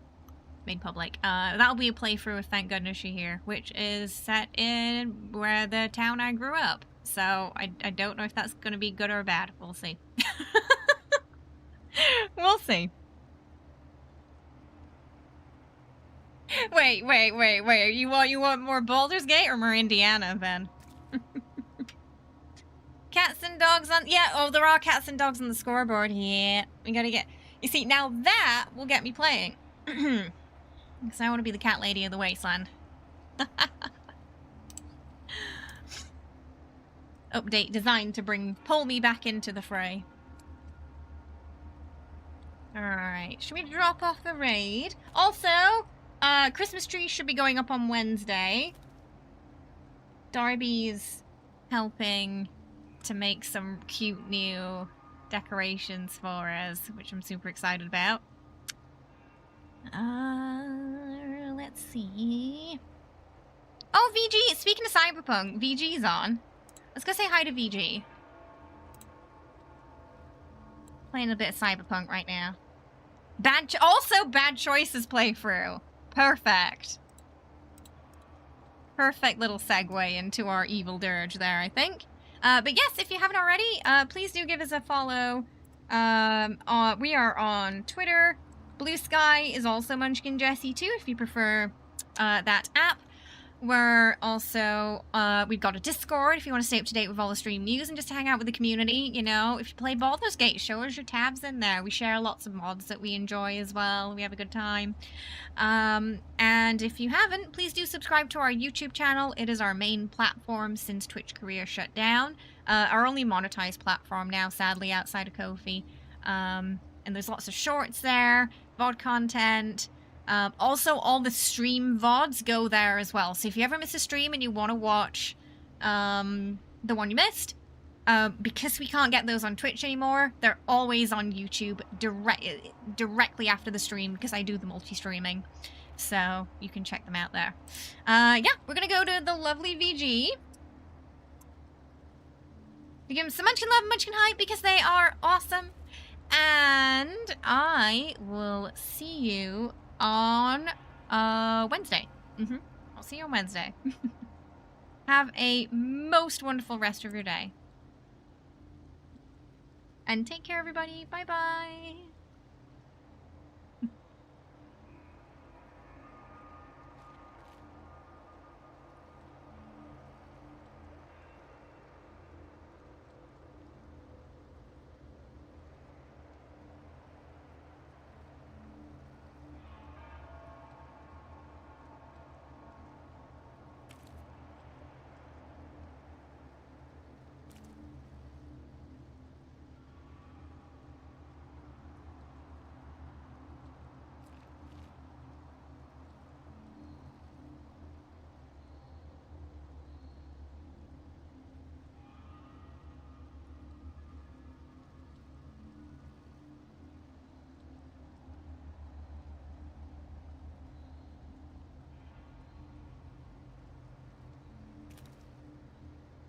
made public. That'll be a playthrough of Thank Goodness You're Here, which is set in where the town I grew up. So I don't know if that's going to be good or bad. We'll see. We'll see. Wait. You want more Baldur's Gate or more Indiana then? Cats and dogs on... yeah, oh, there are cats and dogs on the scoreboard. Yeah, we gotta get... you see, now that will get me playing. Because I want to be the cat lady of the wasteland. Update designed to pull me back into the fray. Alright, should we drop off the raid? Also, Christmas tree should be going up on Wednesday. Darby's helping to make some cute new decorations for us, which I'm super excited about. Let's see. Oh, VG, speaking of Cyberpunk, VG's on. Let's go say hi to VG. Playing a bit of Cyberpunk right now. Also bad choices playthrough. Perfect. Perfect little segue into our evil dirge there, I think. But yes, if you haven't already, please do give us a follow. We are on Twitter. Blue Sky is also Munchkin Jessie too, if you prefer that app. We're also, we've got a Discord if you want to stay up to date with all the stream news and just hang out with the community, you know. If you play Baldur's Gate, show us your tabs in there. We share lots of mods that we enjoy as well. We have a good time. And if you haven't, please do subscribe to our YouTube channel. It is our main platform since Twitch career shut down. Our only monetized platform now, sadly, outside of Ko-fi. And there's lots of shorts there, VOD content. Also, all the stream VODs go there as well. So if you ever miss a stream and you want to watch the one you missed, because we can't get those on Twitch anymore, they're always on YouTube directly after the stream because I do the multi-streaming. So you can check them out there. Yeah, we're going to go to the lovely VG. We give them some Munchkin love and Munchkin hype because they are awesome. And I will see you on Wednesday. I'll see you on Wednesday. Have a most wonderful rest of your day. And take care, everybody. Bye-bye.